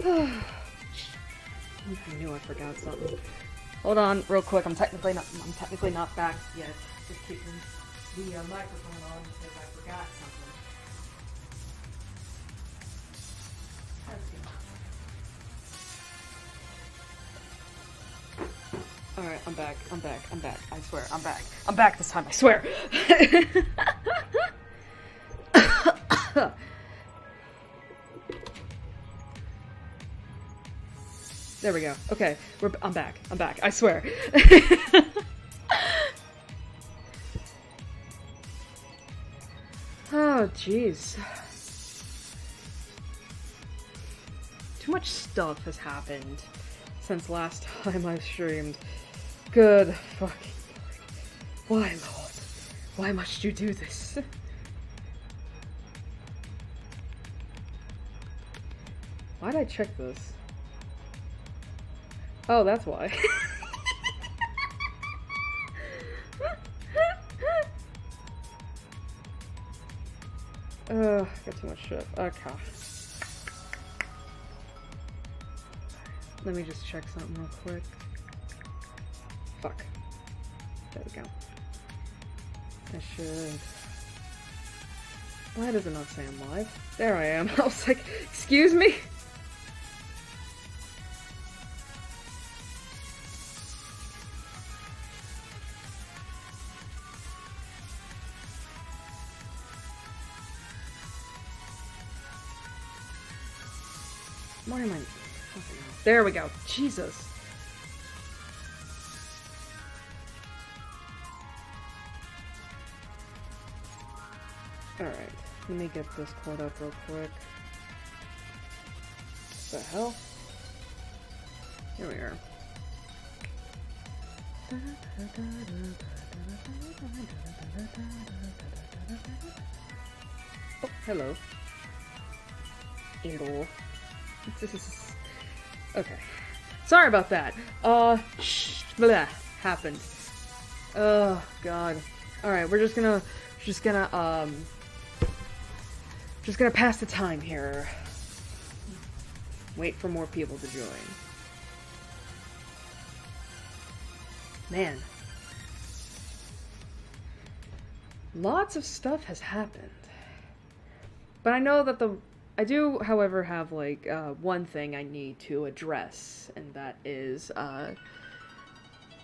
I knew I forgot something. Hold on, real quick. I'm technically not back yet. Just keeping the microphone on because I forgot something. Alright, I'm back. I swear, I'm back. I'm back this time, I swear. There we go. Okay, I'm back. I swear. Oh, jeez. Too much stuff has happened since last time I streamed. Good fucking Lord. Why, Lord? Why must you do this? Why'd I check this? Oh, that's why. Got too much shit. Okay. Let me just check something real quick. Fuck. There we go. I should... Why does it not say I'm live? There I am. I was like, excuse me? Why am I... There we go. Jesus. Alright. Let me get this caught up real quick. What the hell? Here we are. Oh, hello. Hello. Okay. Sorry about that. Blah, happened. Oh, God. Alright, we're just gonna pass the time here. Wait for more people to join. Man. Lots of stuff has happened. But I know that I do, however, have, like, one thing I need to address, and that is,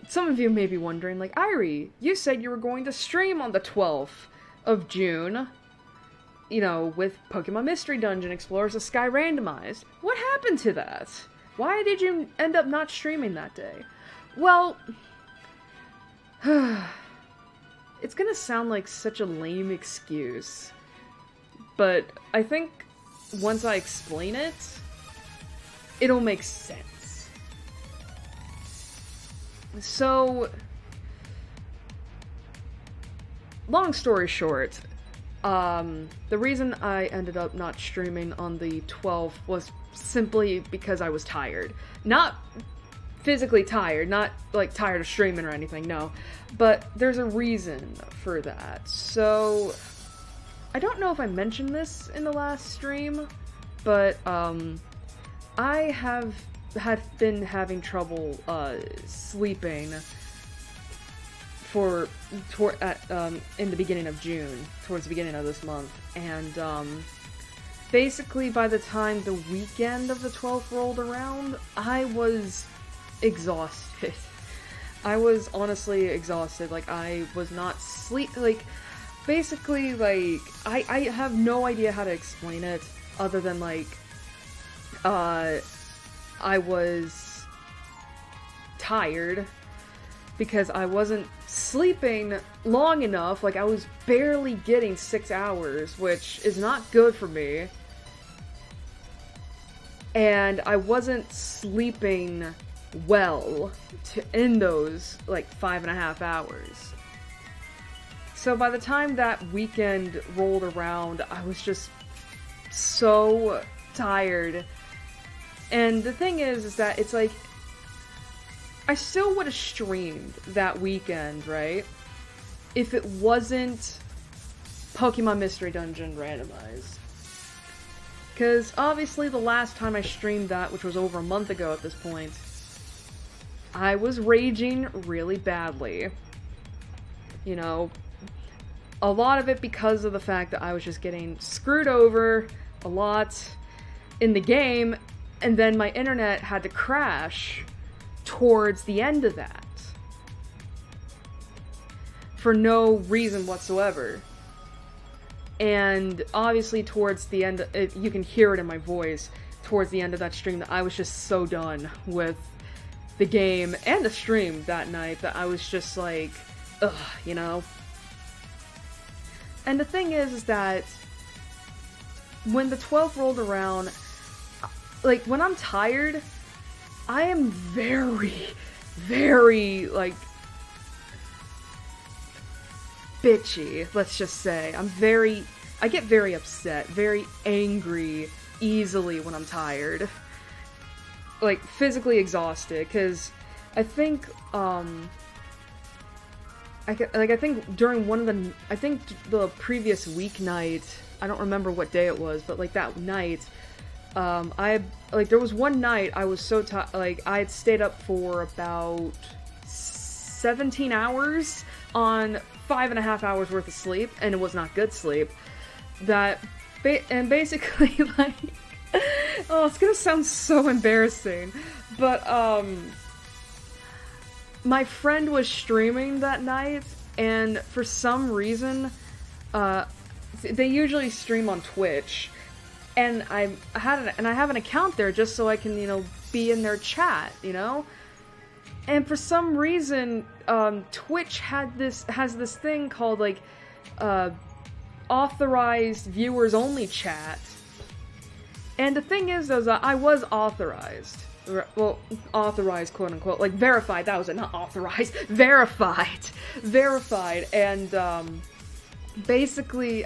some of you may be wondering, like, Airi, you said you were going to stream on the 12th of June, you know, with Pokemon Mystery Dungeon Explorers of Sky Randomized. What happened to that? Why did you end up not streaming that day? Well, it's gonna sound like such a lame excuse, but I think once I explain it, it'll make sense. So, long story short, the reason I ended up not streaming on the 12th was simply because I was tired. Not physically tired, not like tired of streaming or anything, no. But there's a reason for that. So, I don't know if I mentioned this in the last stream, but I have been having trouble sleeping in the beginning of June, towards the beginning of this month, and basically by the time the weekend of the 12th rolled around, I was exhausted. I was honestly exhausted. Like, I was not basically, like, I have no idea how to explain it, other than, like, I was tired, because I wasn't sleeping long enough. Like, I was barely getting 6 hours, which is not good for me, and I wasn't sleeping well in those, like, 5.5 hours. So by the time that weekend rolled around, I was just so tired. And the thing is that it's like, I still would have streamed that weekend, right? If it wasn't Pokemon Mystery Dungeon randomized. Because obviously the last time I streamed that, which was over a month ago at this point, I was raging really badly. You know, a lot of it because of the fact that I was just getting screwed over a lot in the game, and then my internet had to crash towards the end of that. For no reason whatsoever. And obviously towards the end, you can hear it in my voice, towards the end of that stream, that I was just so done with the game and the stream that night that I was just like, ugh, you know? And the thing is that when the 12th rolled around, like, when I'm tired, I am very, very, like, bitchy, let's just say. I get very upset, very angry easily when I'm tired. Like, physically exhausted, because I think, I think during one of the previous weeknight, I don't remember what day it was, but, like, that night, there was one night I was so tired, like, I had stayed up for about 17 hours on 5.5 hours worth of sleep, and it was not good sleep. And basically, like, oh, it's gonna sound so embarrassing, but, my friend was streaming that night, and for some reason, they usually stream on Twitch, and I have an account there just so I can, you know, be in their chat, you know? And for some reason, Twitch has this thing called, like, authorized viewers only chat. And the thing is, though, that I was authorized. Well, authorized, quote unquote. Like, verified, that was it, not authorized. Verified. Verified. And, basically,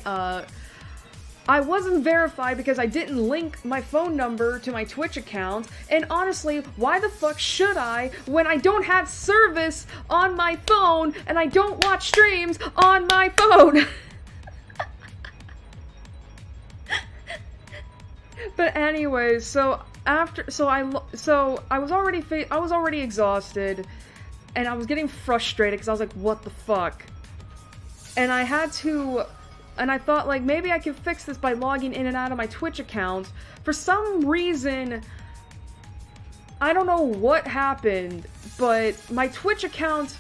I wasn't verified because I didn't link my phone number to my Twitch account, and honestly, why the fuck should I when I don't have service on my phone and I don't watch streams on my phone? But anyways, so I was already exhausted, and I was getting frustrated because I was like, what the fuck? And I thought, like, maybe I could fix this by logging in and out of my Twitch account. For some reason, I don't know what happened, but my Twitch account,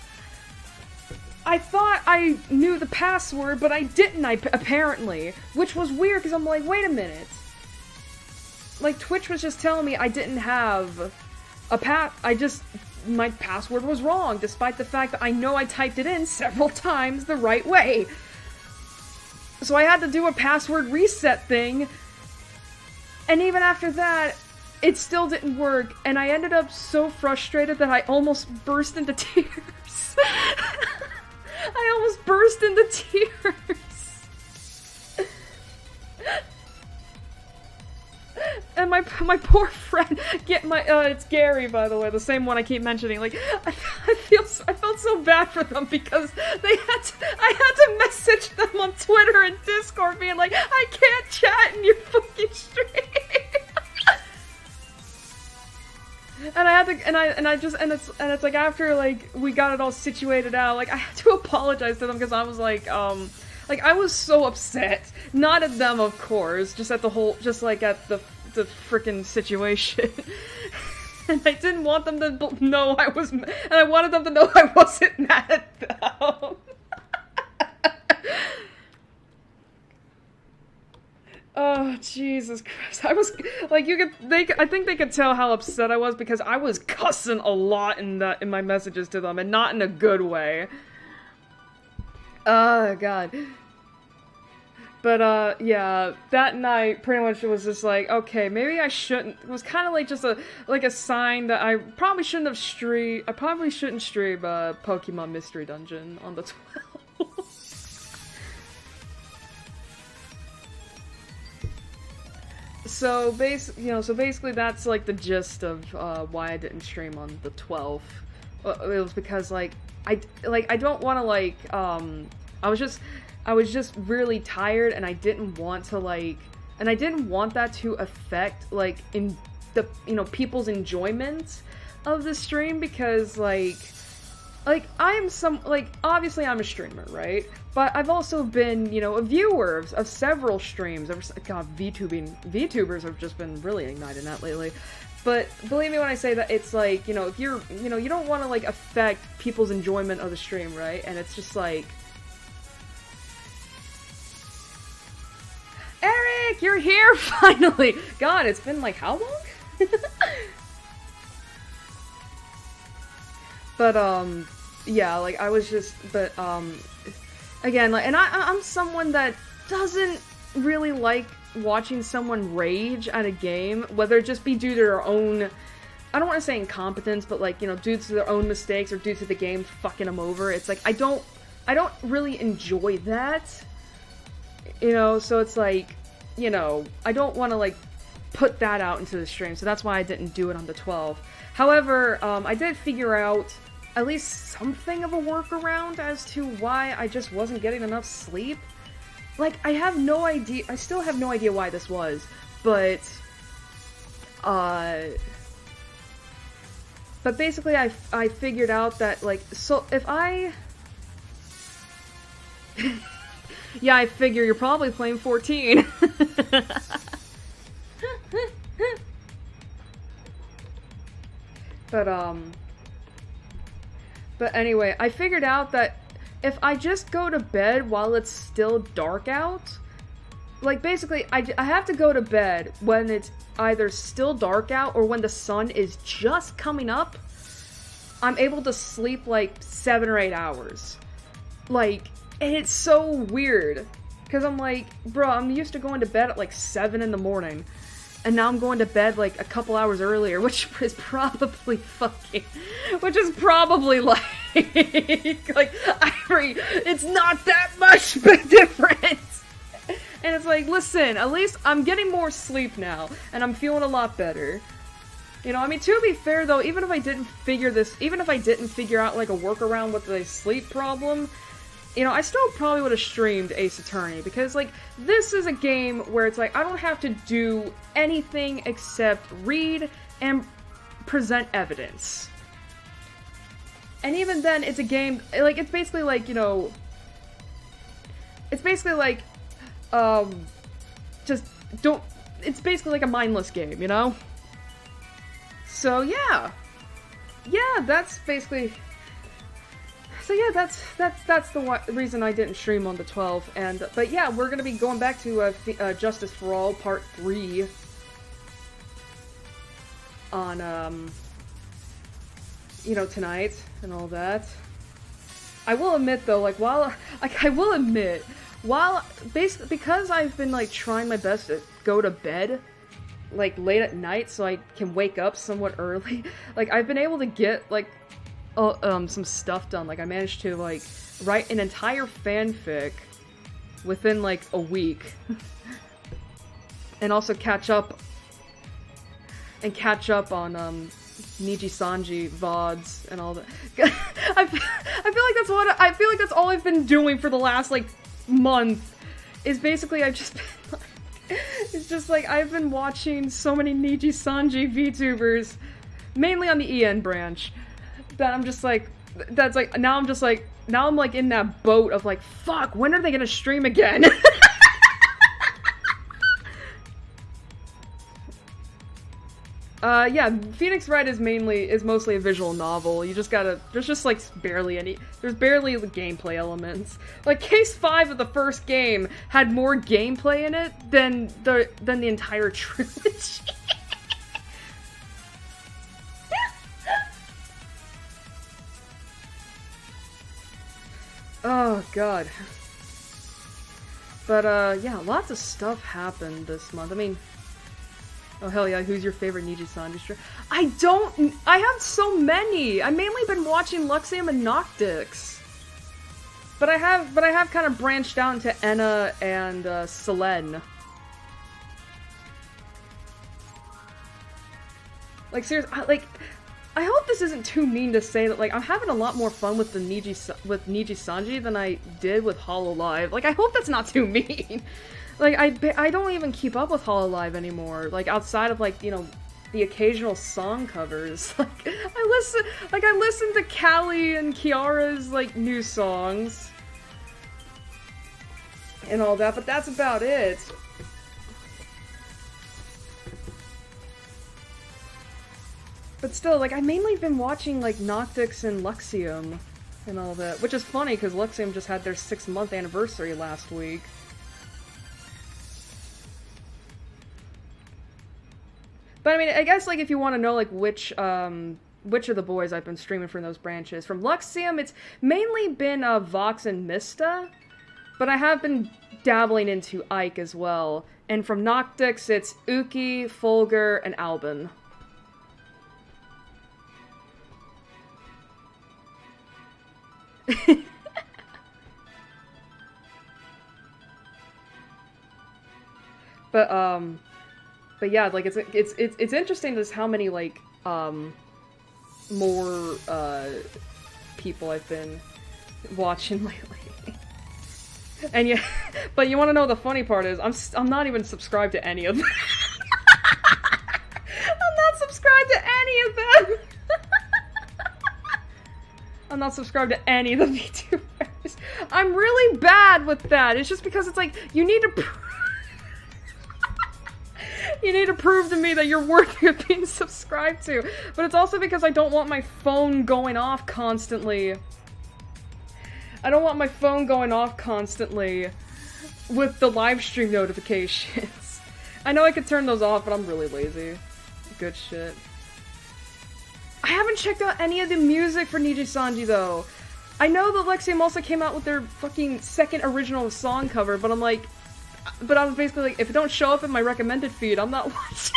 I thought I knew the password, but I didn't, apparently. Which was weird, because I'm like, wait a minute. Like, Twitch was just telling me I didn't have my password was wrong, despite the fact that I know I typed it in several times the right way. So I had to do a password reset thing, and even after that, it still didn't work, and I ended up so frustrated that I almost burst into tears. I almost burst into tears. And my poor friend, it's Gary, by the way, the same one I keep mentioning. Like, I felt so bad for them because I had to message them on Twitter and Discord, being like, I can't chat in your fucking stream. And it's like, after, like, we got it all situated out, like, I had to apologize to them because I was like, I was so upset. Not at them, of course, just at the frickin' situation. And I didn't want them to know and I wanted them to know I wasn't mad at them. Oh, Jesus Christ. I was, like, I think they could tell how upset I was because I was cussing a lot in my messages to them, and not in a good way. Oh, God. But, yeah, that night pretty much was just like, okay, maybe I shouldn't. It was kind of like just a sign that I probably shouldn't have streamed. I probably shouldn't stream Pokemon Mystery Dungeon on the 12th. So basically that's like the gist of why I didn't stream on the 12th. It was because I don't want to I was just really tired, and I didn't want to and I didn't want that to affect, like, in the, you know, people's enjoyment of the stream, because, like, obviously I'm a streamer, right? But I've also been, you know, a viewer of several streams. God, VTubers have just been really igniting that lately. But believe me when I say that it's like, you know, if you're, you know, you don't want to, like, affect people's enjoyment of the stream, right? And it's just like, Eric, you're here finally! God, it's been, like, how long? But, yeah, like, I was just, but, again, like, and I'm someone that doesn't really like watching someone rage at a game, whether it just be due to their own, I don't want to say incompetence, but, like, you know, due to their own mistakes or due to the game fucking them over. It's like, I don't really enjoy that, you know, so it's like, you know, I don't want to, like, put that out into the stream, so that's why I didn't do it on the 12th. However, I did figure out at least something of a workaround as to why I just wasn't getting enough sleep. Like, I have no idea, I still have no idea why this was, but basically I figured out that, like, so if I... Yeah, I figure you're probably playing 14. But anyway, I figured out that if I just go to bed while it's still dark out, like, basically, I have to go to bed when it's either still dark out or when the sun is just coming up, I'm able to sleep, like, 7 or 8 hours. Like, and it's so weird, because I'm like, bro, I'm used to going to bed at, like, 7 in the morning, and now I'm going to bed, like, a couple hours earlier, which is probably like, it's not that much of a difference. And it's like, listen, at least I'm getting more sleep now, and I'm feeling a lot better. You know, I mean, to be fair, though, even if I didn't figure out, like, a workaround with the sleep problem, you know, I still probably would have streamed Ace Attorney, because, like, this is a game where it's like, I don't have to do anything except read and present evidence. And even then, it's a game, like, it's basically like, you know, it's basically like, it's basically like a mindless game, you know? So, yeah. Yeah, that's basically... So yeah, that's the reason I didn't stream on the 12th, and, but yeah, we're gonna be going back to, Justice for All Part 3 on, you know, tonight, and all that. I will admit, though, like, basically, because I've been, like, trying my best to go to bed, like, late at night, so I can wake up somewhat early, like, I've been able to get, like, some stuff done. Like, I managed to, like, write an entire fanfic within, like, a week. And also catch up on, Niji Sanji VODs and all that. I feel like that's all I've been doing for the last, like, month. Is basically I've just been, like, it's just like, I've been watching so many Niji Sanji VTubers, mainly on the EN branch, that I'm just like, now I'm like in that boat of like, fuck, when are they gonna stream again? Yeah, Phoenix Wright is mostly a visual novel. You just gotta, there's barely gameplay elements. Like, Case 5 of the first game had more gameplay in it than the entire trilogy. Oh, God. But, yeah, lots of stuff happened this month. I mean, oh, hell yeah, who's your favorite Niji Sanji stream? I have so many! I've mainly been watching Luxium and Noctix. But I have kind of branched out into Enna and, Selene. Like, seriously, I hope this isn't too mean to say that, like, I'm having a lot more fun with the Niji Sanji than I did with Hololive. Like, I hope that's not too mean. Like, I don't even keep up with Hololive anymore. Like, outside of, like, you know, the occasional song covers. Like, I listen to Callie and Kiara's, like, new songs. And all that, but that's about it. But still, like, I've mainly been watching, like, Noctix and Luxium and all that. Which is funny, because Luxium just had their 6-month anniversary last week. But, I mean, I guess, like, if you want to know, like, which of the boys I've been streaming from those branches. From Luxium, it's mainly been, Vox and Mista. But I have been dabbling into Ike as well. And from Noctix, it's Uki, Fulgur, and Albin. But yeah, like, it's interesting just how many, like, more, people I've been watching lately. And yeah, but you want to know the funny part is, I'm not even subscribed to any of them. I'm not subscribed to any of them! I'm not subscribed to any of the VTubers. I'm really bad with that. It's just because it's like, you need to you need to prove to me that you're worthy of being subscribed to. But it's also because I don't want my phone going off constantly. I don't want my phone going off constantly with the live stream notifications. I know I could turn those off, but I'm really lazy. Good shit. I haven't checked out any of the music for Niji Sanji, though. I know that Lexium also came out with their fucking second original song cover, but I'm like... But I was basically like, if it don't show up in my recommended feed, I'm not watching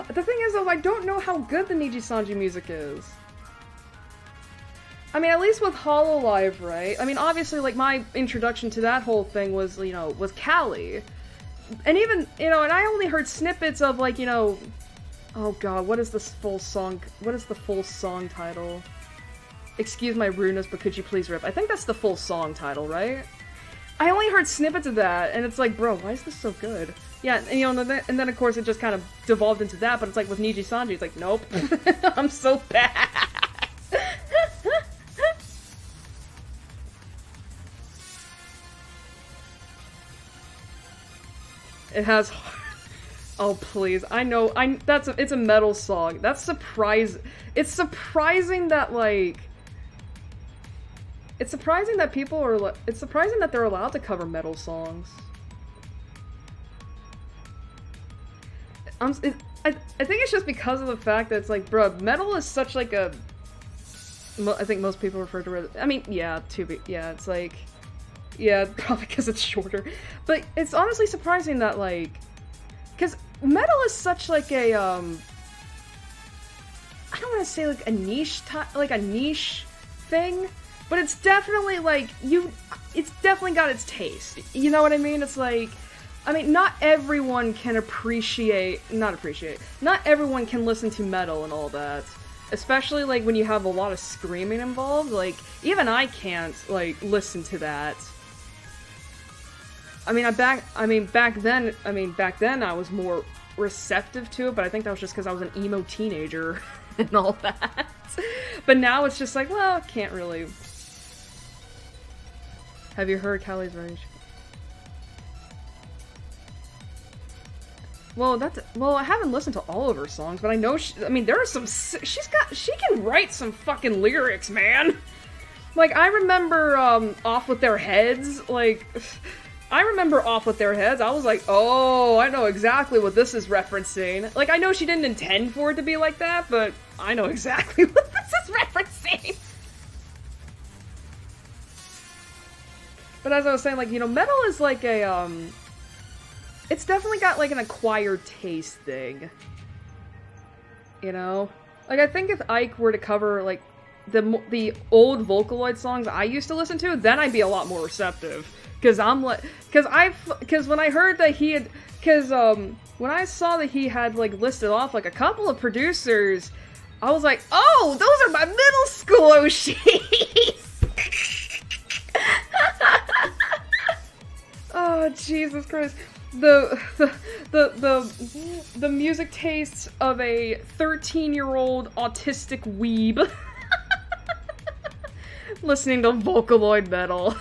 the thing is, though, I don't know how good the Niji Sanji music is. I mean, at least with Hololive, right? I mean, obviously, like, my introduction to that whole thing was, you know, with Callie. And even, you know, and I only heard snippets of, like, you know... Oh god, what is this full song? What is the full song title? Excuse my rudeness, but could you please rip? I think that's the full song title, right? I only heard snippets of that, and it's like, bro, why is this so good? Yeah, and, you know, and then of course it just kind of devolved into that, but it's like with Niji Sanji, it's like, nope. I'm so bad. It has... Oh please, I know, it's a metal song. That's it's surprising that, like... It's surprising that it's surprising that they're allowed to cover metal songs. I think it's just because of the fact that it's like, bruh, metal is such like a... I think most people refer to it... I mean, yeah, it's like... Yeah, probably because it's shorter. But it's honestly surprising that, like... Because metal is such like a, I don't want to say like a niche thing, but it's definitely like, it's definitely got its taste. You know what I mean? It's like, I mean, not everyone can not everyone can listen to metal and all that. Especially like when you have a lot of screaming involved, like, even I can't, like, listen to that. Back then I was more receptive to it, but I think that was just because I was an emo teenager and all that. But now it's just like, well, can't really. Have you heard Callie's Rage? Well, I haven't listened to all of her songs, but I know there are some, she can write some fucking lyrics, man! Like, I remember, Off With Their Heads, like... I remember Off With Their Heads, I was like, oh, I know exactly what this is referencing. Like, I know she didn't intend for it to be like that, but I know exactly what this is referencing. But as I was saying, like, you know, metal is like a, it's definitely got, like, an acquired taste thing. You know? Like, I think if Ike were to cover, like, the old Vocaloid songs I used to listen to, then I'd be a lot more receptive. Cause I'm like, cause when I heard that he had, when I saw that he had like listed off like a couple of producers, I was like, oh, those are my middle school Oshis! Oh, Jesus Christ. The music tastes of a 13-year-old autistic weeb listening to Vocaloid metal.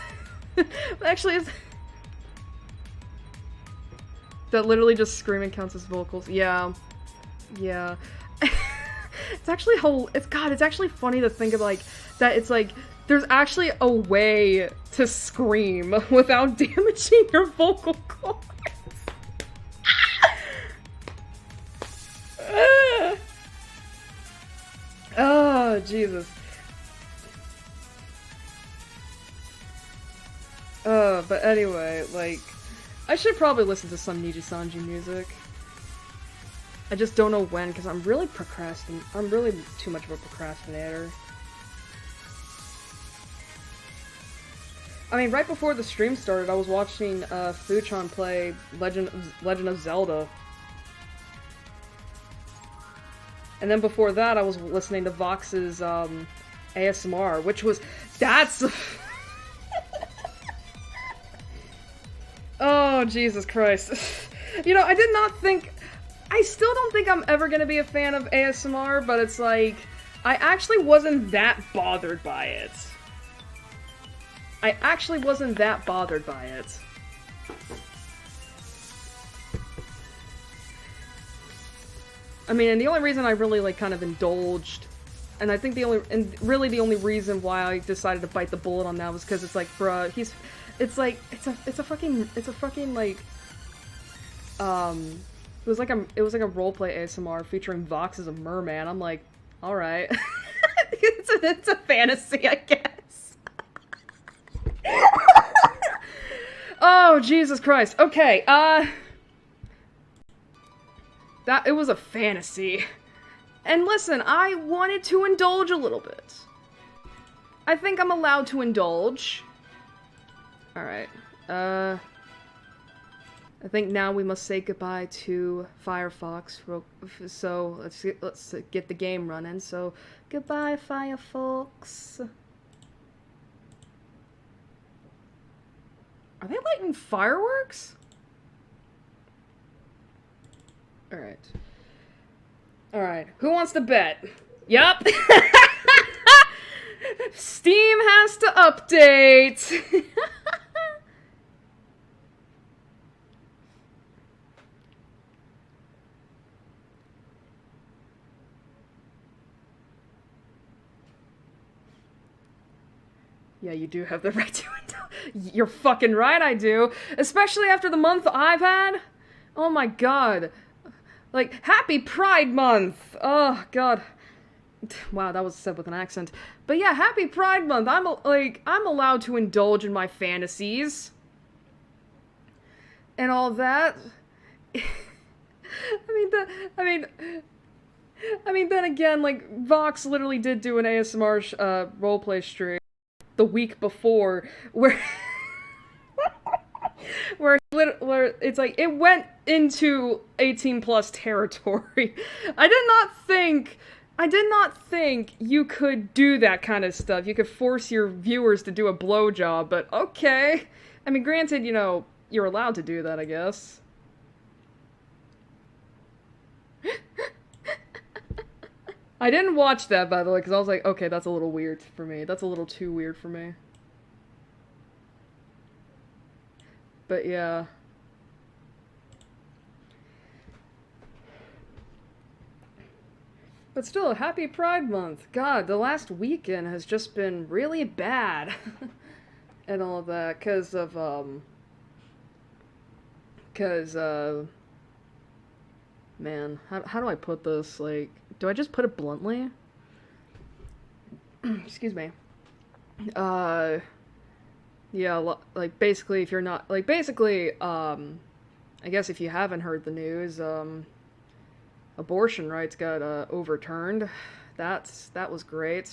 Actually, that literally just screaming counts as vocals. Yeah. Yeah. It's actually it's actually funny to think of like that. It's like there's actually a way to scream without damaging your vocal cords. Oh, Jesus. But anyway, like, I should probably listen to some Niji Sanji music. I just don't know when, because I'm really I'm really too much of a procrastinator. I mean, right before the stream started, I was watching Fuchan play Legend of Zelda. And then before that, I was listening to Vox's ASMR, which was... That's... Oh, Jesus Christ. You know, I did not think... I still don't think I'm ever gonna be a fan of ASMR, but it's like... I actually wasn't that bothered by it. I actually wasn't that bothered by it. I mean, and the only reason I really, like, kind of indulged, and I think the only reason why I decided to bite the bullet on that was because it's like, bruh, it's a fucking, like, it was like a roleplay ASMR featuring Vox as a merman. I'm like, alright. it's a fantasy, I guess. Oh, Jesus Christ. Okay, it was a fantasy. And listen, I wanted to indulge a little bit. I think I'm allowed to indulge. Alright, I think now we must say goodbye to Firefox, so let's get the game running, so goodbye Firefox. Are they lighting fireworks? Alright. Alright, who wants to bet? Yup! Steam has to update! Yeah, you do have the right to indulge. You're fucking right, I do. Especially after the month I've had. Oh my god. Like, happy Pride Month! Oh, god. Wow, that was said with an accent. But yeah, happy Pride Month! I'm allowed to indulge in my fantasies. And all that. I mean, then again, like, Vox literally did do an ASMR roleplay stream the week before, where where it's like, it went into 18 plus territory. I did not think you could do that kind of stuff. You could force your viewers to do a blowjob, but okay. I mean, granted, you know, you're allowed to do that, I guess. I didn't watch that, by the way, because I was like, okay, that's a little weird for me. That's a little too weird for me. But yeah. But still, happy Pride Month. God, the last weekend has just been really bad. And all of that, because of, man, how do I put this? Like, do I just put it bluntly? Excuse me. Yeah, like, basically, if you're not, like, basically, I guess if you haven't heard the news, abortion rights got, overturned. That was great.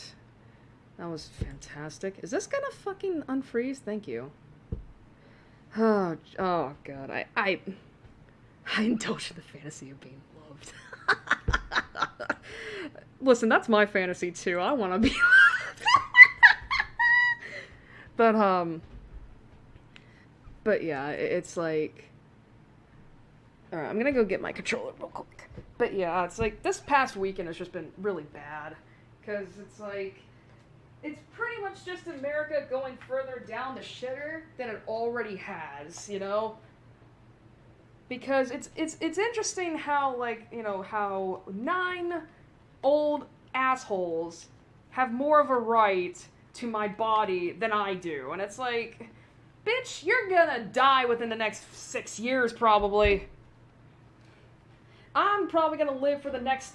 That was fantastic. Is this gonna fucking unfreeze? Thank you. Oh, oh god, I indulge in the fantasy of being loved. Listen, that's my fantasy too. I want to be loved. But yeah, it's like, alright, I'm gonna go get my controller real quick. But yeah, it's like, this past weekend has just been really bad. Because it's like, it's pretty much just America going further down the shitter than it already has, you know? Because it's interesting how, like, you know, how 9 old assholes have more of a right to my body than I do. And it's like, bitch, you're gonna die within the next 6 years, probably. I'm probably gonna live for the next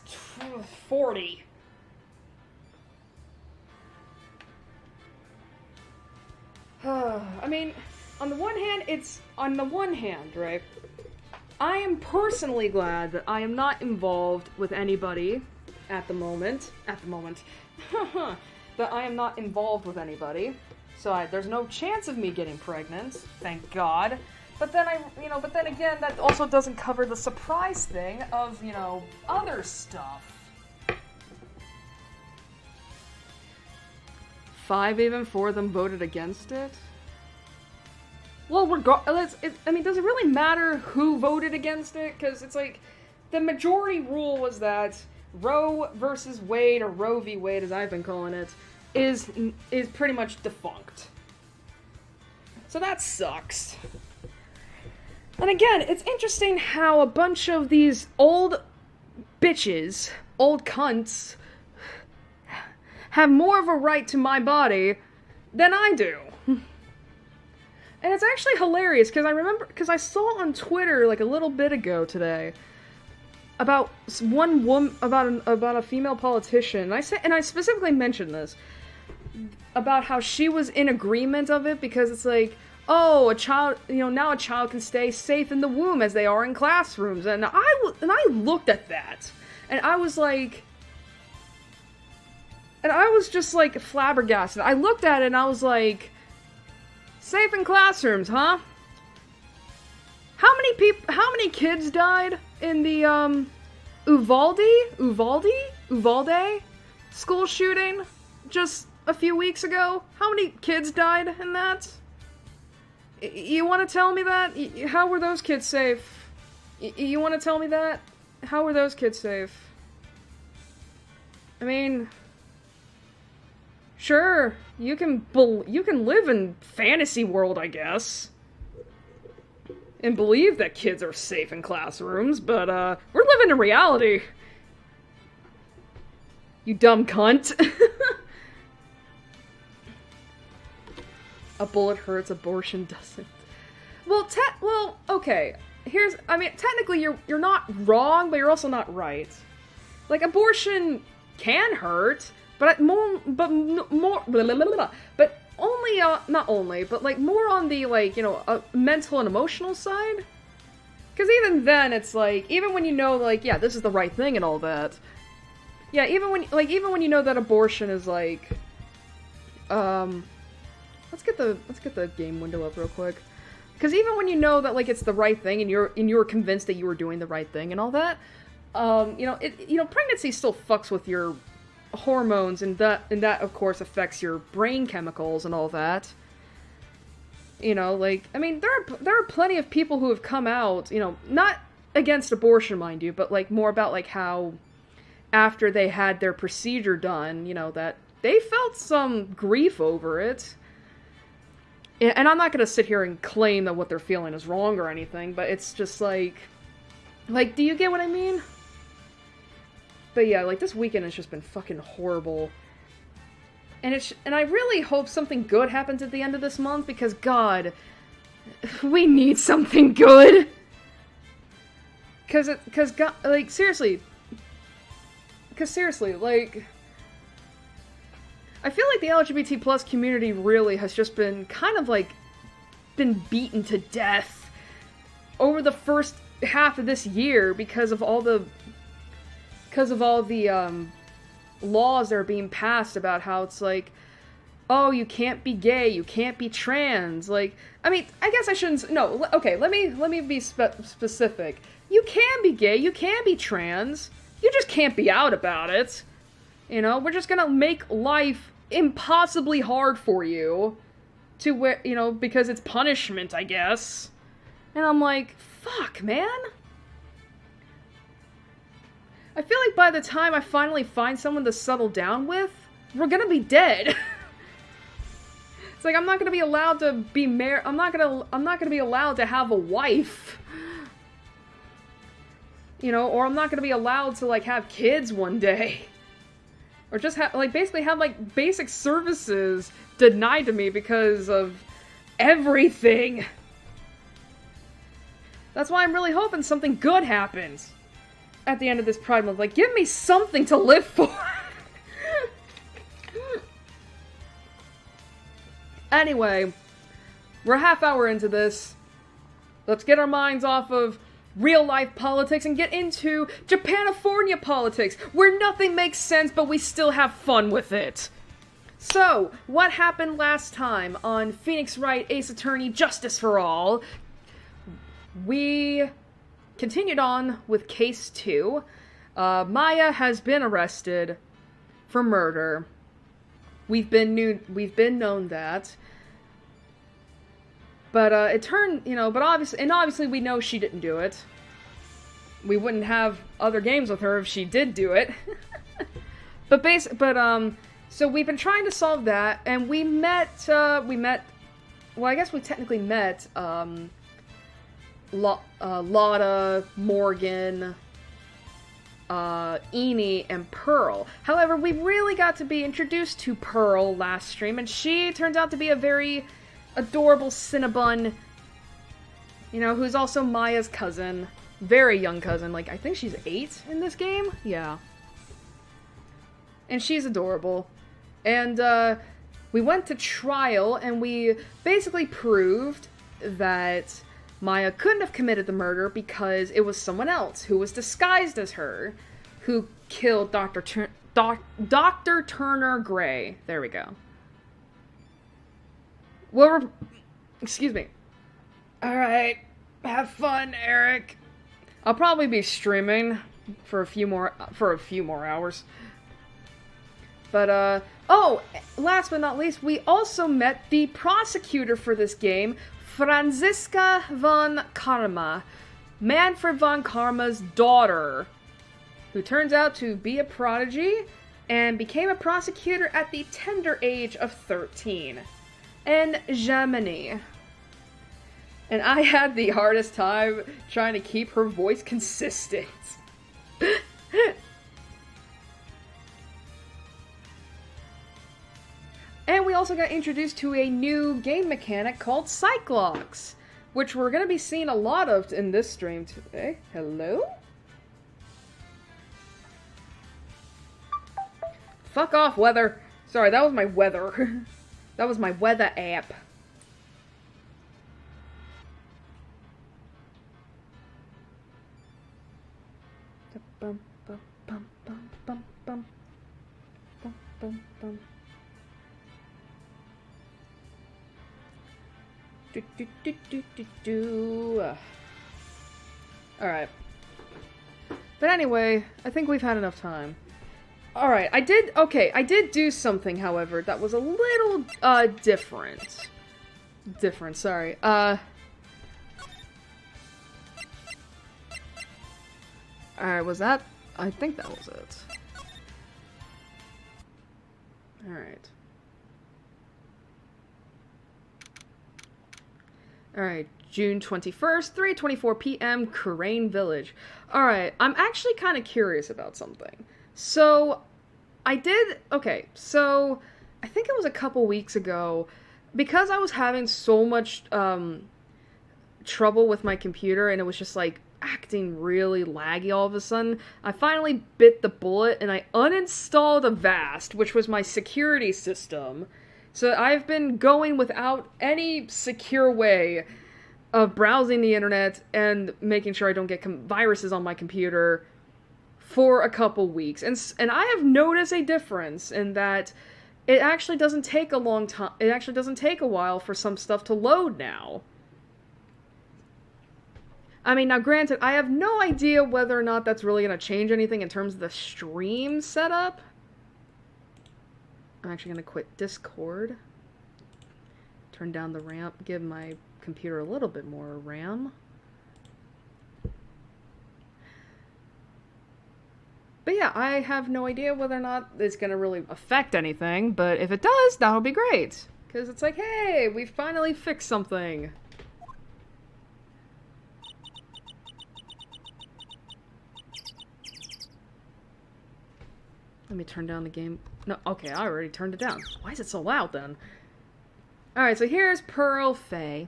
40. I mean, on the one hand, right, I am personally glad that I am not involved with anybody at the moment, that I am not involved with anybody, so there's no chance of me getting pregnant, thank God, but then but then again, that also doesn't cover the surprise thing of, you know, other stuff. 5 even 4 of them voted against it? Well, I mean, does it really matter who voted against it? Because it's like, the majority rule was that Roe versus Wade, or Roe v. Wade as I've been calling it, is pretty much defunct. So that sucks. And again, it's interesting how a bunch of these old bitches, old cunts, have more of a right to my body than I do. And it's actually hilarious, because I saw on Twitter, like, a little bit ago today, about one woman, about a female politician, and I specifically mentioned this, about how she was in agreement of it, because it's like, oh, a child, you know, now a child can stay safe in the womb as they are in classrooms, and I looked at that, and I was like, and I was just, like, flabbergasted. I looked at it and I was like, safe in classrooms, huh? How many kids died in the, Uvalde school shooting just a few weeks ago? How many kids died in that? You want to tell me that? How were those kids safe? You want to tell me that? How were those kids safe? I mean, sure, you can live in fantasy world, I guess, and believe that kids are safe in classrooms, but, we're living in reality. You dumb cunt. A bullet hurts, abortion doesn't. Well, okay. Technically you're not wrong, but you're also not right. Like, abortion can hurt, but more, not only, but, like, more on the, like, you know, mental and emotional side. Because even then, it's like, even when you know, like, yeah, this is the right thing and all that. Yeah, even when you know that abortion is, like, let's get the game window up real quick. Because even when you know that, like, it's the right thing, and you're convinced that you were doing the right thing and all that, pregnancy still fucks with your hormones, and that of course affects your brain chemicals and all that. You know, like, I mean, there are plenty of people who have come out, you know, not against abortion, mind you, but, like, more about, like, how after they had their procedure done, you know, that they felt some grief over it. And I'm not gonna sit here and claim that what they're feeling is wrong or anything, but it's just like, do you get what I mean? But yeah, like, this weekend has just been fucking horrible. And I really hope something good happens at the end of this month, because, God, we need something good. Cause God, like, seriously, like, I feel like the LGBT plus community really has just been kind of, like, been beaten to death over the first half of this year because of all the laws that are being passed about how it's like, oh, you can't be gay, you can't be trans. Like, I mean, I guess I shouldn't. No, okay, let me be specific. You can be gay, you can be trans. You just can't be out about it. You know, we're just gonna make life impossibly hard for you to, you know, because it's punishment, I guess. And I'm like, fuck, man. I feel like by the time I finally find someone to settle down with, we're gonna be dead. It's like I'm not gonna be allowed to be married. I'm not gonna be allowed to have a wife. You know, or I'm not gonna be allowed to like have kids one day. Or just have like basically have like basic services denied to me because of everything. That's why I'm really hoping something good happens at the end of this Pride Month. Like, give me something to live for. Anyway, we're a half hour into this. Let's get our minds off of real-life politics and get into Japanifornia politics, where nothing makes sense, but we still have fun with it. So, what happened last time on Phoenix Wright, Ace Attorney, Justice for All? We continued on with Case 2. Maya has been arrested for murder. We've been known that. But it turned, you know, but obviously we know she didn't do it. We wouldn't have other games with her if she did do it. So we've been trying to solve that, and we met, well, I guess we technically met, Lotta, Morgan, Eni, and Pearl. However, we really got to be introduced to Pearl last stream, and she turns out to be a very adorable Cinnabon, you know, who's also Maya's cousin. Very young cousin. Like, I think she's 8 in this game? Yeah. And she's adorable. And, we went to trial, and we basically proved that Maya couldn't have committed the murder because it was someone else who was disguised as her who killed Dr. Turner Gray. There we go. Well, excuse me. Alright. Have fun, Eric. I'll probably be streaming for a few more hours. But, oh, last but not least, we also met the prosecutor for this game, Franziska von Karma, Manfred von Karma's daughter, who turns out to be a prodigy and became a prosecutor at the tender age of 13 in Germany. And I had the hardest time trying to keep her voice consistent. And we also got introduced to a new game mechanic called Cyclox, which we're going to be seeing a lot of in this stream today. Hello? Fuck off, weather. Sorry, that was my weather. That was my weather app. Bum, bum, bum, bum, bum, bum. Bum, bum, bum. Alright. But anyway, I think we've had enough time. Alright, I did do something, however, that was a little, different. Sorry. Alright, was that? I think that was it. Alright. Alright, June 21st, 3:24 p.m., Crane Village. Alright, I'm actually kind of curious about something. So, I think it was a couple weeks ago, because I was having so much, trouble with my computer, and it was just, like, acting really laggy all of a sudden, I finally bit the bullet, and I uninstalled Avast, which was my security system. So I've been going without any secure way of browsing the internet and making sure I don't get viruses on my computer for a couple weeks. And I have noticed a difference in that It actually doesn't take a long time. It actually doesn't take a while for some stuff to load now. I mean, now granted, I have no idea whether or not that's really going to change anything in terms of the stream setup. I'm actually going to quit Discord. Turn down the RAM, give my computer a little bit more RAM. But yeah, I have no idea whether or not it's going to really affect anything, but if it does, that'll be great. Because it's like, hey, we finally fixed something. Let me turn down the game. No, okay, I already turned it down. Why is it so loud then? Alright, so here's Pearl Faye.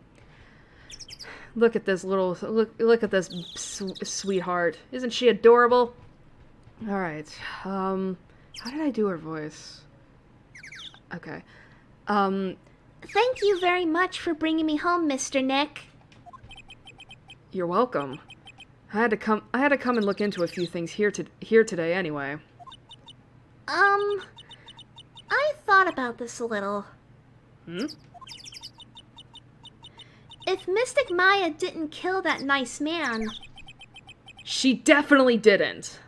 Look at this little, look at this sweetheart. Isn't she adorable? Alright, how did I do her voice? Okay. Thank you very much for bringing me home, Mr. Nick. You're welcome. I had to come and look into a few things here today anyway. I thought about this a little. If Mystic Maya didn't kill that nice man... She definitely didn't.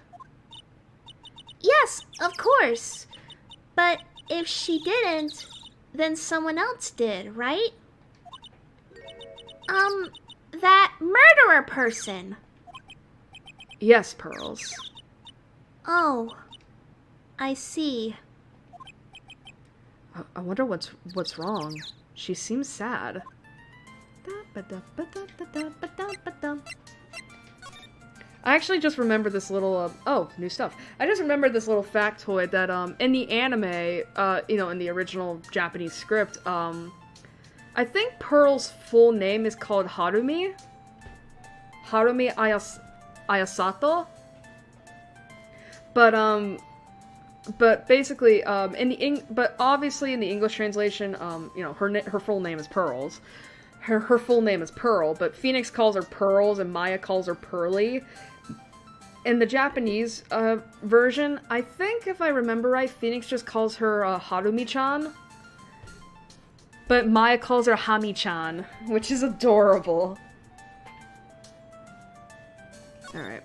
Yes, of course. But if she didn't, then someone else did, right? That murderer person. Yes, Pearls. Oh, I see. I wonder what's wrong. She seems sad. I actually just remembered this little, oh, new stuff. I just remembered this little factoid that, in the anime, you know, in the original Japanese script, I think Pearl's full name is called Harumi. Harumi Ayasato. But basically, but obviously in the English translation, you know, her full name is Pearls. Her full name is Pearl, but Phoenix calls her Pearls and Maya calls her Pearly. In the Japanese version, I think, if I remember right, Phoenix just calls her Harumi-chan. But Maya calls her Hami-chan, which is adorable. Alright.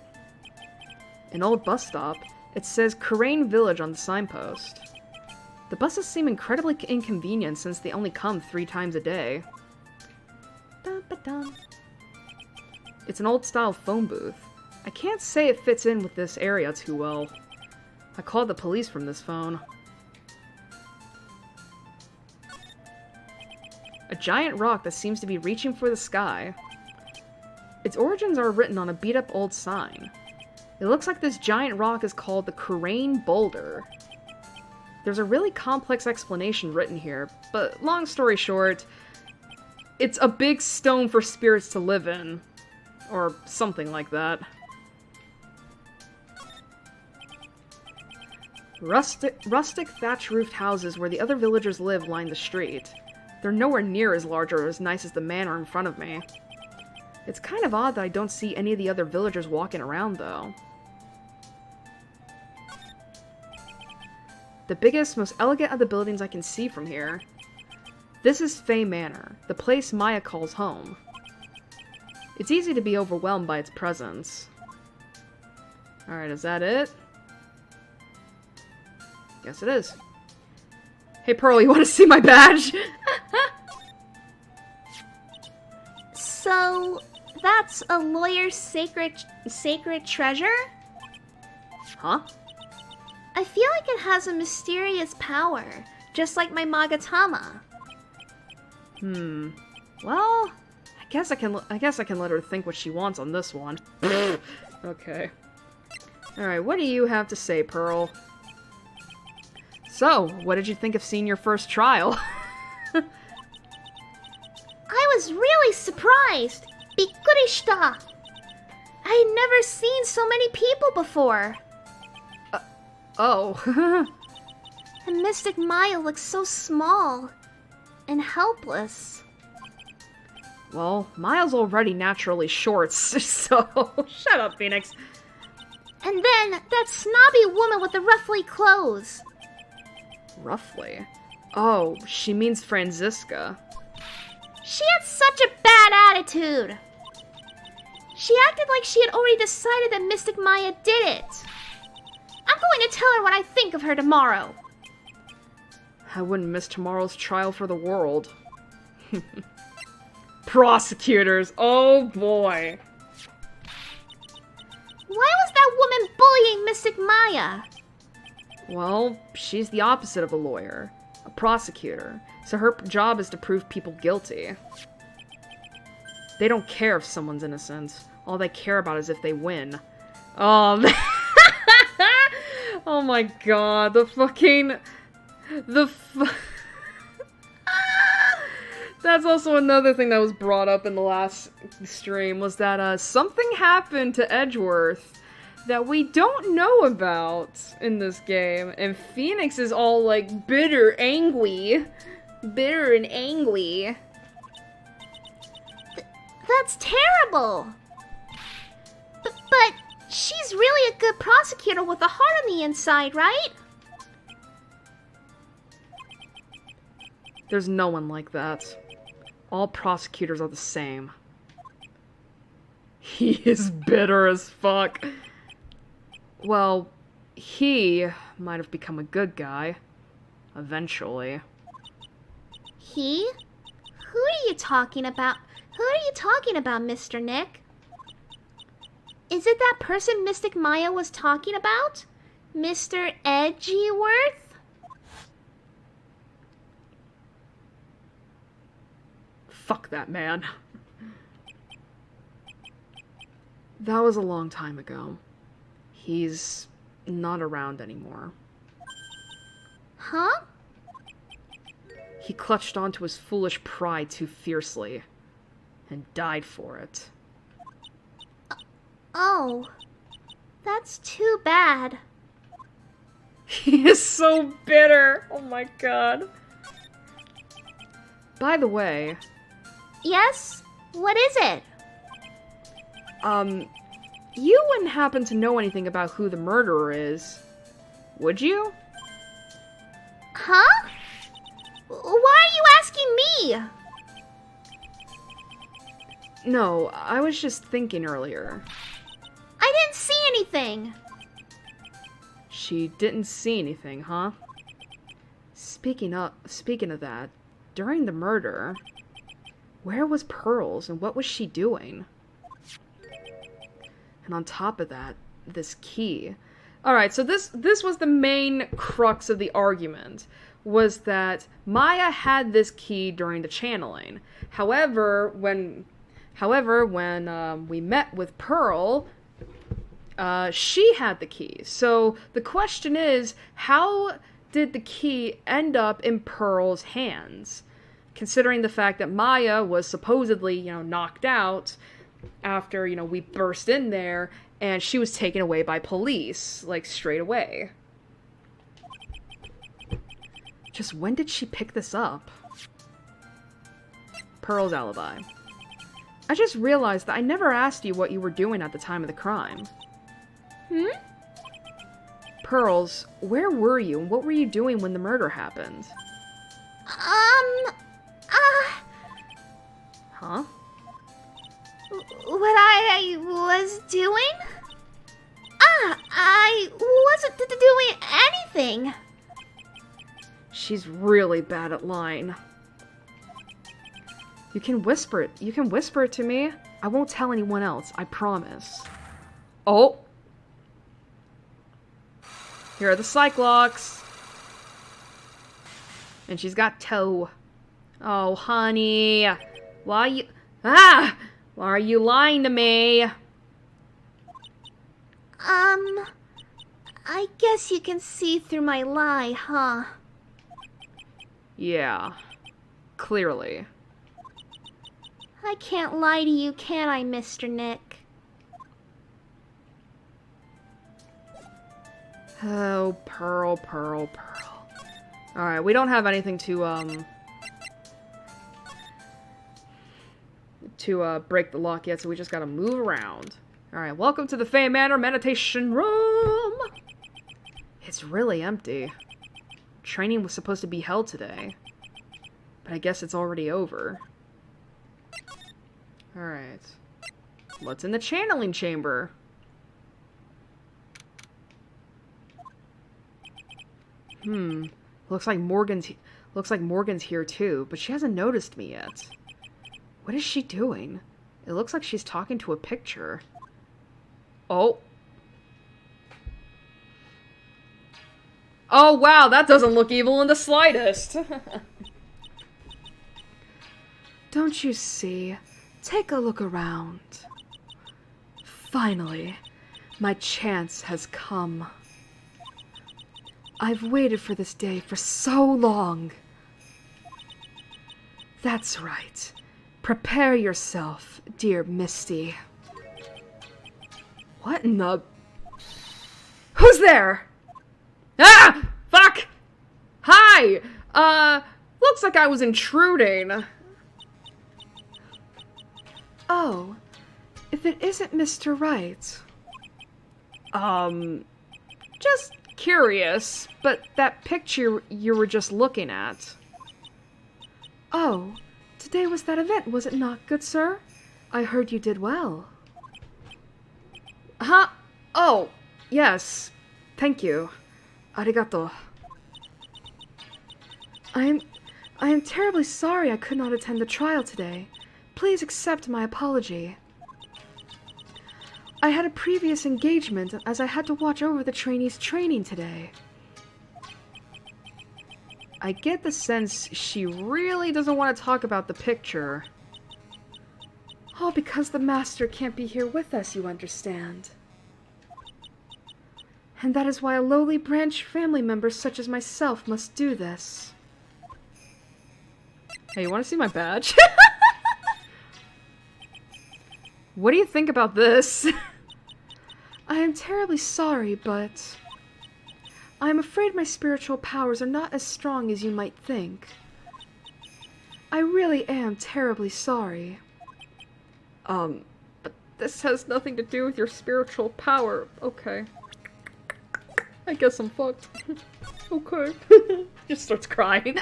An old bus stop. It says Kurain Village on the signpost. The buses seem incredibly inconvenient since they only come 3 times a day. It's an old-style phone booth. I can't say it fits in with this area too well. I called the police from this phone. A giant rock that seems to be reaching for the sky. Its origins are written on a beat-up old sign. It looks like this giant rock is called the Kurain Boulder. There's a really complex explanation written here, but long story short, it's a big stone for spirits to live in. Or something like that. Rustic thatch-roofed houses where the other villagers live line the street. They're nowhere near as large or as nice as the manor in front of me. It's kind of odd that I don't see any of the other villagers walking around, though. The biggest, most elegant of the buildings I can see from here. This is Fae Manor, the place Maya calls home. It's easy to be overwhelmed by its presence. Alright, is that it? Guess it is. Hey Pearl, you want to see my badge? So, that's a lawyer's sacred treasure? Huh? I feel like it has a mysterious power, just like my Magatama. Well, I guess I can let her think what she wants on this one. Okay. Alright, what do you have to say, Pearl? So, what did you think of seeing your first trial? I was really surprised! Bikkurishita! I had never seen so many people before! Oh. And Mystic Maya looks so small and helpless. Well, Maya's already naturally short, so... Shut up, Phoenix. And then, that snobby woman with the ruffly clothes. Roughly. Oh, she means Franziska. She had such a bad attitude. She acted like she had already decided that Mystic Maya did it. I'm going to tell her what I think of her tomorrow. I wouldn't miss tomorrow's trial for the world. Prosecutors, oh boy. Why was that woman bullying Mystic Maya? Well, she's the opposite of a lawyer, a prosecutor, so her job is to prove people guilty. They don't care if someone's innocent. All they care about is if they win. Oh my god, That's also another thing that was brought up in the last stream, was that something happened to Edgeworth that we don't know about in this game, and Phoenix is all like bitter and angry. That's terrible. But she's really a good prosecutor with a heart on the inside, right? There's no one like that. All prosecutors are the same. He is bitter as fuck. Well, he might have become a good guy. Eventually. He? Who are you talking about? Who are you talking about, Mr. Nick? Is it that person Mystic Maya was talking about? Mr. Edgeworth? Fuck that man. That was a long time ago. He's not around anymore. Huh? He clutched onto his foolish pride too fiercely, and died for it. Oh, that's too bad. He is so bitter! Oh my god. By the way... Yes? What is it? You wouldn't happen to know anything about who the murderer is, would you? Huh? Why are you asking me? No, I was just thinking earlier. I didn't see anything. She didn't see anything, huh? Speaking of that, during the murder, where was Pearls and what was she doing? And on top of that, this key. Alright, so this was the main crux of the argument, was that Maya had this key during the channeling. However, when we met with Pearl, she had the key. So the question is, how did the key end up in Pearl's hands? Considering the fact that Maya was supposedly, knocked out after, we burst in there, and she was taken away by police, like, straight away. Just when did she pick this up? Pearl's alibi. I just realized that I never asked you what you were doing at the time of the crime. Pearls, where were you, and what were you doing when the murder happened? Huh? What I was doing? I wasn't doing anything. She's really bad at lying. You can whisper it. You can whisper it to me. I won't tell anyone else, I promise. Oh! Here are the Cyclocks. And she's got toe. Oh, honey. Why are you lying to me? I guess you can see through my lie, huh? Yeah. Clearly. I can't lie to you, can I, Mr. Nick? Oh, Pearl. Alright, we don't have anything to break the lock yet, so we just gotta move around. Alright, welcome to the Fey Manor Meditation Room! It's really empty. Training was supposed to be held today. But I guess it's already over. Alright. What's in the channeling chamber? Looks like Morgan's here too, but she hasn't noticed me yet. What is she doing? It looks like she's talking to a picture. Oh. Oh wow, that doesn't look evil in the slightest. Don't you see? Take a look around. Finally, my chance has come. I've waited for this day for so long. That's right. Prepare yourself, dear Misty. What in the... Who's there? Ah! Fuck! Hi! Looks like I was intruding. Oh, if it isn't Mr. Wright. Just curious, but that picture you were just looking at. Oh, today was that event, was it not, good sir? I heard you did well. Huh? Oh, yes. Thank you. Arigato. I am terribly sorry I could not attend the trial today. Please accept my apology. I had a previous engagement as I had to watch over the trainees' training today. I get the sense she really doesn't want to talk about the picture. All because the master can't be here with us, you understand. And that is why a lowly branch family member such as myself must do this. Hey, you want to see my badge? What do you think about this? I am terribly sorry, but... I am afraid my spiritual powers are not as strong as you might think. I really am terribly sorry. But this has nothing to do with your spiritual power. Okay. I guess I'm fucked. Okay. Just starts crying.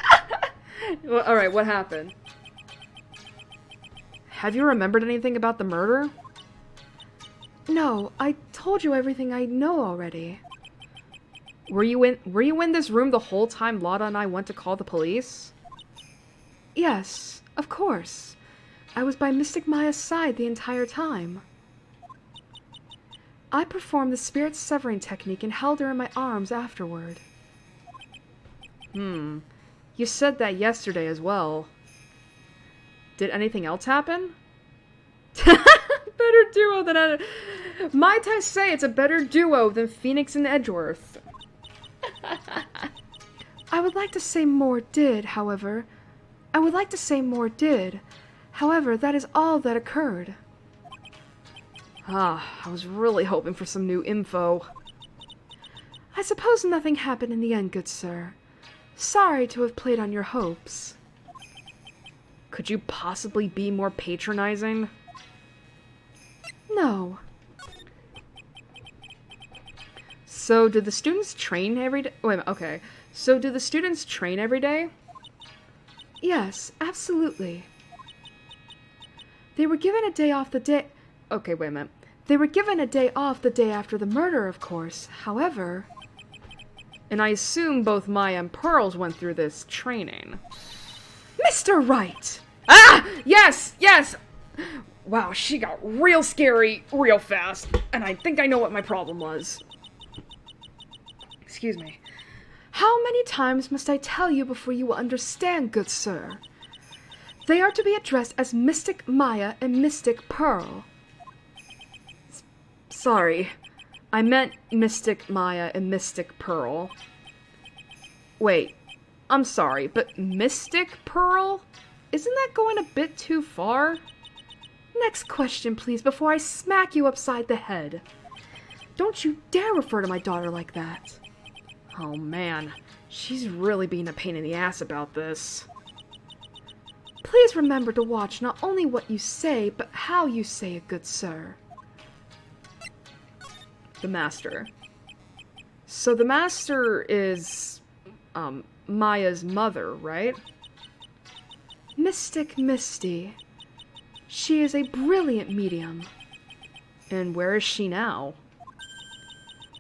Well, alright, what happened? Have you remembered anything about the murder? No, I told you everything I know already. Were you in this room the whole time Lada and I went to call the police? Yes, of course. I was by Mystic Maya's side the entire time. I performed the spirit severing technique and held her in my arms afterward. You said that yesterday as well. Did anything else happen? Better duo than... Might I say it's a better duo than Phoenix and Edgeworth. I would like to say more did, however. However, that is all that occurred. I was really hoping for some new info. I suppose nothing happened in the end, good sir. Sorry to have played on your hopes. Could you possibly be more patronizing? No. So, do the students train every day? Wait a minute, okay. So, do the students train every day? Yes, absolutely. They were given a day off the day... Okay, wait a minute. They were given a day off the day after the murder, of course. However... And I assume both Maya and Pearls went through this training. Mr. Wright! Ah! Yes! Yes! Wow, she got real scary real fast. And I think I know what my problem was. Excuse me. How many times must I tell you before you will understand, good sir? They are to be addressed as Mystic Maya and Mystic Pearl. Sorry. I meant Mystic Maya and Mystic Pearl. Wait. I'm sorry, but Mystic Pearl? Isn't that going a bit too far? Next question, please, before I smack you upside the head. Don't you dare refer to my daughter like that. Oh man, she's really being a pain in the ass about this. Please remember to watch not only what you say, but how you say it, good sir. The Master. So the Master is Maya's mother, right? Mystic Misty. She is a brilliant medium. And where is she now?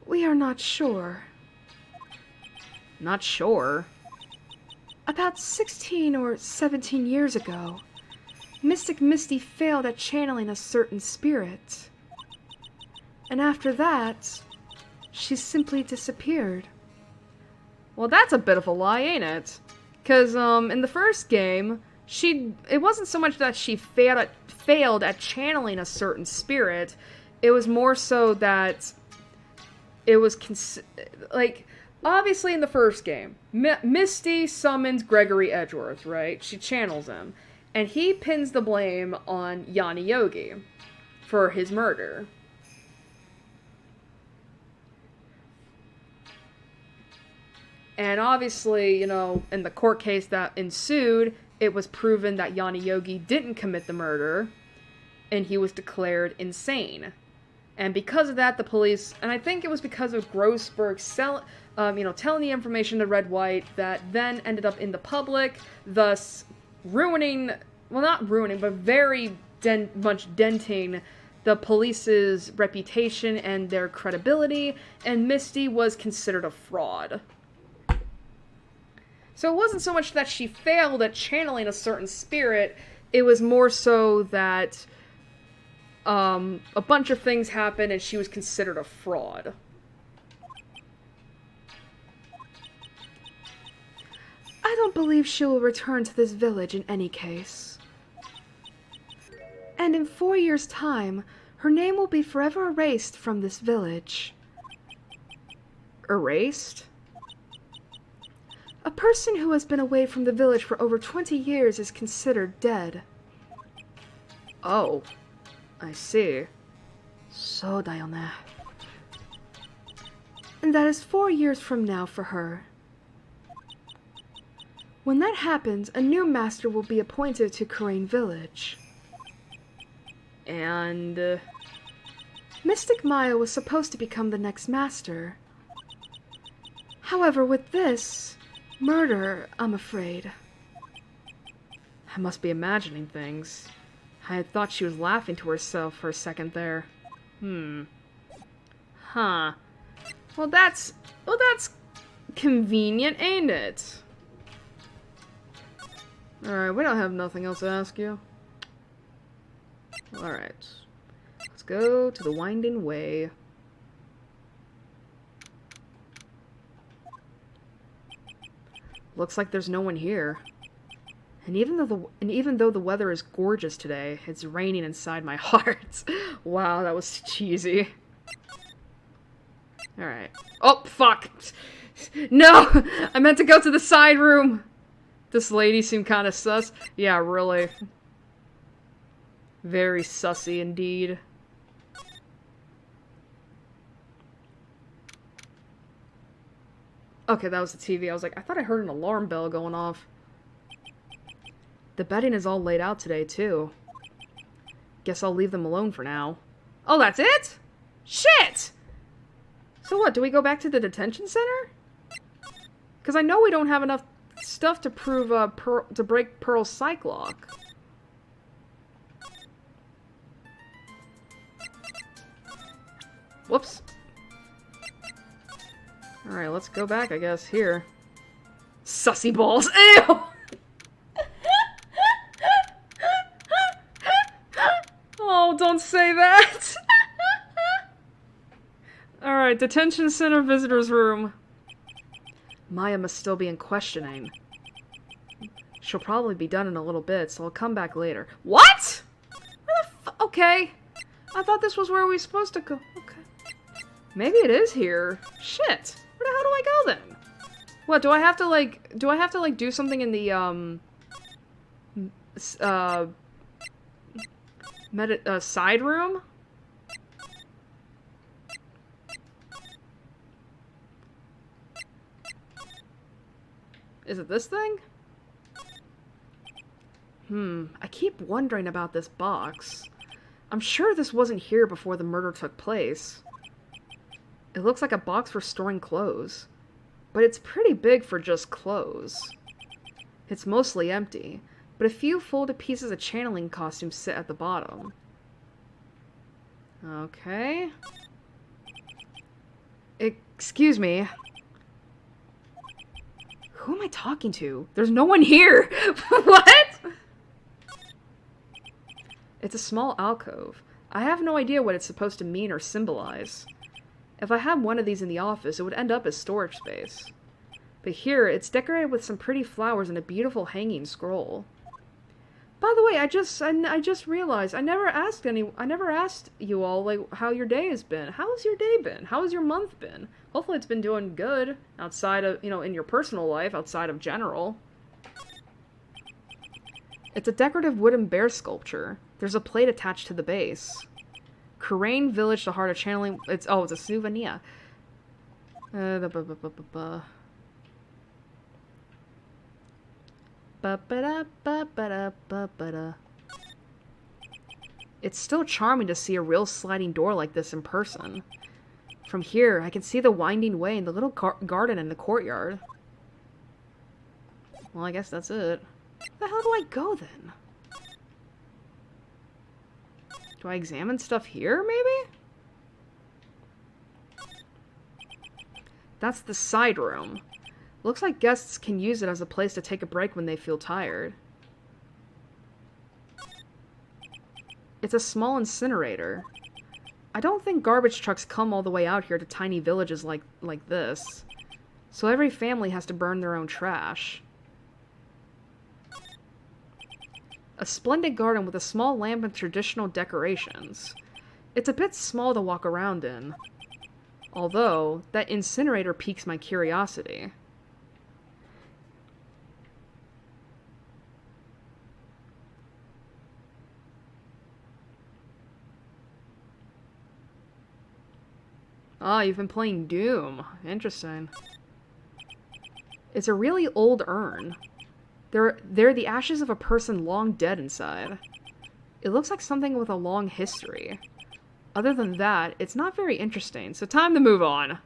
We are not sure. Not sure? About 16 or 17 years ago, Mystic Misty failed at channeling a certain spirit. And after that, she simply disappeared. Well, that's a bit of a lie, ain't it? Because, in the first game, it wasn't so much that she failed at channeling a certain spirit, it was more so that it was, obviously in the first game, Misty summons Gregory Edgeworth, right? She channels him. And he pins the blame on Yanni Yogi for his murder. And obviously, you know, in the court case that ensued, it was proven that Yanni Yogi didn't commit the murder, and he was declared insane. And because of that, the police, and I think it was because of Grossberg telling the information to Red White that then ended up in the public, thus ruining, well, not ruining, but very much denting the police's reputation and their credibility, and Misty was considered a fraud. So it wasn't so much that she failed at channeling a certain spirit, it was more so that a bunch of things happened and she was considered a fraud. I don't believe she will return to this village in any case. And in 4 years' time, her name will be forever erased from this village. Erased? A person who has been away from the village for over 20 years is considered dead. Oh, I see. So da yo ne. And that is 4 years from now for her. When that happens, a new master will be appointed to Kurain Village. And Mystic Maya was supposed to become the next master. However, with this murder, I'm afraid. I must be imagining things. I had thought she was laughing to herself for a second there. Huh. Well, that's convenient, ain't it? Alright, we don't have nothing else to ask you. Alright. Let's go to the Winding Way. Looks like there's no one here. And even though the weather is gorgeous today, it's raining inside my heart. Wow, that was cheesy. Alright. Oh, fuck! No! I meant to go to the side room! This lady seemed kind of sus. Yeah, really. Very sussy indeed. Okay, that was the TV. I was like, I thought I heard an alarm bell going off. The bedding is all laid out today, too. Guess I'll leave them alone for now. Oh, that's it? Shit! So what, do we go back to the detention center? Because I know we don't have enough stuff to prove, to break Pearl's psych lock. Whoops. Alright, let's go back, I guess, here. Sussy balls. Ew! Oh, don't say that! Alright, detention center visitors room. Maya must still be in questioning. She'll probably be done in a little bit, so I'll come back later. What?! Where the okay. I thought this was where we were supposed to go. Okay. Maybe it is here. Shit. Where the hell do I go then? What, do I have to do something in the, side room? Is it this thing? I keep wondering about this box. I'm sure this wasn't here before the murder took place. It looks like a box for storing clothes. but it's pretty big for just clothes. It's mostly empty, but a few folded pieces of channeling costumes sit at the bottom. Okay. Excuse me. Who am I talking to? There's no one here! What? It's a small alcove. I have no idea what it's supposed to mean or symbolize. If I had one of these in the office, it would end up as storage space. But here, it's decorated with some pretty flowers and a beautiful hanging scroll. By the way, I just realized I never asked you all like how your day has been. How has your day been? How has your month been? Hopefully it's been doing good outside of, in your personal life, outside of general. It's a decorative wooden bear sculpture. There's a plate attached to the base. Kurain Village, the heart of channeling. It's a souvenir. It's still charming to see a real sliding door like this in person. From here, I can see the winding way and the little garden in the courtyard. Well, I guess that's it. Where the hell do I go then? Do I examine stuff here, maybe? That's the side room. Looks like guests can use it as a place to take a break when they feel tired. It's a small incinerator. I don't think garbage trucks come all the way out here to tiny villages like this. So every family has to burn their own trash. A splendid garden with a small lamp and traditional decorations. It's a bit small to walk around in. Although, that incinerator piques my curiosity. Ah, you've been playing Doom. Interesting. It's a really old urn. They're the ashes of a person long dead inside. It looks like something with a long history. Other than that, it's not very interesting, so time to move on.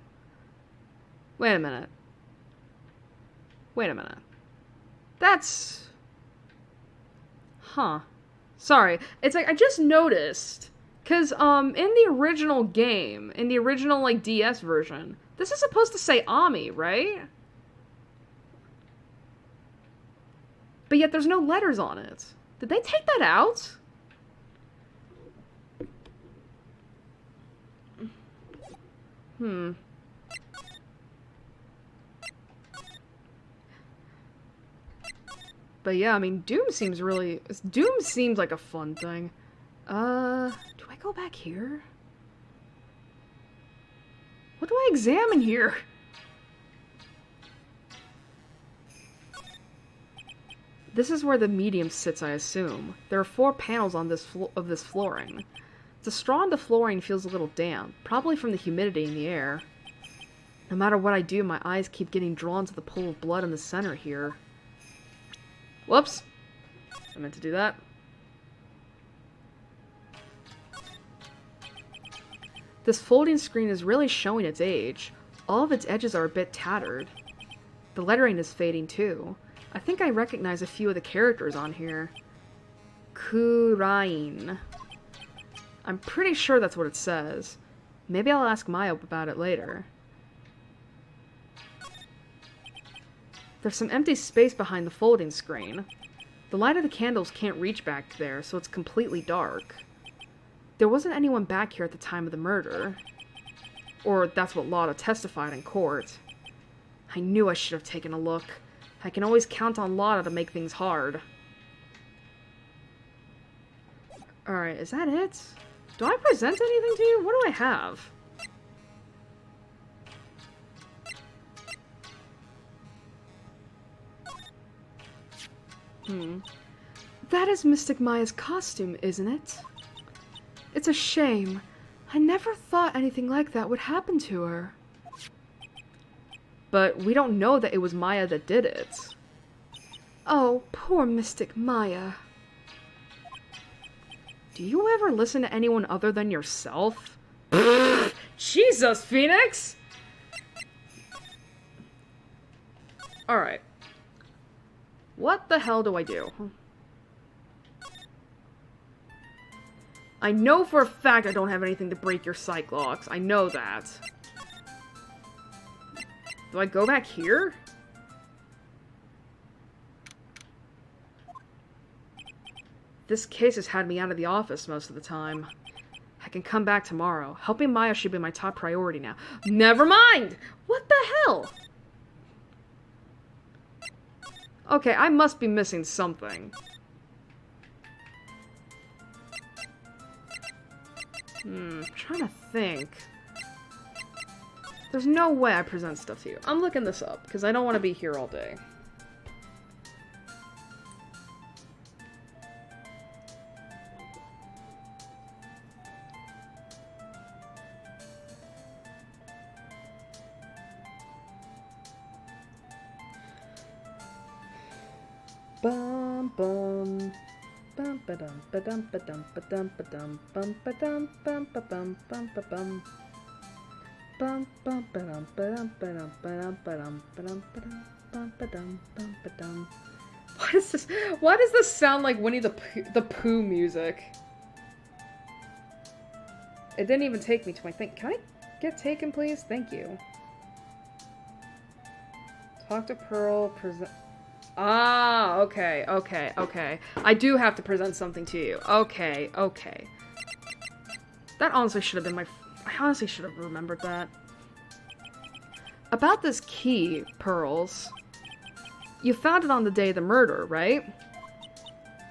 Wait a minute. Wait a minute. That's... Huh. Sorry. It's like, I just noticed... Because, in the original game, in the original, like, DS version, this is supposed to say Ami, right? But yet there's no letters on it. Did they take that out? But yeah, I mean, Doom seems like a fun thing. Do I go back here? What do I examine here? This is where the medium sits, I assume. There are 4 panels on this flooring. The straw on the flooring feels a little damp, probably from the humidity in the air. No matter what I do, my eyes keep getting drawn to the pool of blood in the center here. Whoops. I meant to do that. This folding screen is really showing its age. All of its edges are a bit tattered. The lettering is fading too. I think I recognize a few of the characters on here. Kurain. I'm pretty sure that's what it says. Maybe I'll ask Maya about it later. There's some empty space behind the folding screen. The light of the candles can't reach back there, so it's completely dark. There wasn't anyone back here at the time of the murder. Or that's what Lotta testified in court. I knew I should have taken a look. I can always count on Lotta to make things hard. Alright, is that it? Do I present anything to you? What do I have? That is Mystic Maya's costume, isn't it? It's a shame. I never thought anything like that would happen to her. But we don't know that it was Maya that did it. Oh, poor Mystic Maya. Do you ever listen to anyone other than yourself? Jesus, Phoenix! Alright. What the hell do I do? I know for a fact I don't have anything to break your psych locks. I know that. Do I go back here? This case has had me out of the office most of the time. I can come back tomorrow. Helping Maya should be my top priority now. Never mind! What the hell? Okay, I must be missing something. I'm trying to think. There's no way I present stuff to you. I'm looking this up, because I don't want to be here all day. Bum bum bum ba-dum ba-dum ba-dum ba-dum ba-dum bum ba-dum bum ba-bum bum ba-bum bum bum ba-dum ba-dum ba-dum ba-dum ba-dum ba-dum ba-dum bum ba-dum bum ba-dum. What is this? Why does this sound like Winnie the Pooh music? It didn't even take me to my thing. Can I get taken, please? Thank you. Talk to Pearl. Present. Ah, okay, okay, okay. I do have to present something to you. Okay, okay. That honestly should have been my... I honestly should have remembered that. About this key, Pearls. You found it on the day of the murder, right?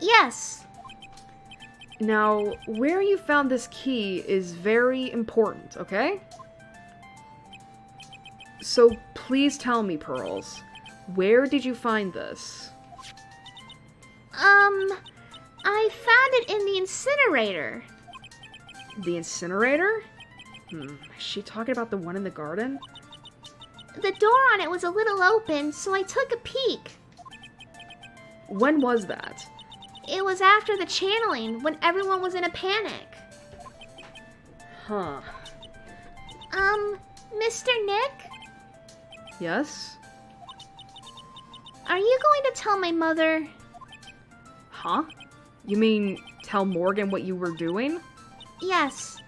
Yes. Now, where you found this key is very important, okay? So please tell me, Pearls. Where did you find this? I found it in the incinerator. The incinerator? Is she talking about the one in the garden? The door on it was a little open, so I took a peek. When was that? It was after the channeling, when everyone was in a panic. Huh. Mr. Nick? Yes? Are you going to tell my mother? Huh? You mean tell Morgan what you were doing? Yes.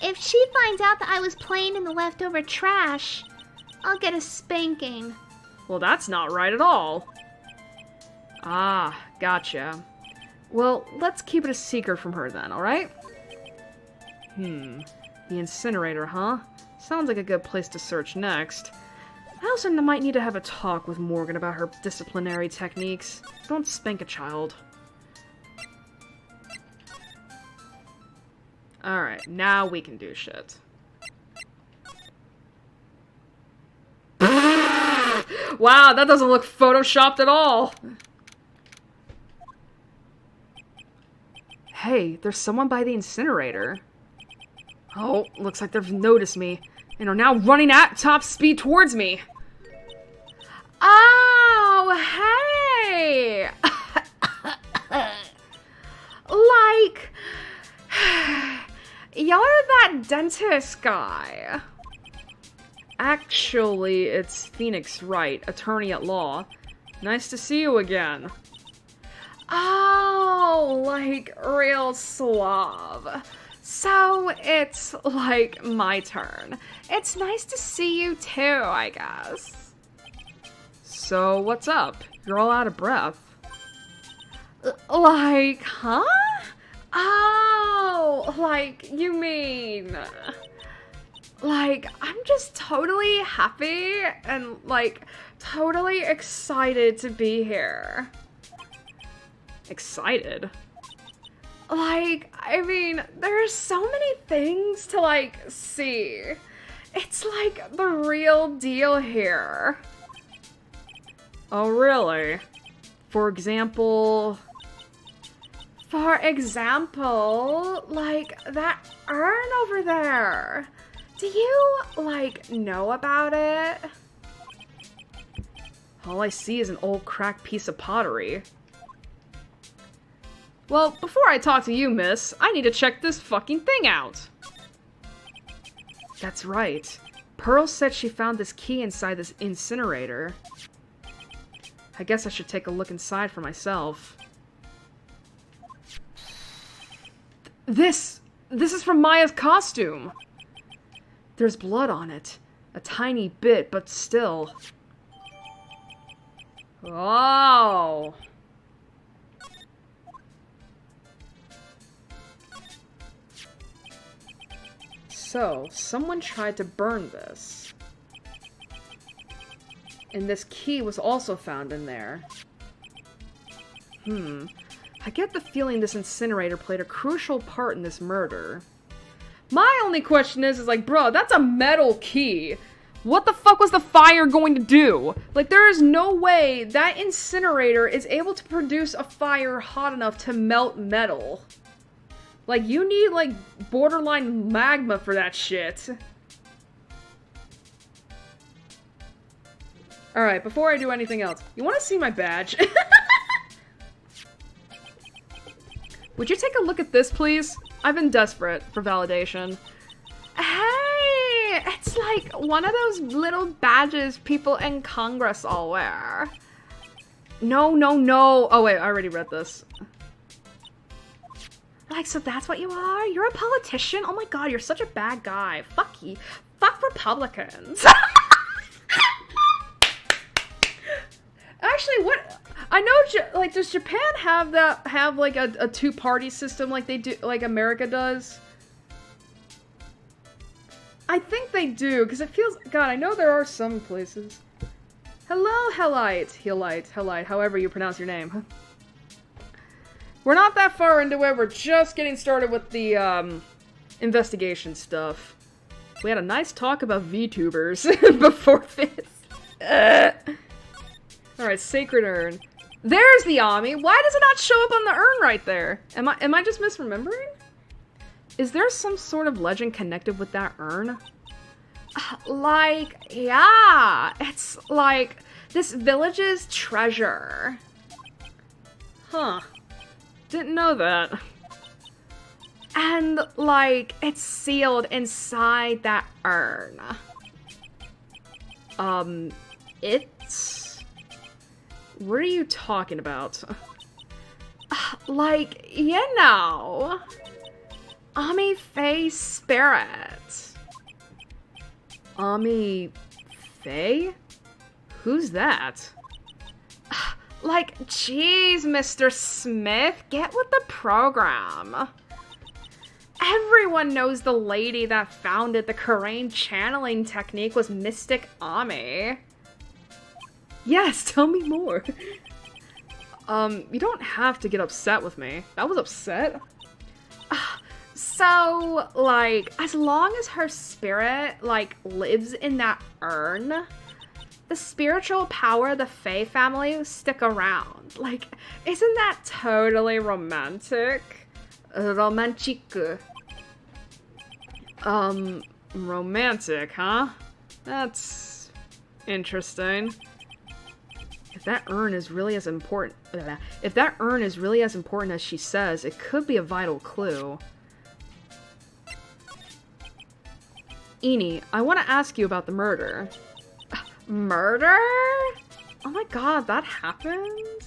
If she finds out that I was playing in the leftover trash, I'll get a spanking. Well, that's not right at all. Ah, gotcha. Well, let's keep it a secret from her then, alright? The incinerator, huh? Sounds like a good place to search next. I also might need to have a talk with Morgan about her disciplinary techniques. Don't spank a child. Alright, now we can do shit. Wow, that doesn't look photoshopped at all! Hey, there's someone by the incinerator. Oh, looks like they've noticed me, and are now running at top speed towards me. Oh, hey! Like, you're that dentist guy. Actually, it's Phoenix Wright, attorney at law. Nice to see you again. Oh, like, real suave. So, it's, like, my turn. It's nice to see you too, I guess. So, what's up? You're all out of breath. Like, huh? Oh, like, you mean... Like, I'm just totally happy and, like, totally excited to be here. Excited? Like, I mean, there's so many things to, like, see. It's, like, the real deal here. Oh, really? For example, like, that urn over there. Do you, like, know about it? All I see is an old cracked piece of pottery. Well, before I talk to you, miss, I need to check this fucking thing out. That's right. Pearl said she found this key inside this incinerator. I guess I should take a look inside for myself. This is from Maya's costume! There's blood on it. A tiny bit, but still. Oh! So, someone tried to burn this. And this key was also found in there. I get the feeling this incinerator played a crucial part in this murder. My only question is like, bro, that's a metal key. What the fuck was the fire going to do? Like, there is no way that incinerator is able to produce a fire hot enough to melt metal. Like, you need, like, borderline magma for that shit. Alright, before I do anything else, you want to see my badge? Would you take a look at this, please? I've been desperate for validation. Hey! It's like one of those little badges people in Congress all wear. No, no, no. Oh, wait, I already read this. Like, so that's what you are? You're a politician? Oh my god, you're such a bad guy. Fuck you. Fuck Republicans. Actually, what... I know, like, does Japan have like, a two-party system like they do, like America does? I think they do, because it feels... God, I know there are some places. Hello, Helite, however you pronounce your name. We're not that far into it, we're just getting started with the, investigation stuff. We had a nice talk about VTubers before this. Alright, Sacred Urn. There's the Ami! Why does it not show up on the urn right there? Am I just misremembering? Is there some sort of legend connected with that urn? Like, yeah, it's like this village's treasure. Huh. Didn't know that. And, like, it's sealed inside that urn. It's... What are you talking about? Like, you know... Ami Faye spirit. Ami Faye? Who's that? Like, geez, Mr. Smith, get with the program. Everyone knows the lady that founded the Karain channeling technique was Mystic Ami. Yes, tell me more. You don't have to get upset with me. That was upset. So, like, as long as her spirit, like, lives in that urn, the spiritual power of the Fae family stick around. Like, isn't that totally romantic? Romantic. Romantic, huh? That's interesting. If that urn is really as important, as she says, it could be a vital clue. Ini, I want to ask you about the murder. Murder? Oh my god, that happened?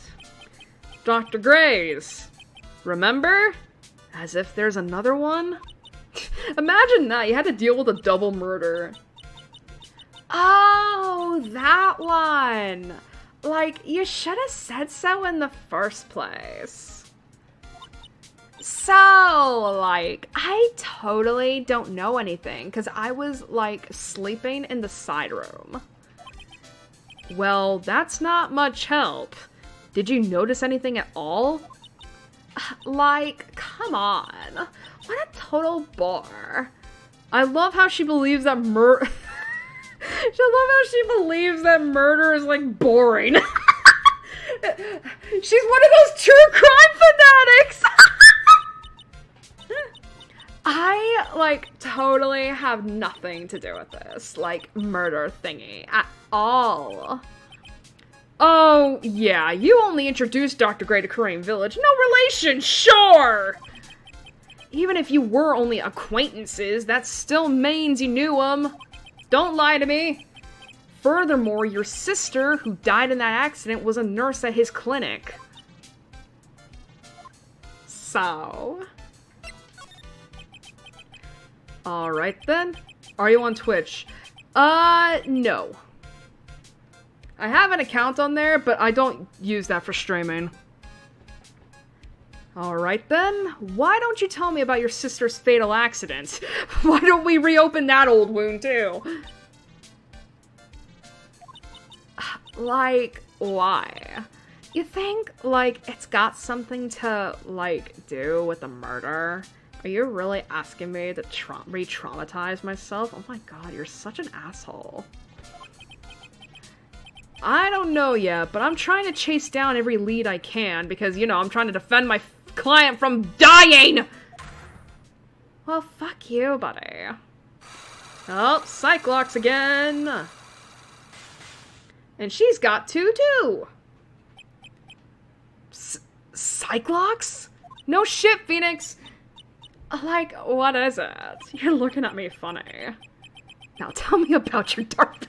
Dr. Gray's. Remember? As if there's another one? Imagine that, you had to deal with a double murder. Oh, that one! Like, you should have said so in the first place. So, like, I totally don't know anything, because I was, like, sleeping in the side room. Well, that's not much help. Did you notice anything at all? Like, come on. What a total bore. I love how she believes that murder is, like, boring. She's one of those true crime fanatics! I, like, totally have nothing to do with this, like, murder thingy at all. Oh, yeah, you only introduced Dr. Gray to Karain Village. No relation, sure! Even if you were only acquaintances, that still means you knew him. Don't lie to me. furthermore, your sister, who died in that accident, was a nurse at his clinic. So... Alright then. Are you on Twitch? No. I have an account on there, but I don't use that for streaming. Alright then. Why don't you tell me about your sister's fatal accident? Why don't we reopen that old wound too? Like, why? You think, like, it's got something to, like, do with the murder? Are you really asking me to re-traumatize myself? Oh my god, you're such an asshole. I don't know yet, but I'm trying to chase down every lead I can because, you know, I'm trying to defend my client from dying! Well, fuck you, buddy. Oh, Cyclops again! And she's got two, too! Cyclops? No shit, Phoenix! Like, what is it? You're looking at me funny. Now tell me about your dark...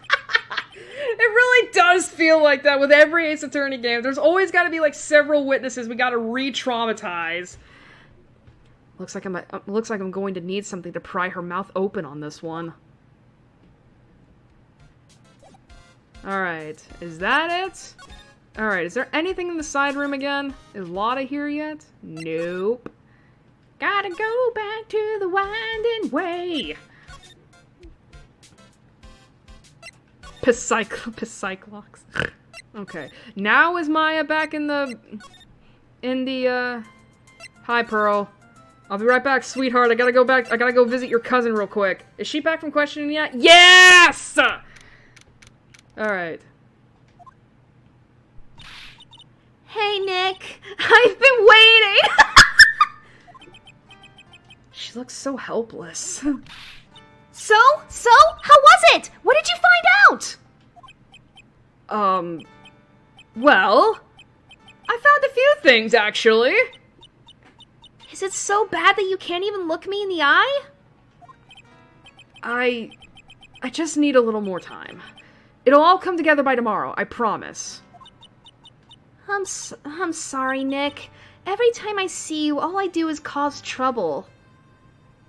It really does feel like that with every Ace Attorney game. There's always gotta be, like, several witnesses we gotta re-traumatize. Looks like I'm going to need something to pry her mouth open on this one. Alright, is that it? Alright, is there anything in the side room again? Is Lotta here yet? Nope. Gotta go back to the winding way. Cyclops. Okay. Now is Maya back in the... Hi, Pearl. I'll be right back, sweetheart. I gotta go visit your cousin real quick. Is she back from questioning yet? Yes! Alright. Hey, Nick. I've been waiting! She looks so helpless. So? How was it? What did you find out? Well, I found a few things, actually. Is it so bad that you can't even look me in the eye? I just need a little more time. It'll all come together by tomorrow, I promise. I'm sorry, Nick. Every time I see you, all I do is cause trouble.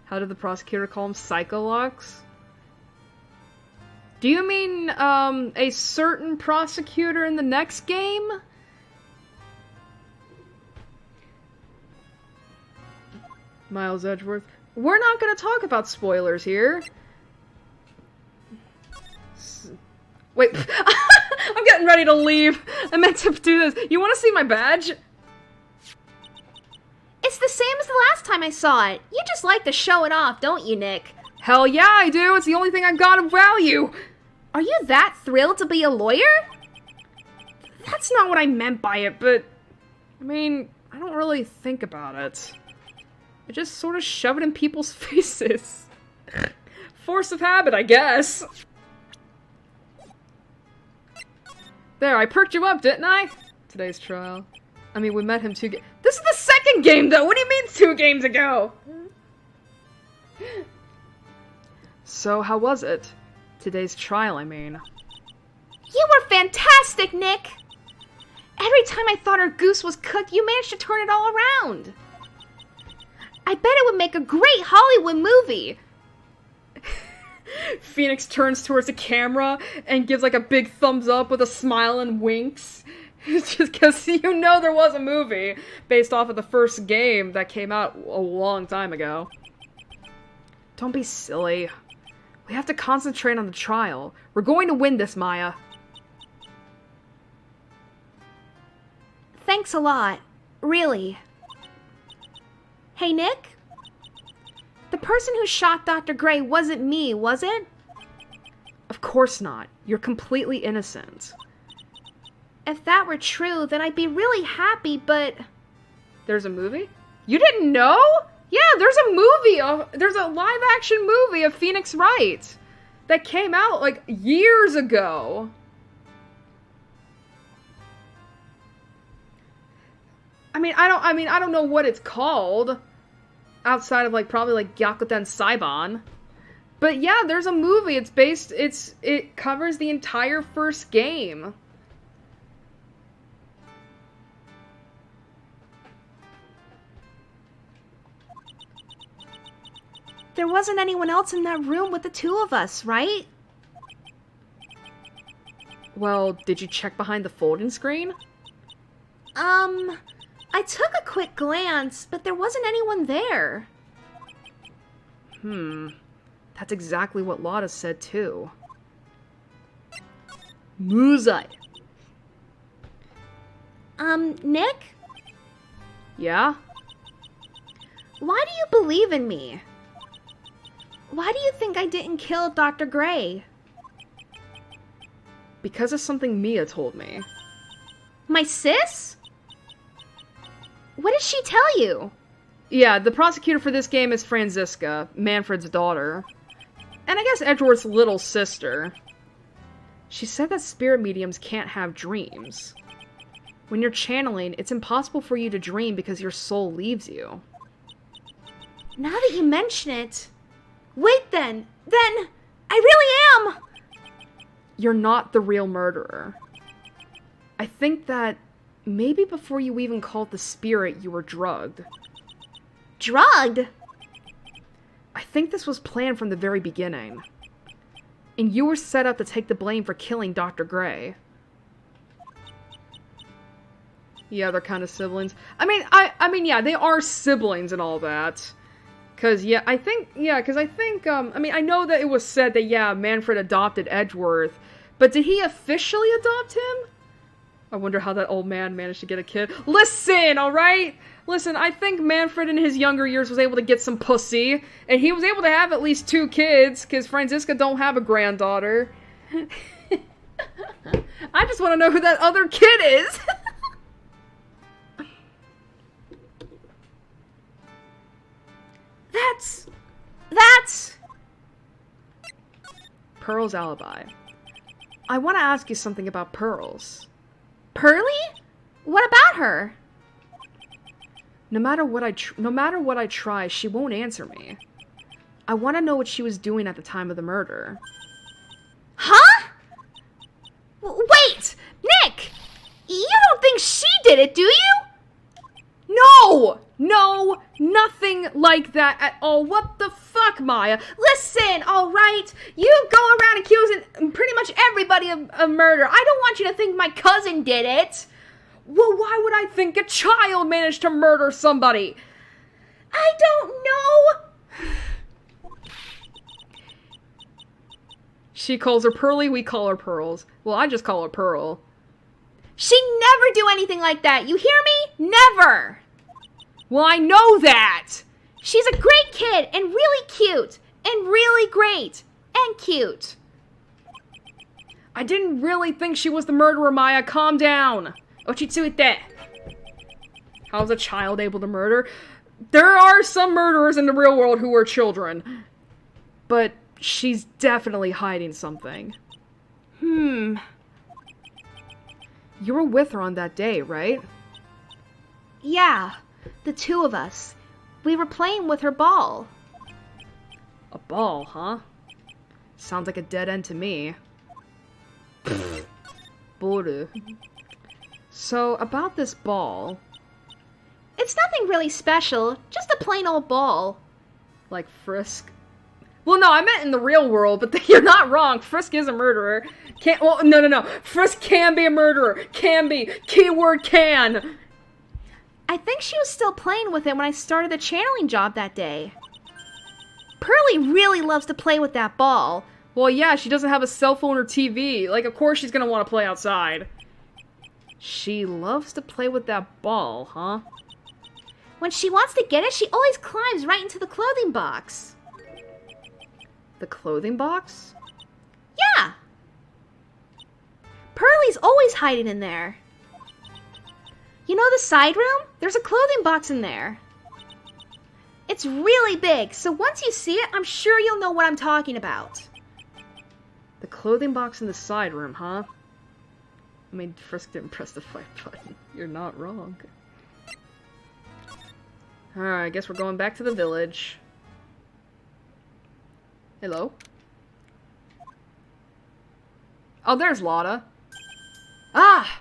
How did the prosecutor call him Psycholox? Do you mean, a certain prosecutor in the next game? Miles Edgeworth. We're not gonna talk about spoilers here. Wait, I'm getting ready to leave. I meant to do this. You want to see my badge? It's the same as the last time I saw it. You just like to show it off, don't you, Nick? Hell yeah, I do. It's the only thing I've got of value. Are you that thrilled to be a lawyer? That's not what I meant by it, but... I mean, I don't really think about it. I just sort of shove it in people's faces. Force of habit, I guess. There, I perked you up, didn't I? Today's trial. I mean, we met him 2 games. This is the second game, though! What do you mean 2 games ago? So, how was it? Today's trial, I mean. You were fantastic, Nick! Every time I thought our goose was cooked, you managed to turn it all around. I bet it would make a great Hollywood movie. Phoenix turns towards the camera and gives like a big thumbs up with a smile and winks. It's just because you know there was a movie based off of the first game that came out a long time ago. Don't be silly. We have to concentrate on the trial. We're going to win this, Maya. Thanks a lot. Really. Hey, Nick? The person who shot Dr. Gray wasn't me, was it? Of course not. You're completely innocent. If that were true, then I'd be really happy, but... There's a movie? You didn't know? Yeah, there's a movie. There's a live-action movie of Phoenix Wright that came out, like, years ago. I don't know what it's called. Outside of, like, probably, like, Gyakuten Saiban. But yeah, there's a movie. It covers the entire first game. There wasn't anyone else in that room with the two of us, right? Well, did you check behind the folding screen? I took a quick glance, but there wasn't anyone there. That's exactly what Lotta said too. Muzai. Nick? Yeah? Why do you believe in me? Why do you think I didn't kill Dr. Gray? Because of something Mia told me. My sis? What did she tell you? Yeah, the prosecutor for this game is Franziska, Manfred's daughter. And I guess Edgeworth's little sister. She said that spirit mediums can't have dreams. When you're channeling, it's impossible for you to dream because your soul leaves you. Now that you mention it... Wait then, I really am! You're not the real murderer. I think that maybe before you even called the spirit, you were drugged. Drugged? I think this was planned from the very beginning. And you were set up to take the blame for killing Dr. Gray. Yeah, they're kind of siblings. I mean, yeah, they are siblings and all that. I know that it was said that, yeah, Manfred adopted Edgeworth, but did he officially adopt him? I wonder how that old man managed to get a kid. Listen, alright? Listen, I think Manfred in his younger years was able to get some pussy, and he was able to have at least 2 kids, because Franziska don't have a granddaughter. I just want to know who that other kid is! That's... Pearl's alibi. I want to ask you something about Pearls. Pearly? What about her? No matter what I try, she won't answer me. I want to know what she was doing at the time of the murder. Huh? Wait! Nick! You don't think she did it, do you? No! No! Nothing like that at all. What the fuck, Maya? Listen, alright? You go around accusing pretty much everybody of murder. I don't want you to think my cousin did it. Well, why would I think a child managed to murder somebody? I don't know. She calls her Pearly, we call her Pearls. Well, I just call her Pearl. She'd never do anything like that. You hear me? Never. Well, I know that! She's a great kid, and really cute, and really great, and cute. I didn't really think she was the murderer, Maya. Calm down. Ochitsuite. How's a child able to murder? There are some murderers in the real world who are children. But she's definitely hiding something. You were with her on that day, right? Yeah. The two of us. We were playing with her ball. A ball, huh? Sounds like a dead end to me. Boru. So, about this ball... It's nothing really special, just a plain old ball. Like Frisk? Well, no, I meant in the real world, but you're not wrong. Frisk is a murderer. No. Frisk can be a murderer. Can be. Keyword can. I think she was still playing with it when I started the channeling job that day. Pearly really loves to play with that ball. Well, yeah, she doesn't have a cell phone or TV. Like, of course she's gonna want to play outside. She loves to play with that ball, huh? When she wants to get it, she always climbs right into the clothing box. The clothing box? Yeah. Pearly's always hiding in there. You know the side room? There's a clothing box in there. It's really big, so once you see it, I'm sure you'll know what I'm talking about. The clothing box in the side room, huh? I mean, Frisk didn't press the fight button. You're not wrong. Alright, I guess we're going back to the village. Hello? Oh, there's Lotta. Ah!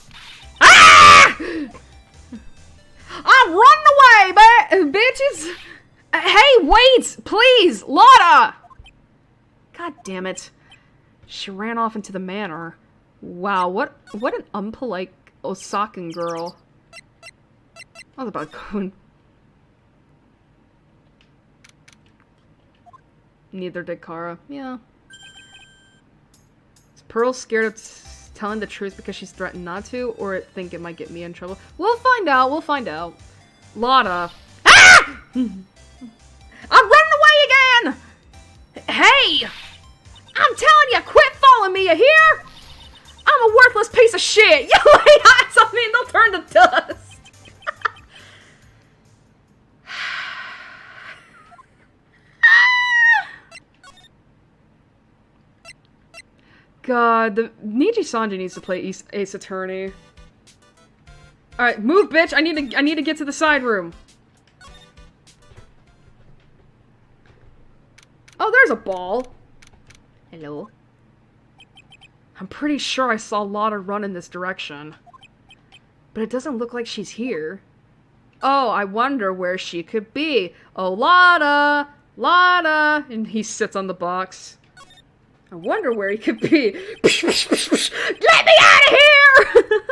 Ah! I'm running away, bitches! Hey, wait! Please! Lotta! God damn it. She ran off into the manor. Wow, what an unpolite Osakan girl. I was about going. Neither did Kara. Yeah. Is Pearl scared of telling the truth because she's threatened not to, or think it might get me in trouble? We'll find out. We'll find out. Lotta. Ah! I'm running away again! Hey! I'm telling you, quit following me, you hear? I'm a worthless piece of shit. You lay eyes on me and they'll turn to dust. God, the Niji Sanji needs to play Ace Attorney. Alright, move, bitch! I need to get to the side room. Oh, there's a ball. Hello. I'm pretty sure I saw Lotta run in this direction. But it doesn't look like she's here. Oh, I wonder where she could be. Oh, Lotta! Lotta! And he sits on the box. I wonder where he could be. Get me out of here!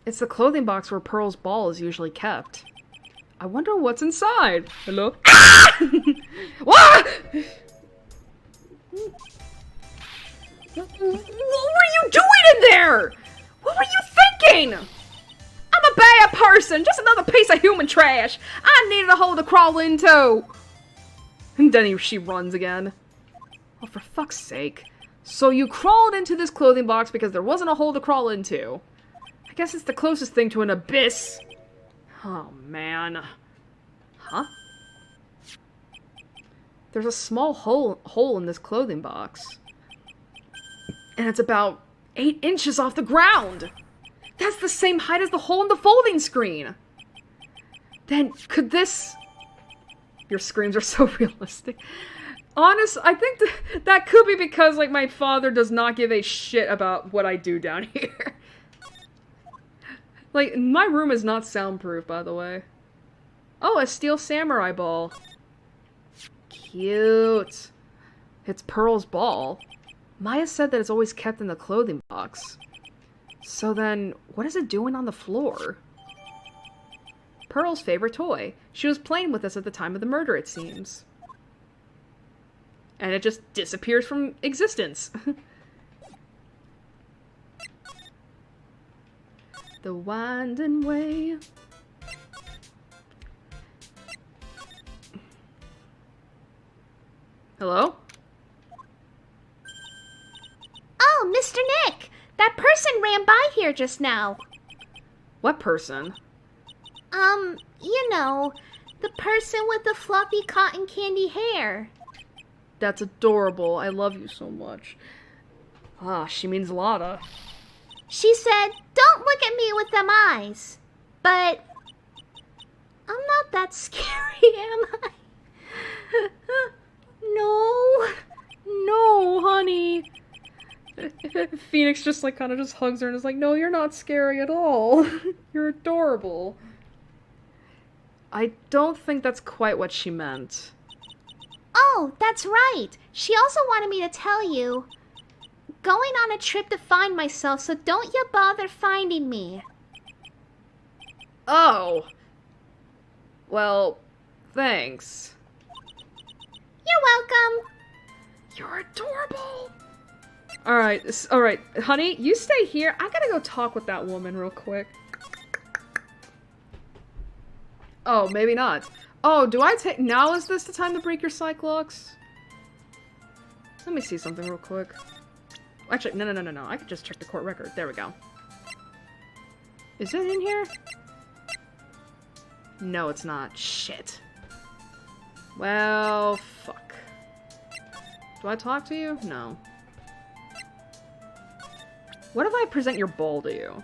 It's the clothing box where Pearl's ball is usually kept. I wonder what's inside. Hello? Ah! What? What were you doing in there? What were you thinking? I'm a bad person, just another piece of human trash. I needed a hole to crawl into. And then she runs again. Oh, for fuck's sake. So you crawled into this clothing box because there wasn't a hole to crawl into. I guess it's the closest thing to an abyss. Oh, man. Huh? There's a small hole in this clothing box. And it's about 8 inches off the ground. That's the same height as the hole in the folding screen. Then, could this... Your screams are so realistic. Honest, I think that could be because, like, my father does not give a shit about what I do down here. Like, my room is not soundproof, by the way. Oh, a steel samurai ball. Cute. It's Pearl's ball. Maya said that it's always kept in the clothing box. So then, what is it doing on the floor? Pearl's favorite toy. She was playing with this at the time of the murder, it seems. And it just disappears from existence. The winding way. Hello? Oh, Mr. Nick! That person ran by here just now. What person? You know, the person with the fluffy cotton candy hair. That's adorable. I love you so much. Ah, she means Lotta. She said, "Don't look at me with them eyes." But I'm not that scary, am I? No. No, honey. Phoenix just like kind of just hugs her and is like, no, you're not scary at all. You're adorable. I don't think that's quite what she meant. Oh, that's right. She also wanted me to tell you. Going on a trip to find myself, so don't you bother finding me. Oh. Well, thanks. You're welcome. You're adorable. Alright, honey, you stay here. I gotta go talk with that woman real quick. Oh, maybe not. Oh, do I take- now is this the time to break your Cyclox? Let me see something real quick. Actually, no. I could just check the court record. There we go. Is it in here? No, it's not. Shit. Well, fuck. Do I talk to you? No. What if I present your ball to you?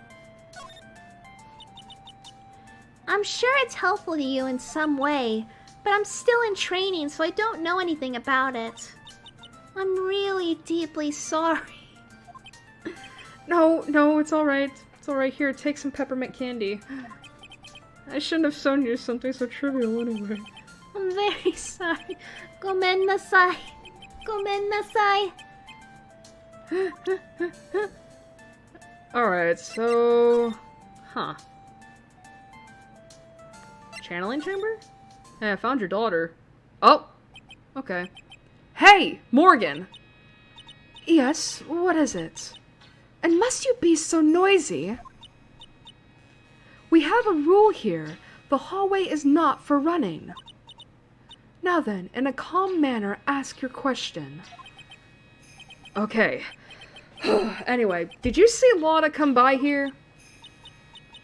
I'm sure it's helpful to you in some way, but I'm still in training, so I don't know anything about it. I'm really deeply sorry. No, it's alright. It's alright. Here, take some peppermint candy. I shouldn't have shown you something so trivial anyway. I'm very sorry. Gomennasai. Gomennasai. Alright, so... Huh. Channeling chamber? Hey, I found your daughter. Oh! Okay. Hey! Morgan! Yes, what is it? And must you be so noisy? We have a rule here. The hallway is not for running. Now then, in a calm manner, ask your question. Okay. Anyway, did you see Lotta come by here?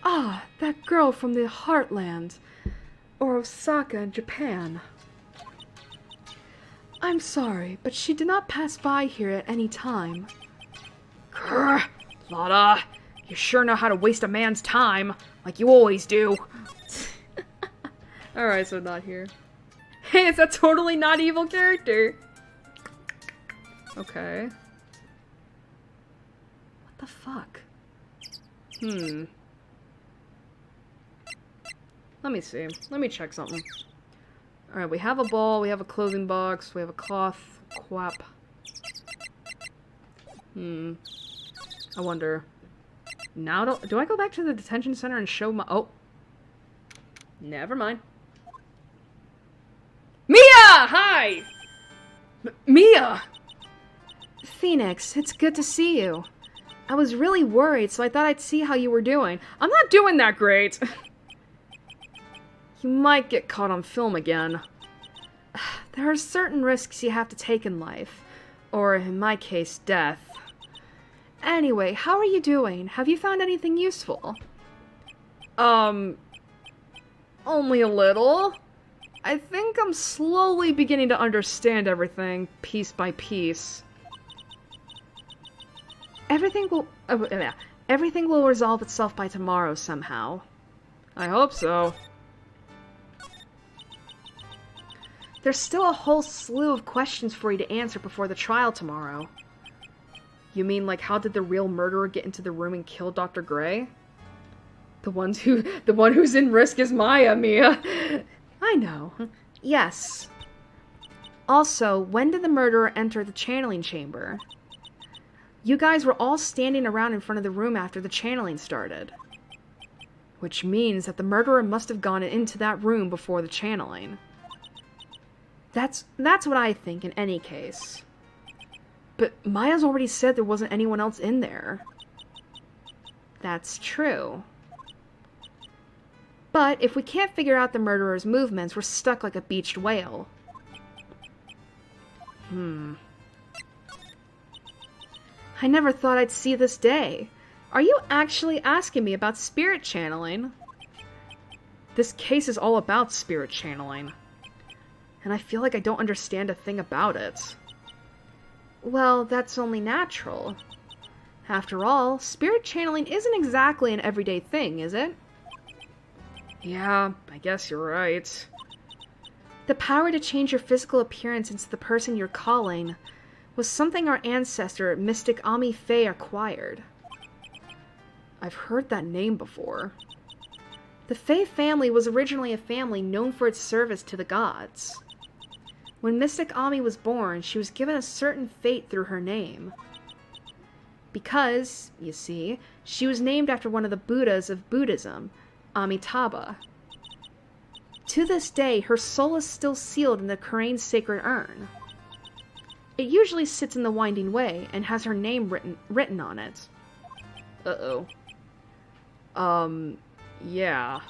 Ah, that girl from the Heartland. Or Osaka in Japan. I'm sorry, but she did not pass by here at any time. Grr, Lotta, you sure know how to waste a man's time, like you always do. Alright, so not here. Hey, it's a totally not evil character. Okay. What the fuck? Let me see. Let me check something. Alright, we have a ball, we have a clothing box, we have a cloth quap. I wonder. Now do I go back to the detention center and show my... Oh. Never mind. Mia! Hi! Mia! Phoenix, it's good to see you. I was really worried, so I thought I'd see how you were doing. I'm not doing that great. You might get caught on film again. There are certain risks you have to take in life. Or, in my case, death. Anyway, how are you doing? Have you found anything useful? Only a little. I think I'm slowly beginning to understand everything, piece by piece. Everything will resolve itself by tomorrow somehow. I hope so. There's still a whole slew of questions for you to answer before the trial tomorrow. You mean, like, how did the real murderer get into the room and kill Dr. Gray? The one who's in risk is Maya, Mia. I know. Yes. Also, when did the murderer enter the channeling chamber? You guys were all standing around in front of the room after the channeling started. Which means that the murderer must have gone into that room before the channeling. That's what I think in any case. But Maya's already said there wasn't anyone else in there. That's true. But if we can't figure out the murderer's movements, we're stuck like a beached whale. I never thought I'd see this day. Are you actually asking me about spirit channeling? This case is all about spirit channeling. And I feel like I don't understand a thing about it. Well, that's only natural. After all, spirit channeling isn't exactly an everyday thing, is it? Yeah, I guess you're right. The power to change your physical appearance into the person you're calling was something our ancestor, Mystic Ami Faye, acquired. I've heard that name before. The Faye family was originally a family known for its service to the gods. When Mystic Ami was born, she was given a certain fate through her name. Because, you see, she was named after one of the Buddhas of Buddhism, Amitabha. To this day, her soul is still sealed in the Kurain's sacred urn. It usually sits in the Winding Way and has her name written on it. Uh-oh. Yeah.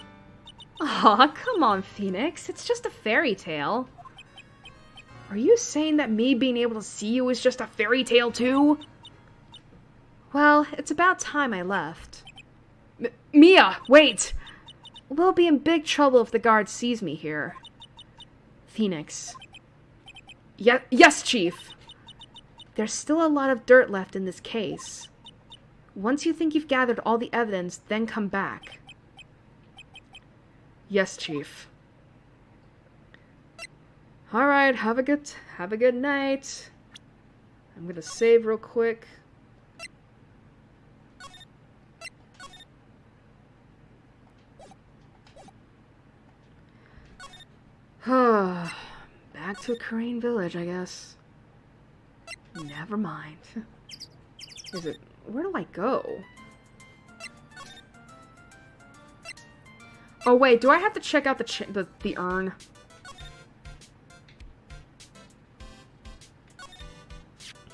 Aw, come on, Phoenix. It's just a fairy tale. Are you saying that me being able to see you is just a fairy tale too? Well, it's about time I left. Mia, wait! We'll be in big trouble if the guard sees me here. Phoenix. Yes, Chief! There's still a lot of dirt left in this case. Once you think you've gathered all the evidence, then come back. Yes, Chief. Alright, have a good night. I'm gonna save real quick. Back to Crane Village, I guess. Never mind. Is it... Where do I go? Oh wait, do I have to check out the urn?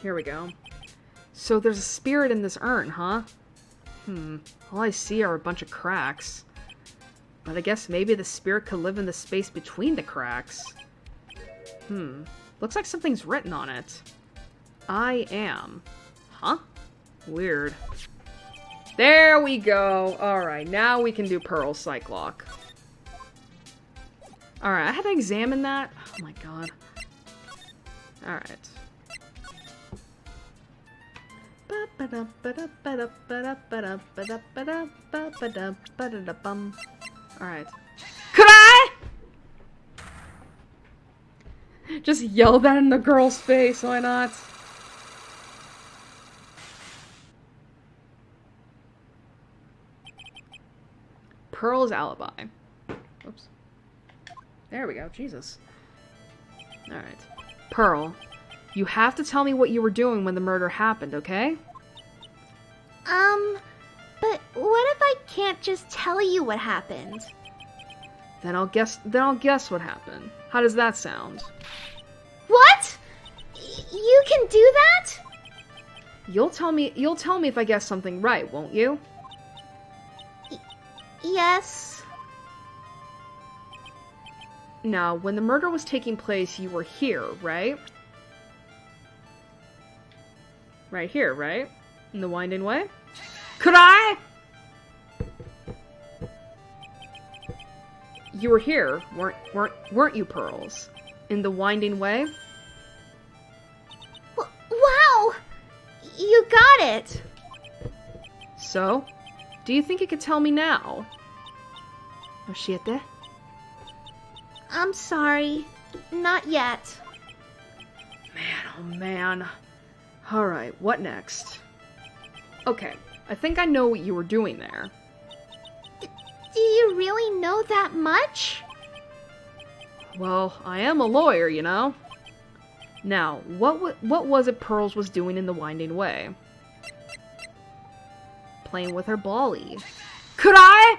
Here we go. So there's a spirit in this urn, huh? All I see are a bunch of cracks. But I guess maybe the spirit could live in the space between the cracks. Looks like something's written on it. I am. Huh? Weird. There we go! Alright, now we can do Pearl Psych-Lock. Alright, I had to examine that. Oh my god. Alright. Alright. Could I? Just yell that in the girl's face, why not? Pearl's alibi. Oops. There we go, Jesus. Alright. Pearl, you have to tell me what you were doing when the murder happened, okay? But what if I can't just tell you what happened? Then I'll guess what happened. How does that sound? What? You can do that? You'll tell me if I guess something right, won't you? Yes. Now, when the murder was taking place, you were here, right? Right here, right? In the winding way? Could I? You were here, weren't you, Pearls? In the winding way? Wow! You got it! So? Do you think you could tell me now? Oshiete? I'm sorry. Not yet. Man, oh man. Alright, what next? Okay, I think I know what you were doing there. Do you really know that much? Well, I am a lawyer, you know? Now, what was it Pearls was doing in the winding way? Playing with her bally. Could I?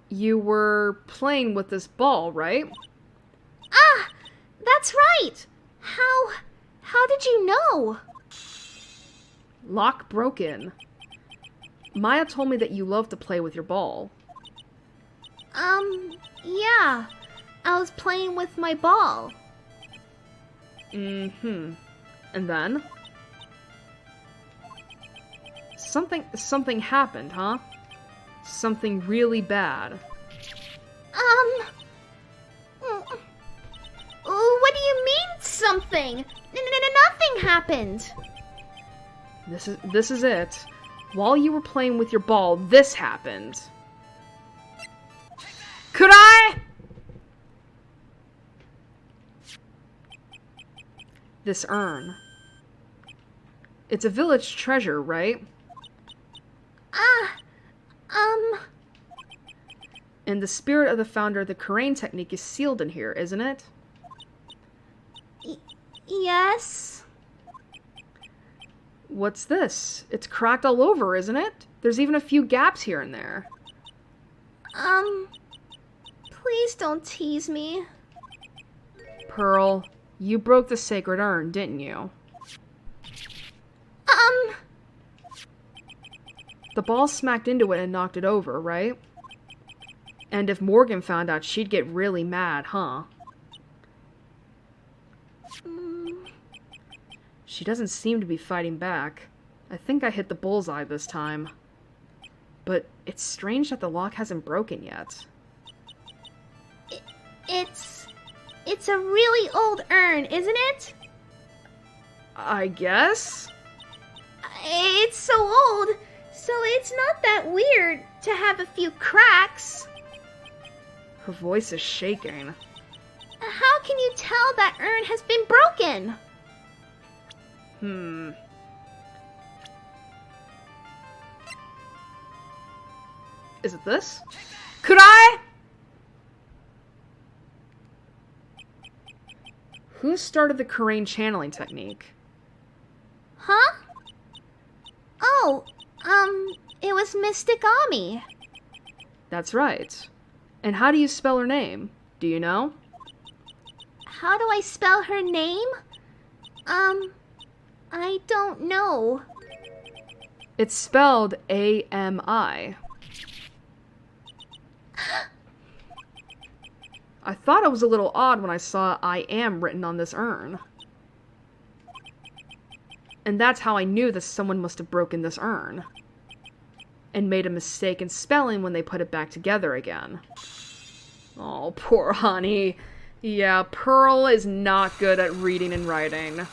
You were playing with this ball, right? Ah! That's right! How did you know? Lock broken. Maya told me that you love to play with your ball. Yeah. I was playing with my ball. Mm-hmm. And then? Something happened, huh? Something really bad. What do you mean, something? Nothing happened. This is it. While you were playing with your ball, this happened. Could I? This urn. It's a village treasure, right? And the spirit of the founder of the Karain technique is sealed in here, isn't it? Yes. What's this? It's cracked all over, isn't it? There's even a few gaps here and there. Please don't tease me. Pearl, you broke the sacred urn, didn't you? The ball smacked into it and knocked it over, right? And if Morgan found out, she'd get really mad, huh? She doesn't seem to be fighting back. I think I hit the bullseye this time. But it's strange that the lock hasn't broken yet. It's a really old urn, isn't it? I guess? It's so old, so it's not that weird to have a few cracks. Her voice is shaking. How can you tell that urn has been broken? Is it this? Could I? Who started the Korean channeling technique? Huh? Oh, it was Mystic Ami. That's right. And how do you spell her name? Do you know? How do I spell her name? I don't know. It's spelled A-M-I. I thought it was a little odd when I saw I am written on this urn. And that's how I knew that someone must have broken this urn. And made a mistake in spelling when they put it back together again. Oh, poor honey. Yeah, Pearl is not good at reading and writing.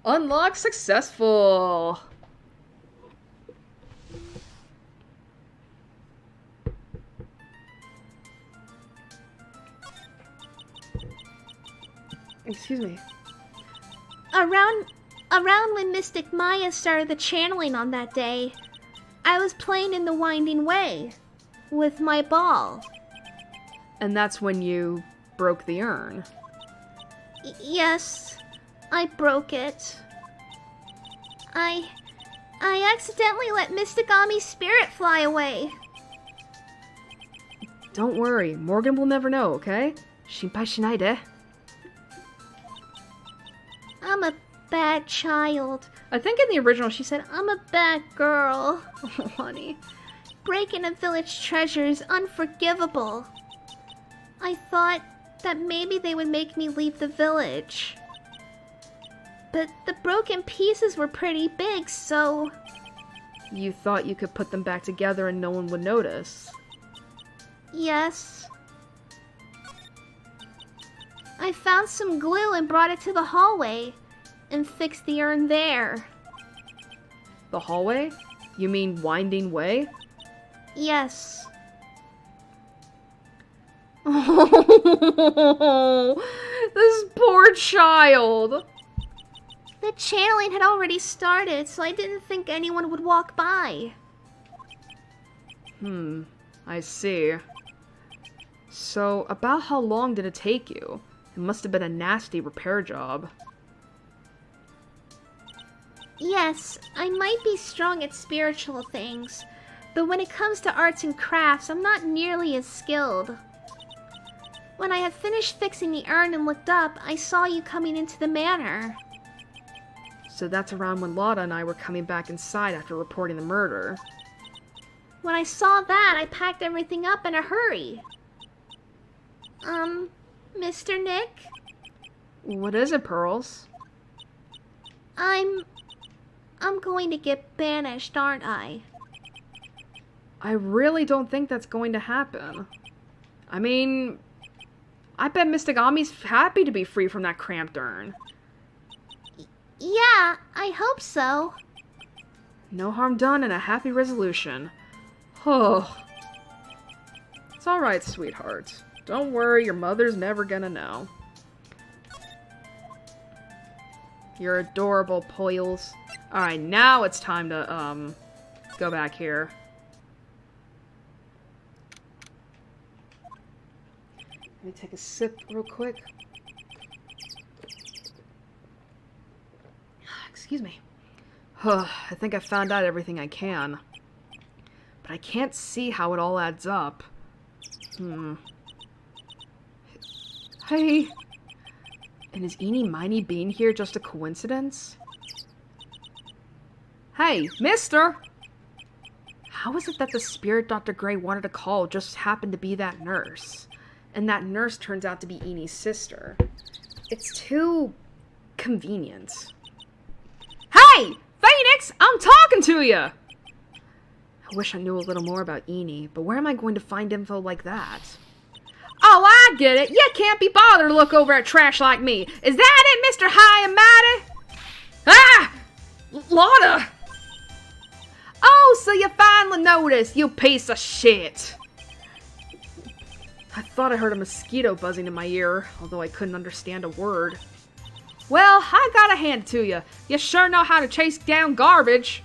Unlock successful! Excuse me. Around when Mystic Maya started the channeling on that day, I was playing in the Winding Way with my ball. And that's when you broke the urn. Yes, I broke it. I accidentally let Mystic Ami's spirit fly away. Don't worry, Morgan will never know, okay? Shinpai shinai de. I'm a bad child. I think in the original she said, I'm a bad girl. oh, honey. Breaking a village treasure is unforgivable. I thought that maybe they would make me leave the village. But the broken pieces were pretty big, so... You thought you could put them back together and no one would notice. Yes. I found some glue and brought it to the hallway and fixed the urn there. The hallway? You mean Winding Way? Yes. Oh, this poor child. The channeling had already started, so I didn't think anyone would walk by. I see. So, about how long did it take you? It must have been a nasty repair job. Yes, I might be strong at spiritual things, but when it comes to arts and crafts, I'm not nearly as skilled. When I had finished fixing the urn and looked up, I saw you coming into the manor. So that's around when Lotta and I were coming back inside after reporting the murder. When I saw that, I packed everything up in a hurry. Mr. Nick? What is it, Pearls? I'm going to get banished, aren't I? I really don't think that's going to happen. I mean, I bet Mystic Ami's happy to be free from that cramped urn. Yeah, I hope so. No harm done and a happy resolution. Oh. It's alright, sweetheart. Don't worry, your mother's never gonna know. You're adorable, Poils. Alright, now it's time to, go back here. Let me take a sip real quick. Excuse me. I think I found out everything I can. But I can't see how it all adds up. Hey! And is Eenie Meiny being here just a coincidence? Hey, mister! How is it that the spirit Dr. Gray wanted to call just happened to be that nurse? And that nurse turns out to be Enie's sister. It's too convenient. Hey! Phoenix! I'm talking to you! I wish I knew a little more about Eenie, but where am I going to find info like that? Oh, I get it. You can't be bothered to look over at trash like me. Is that it, Mr. High and Mighty? Ah! Lotta! Oh, so you finally noticed, you piece of shit. I thought I heard a mosquito buzzing in my ear, although I couldn't understand a word. Well, I gotta hand it to you. You sure know how to chase down garbage.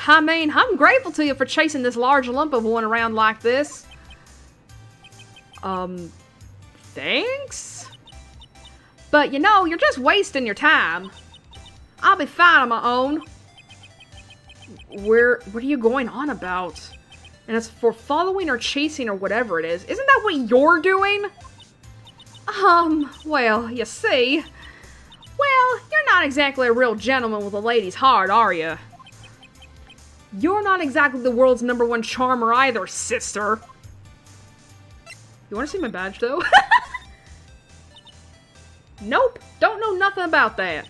I mean, I'm grateful to you for chasing this large lump of one around like this. Thanks? But you know, you're just wasting your time. I'll be fine on my own. What are you going on about? And as for following or chasing or whatever it is, isn't that what you're doing? Well, you see. Well, you're not exactly a real gentleman with a lady's heart, are you? You're not exactly the world's #1 charmer either, sister. You want to see my badge, though? Nope, don't know nothing about that.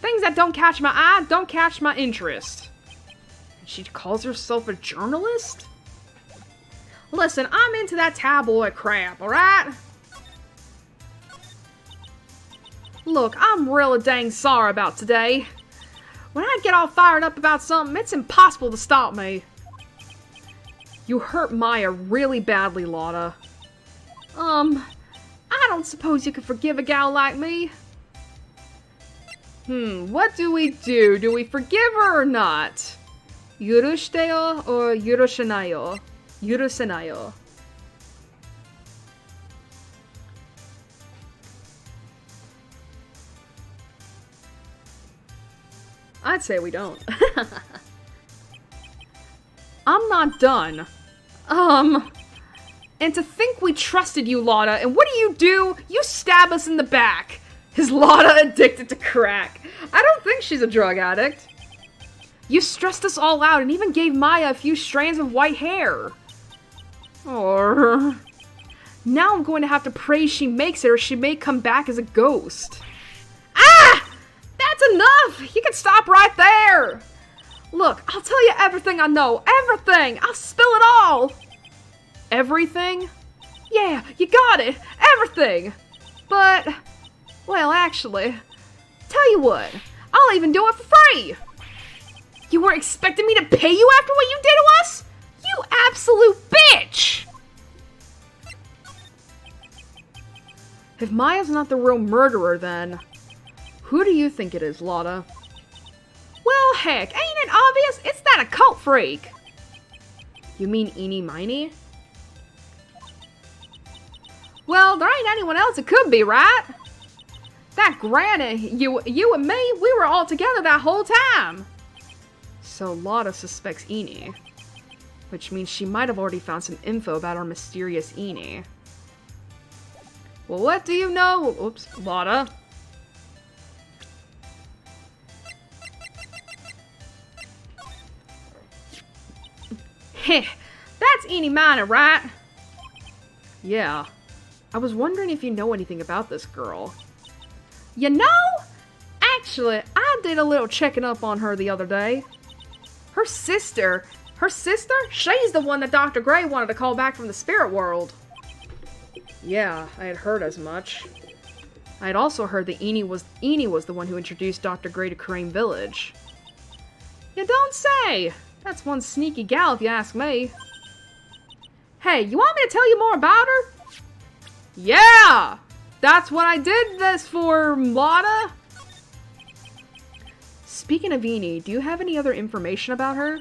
Things that don't catch my eye don't catch my interest. And she calls herself a journalist? Listen, I'm into that tabloid crap, alright? Look, I'm really dang sorry about today. When I get all fired up about something, it's impossible to stop me. You hurt Maya really badly, Lotta. I don't suppose you could forgive a gal like me. What do we do? Do we forgive her or not? Yurushiteyo or yurushiнаyo? Yurusenayo. I'd say we don't. I'm not done. And to think we trusted you, Lotta, and what do? You stab us in the back. Is Lotta addicted to crack? I don't think she's a drug addict. You stressed us all out and even gave Maya a few strands of white hair. Or now I'm going to have to pray she makes it or she may come back as a ghost. Ah! That's enough! You can stop right there! Look, I'll tell you everything I know. Everything! I'll spill it all! Everything? Yeah, you got it! Everything! But, well, actually, tell you what, I'll even do it for free! You weren't expecting me to pay you after what you did to us? You absolute bitch! If Maya's not the real murderer, then who do you think it is, Lotta? Well, heck, ain't it obvious? It's that occult freak! You mean Eeny Miny? Well, there ain't anyone else it could be, right? That granny, you and me, we were all together that whole time. So Lotta suspects Eeny, which means she might have already found some info about our mysterious Eeny. Well, what do you know? Oops, Lotta. Heh, that's Eeny Miny, right? Yeah. I was wondering if you know anything about this girl. You know? Actually, I did a little checking up on her the other day. Her sister? She's the one that Dr. Gray wanted to call back from the spirit world. Yeah, I had heard as much. I had also heard that Eeny was the one who introduced Dr. Gray to Crane Village. You don't say! That's one sneaky gal if you ask me. Hey, you want me to tell you more about her? Yeah! That's what I did this for, Lotta! Speaking of Eeny, do you have any other information about her?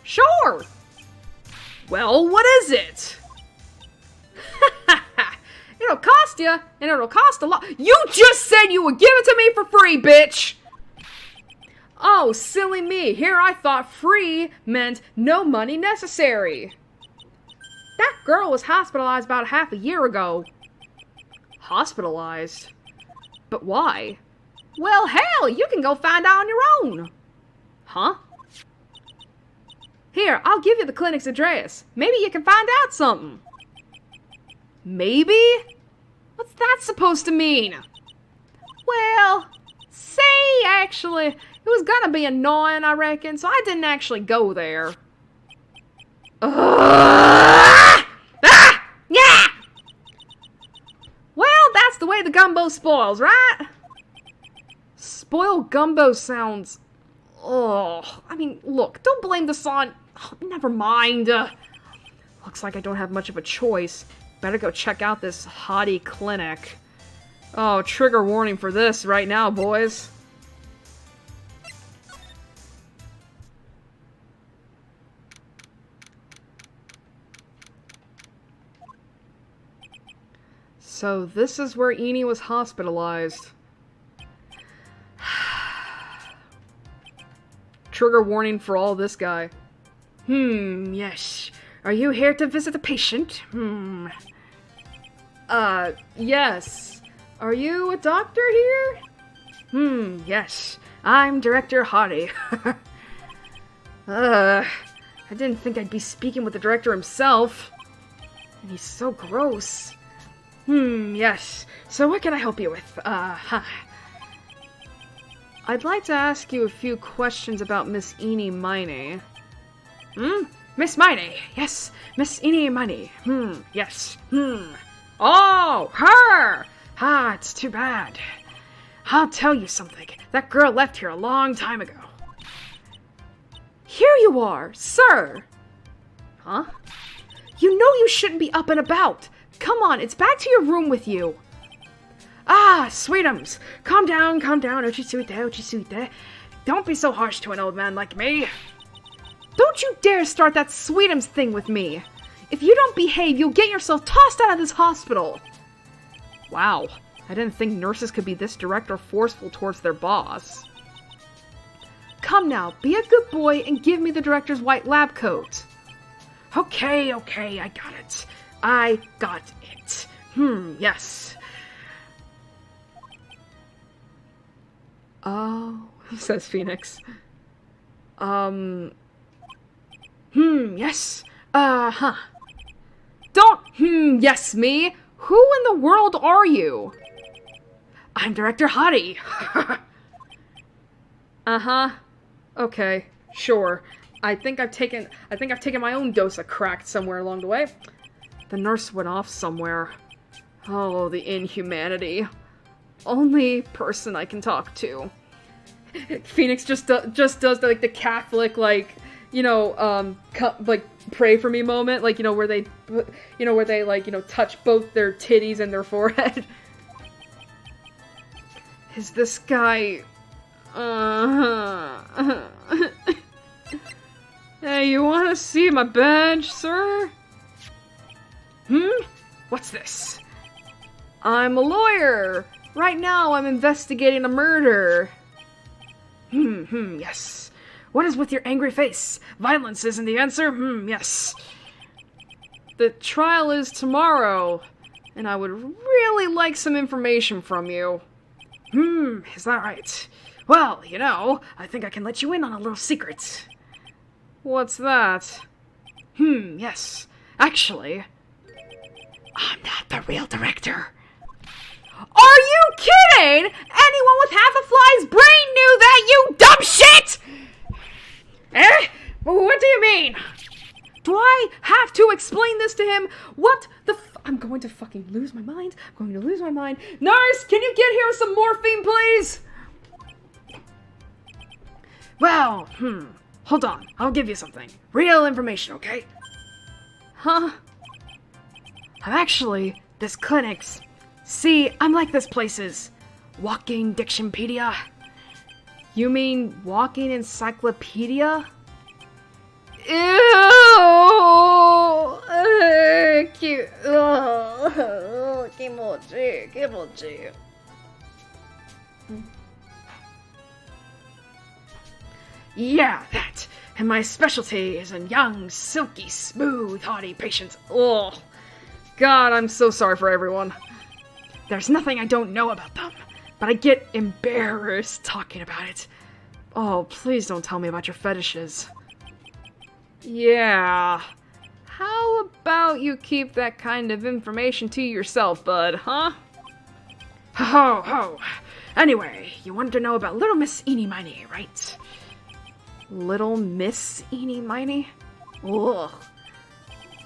Sure! Well, what is it? It'll cost you, and it'll cost a lot. You just said you would give it to me for free, bitch! Oh, silly me. Here I thought free meant no money necessary. That girl was hospitalized about half a year ago. Hospitalized? But why? Well, hell, you can go find out on your own. Huh? Here, I'll give you the clinic's address. Maybe you can find out something. Maybe? What's that supposed to mean? Well, see, actually, it was gonna be annoying, I reckon, so I didn't actually go there. Yeah! Well, that's the way the gumbo spoils, right? Spoiled gumbo sounds Oh, I mean, look, don't blame this on... Oh, never mind. Looks like I don't have much of a choice. Better go check out this hottie clinic. Oh, trigger warning for this right now, boys. So this is where Airi was hospitalized. Trigger warning for all this guy. Yes. Are you here to visit a patient? Yes. Are you a doctor here? Yes. I'm Director Hottie. I didn't think I'd be speaking with the director himself. And he's so gross. Yes. So what can I help you with? I'd like to ask you a few questions about Miss Airi Mine. Miss Mine. Yes. Miss Airi Mine. Yes. Oh, her! It's too bad. I'll tell you something. That girl left here a long time ago. Here you are, sir! Huh? You know you shouldn't be up and about. Come on, it's back to your room with you. Sweetums. Calm down, Ochisuite. Don't be so harsh to an old man like me. Don't you dare start that Sweetums thing with me. If you don't behave, you'll get yourself tossed out of this hospital. Wow, I didn't think nurses could be this direct or forceful towards their boss. Come now, be a good boy and give me the director's white lab coat. Okay, I got it. Yes. Oh, says Phoenix. Yes. Don't yes me. Who in the world are you? I'm Director Hottie. Okay, sure. I think I've taken my own dose of crack somewhere along the way. The nurse went off somewhere. Oh, the inhumanity. Only person I can talk to. Phoenix just does like the Catholic, like, you know, like pray for me moment, like, where they touch both their titties and their forehead. Is this guy? Hey, you want to see my badge, sir? What's this? I'm a lawyer. Right now, I'm investigating a murder. Yes. What is with your angry face? Violence isn't the answer? Yes. The trial is tomorrow, and I would really like some information from you. Is that right? Well, I think I can let you in on a little secret. What's that? Yes. Actually, I'm not the real director. Are you kidding? Anyone with half a fly's brain knew that, you dumb shit! What do you mean? Do I have to explain this to him? What the I'm going to fucking lose my mind. I'm going to lose my mind. Nurse, can you get here with some morphine, please? Well, hold on. I'll give you something. Real information, okay? Huh? I'm actually this clinic's... See, I'm like this place's walking dictionpedia. You mean walking encyclopedia? Ew! Cute. Kimochi. Yeah, that. And my specialty is in young, silky, smooth, haughty patients. Ugh. God, I'm so sorry for everyone. There's nothing I don't know about them, but I get embarrassed talking about it. Oh, please don't tell me about your fetishes. Yeah. How about you keep that kind of information to yourself, bud, huh? Ho ho. Anyway, you wanted to know about Little Miss Airi Mine, right? Little Miss Airi Mine? Ugh.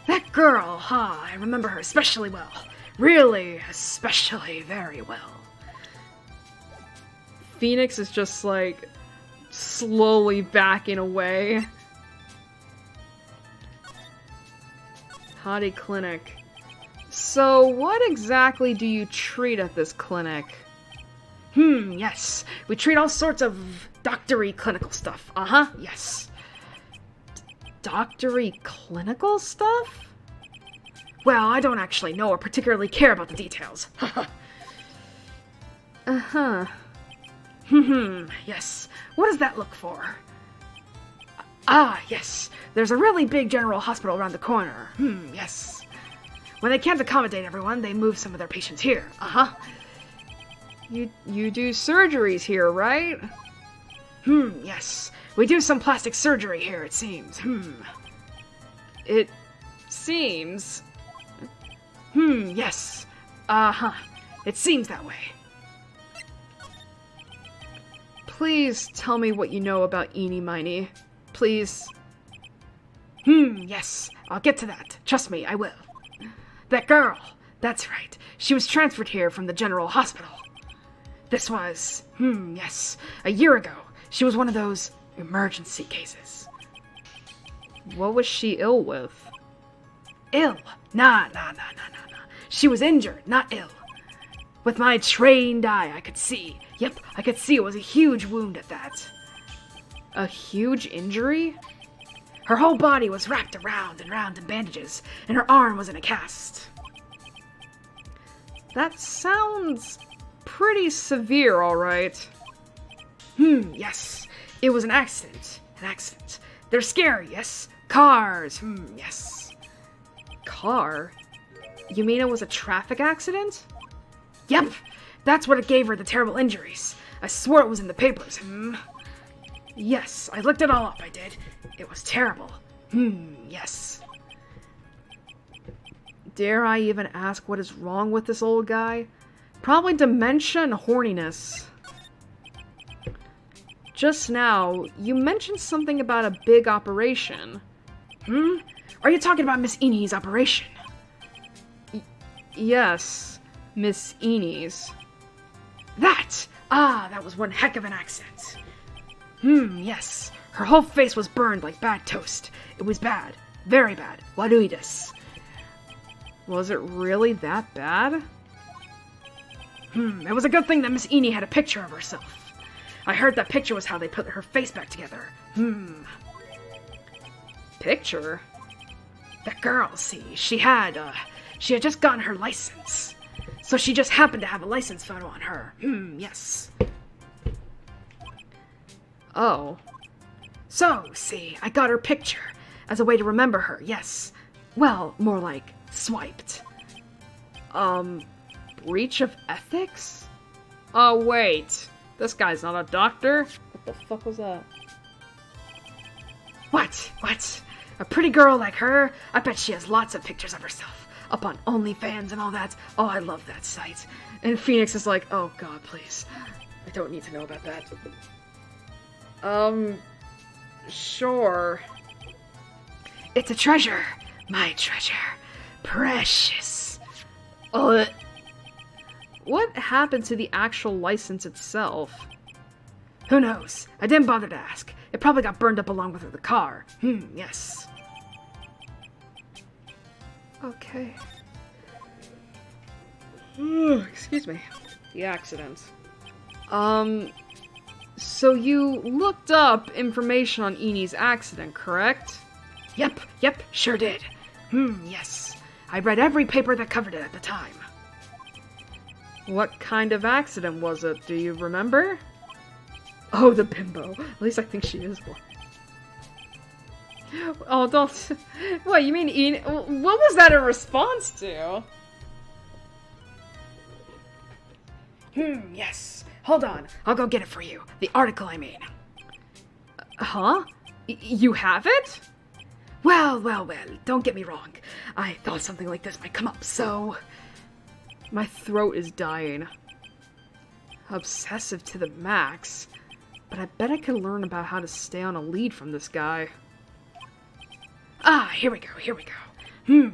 That girl, huh? I remember her especially well. Really, especially very well. Phoenix is just like, slowly backing away. Hottie Clinic. So, what exactly do you treat at this clinic? Yes. We treat all sorts of doctory clinical stuff. Uh-huh, yes. Doctory clinical stuff? Well, I don't actually know or particularly care about the details. Uh-huh. Yes. What does that look for? Ah, yes. There's a really big general hospital around the corner. Yes. When they can't accommodate everyone, they move some of their patients here. Uh-huh. You do surgeries here, right? Yes. We do some plastic surgery here, it seems. It seems. Yes. Uh-huh. It seems that way. Please tell me what you know about Eenie Miney. Please. Yes. I'll get to that. Trust me, I will. That girl. That's right. She was transferred here from the general hospital. This was, yes, a year ago. She was one of those emergency cases. What was she ill with? Ill? Nah. She was injured, not ill. With my trained eye, I could see. Yep, I could see it was a huge wound at that. A huge injury? Her whole body was wrapped around and round in bandages, and her arm was in a cast. That sounds pretty severe, alright. Yes. It was an accident. An accident. They're scary, yes. Cars, yes. Car? You mean it was a traffic accident? Yep. That's what it gave her the terrible injuries. I swore it was in the papers, Yes, I looked it all up, I did. It was terrible. Yes. Dare I even ask what is wrong with this old guy? Probably dementia and horniness. Just now, you mentioned something about a big operation. Are you talking about Miss Eenie's operation? Yes, Miss Eenie's. That! Ah, that was one heck of an accident. Yes. Her whole face was burned like bad toast. It was bad. Very bad. Waruides. Was it really that bad? It was a good thing that Miss Eenie had a picture of herself. I heard that picture was how they put her face back together. Picture? That girl, see, she had just gotten her license. So she just happened to have a license photo on her. Yes. Oh. So, see, I got her picture as a way to remember her, yes. Well, more like swiped. Breach of ethics? Oh, wait. This guy's not a doctor? What the fuck was that? What? A pretty girl like her? I bet she has lots of pictures of herself. Up on OnlyFans and all that. Oh, I love that site. And Phoenix is like, oh god, please. I don't need to know about that. Sure. It's a treasure. My treasure. Precious. What happened to the actual license itself? Who knows? I didn't bother to ask. It probably got burned up along with the car. Yes. Okay. Excuse me. The accident. So you looked up information on Eenie's accident, correct? Yep, sure did. Yes. I read every paper that covered it at the time. What kind of accident was it? Do you remember? Oh, the bimbo. At least I think she is one. Oh, don't... What, you mean Enie... What was that a response to? Yes. Hold on. I'll go get it for you. The article, I mean. Huh? You have it? Well. Don't get me wrong. I thought something like this might come up, so... My throat is dying. Obsessive to the max. But I bet I could learn about how to stay on a lead from this guy. Ah, here we go.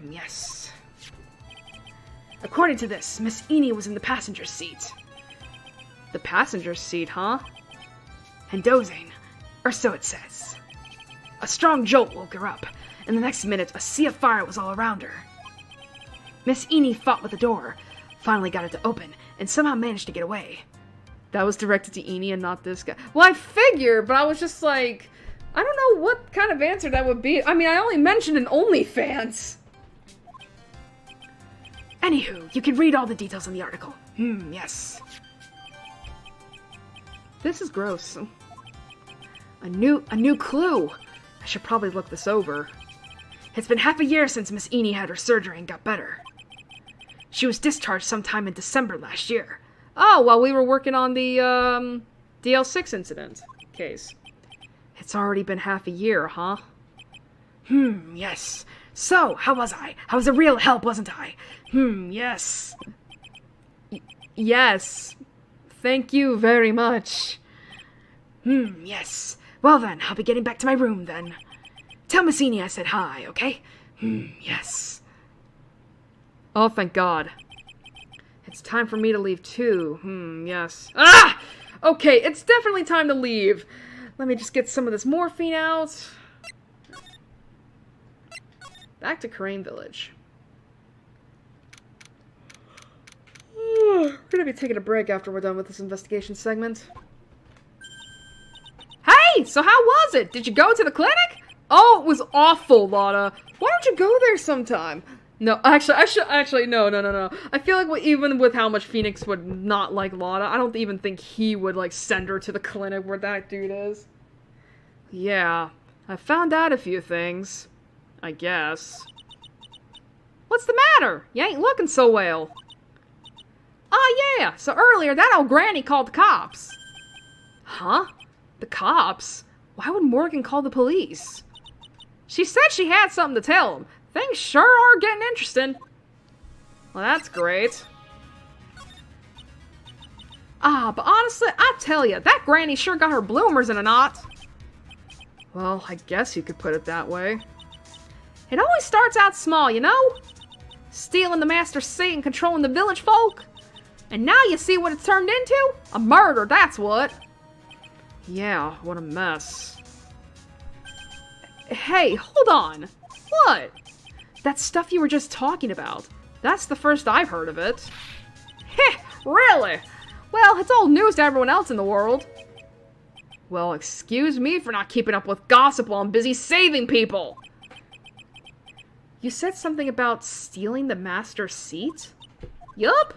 Yes. According to this, Miss Eenie was in the passenger seat. The passenger seat, huh? And dozing. Or so it says. A strong jolt woke her up, and the next minute a sea of fire was all around her. Miss Airi fought with the door, finally got it to open, and somehow managed to get away. That was directed to Airi and not this guy. Well, I figured, but I was just like, I don't know what kind of answer that would be. I mean, I only mentioned an OnlyFans. Anywho, you can read all the details in the article. Yes. This is gross. A new clue. I should probably look this over. It's been half a year since Miss Airi had her surgery and got better. She was discharged sometime in December last year. Oh, while we were working on the, DL6 incident case. It's already been half a year, huh? Yes. So, how was I? I was a real help, wasn't I? Yes. Yes. Thank you very much. Yes. Well then, I'll be getting back to my room then. Tell Miss Airi I said hi, okay? Yes. Oh, thank God. It's time for me to leave too. Yes. Ah! Okay, it's definitely time to leave. Let me just get some of this morphine out. Back to Crane Village. We're gonna be taking a break after we're done with this investigation segment. Hey! So how was it? Did you go to the clinic? Oh, it was awful, Lotta. Why don't you go there sometime? No, actually, no. I feel like even with how much Phoenix would not like Lotta, I don't even think he would, like, send her to the clinic where that dude is. Yeah, I found out a few things. I guess. What's the matter? You ain't looking so well. Oh, yeah, so earlier that old granny called the cops. Huh? The cops? Why would Morgan call the police? She said she had something to tell him. Things sure are getting interesting. Well, that's great. But honestly, I tell you, that granny sure got her bloomers in a knot. Well, I guess you could put it that way. It always starts out small, you know? Stealing the master's seat and controlling the village folk. And now you see what it's turned into? A murder, that's what. Yeah, what a mess. Hey, hold on. What? That stuff you were just talking about. That's the first I've heard of it. Heh, really? Well, it's old news to everyone else in the world. Well, excuse me for not keeping up with gossip while I'm busy saving people. You said something about stealing the master's seat? Yup.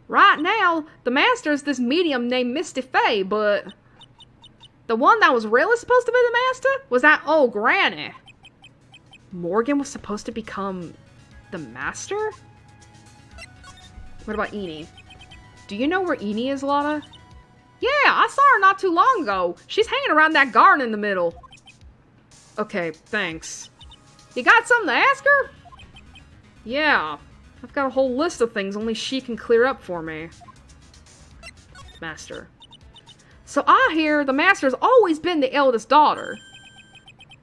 Right now, the master is this medium named Misty Faye, but the one that was really supposed to be the master was that old granny. Morgan was supposed to become the master? What about Airi? Do you know where Airi is, Lotta? Yeah, I saw her not too long ago. She's hanging around that garden in the middle. Okay, thanks. You got something to ask her? Yeah, I've got a whole list of things only she can clear up for me. Master. So I hear the master's always been the eldest daughter.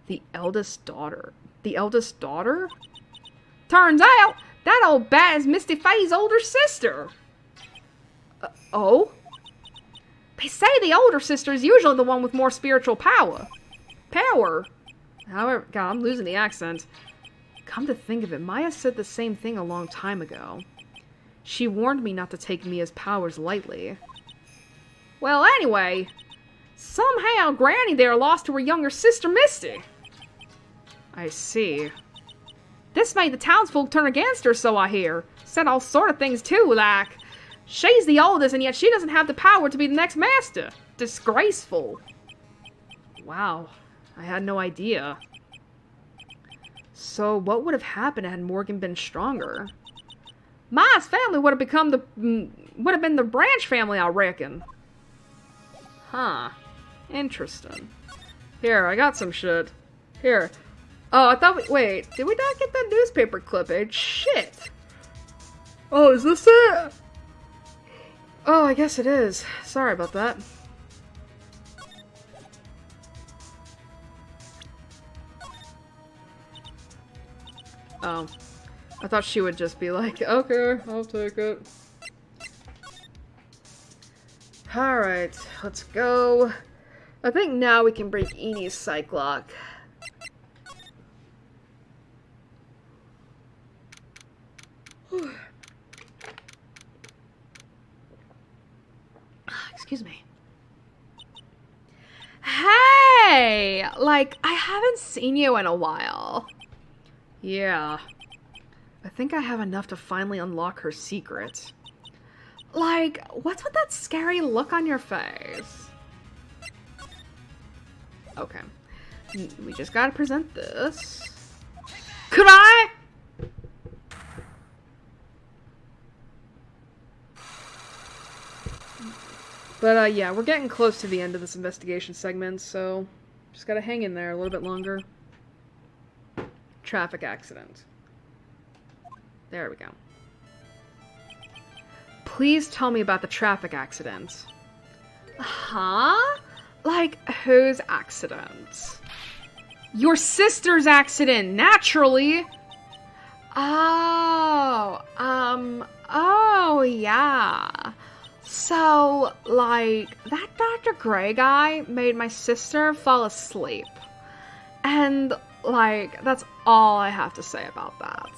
The eldest daughter? The eldest daughter? Turns out, that old bat is Misty Faye's older sister. Oh? They say the older sister is usually the one with more spiritual power. However, God, I'm losing the accent. Come to think of it, Maya said the same thing a long time ago. She warned me not to take Mia's powers lightly. Well, anyway, somehow Granny there lost to her younger sister, Misty. I see. This made the townsfolk turn against her, so I hear. Said all sort of things, too, like, she's the oldest and yet she doesn't have the power to be the next master. Disgraceful. Wow, I had no idea. So what would have happened had Morgan been stronger? Maya's family would have been the branch family, I reckon. Huh. Interesting. Here, I got some shit. Here. Oh, I thought wait, did we not get that newspaper clippage? Shit. Oh, is this it? Oh, I guess it is. Sorry about that. Oh. I thought she would just be like, okay, I'll take it. Alright, let's go. I think now we can break Eni's psych lock. Excuse me. Hey! Like, I haven't seen you in a while. Yeah. I think I have enough to finally unlock her secret. Like, what's with that scary look on your face? Okay. We just gotta present this. Could I? But, yeah, we're getting close to the end of this investigation segment, so just gotta hang in there a little bit longer. Traffic accident. There we go. Please tell me about the traffic accident. Huh? Like, whose accident? Your sister's accident, naturally! Oh, yeah. So, like, that Dr. Gray guy made my sister fall asleep. And, like, that's all I have to say about that.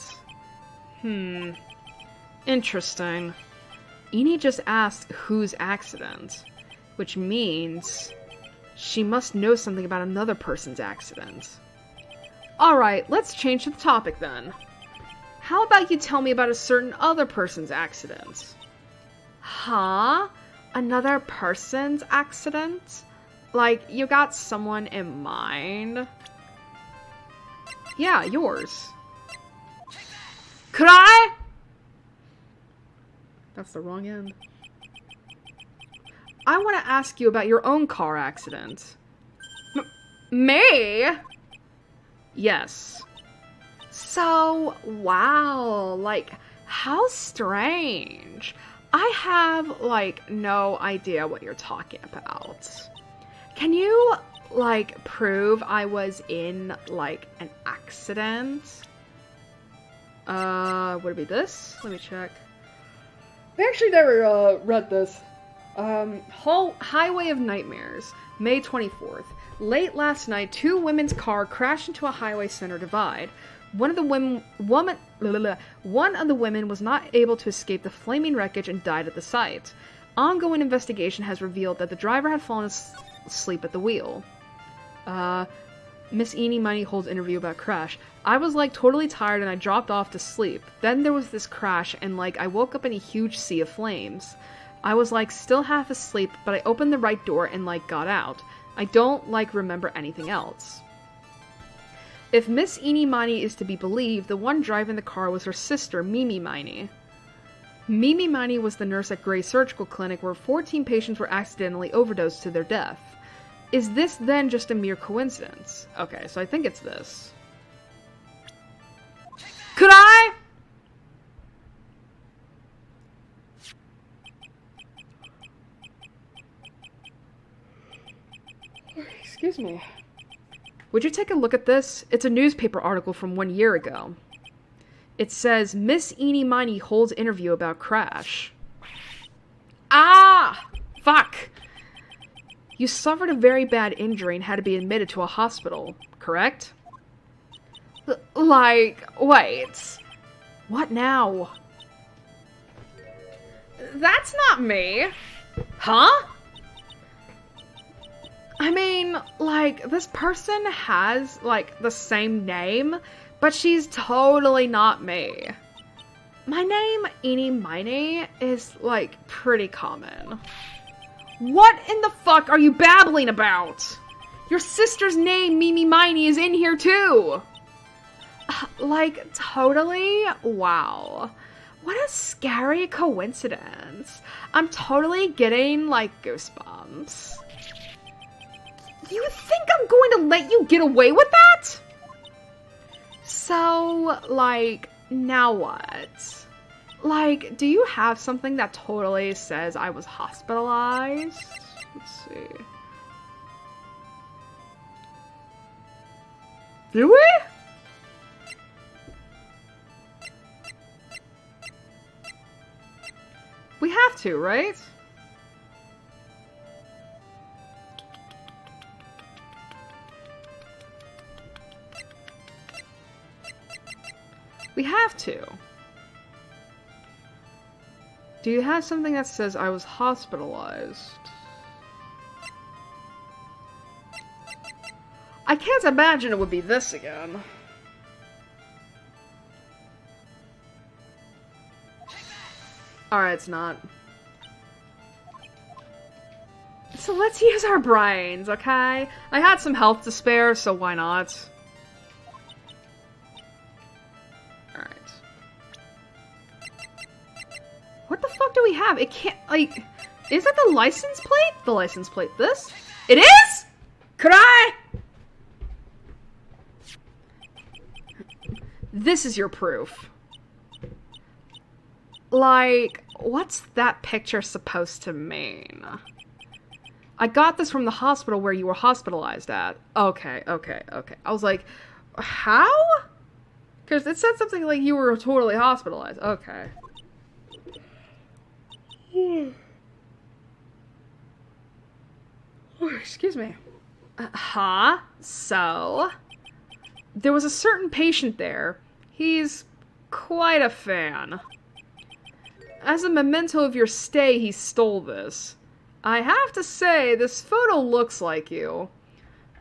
Interesting. Eni just asked whose accident, which means she must know something about another person's accident. Alright, let's change the topic then. How about you tell me about a certain other person's accident? Huh? Another person's accident? Like, you got someone in mind? Yeah, yours. Could I? That's the wrong end. I want to ask you about your own car accident. Me? Yes. So, wow, like, how strange. I have, like, no idea what you're talking about. Can you, like, prove I was in, like, an accident? Would it be this? Let me check. I actually never, read this. Highway of Nightmares, May 24th. Late last night, two women's car crashed into a highway center divide. One of the women was not able to escape the flaming wreckage and died at the site. Ongoing investigation has revealed that the driver had fallen asleep at the wheel. Miss Eni Money holds interview about crash. I was like totally tired and I dropped off to sleep. Then there was this crash and like I woke up in a huge sea of flames. I was like still half asleep, but I opened the right door and like got out. I don't like remember anything else. If Miss Eni Money is to be believed, the one driving the car was her sister, Mimi Miney. Mimi Miney was the nurse at Gray Surgical Clinic where 14 patients were accidentally overdosed to their death. Is this then just a mere coincidence? Okay, so I think it's this. Could I? Excuse me. Would you take a look at this? It's a newspaper article from 1 year ago. It says, Miss Eni Miney holds interview about crash. Ah! Fuck! You suffered a very bad injury and had to be admitted to a hospital, correct? Like, wait. What now? That's not me. Huh? I mean, like, this person has, like, the same name, but she's totally not me. My name, Eni Miney, is, like, pretty common. What in the fuck are you babbling about? Your sister's name, Mimi Miney, is in here too! Like, totally? Wow. What a scary coincidence. I'm totally getting, like, goosebumps. You think I'm going to let you get away with that? So, like, now what? Like, do you have something that totally says I was hospitalized? Let's see. Do we? We have to, right? We have to. Do you have something that says I was hospitalized? I can't imagine it would be this again. Alright, it's not. So let's use our brains, okay? I had some health to spare, so why not? Alright. What the fuck do we have? It can't, like... Is that the license plate? The license plate. This? It is?! Could I? This is your proof. Like, what's that picture supposed to mean? I got this from the hospital where you were hospitalized at. Okay. I was like, how? Because it said something like you were totally hospitalized. Okay. Excuse me. So, there was a certain patient there. He's quite a fan. As a memento of your stay, he stole this. I have to say, this photo looks like you.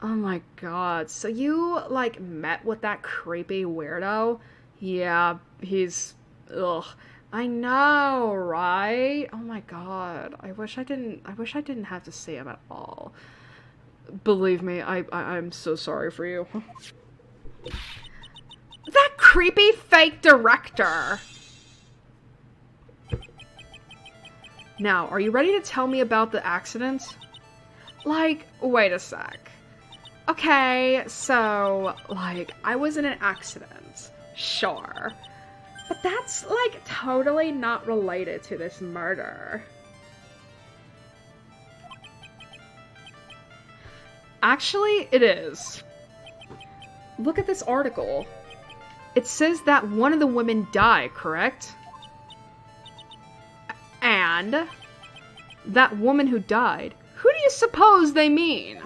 Oh my god. So you, like, met with that creepy weirdo? Yeah, he's... Ugh. I know, right? Oh my god. I wish I didn't have to see him at all. Believe me, I'm so sorry for you. That creepy fake director! Now, are you ready to tell me about the accident? Like, wait a sec. Okay, so, like, I was in an accident. Sure. But that's, like, totally not related to this murder. Actually, it is. Look at this article. It says that one of the women died, correct? And that woman who died, who do you suppose they mean?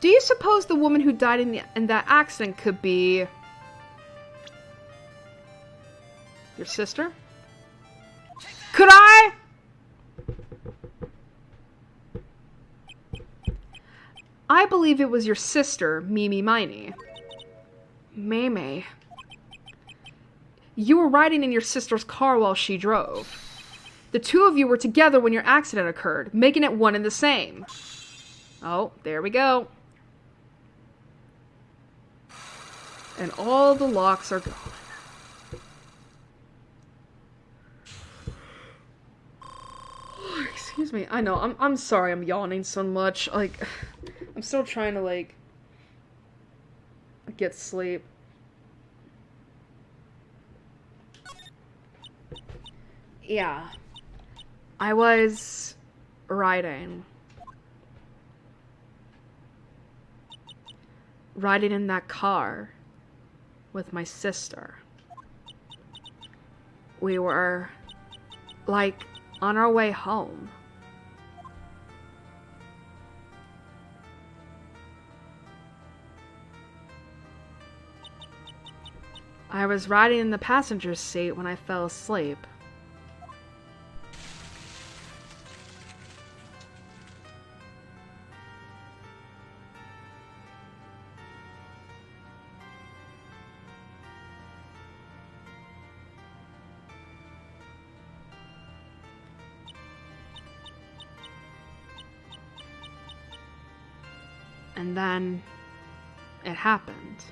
Do you suppose the woman who died in that accident could be your sister? Could I? I believe it was your sister, Mimi Miney. Mimi. You were riding in your sister's car while she drove. The two of you were together when your accident occurred, making it one and the same. Oh, there we go. And all the locks are gone. Oh, excuse me. I know, I'm sorry I'm yawning so much. Like, I'm still trying to, like, get sleep. Yeah. I was riding in that car with my sister. We were, like, on our way home. I was riding in the passenger seat when I fell asleep. And then it happened.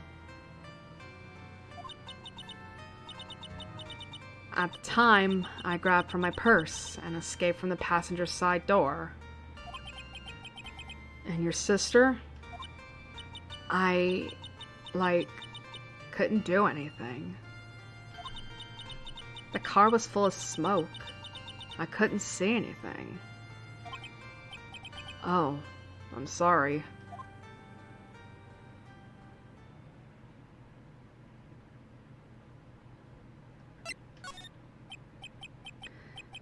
At the time, I grabbed for my purse and escaped from the passenger side door. And your sister? I, like, couldn't do anything. The car was full of smoke. I couldn't see anything. Oh, I'm sorry.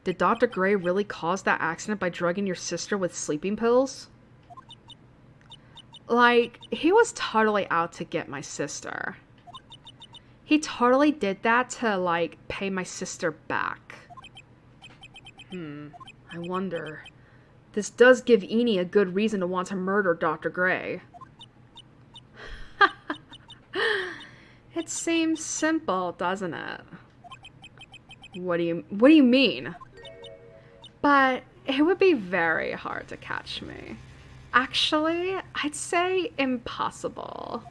Did Dr. Gray really cause that accident by drugging your sister with sleeping pills? Like, he was totally out to get my sister. He totally did that to, like, pay my sister back. I wonder. This does give Aini a good reason to want to murder Dr. Gray. It seems simple, doesn't it? What do you mean? But it would be very hard to catch me. Actually, I'd say impossible.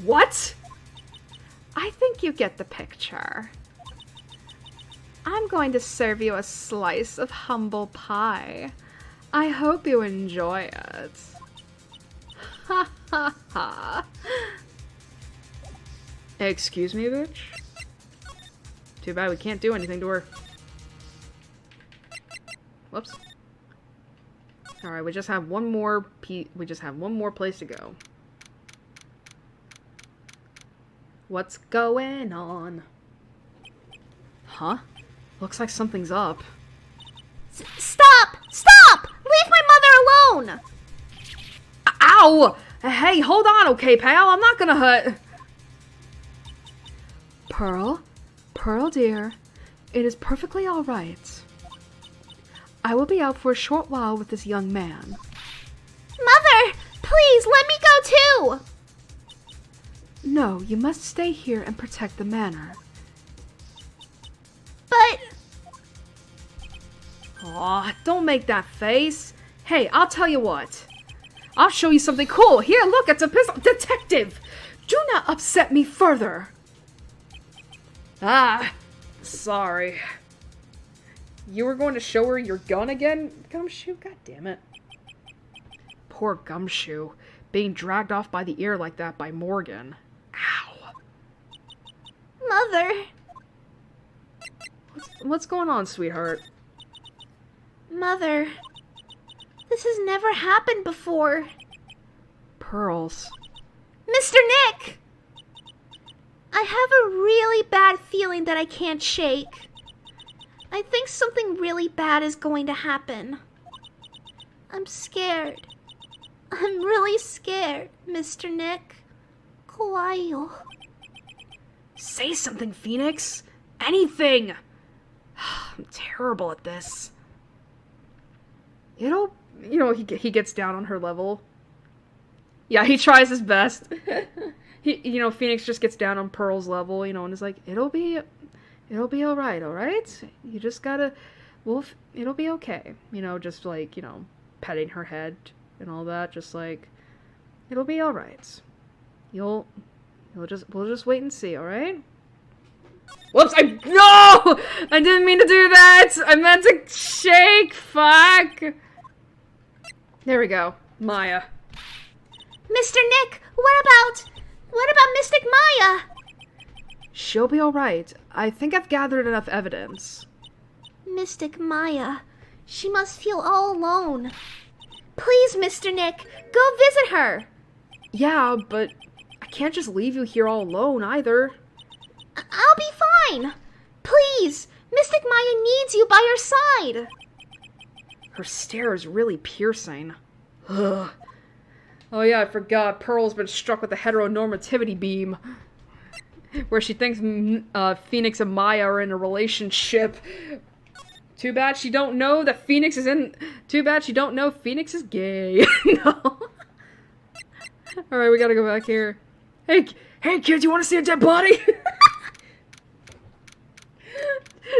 What? I think you get the picture. I'm going to serve you a slice of humble pie. I hope you enjoy it. Ha ha ha. Excuse me, bitch? Too bad we can't do anything to her. Whoops. Alright, we just have one more place to go. What's going on? Huh? Looks like something's up. Stop! Stop! Leave my mother alone! Ow! Hey, hold on, okay, pal? I'm not gonna hurt. Pearl? Pearl, dear. It is perfectly alright. I will be out for a short while with this young man. Mother! Please, let me go too! No, you must stay here and protect the manor. But... Aw, don't make that face. Hey, I'll tell you what. I'll show you something cool. Here, look, it's a pistol. Detective! Do not upset me further. Ah, sorry. You were going to show her your gun again? Gumshoe? God damn it. Poor Gumshoe. Being dragged off by the ear like that by Morgan. Ow. Mother... What's going on, sweetheart? Mother... This has never happened before. Pearls. Mr. Nick! I have a really bad feeling that I can't shake. I think something really bad is going to happen. I'm scared. I'm really scared, Mr. Nick. Kawaii. Say something, Phoenix! Anything! I'm terrible at this. You know, he gets down on her level. Yeah, he tries his best. Phoenix just gets down on Pearl's level, and is like, it'll be alright? You just gotta, it'll be okay. Just like, petting her head and all that, just like, it'll be alright. We'll just wait and see, alright? Whoops, no! I didn't mean to do that! I meant to shake, fuck! There we go, Maya. Mr. Nick, what about Mystic Maya? She'll be alright. I think I've gathered enough evidence. Mystic Maya. She must feel all alone. Please, Mr. Nick, go visit her. Yeah, but I can't just leave you here all alone either. I'll be fine. Please, Mystic Maya needs you by her side. Her stare is really piercing. Ugh. Oh yeah, I forgot. Pearl's been struck with the heteronormativity beam. Where she thinks Phoenix and Maya are in a relationship. Too bad she don't know that Phoenix is in... Too bad she don't know Phoenix is gay. No. Alright, we gotta go back here. Hey kids, you wanna see a dead body?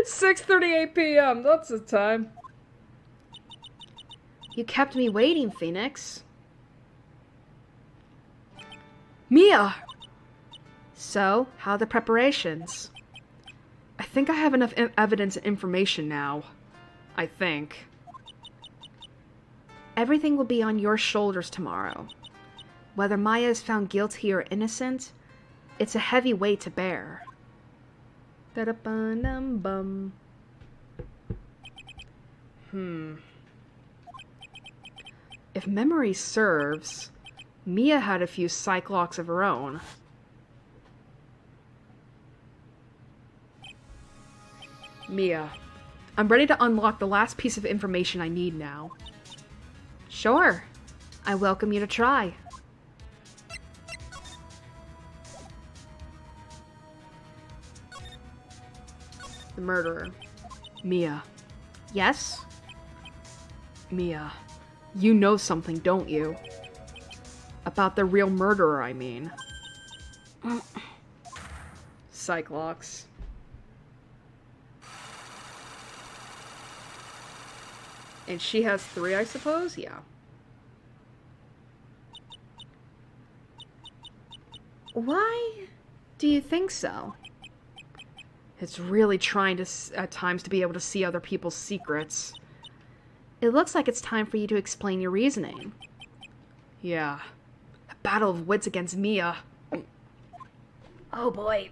6:38 p.m. That's the time. You kept me waiting, Phoenix. Mia! So, how are the preparations? I think I have enough evidence and information now. I think. Everything will be on your shoulders tomorrow. Whether Maya is found guilty or innocent, it's a heavy weight to bear. Da-da-ba-dum-bum. If memory serves, Mia had a few cyclocks of her own. Mia, I'm ready to unlock the last piece of information I need now. Sure. I welcome you to try. The murderer. Mia. Yes? Mia, you know something, don't you? About the real murderer, I mean. Cyclops. And she has 3, I suppose? Yeah. Why do you think so? It's really trying to, at times, to be able to see other people's secrets. It looks like it's time for you to explain your reasoning. Yeah. A battle of wits against Mia. Oh boy.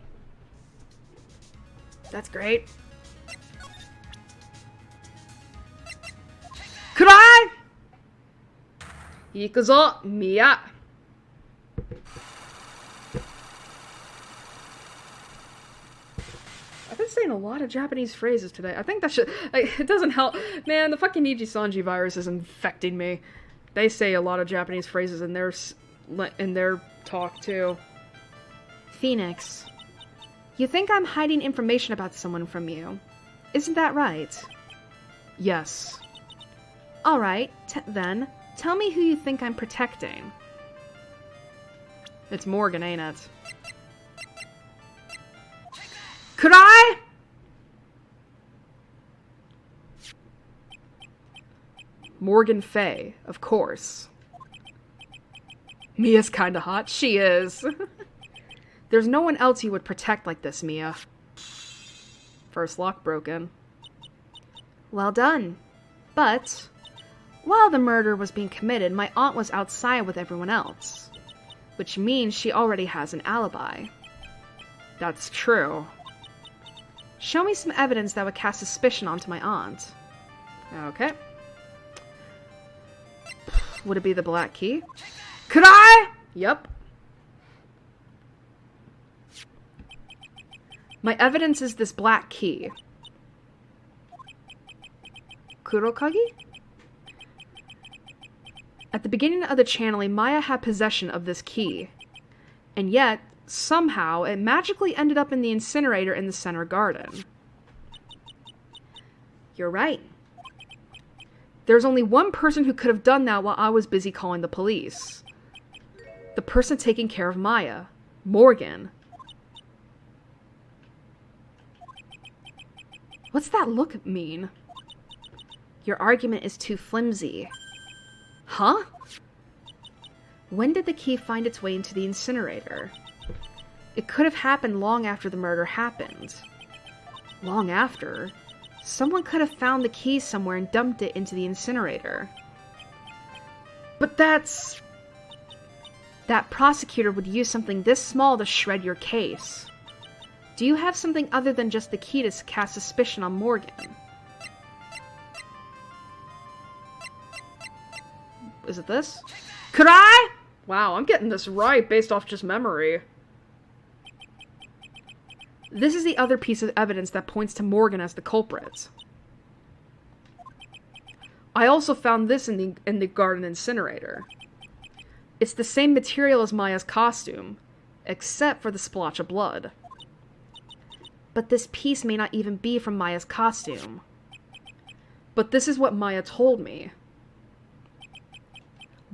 That's great. Could I? Ikuzo, Mia. I've been saying a lot of Japanese phrases today. I think that should... Like, it doesn't help. Man, the fucking Niji-Sanji virus is infecting me. They say a lot of Japanese phrases in their talk, too. Phoenix, you think I'm hiding information about someone from you. Isn't that right? Yes. Alright, then, tell me who you think I'm protecting. It's Morgan, ain't it? Could I? Morgan Fay, of course. Mia's kinda hot. She is. There's no one else you would protect like this, Mia. First lock broken. Well done. But, while the murder was being committed, my aunt was outside with everyone else. Which means she already has an alibi. That's true. Show me some evidence that would cast suspicion onto my aunt. Okay. Would it be the black key? Could I? Yep. My evidence is this black key. Kurokagi? At the beginning of the channeling, Maya had possession of this key. And yet, somehow, it magically ended up in the incinerator in the center garden. You're right. There's only one person who could have done that while I was busy calling the police. The person taking care of Maya. Morgan. What's that look mean? Your argument is too flimsy. Huh? When did the key find its way into the incinerator? It could have happened long after the murder happened. Long after? Someone could have found the key somewhere and dumped it into the incinerator. But that's... That prosecutor would use something this small to shred your case. Do you have something other than just the key to cast suspicion on Morgan? Is it this? Could I? Wow, I'm getting this right based off just memory. This is the other piece of evidence that points to Morgan as the culprit. I also found this in the garden incinerator. It's the same material as Maya's costume, except for the splotch of blood. But this piece may not even be from Maya's costume. But this is what Maya told me.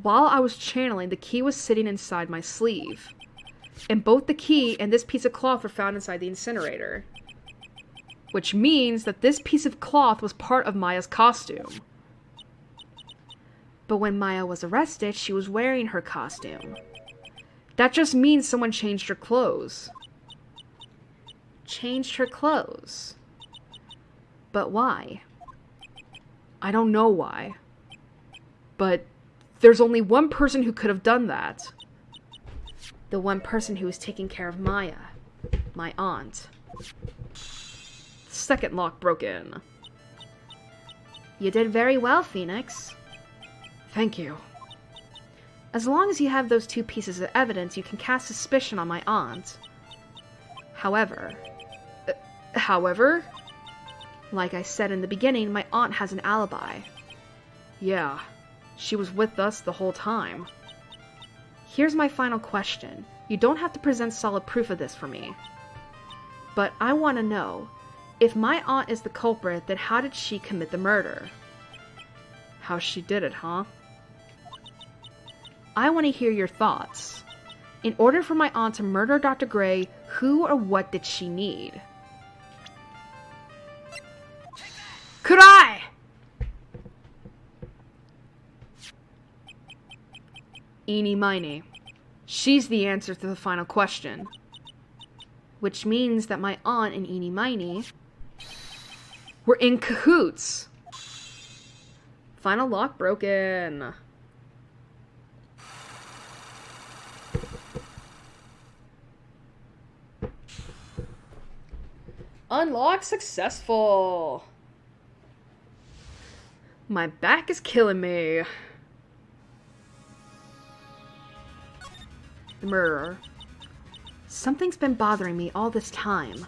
While I was channeling, the key was sitting inside my sleeve. And both the key and this piece of cloth were found inside the incinerator. Which means that this piece of cloth was part of Maya's costume. But when Maya was arrested, she was wearing her costume. That just means someone changed her clothes. Changed her clothes. But why? I don't know why. But there's only one person who could have done that. The one person who was taking care of Maya. My aunt. Second lock broken. You did very well, Phoenix. Thank you. As long as you have those two pieces of evidence, you can cast suspicion on my aunt. However... Like I said in the beginning, my aunt has an alibi. Yeah, she was with us the whole time. Here's my final question. You don't have to present solid proof of this for me. But I want to know, If my aunt is the culprit, then how did she commit the murder? How she did it, huh? I want to hear your thoughts. In order for my aunt to murder Dr. Gray, who or what did she need? Could I? Eeny miny. She's the answer to the final question. Which means that my aunt and Eeny miny were in cahoots. Final lock broken. Unlock successful. My back is killing me. The murderer. Something's been bothering me all this time.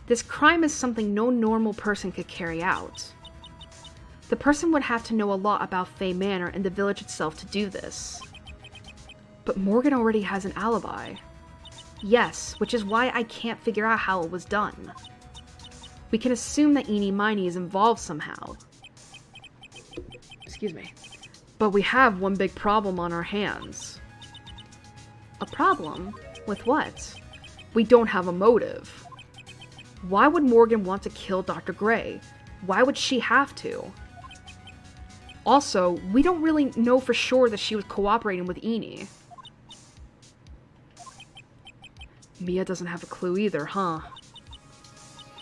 This crime is something no normal person could carry out. The person would have to know a lot about Fay Manor and the village itself to do this. But Morgan already has an alibi. Yes, which is why I can't figure out how it was done. We can assume that Eeny Miny is involved somehow. Excuse me. But we have one big problem on our hands. A problem? With what? We don't have a motive. Why would Morgan want to kill Dr. Gray? Why would she have to? Also, we don't really know for sure that she was cooperating with Eeny. Mia doesn't have a clue either, huh?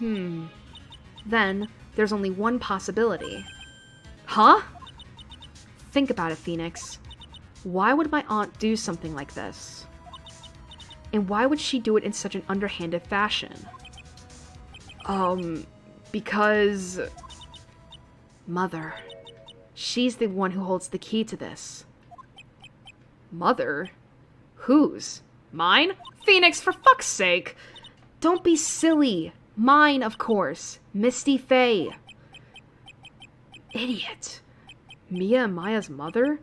Then, there's only one possibility. Huh? Think about it, Phoenix. Why would my aunt do something like this? And why would she do it in such an underhanded fashion? Because... Mother. She's the one who holds the key to this. Mother? Whose? Mine? Phoenix, for fuck's sake! Don't be silly. Mine, of course. Misty Fay. Idiot. Mia and Maya's mother?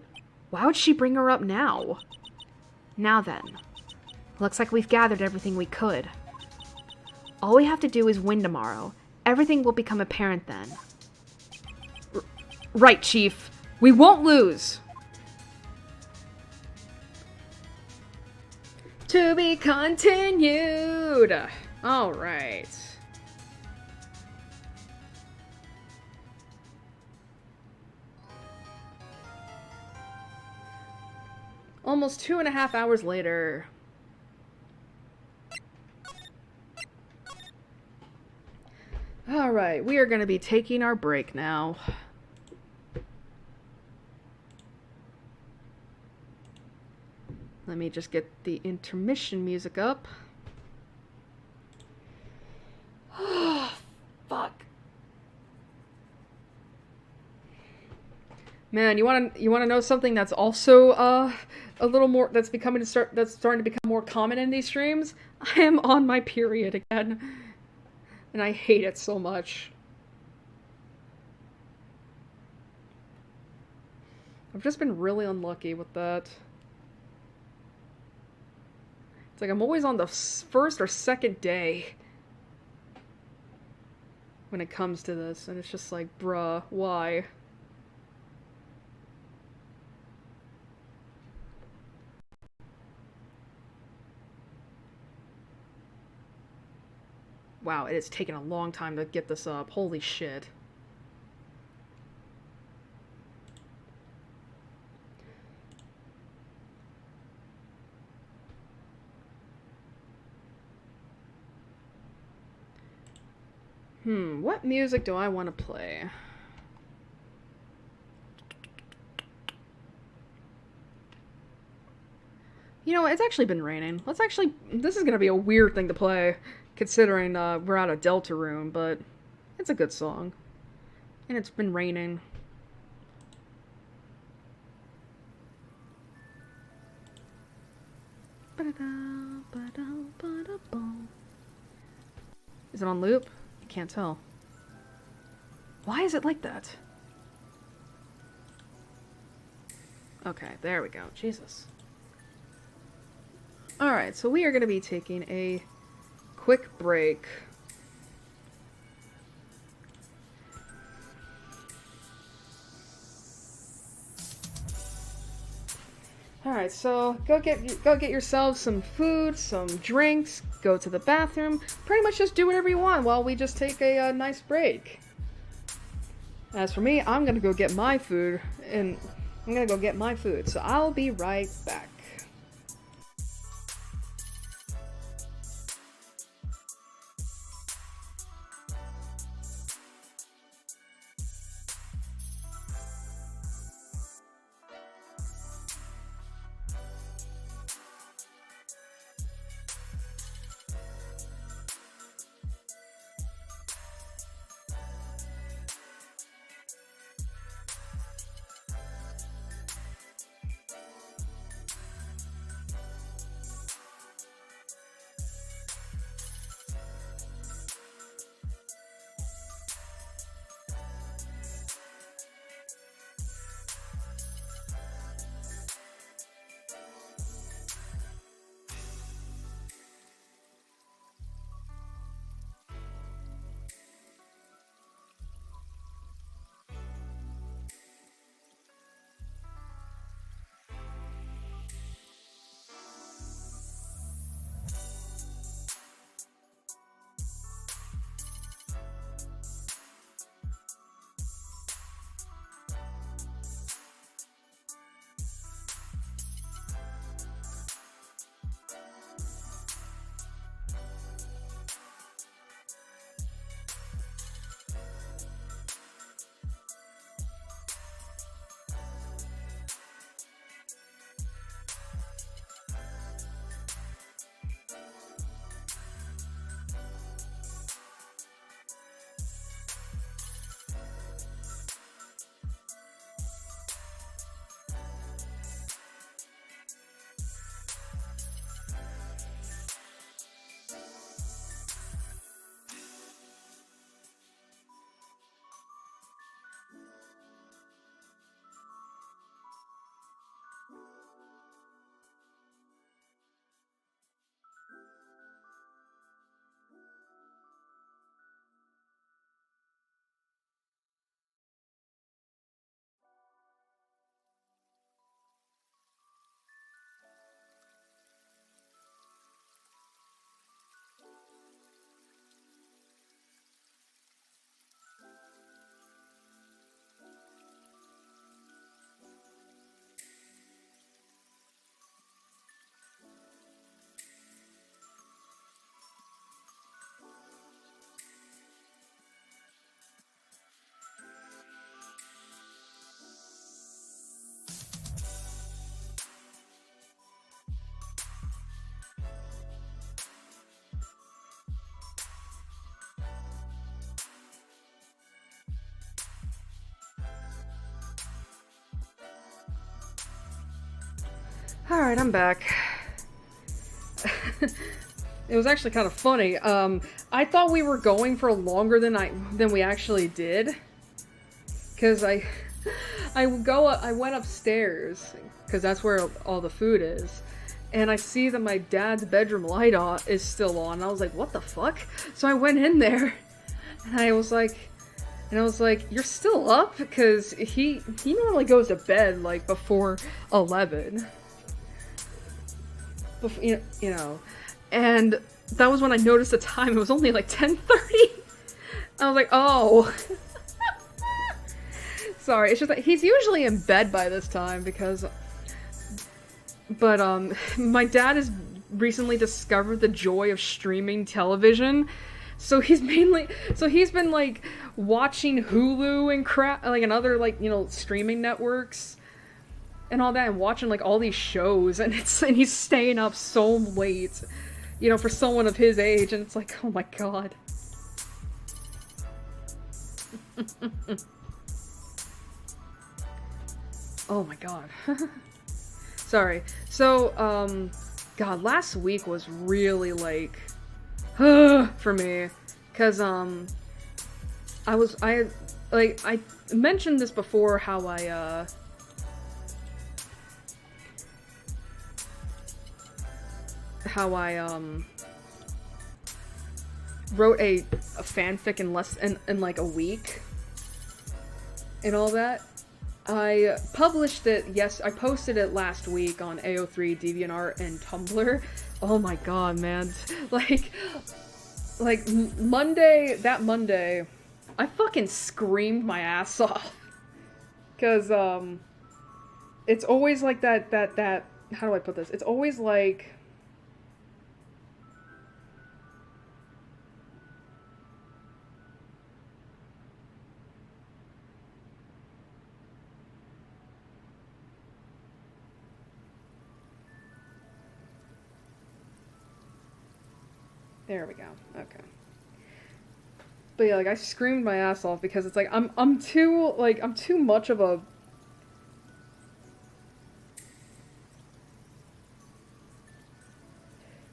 Why would she bring her up now? Now then. Looks like we've gathered everything we could. All we have to do is win tomorrow. Everything will become apparent then. Right, Chief. We won't lose! To be continued! Alright. Almost 2.5 hours later. Alright, we are going to be taking our break now. Let me just get the intermission music up. Oh, fuck. Man, you wanna know something that's also a little more that's starting to become more common in these streams? I am on my period again. And I hate it so much. I've just been really unlucky with that. It's like I'm always on the first or second day when it comes to this, and it's just like, bruh, why? Wow, it has taken a long time to get this up. Holy shit. What music do I want to play? You know, it's actually been raining. This is gonna be a weird thing to play, considering we're at a Delta room, but it's a good song. And it's been raining. Is it on loop? I can't tell. Why is it like that? Okay, there we go. Jesus. Alright, so we are going to be taking a quick break. Alright, so go get yourselves some food, some drinks, go to the bathroom, pretty much just do whatever you want while we just take a nice break. As for me, I'm gonna go get my food, so I'll be right back. Alright, I'm back. It was actually kind of funny. I thought we were going for longer than we actually did. Cause I went upstairs, cause that's where all the food is. And I see that my dad's bedroom light is still on. I was like, what the fuck? So I went in there, and I was like, you're still up? Because he normally goes to bed like before 11. You know, and that was when I noticed the time. It was only like 10:30. I was like, oh. Sorry, it's just that he's usually in bed by this time but my dad has recently discovered the joy of streaming television. So he's been like watching Hulu and crap, like, and other, like, you know, streaming networks and all that, and watching like all these shows, and he's staying up so late, you know, for someone of his age, and it's like, oh my god. Oh my god. Sorry. So, god, last week was really, like, for me, cause, I mentioned this before, how I wrote a fanfic in like a week and all that. I published it, yes, I posted it last week on AO3, DeviantArt, and Tumblr. Oh my god, man. Like, that Monday, I fucking screamed my ass off. Cause, it's always like that, how do I put this? It's always like... There we go. Okay. But yeah, like, I screamed my ass off because it's like, I'm too much of a...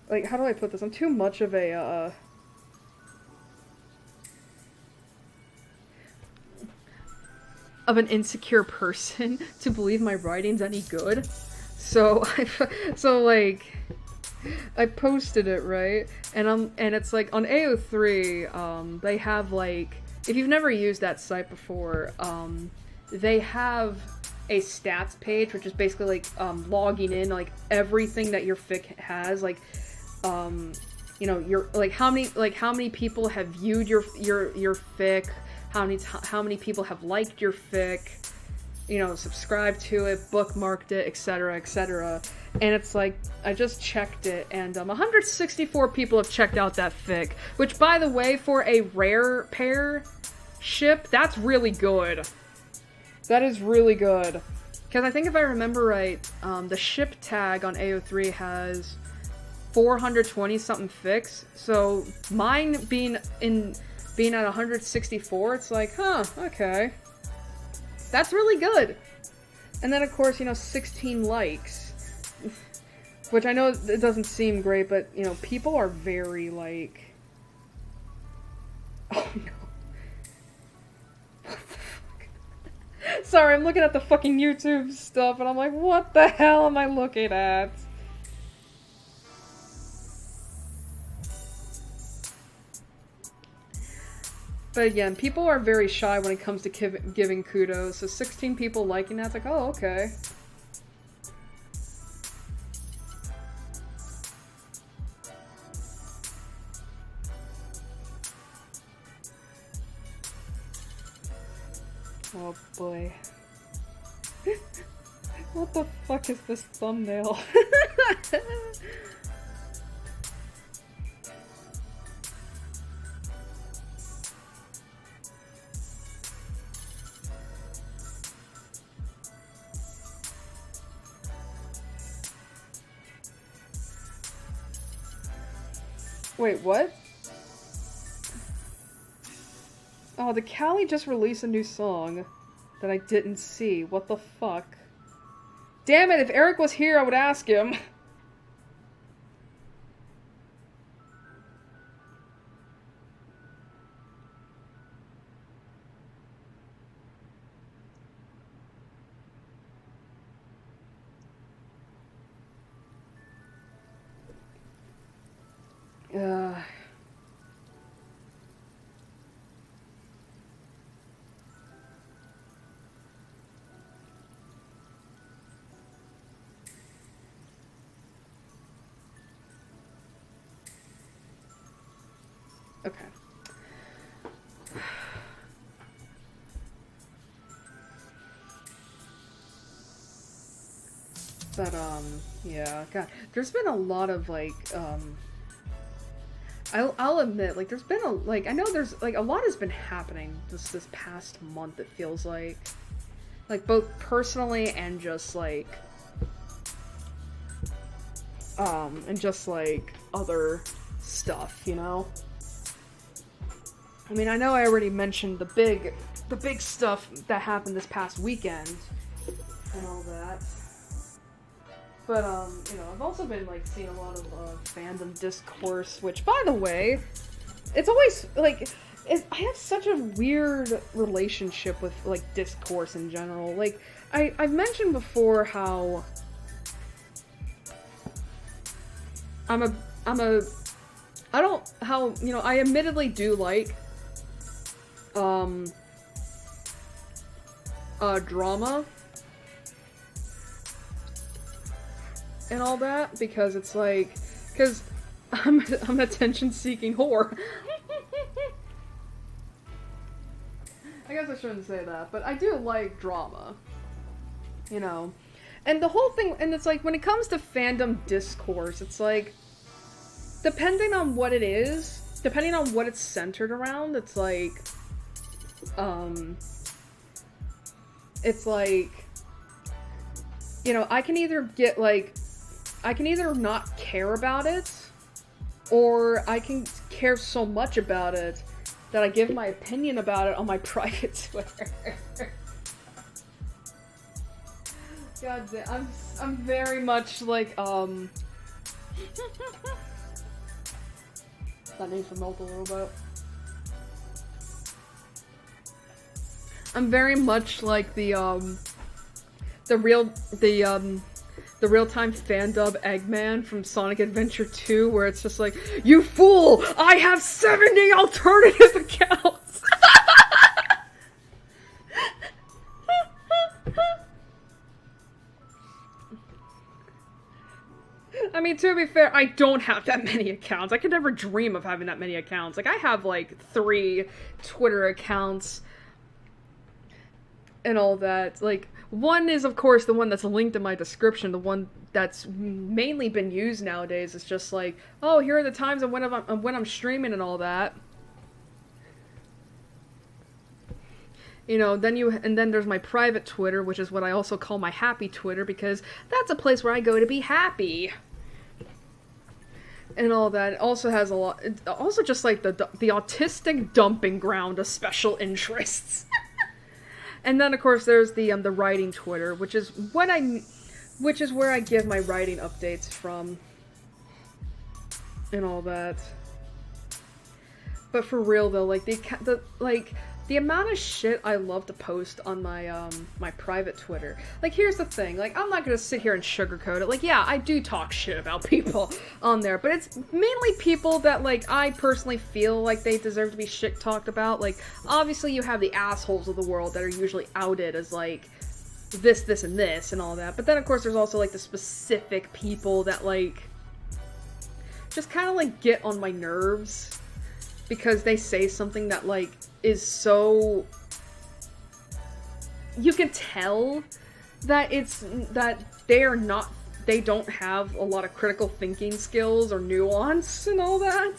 Like, how do I put this? I'm too much of a, of an insecure person to believe my writing's any good. So, like... I posted it, right? And it's like on AO3, they have like, if you've never used that site before, they have a stats page, which is basically like logging in like everything that your fic has, like you know, your like how many people have viewed your fic, how many people have liked your fic, you know, subscribed to it, bookmarked it, etc., etc. And it's like, I just checked it, and 164 people have checked out that fic. Which, by the way, for a rare pair ship, that's really good. That is really good. Because I think if I remember right, the ship tag on AO3 has 420-something fics. So mine being at 164, it's like, huh, okay. That's really good. And then, of course, you know, 16 likes. Which I know it doesn't seem great, but, you know, people are very, like... Oh, no. What the fuck? Sorry, I'm looking at the fucking YouTube stuff, and I'm like, what the hell am I looking at? But again, people are very shy when it comes to giving kudos, so 16 people liking that's like, oh, okay. Oh boy. What the fuck is this thumbnail? Wait, what? Oh, the Cali just released a new song that I didn't see. What the fuck? Damn it, if Eric was here, I would ask him. Okay. But, yeah, God, there's been a lot of, like, I'll admit, like, there's been I know there's, like, a lot has been happening this past month, it feels like. Like, both personally and just, like, other stuff, you know? I mean, I know I already mentioned the big stuff that happened this past weekend and all that. But, you know, I've also been, like, seeing a lot of, fandom discourse, which, by the way, it's always, like, I have such a weird relationship with, like, discourse in general. Like, I've mentioned before how you know, I admittedly do like, drama and all that, because it's like, because I'm an attention-seeking whore. I guess I shouldn't say that, but I do like drama, you know. And the whole thing, and it's like, when it comes to fandom discourse, it's like, depending on what it is, depending on what it's centered around, it's like, you know, I can either get, like, I can either not care about it, or I can care so much about it that I give my opinion about it on my private Twitter. God damn, I'm very much like, that needs to melt a little bit. I'm very much like the real-time fan-dub Eggman from Sonic Adventure 2, where it's just like, you fool! I have 70 alternative accounts! I mean, to be fair, I don't have that many accounts. I could never dream of having that many accounts. Like, I have, like, 3 Twitter accounts and all that. Like, one is, of course, the one that's linked in my description. The one that's mainly been used nowadays is just like, oh, here are the times when I'm streaming and all that. You know, and then there's my private Twitter, which is what I also call my happy Twitter, because that's a place where I go to be happy. And all that. It also has a lot, also just like the autistic dumping ground of special interests. And then, of course, there's the writing Twitter, which is where I give my writing updates from, and all that. But for real though, like the amount of shit I love to post on my my private Twitter. Like, here's the thing, like, I'm not gonna sit here and sugarcoat it. Like, yeah, I do talk shit about people on there, but it's mainly people that, like, I personally feel like they deserve to be shit talked about. Like, obviously you have the assholes of the world that are usually outed as, like, this, and this, and all that. But then, of course, there's also, like, the specific people that, like, just kind of, like, get on my nerves because they say something that, like, is so... You can tell that they don't have a lot of critical thinking skills or nuance and all that.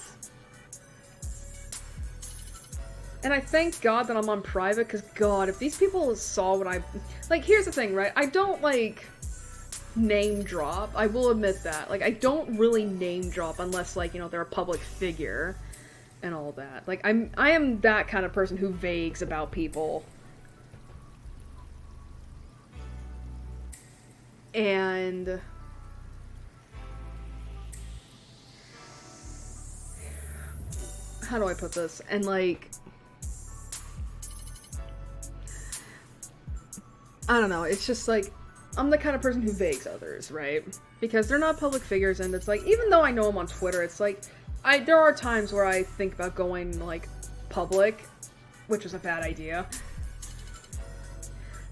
And I thank God that I'm on private, because God, if these people saw what I... Like, here's the thing, right? I don't, like, name drop. I will admit that. Like, I don't really name drop unless, like, you know, they're a public figure and all that. Like, I am that kind of person who vagues about people. And... how do I put this? And, like... I don't know, it's just like, I'm the kind of person who vagues others, right? Because they're not public figures, and it's like, even though I know them on Twitter, it's like, there are times where I think about going, like, public, which is a bad idea.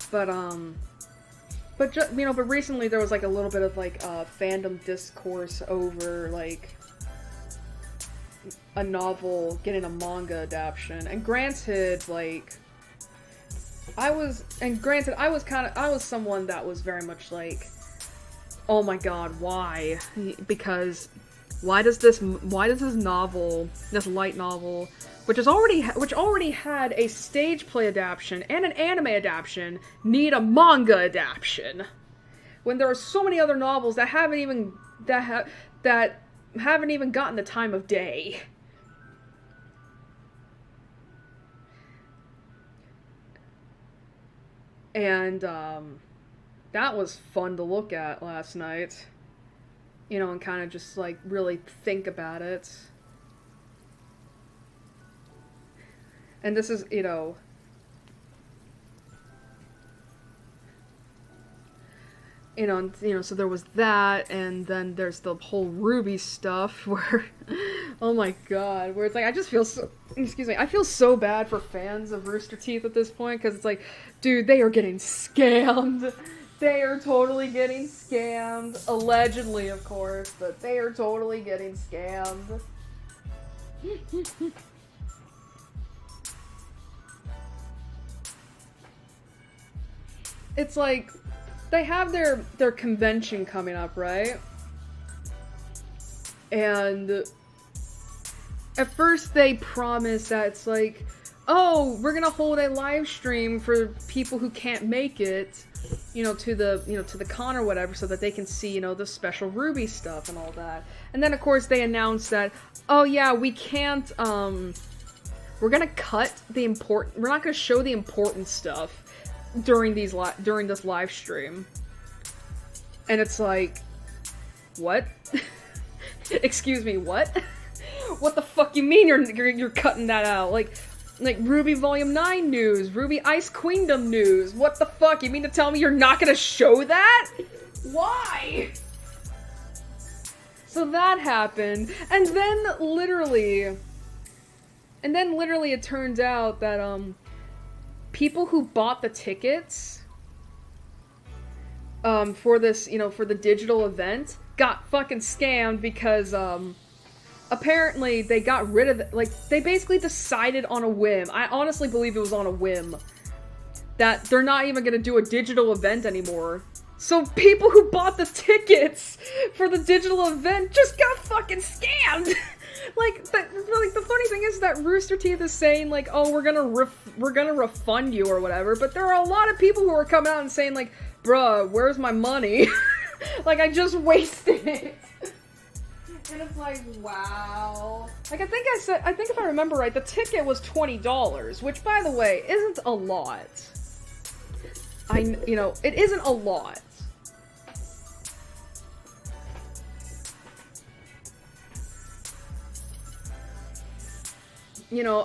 But, you know, but recently there was, like, a little bit of, like, fandom discourse over, like, a novel getting a manga adaptation, and granted, like, I was someone that was very much like, oh my god, why? Because why does this novel, this light novel, which already had a stage play adaptation and an anime adaptation, need a manga adaptation? When there are so many other novels that haven't even gotten the time of day. And, that was fun to look at last night. You know, and kind of just, like, really think about it. And this is, you know... so there was that, and then there's the whole Ruby stuff, where Oh my god, where it's like, I just feel so, excuse me, I feel so bad for fans of Rooster Teeth at this point, because it's like, dude, they are getting scammed. They are totally getting scammed. Allegedly, of course, but they are totally getting scammed. It's like, they have their convention coming up, right? And at first they promise that it's like, oh, we're gonna hold a live stream for people who can't make it, to the con or whatever, so that they can see, the special Ruby stuff and all that. And then of course they announce that, oh yeah, we can't, we're gonna cut we're not gonna show the important stuff during this live stream. And it's like, what? Excuse me, what? What the fuck you mean you're cutting that out? Like Ruby Volume 9 news, Ruby Ice Queendom news. What the fuck? You mean to tell me you're not gonna show that? Why? So that happened, and then literally it turns out that people who bought the tickets for this, for the digital event got fucking scammed because apparently they got rid of it. Like, they basically decided on a whim. I honestly believe it was on a whim that they're not even gonna do a digital event anymore. So people who bought the tickets for the digital event just got fucking scammed. The funny thing is that Rooster Teeth is saying like, oh, we're gonna refund you or whatever, but there are a lot of people who are coming out and saying like, bruh, where's my money? Like, I just wasted it. And it's like, wow. Like, I think if I remember right, the ticket was $20, which, by the way, isn't a lot. It isn't a lot.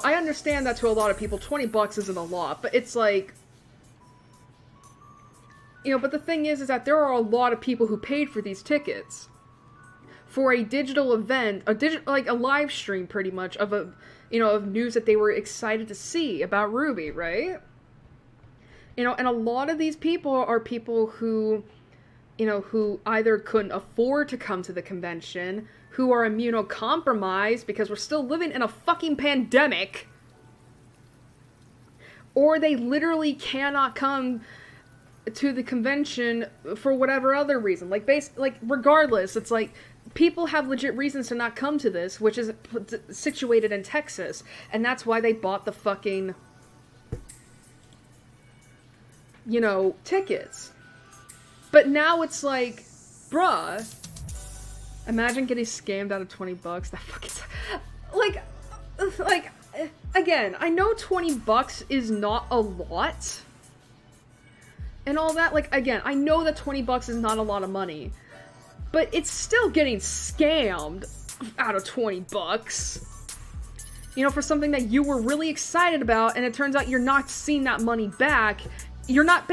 I understand that to a lot of people, $20 isn't a lot, but it's like, but the thing is that there are a lot of people who paid for these tickets for a digital event, like a live stream pretty much of of news that they were excited to see about Ruby, right? And a lot of these people are people who, who either couldn't afford to come to the convention, who are immunocompromised because we're still living in a fucking pandemic, or they literally cannot come to the convention for whatever other reason. Regardless, it's like, people have legit reasons to not come to this, which is situated in Texas, and that's why they bought the fucking, tickets. But now it's like, bruh, imagine getting scammed out of $20. That fucking, again, I know $20 is not a lot, and all that, again, I know that $20 is not a lot of money, but it's still getting scammed out of $20. For something that you were really excited about, and it turns out you're not seeing that money back. You're not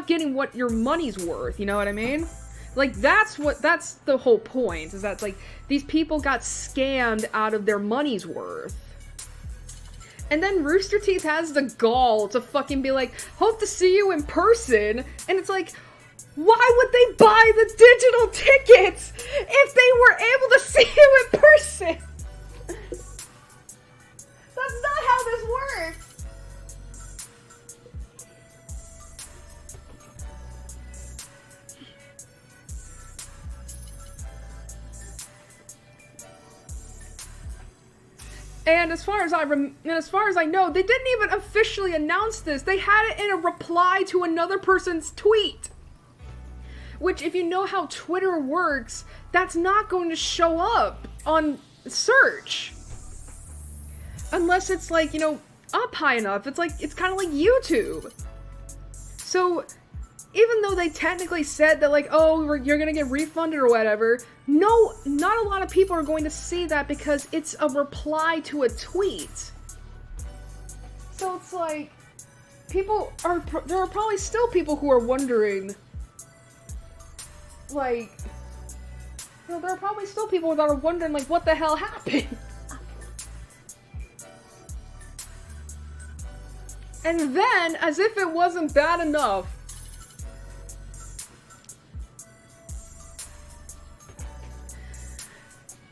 getting what your money's worth, you know what I mean? That's the whole point, is that, these people got scammed out of their money's worth. And then Rooster Teeth has the gall to fucking be like, hope to see you in person, and it's like, why would they buy the digital tickets if they were able to see you in person? That's not how this works. And as far as I know, they didn't even officially announce this. They had it in a reply to another person's tweet. Which, if you know how Twitter works, that's not going to show up on search. Unless it's up high enough. It's kind of like YouTube. So, even though they technically said that you're gonna get refunded or whatever, no, not a lot of people are going to see that because it's a reply to a tweet. So it's like, there are probably still people who are wondering, there are probably still people that are wondering, what the hell happened? And then, as if it wasn't bad enough,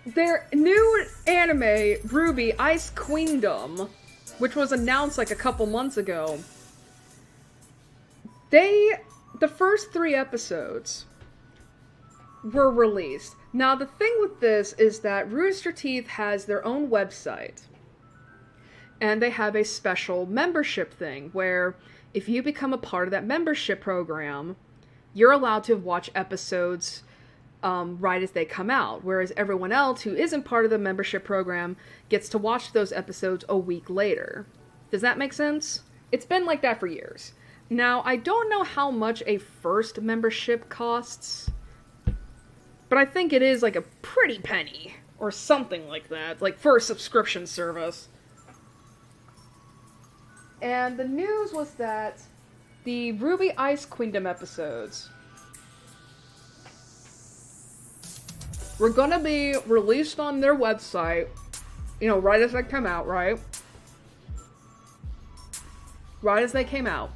their new anime, Ruby Ice Queendom, which was announced like a couple months ago, the first 3 episodes were released. Now, the thing with this is that Rooster Teeth has their own website. And they have a special membership thing where if you become a part of that membership program, you're allowed to watch episodes right as they come out. Whereas everyone else who isn't part of the membership program gets to watch those episodes a week later. Does that make sense? It's been like that for years. Now, I don't know how much a first membership costs, but I think it is like a pretty penny or something like that, like for a subscription service. And the news was that the Ruby Ice Queendom episodes were gonna be released on their website, you know, right as they come out, right? Right as they came out.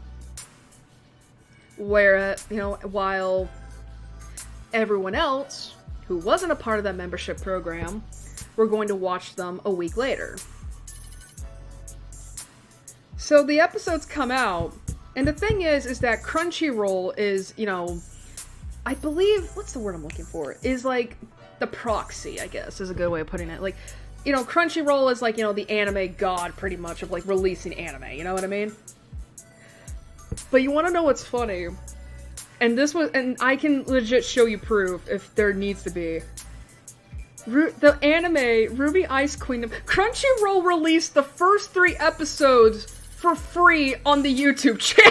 Where, you know, while everyone else who wasn't a part of that membership program were going to watch them a week later. So the episodes come out, and the thing is that Crunchyroll is, you know, I believe, what's the word I'm looking for? Is like the proxy, I guess, is a good way of putting it. Like, you know, Crunchyroll is like, you know, the anime god, pretty much, of like releasing anime, you know what I mean? But you want to know what's funny? And I can legit show you proof if there needs to be. The anime, Ruby Ice Queendom, Crunchyroll released the first 3 episodes for free on the YouTube channel.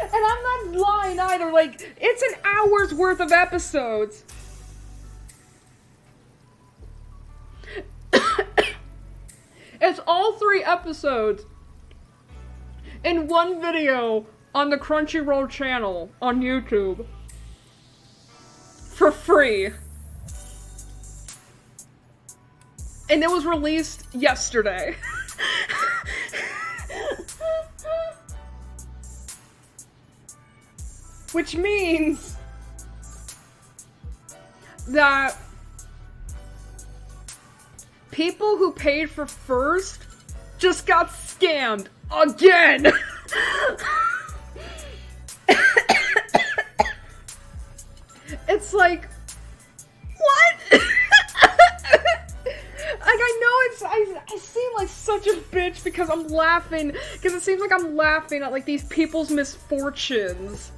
And I'm not lying either, like, it's an hour's worth of episodes. It's all 3 episodes in one video on the Crunchyroll channel on YouTube. For free. And it was released yesterday. Which means that people who paid for first just got scammed again. It's like, what? Like, I seem like such a bitch because I'm laughing, because it seems like I'm laughing at like these people's misfortunes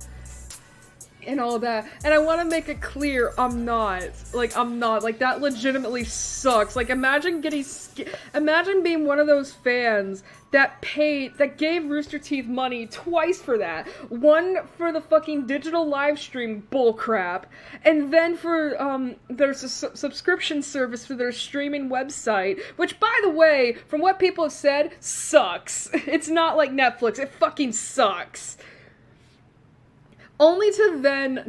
and all that, and I want to make it clear, I'm not, like, that legitimately sucks. Like, imagine being one of those fans that gave Rooster Teeth money twice for that. One for the fucking digital live stream bullcrap, and then for, there's a subscription service for their streaming website, which, by the way, from what people have said, sucks. It's not like Netflix, it fucking sucks. Only to then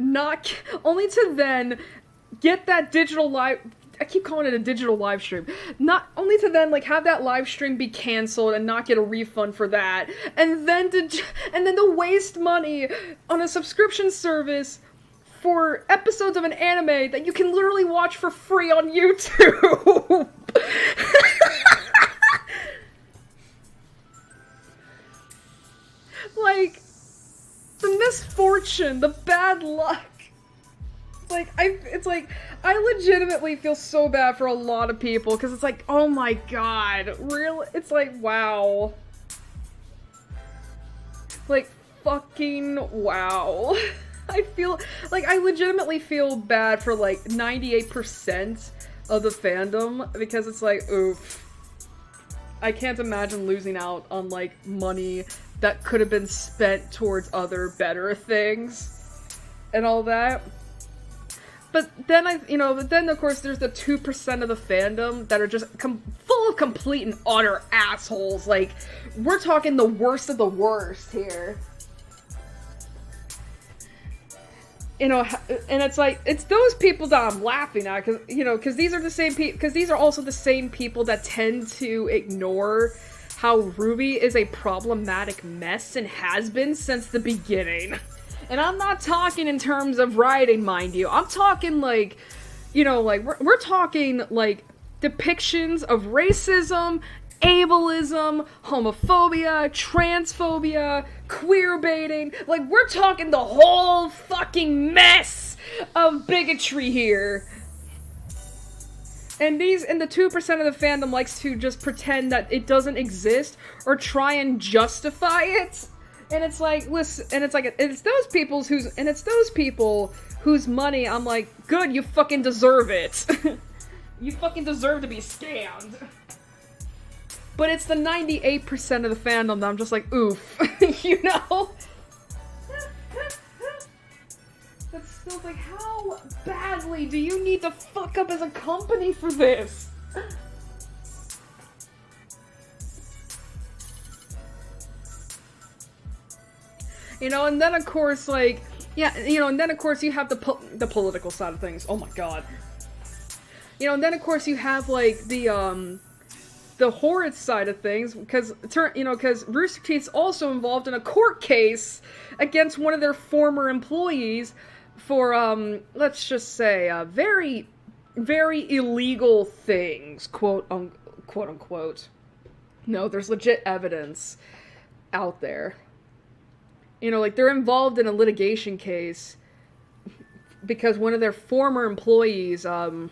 get that digital live, I keep calling it a digital live stream, not only to then like have that live stream be canceled and not get a refund for that, and then to waste money on a subscription service for episodes of an anime that you can literally watch for free on YouTube. Like, the misfortune, the bad luck. It's like, I legitimately feel so bad for a lot of people, because it's like, oh my god, really? It's like, wow. Like, fucking wow. I legitimately feel bad for like 98% of the fandom, because it's like, oof. I can't imagine losing out on like money that could have been spent towards other better things and all that. But then of course there's the 2% of the fandom that are just full of complete and utter assholes. Like, we're talking the worst of the worst here. you know, and it's like, it's those people that I'm laughing at, because, you know, because these are the same people, because these are also the same people that tend to ignore how Ruby is a problematic mess and has been since the beginning. And I'm not talking in terms of writing, mind you. I'm talking, like, you know, like, we're talking, like, depictions of racism, ableism, homophobia, transphobia, queerbaiting. Like, we're talking the whole fucking mess of bigotry here. And the 2% of the fandom likes to just pretend that it doesn't exist or try and justify it. And it's like, listen, and it's like, it's those people whose money I'm like, good, you fucking deserve it. You fucking deserve to be scammed. But it's the 98% of the fandom that I'm just like, oof, you know? That's still like, how badly do you need to fuck up as a company for this? You know, and then of course, like, yeah, you know, and then of course you have the political side of things. Oh my god. You know, and then of course you have, like, the horrid side of things, because, you know, because Rooster Teeth's also involved in a court case against one of their former employees for, let's just say, very, very illegal things, quote unquote. No, there's legit evidence out there. You know, like, they're involved in a litigation case because one of their former employees, how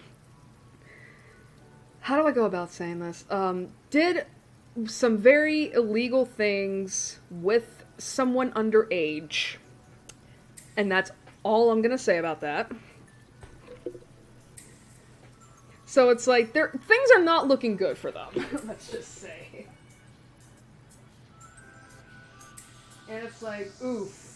do I go about saying this? Did some very illegal things with someone underage. And that's all I'm gonna say about that. So it's like, things are not looking good for them, let's just say. And it's like, oof.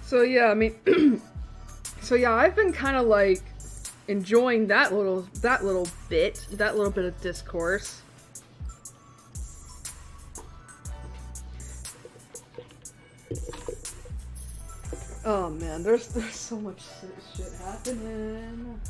So yeah, I mean, so yeah, I've been kind of like enjoying that little bit of discourse. Oh man, there's so much shit happening.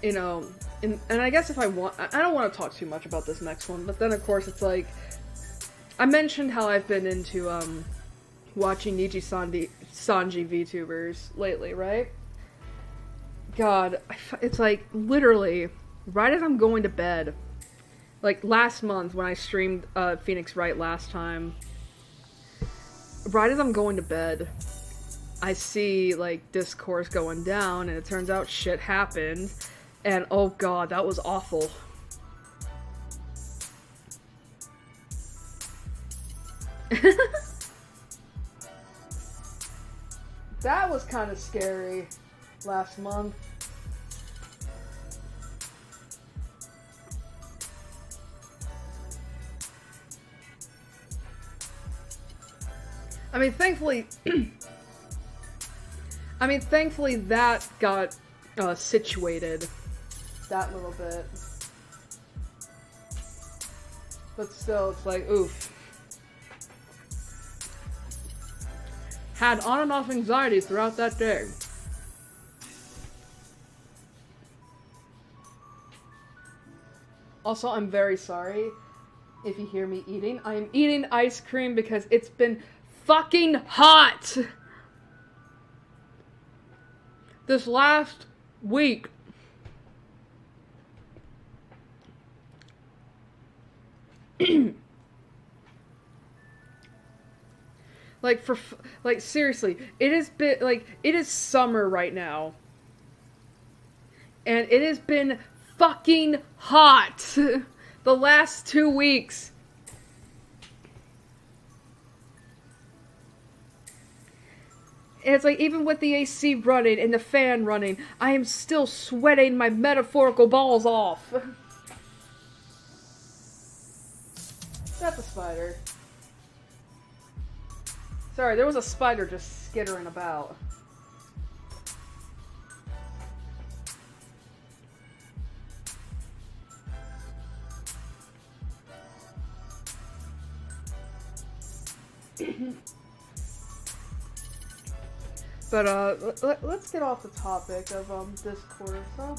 You know, and I guess if I don't want to talk too much about this next one, but then of course it's like, I mentioned how I've been into, watching Sanji VTubers lately, right? God, it's like, literally, right as I'm going to bed, like last month when I streamed, Phoenix Wright last time, right as I'm going to bed, I see, like, discourse going down, and it turns out shit happened. And oh god, that was awful. That was kind of scary last month. I mean, thankfully, that got situated. That little bit. But still, it's like, oof. Had on and off anxiety throughout that day. Also, I'm very sorry if you hear me eating. I am eating ice cream because it's been fucking hot! This last week. Like, seriously, it has been, like, it is summer right now. And it has been fucking hot the last 2 weeks. it's like, even with the AC running and the fan running, I am still sweating my metaphorical balls off. That's a spider. Sorry, there was a spider just skittering about. But, let's get off the topic of, Discord, so.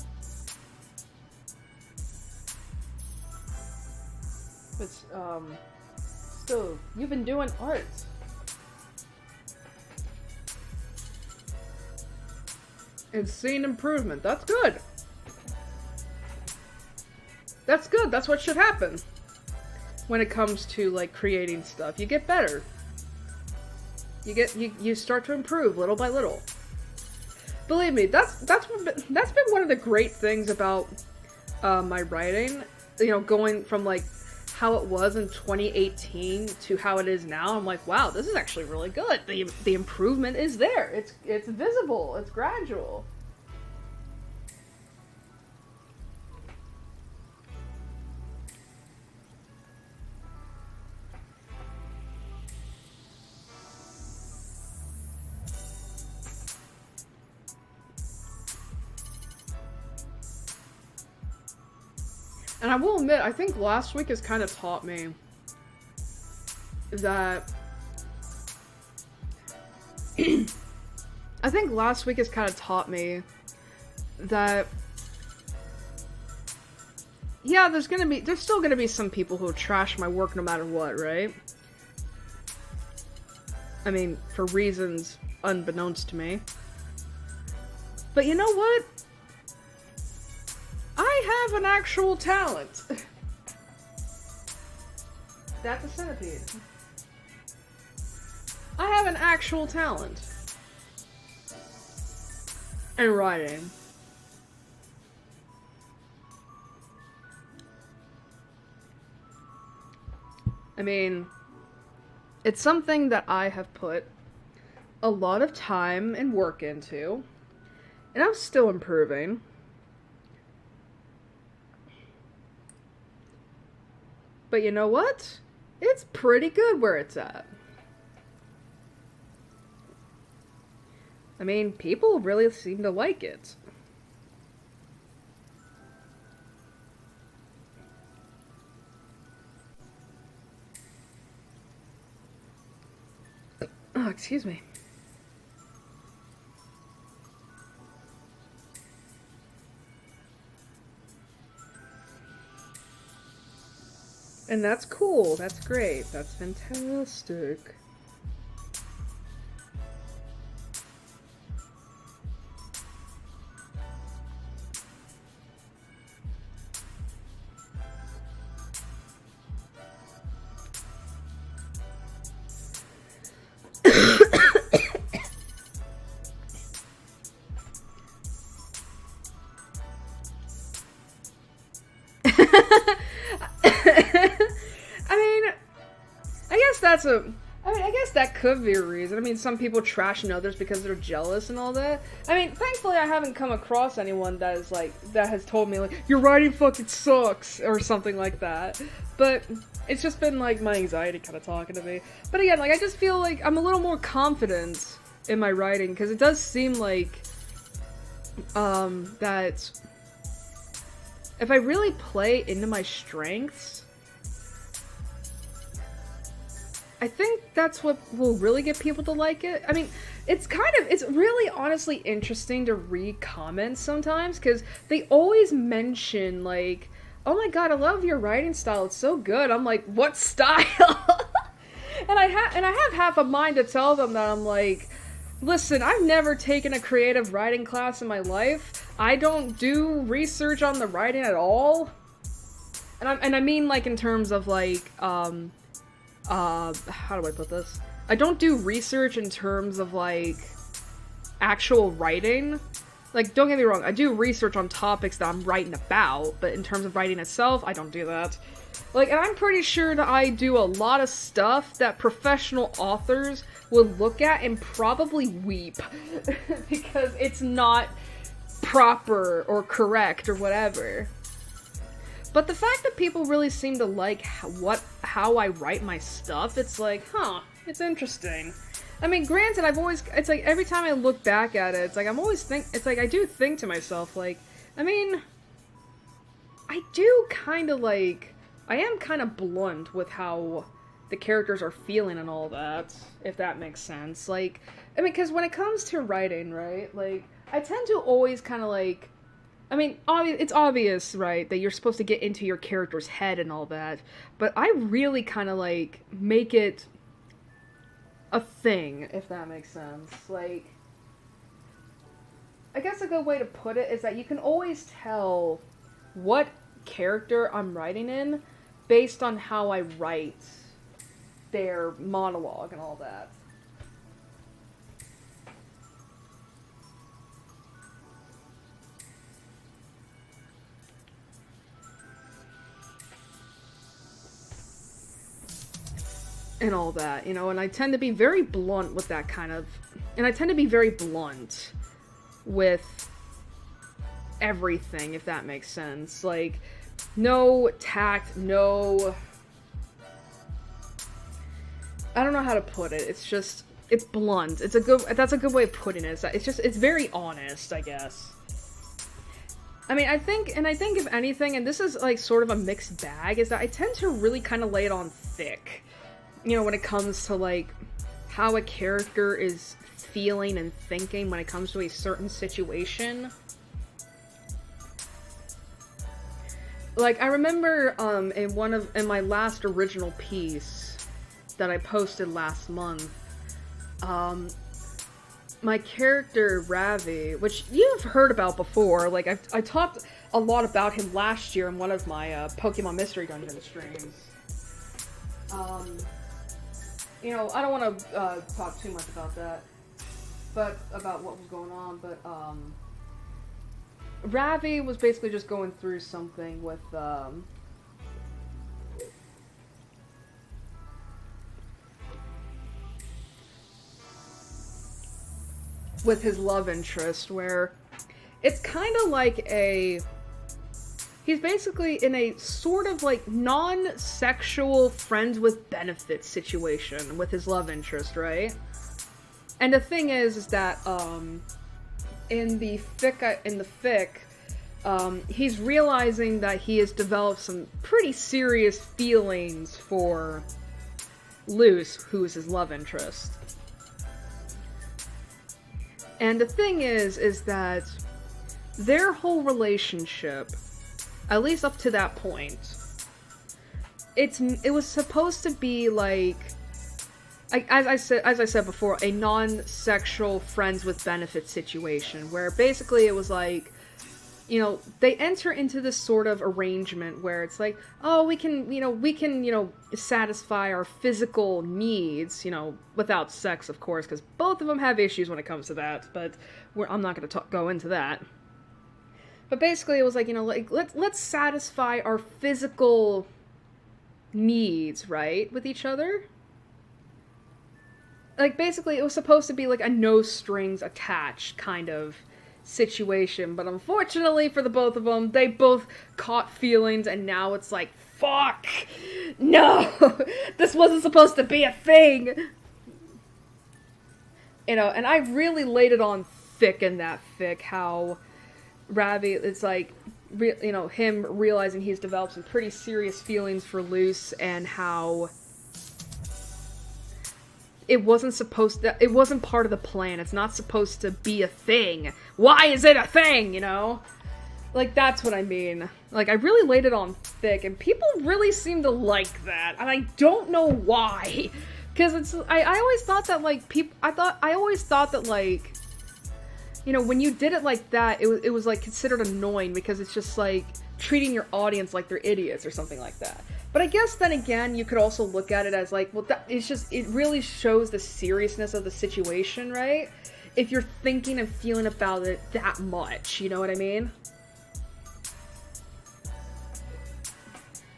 But, still, you've been doing art. And seeing improvement, that's good. That's good, that's what should happen. When it comes to, like, creating stuff, you get better. You start to improve little by little. Believe me, that's been one of the great things about my writing. You know, going from like how it was in 2018 to how it is now. I'm like, wow, this is actually really good. The improvement is there. It's visible. It's gradual. And I will admit, I think last week has kind of taught me that... I think last week has kind of taught me that... Yeah, there's still gonna be some people who trash my work no matter what, right? I mean, for reasons unbeknownst to me. But you know what? I have an actual talent. That's a centipede. I have an actual talent. In writing. I mean, it's something that I have put a lot of time and work into, and I'm still improving. But you know what? It's pretty good where it's at. I mean, people really seem to like it. Oh, excuse me. And that's cool. That's great. That's fantastic. I guess that could be a reason. I mean, some people trash others because they're jealous and all that. I mean, thankfully I haven't come across anyone that is like, that has told me like, your writing fucking sucks, or something like that. But it's just been like my anxiety kind of talking to me. But again, like, I just feel like I'm a little more confident in my writing, because it does seem like, that if I really play into my strengths, I think that's what will really get people to like it. I mean, it's really honestly interesting to read comments sometimes, because they always mention, like, oh my god, I love your writing style, it's so good. I'm like, what style? and I have half a mind to tell them that I'm like, listen, I've never taken a creative writing class in my life. I don't do research on the writing at all. And I mean, like, in terms of, like, how do I put this? I don't do research in terms of, like, actual writing. Like, don't get me wrong, I do research on topics that I'm writing about, but in terms of writing itself, I don't do that. Like, and I'm pretty sure that I do a lot of stuff that professional authors would look at and probably weep. Because it's not proper or correct or whatever. But the fact that people really seem to like how I write my stuff, it's like, huh, it's interesting. I mean, granted, it's like, every time I look back at it, it's like, I do think to myself, like, I mean, I do kind of, like, I am kind of blunt with how the characters are feeling and all that, if that makes sense. Like, I mean, because when it comes to writing, right, like, I tend to always kind of, like, I mean, it's obvious, right, that you're supposed to get into your character's head and all that, but I really kind of, like, make it a thing, if that makes sense. Like, I guess a good way to put it is that you can always tell what character I'm writing in based on how I write their monologue and all that. And all that, you know, and I tend to be very blunt with that kind of, and I tend to be very blunt with everything, if that makes sense. Like, no tact, no, I don't know how to put it, it's just, it's blunt, that's a good way of putting it, it's very honest, I guess. I mean, I think if anything, and this is, like, sort of a mixed bag, is that I tend to really kind of lay it on thick. You know, when it comes to, like, how a character is feeling and thinking when it comes to a certain situation. Like, I remember, in my last original piece that I posted last month, my character, Ravi, which you've heard about before, like, I talked a lot about him last year in one of my, Pokemon Mystery Dungeon streams. You know, I don't want to talk too much about that, but about what was going on, but Ravi was basically just going through something with his love interest, where it's kind of like he's basically in a sort of, like, non-sexual friends with benefits situation with his love interest, right? And the thing is that, in the fic, he's realizing that he has developed some pretty serious feelings for Luce, who is his love interest. And the thing is that their whole relationship, at least up to that point, it was supposed to be like, as I said before, a non-sexual friends with benefits situation, where basically it was like, you know, they enter into this sort of arrangement where it's like, oh, we can satisfy our physical needs, you know, without sex, of course, because both of them have issues when it comes to that, but I'm not going to go into that. But basically, it was like, you know, like, let's satisfy our physical needs, right, with each other? Like, basically, it was supposed to be like a no strings attached kind of situation, but unfortunately for the both of them, they both caught feelings, and now it's like, fuck! No! This wasn't supposed to be a thing! You know, and I really laid it on thick in that fic, how Ravi, it's like, you know, him realizing he's developed some pretty serious feelings for Luce, and how it wasn't part of the plan. It's not supposed to be a thing. Why is it a thing, you know? Like, that's what I mean. Like, I really laid it on thick, and people really seem to like that, and I don't know why. Because I always thought that, like, I always thought that, like, you know, when you did it like that, it was, like, considered annoying, because it's just, like, treating your audience like they're idiots or something like that. But I guess then again, you could also look at it as like, well, it really shows the seriousness of the situation, right? if you're thinking and feeling about it that much, you know what I mean?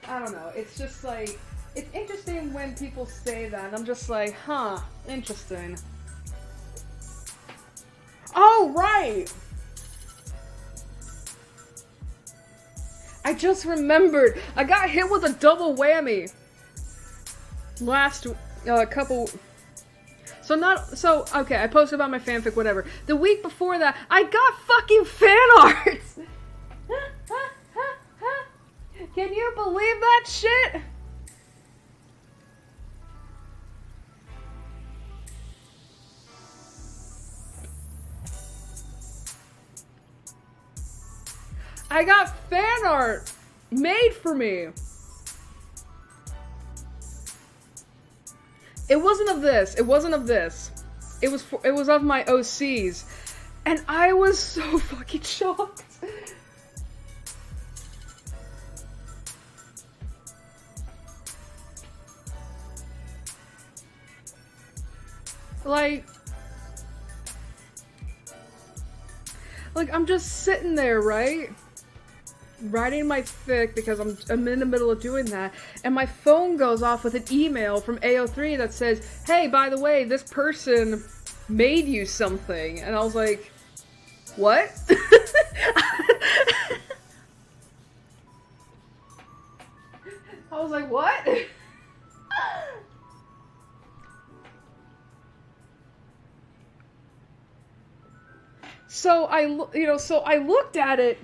I don't know, it's just like, it's interesting when people say that, and I'm just like, huh, interesting. Oh, right! I just remembered, I got hit with a double whammy last couple. Okay, I posted about my fanfic, whatever. The week before that, I got fucking fan art! Can you believe that shit? I got fan art made for me. It wasn't of this. It wasn't of this. It was of my OCs. And I was so fucking shocked. Like I'm just sitting there, right? Writing my fic because I'm in the middle of doing that, and my phone goes off with an email from AO3 that says, hey, by the way, this person made you something. And I was like, what? I was like, what? So I looked at it,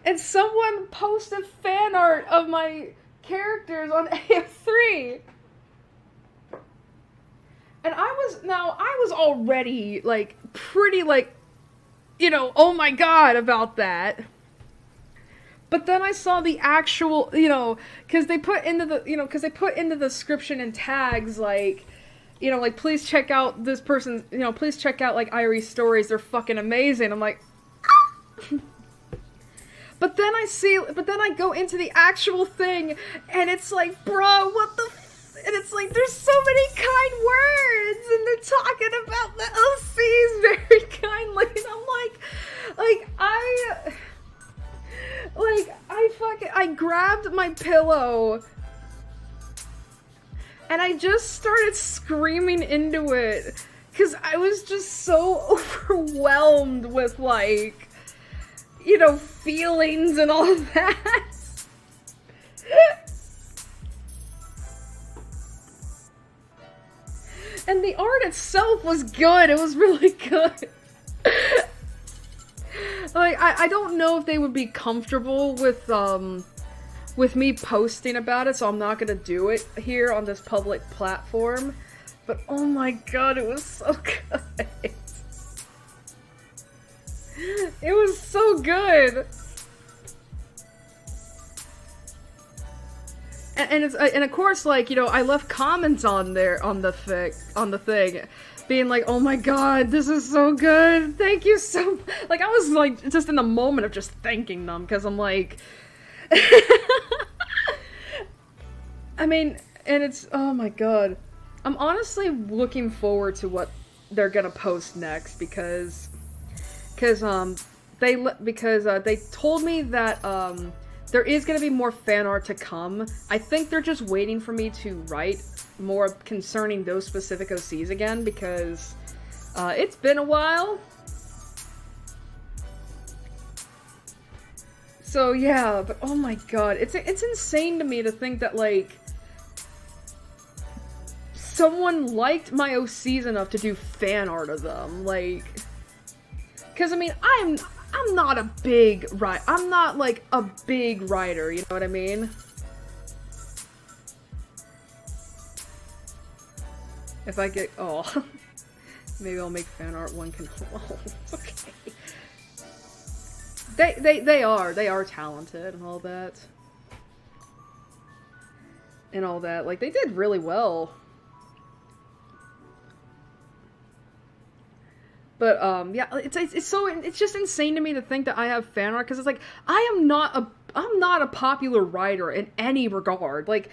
and someone posted fan art of my characters on AF3. And I was already, like, pretty, like, oh my god about that. But then I saw the actual, because they put into the description and tags, like, like, please check out this person's, please check out, like, Airi's stories, they're fucking amazing. I'm like, But then I go into the actual thing, and it's like, bro, what the and it's like, there's so many kind words, and they're talking about the OCs very kindly, and I'm I grabbed my pillow, and I just started screaming into it, because I was just so overwhelmed with, like, feelings and all of that. And the art itself was good. It was really good. Like, I don't know if they would be comfortable with me posting about it, so I'm not gonna do it here on this public platform. But oh my god, it was so good. It was so good. And of course, like, I left comments on there on the thing, being like, oh my god, this is so good, thank you so much. Like, I was like just in the moment of just thanking them, because I'm like I mean, and it's, oh my god, I'm honestly looking forward to what they're gonna post next, because they told me that there is going to be more fan art to come. I think they're just waiting for me to write more concerning those specific OCs again, because it's been a while. So yeah, but oh my god, it's insane to me to think that, like, someone liked my OCs enough to do fan art of them, like, because I mean, I'm not a big writer. I'm not, like, a big writer, you know what I mean? If I get, oh, maybe I'll make fan art one can, oh, okay. They are talented and all that. And all that, like, they did really well. But, yeah, it's just insane to me to think that I have fan art, because it's like, I'm not a popular writer in any regard. Like,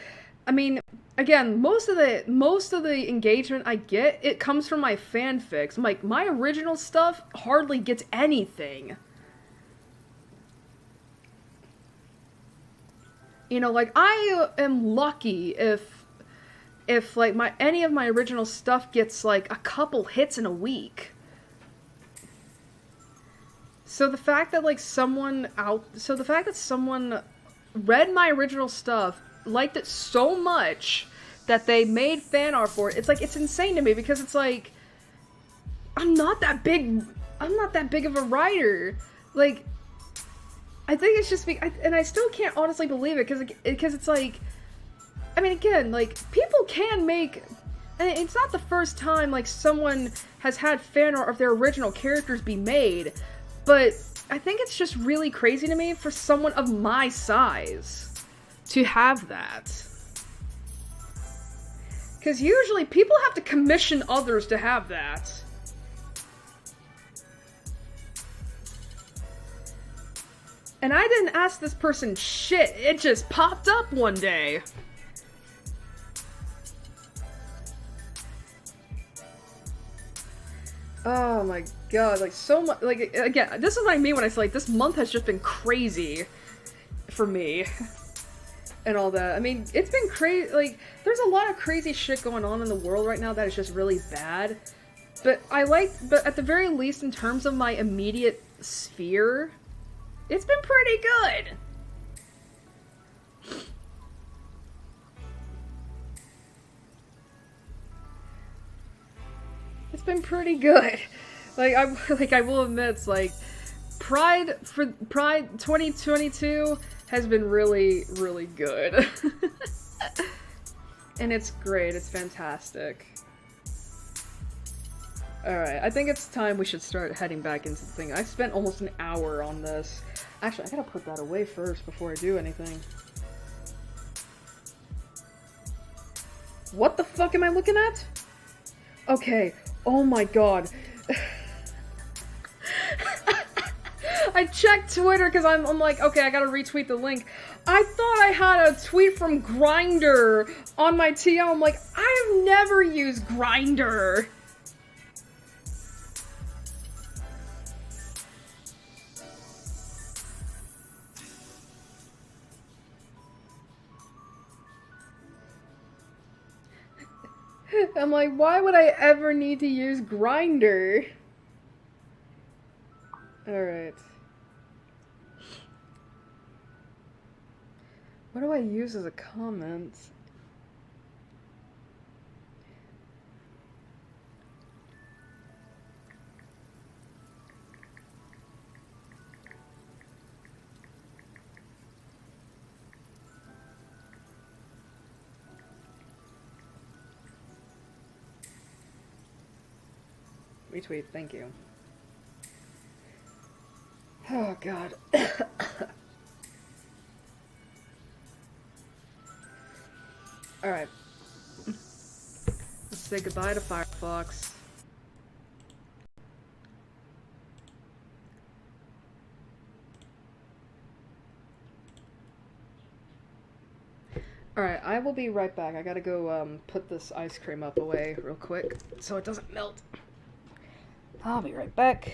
I mean, again, most of the engagement I get, it comes from my fanfics. Like my original stuff hardly gets anything. You know, like I am lucky if like my any of my original stuff gets like a couple hits in a week. So the fact that someone read my original stuff, liked it so much that they made fan art for it, it's like it's insane to me because it's like I'm not that big I'm not that big of a writer. Like I think it's just and I still can't honestly believe it because it's like I mean again, like people can make and it's not the first time like someone has had fan art of their original characters be made, but I think it's just really crazy to me for someone of my size to have that. Because usually people have to commission others to have that. And I didn't ask this person shit, it just popped up one day. Oh my god, like so much, like, again, this is what I mean when I say, like, this month has just been crazy for me. And all that. I mean, it's been crazy, like, there's a lot of crazy shit going on in the world right now that is just really bad. But but at the very least, in terms of my immediate sphere, it's been pretty good. It's been pretty good. Like I will admit, it's like Pride 2022 has been really, really good. And it's great, it's fantastic. Alright, I think it's time we should start heading back into the thing. I spent almost an hour on this. Actually, I gotta put that away first before I do anything. What the fuck am I looking at? Okay, oh my god. I checked Twitter because I'm like, okay, I gotta retweet the link. I thought I had a tweet from Grindr on my TL. I'm like, I've never used Grindr. I'm like, why would I ever need to use Grindr? Alright. What do I use as a comment? Retweet, thank you. Oh god. Alright. Let's say goodbye to Firefox. Alright, I will be right back. I gotta go put this ice cream up away real quick so it doesn't melt. I'll be right back.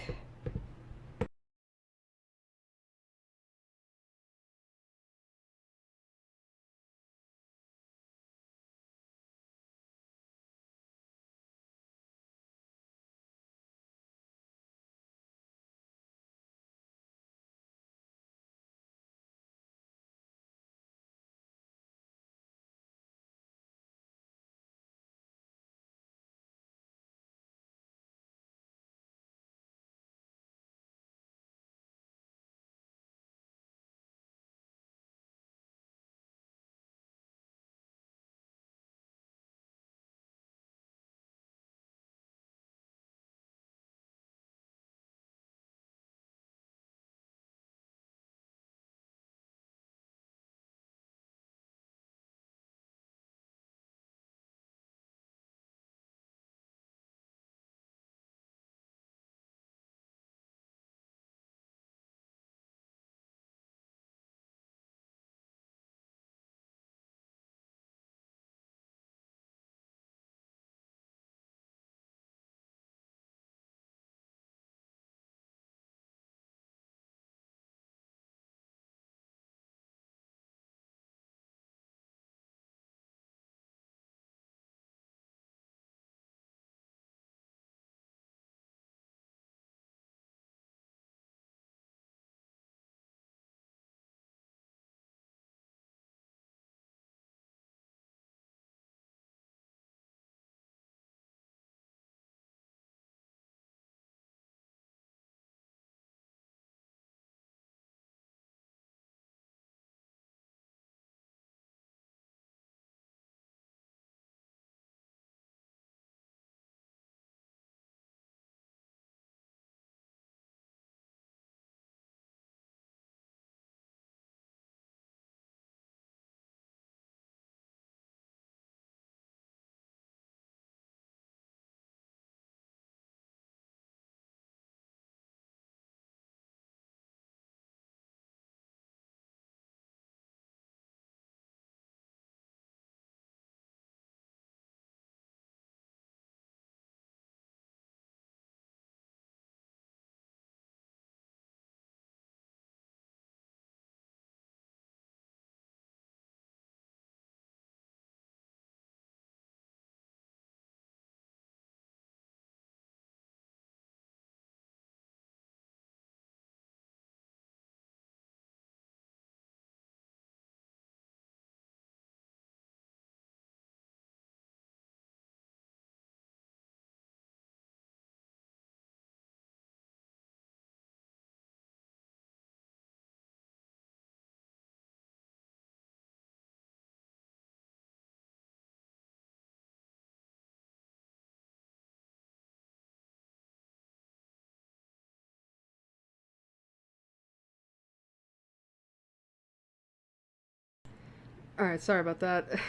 Alright, sorry about that.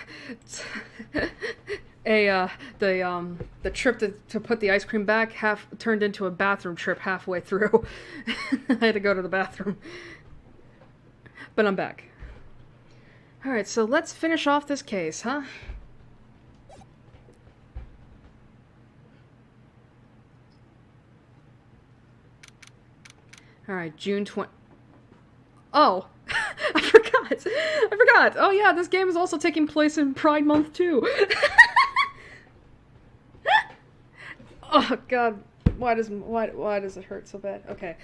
The trip to put the ice cream back turned into a bathroom trip halfway through. I had to go to the bathroom. But I'm back. Alright, so let's finish off this case, huh? Alright, June 20... Oh! I forgot! Oh yeah, this game is also taking place in Pride Month too! Oh god, why does it hurt so bad? Okay.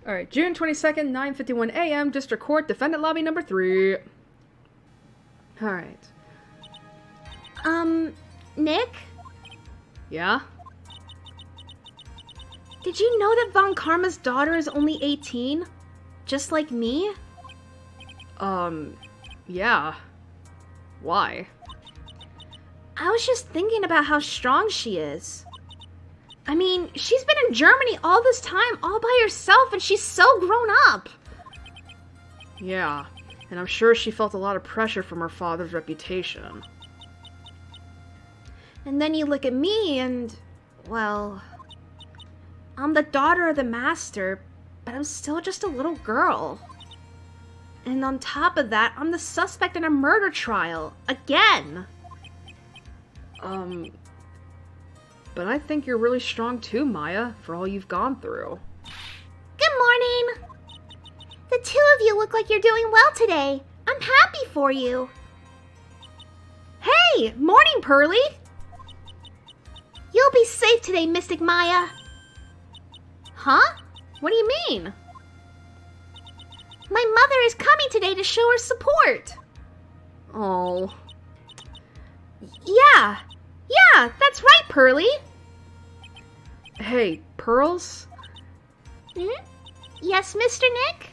Alright, June 22nd, 9:51 a.m., District Court, Defendant Lobby number 3. Alright. Nick? Yeah? Did you know that Von Karma's daughter is only 18? Just like me? Yeah. Why? I was just thinking about how strong she is. I mean, she's been in Germany all this time, all by herself, and she's so grown up. Yeah, and I'm sure she felt a lot of pressure from her father's reputation. And then you look at me and, well, I'm the daughter of the master, but I'm still just a little girl. And on top of that, I'm the suspect in a murder trial. Again! But I think you're really strong too, Maya, for all you've gone through. Good morning! The two of you look like you're doing well today. I'm happy for you. Hey! Morning, Pearly! You'll be safe today, Mystic Maya. Huh? What do you mean? My mother is coming today to show her support. Oh. Yeah, that's right, Pearly. Hey, Pearls? Yes, Mr. Nick?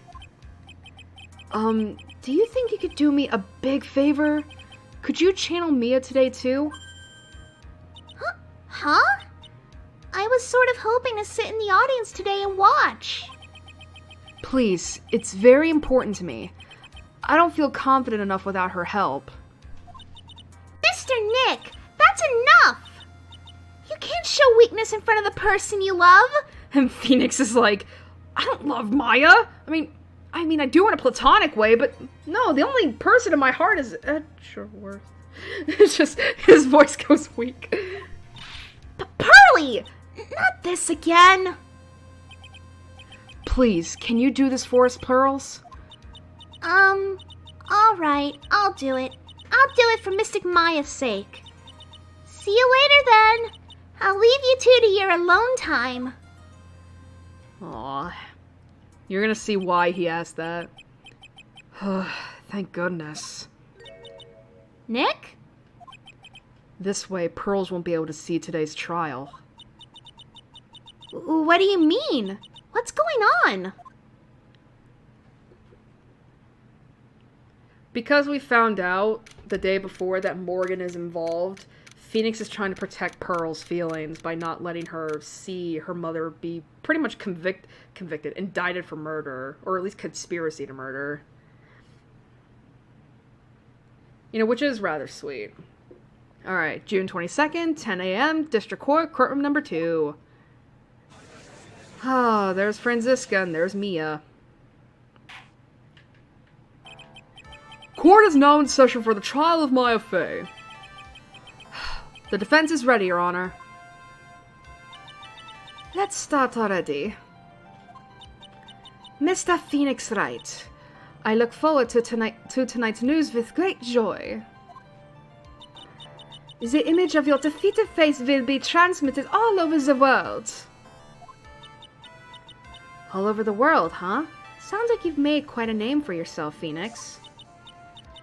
Do you think you could do me a big favor? Could you channel Mia today too? Huh? I was sort of hoping to sit in the audience today and watch. Please, it's very important to me. I don't feel confident enough without her help. Mr. Nick, that's enough! You can't show weakness in front of the person you love. And Phoenix is like, I don't love Maya. I mean, I do in a platonic way, but no, the only person in my heart is Edgeworth. It's just, his voice goes weak. But Pearly! Not this again! Please, can you do this for us, Pearls? Alright, I'll do it. I'll do it for Mystic Maya's sake. See you later then. I'll leave you two to your alone time. Aw. You're gonna see why he asked that. Thank goodness. Nick? This way, Pearls won't be able to see today's trial. What do you mean? What's going on? Because we found out the day before that Morgan is involved, Phoenix is trying to protect Pearl's feelings by not letting her see her mother be pretty much indicted for murder, or at least conspiracy to murder. You know, which is rather sweet. Alright, June 22nd, 10 a.m., District Court, courtroom number 2. Ah, there's Franziska and there's Mia. Court is now in session for the trial of Maya Fey. The defense is ready, Your Honor. Let's start already. Mr. Phoenix Wright, I look forward to tonight's news with great joy. The image of your defeated face will be transmitted all over the world. All over the world, huh? Sounds like you've made quite a name for yourself, Phoenix.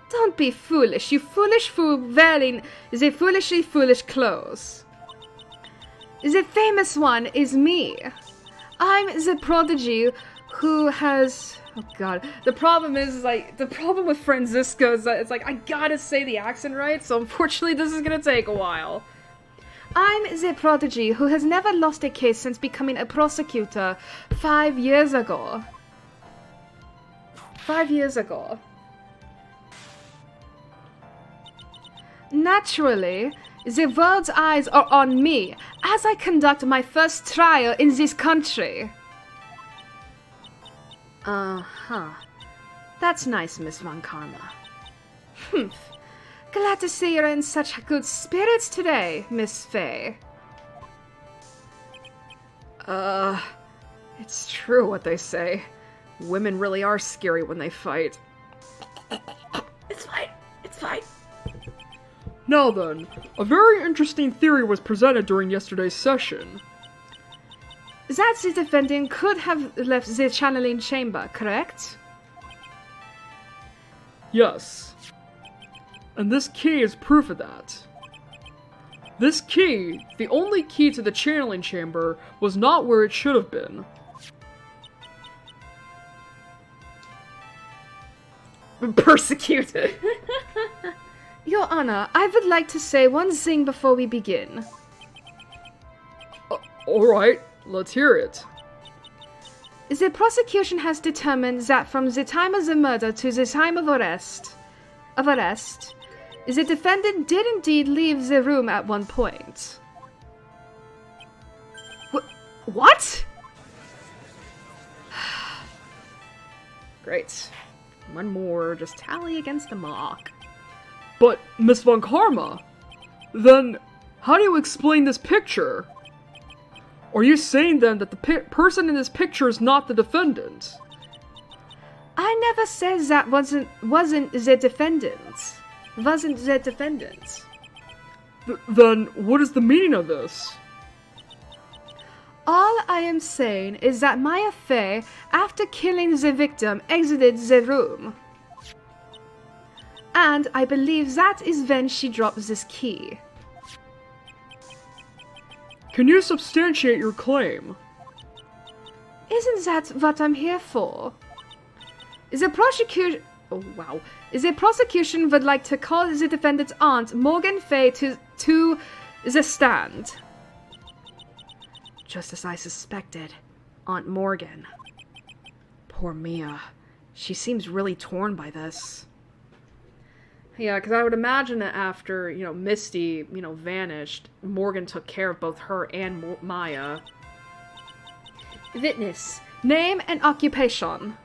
Don't be foolish, you foolish fool wearing the foolishly foolish clothes. The famous one is me. I'm the prodigy who has... Oh god. The problem with Franziska is that it's like, I gotta say the accent right, so unfortunately this is gonna take a while. I'm the prodigy who has never lost a case since becoming a prosecutor 5 years ago. 5 years ago. Naturally, the world's eyes are on me as I conduct my first trial in this country. Uh-huh. That's nice, Miss Von Karma. Humph. Glad to see you're in such good spirits today, Miss Fey. It's true what they say. Women really are scary when they fight. It's fine. It's fine. Now then, a very interesting theory was presented during yesterday's session. That the defendant could have left the channeling chamber, correct? Yes. And this key is proof of that. This key, the only key to the channeling chamber, was not where it should have been. Persecuted. Your Honor, I would like to say one thing before we begin. Alright, let's hear it. The prosecution has determined that from the time of the murder to the time of arrest, the defendant did indeed leave the room at one point. What? Great. One more, just tally against the mock. But, Miss Von Karma, then how do you explain this picture? Are you saying then that the person in this picture is not the defendant? I never said that wasn't the defendant. Wasn't the defendant. Then what is the meaning of this? All I am saying is that Maya Fey, after killing the victim, exited the room. And I believe that is when she dropped this key. Can you substantiate your claim? Isn't that what I'm here for? The prosecution would like to call the defendant's aunt, Morgan Fey, to the stand. Just as I suspected. Aunt Morgan. Poor Mia. She seems really torn by this. Yeah, because I would imagine that after, Misty, vanished, Morgan took care of both her and Maya. Witness, name and occupation.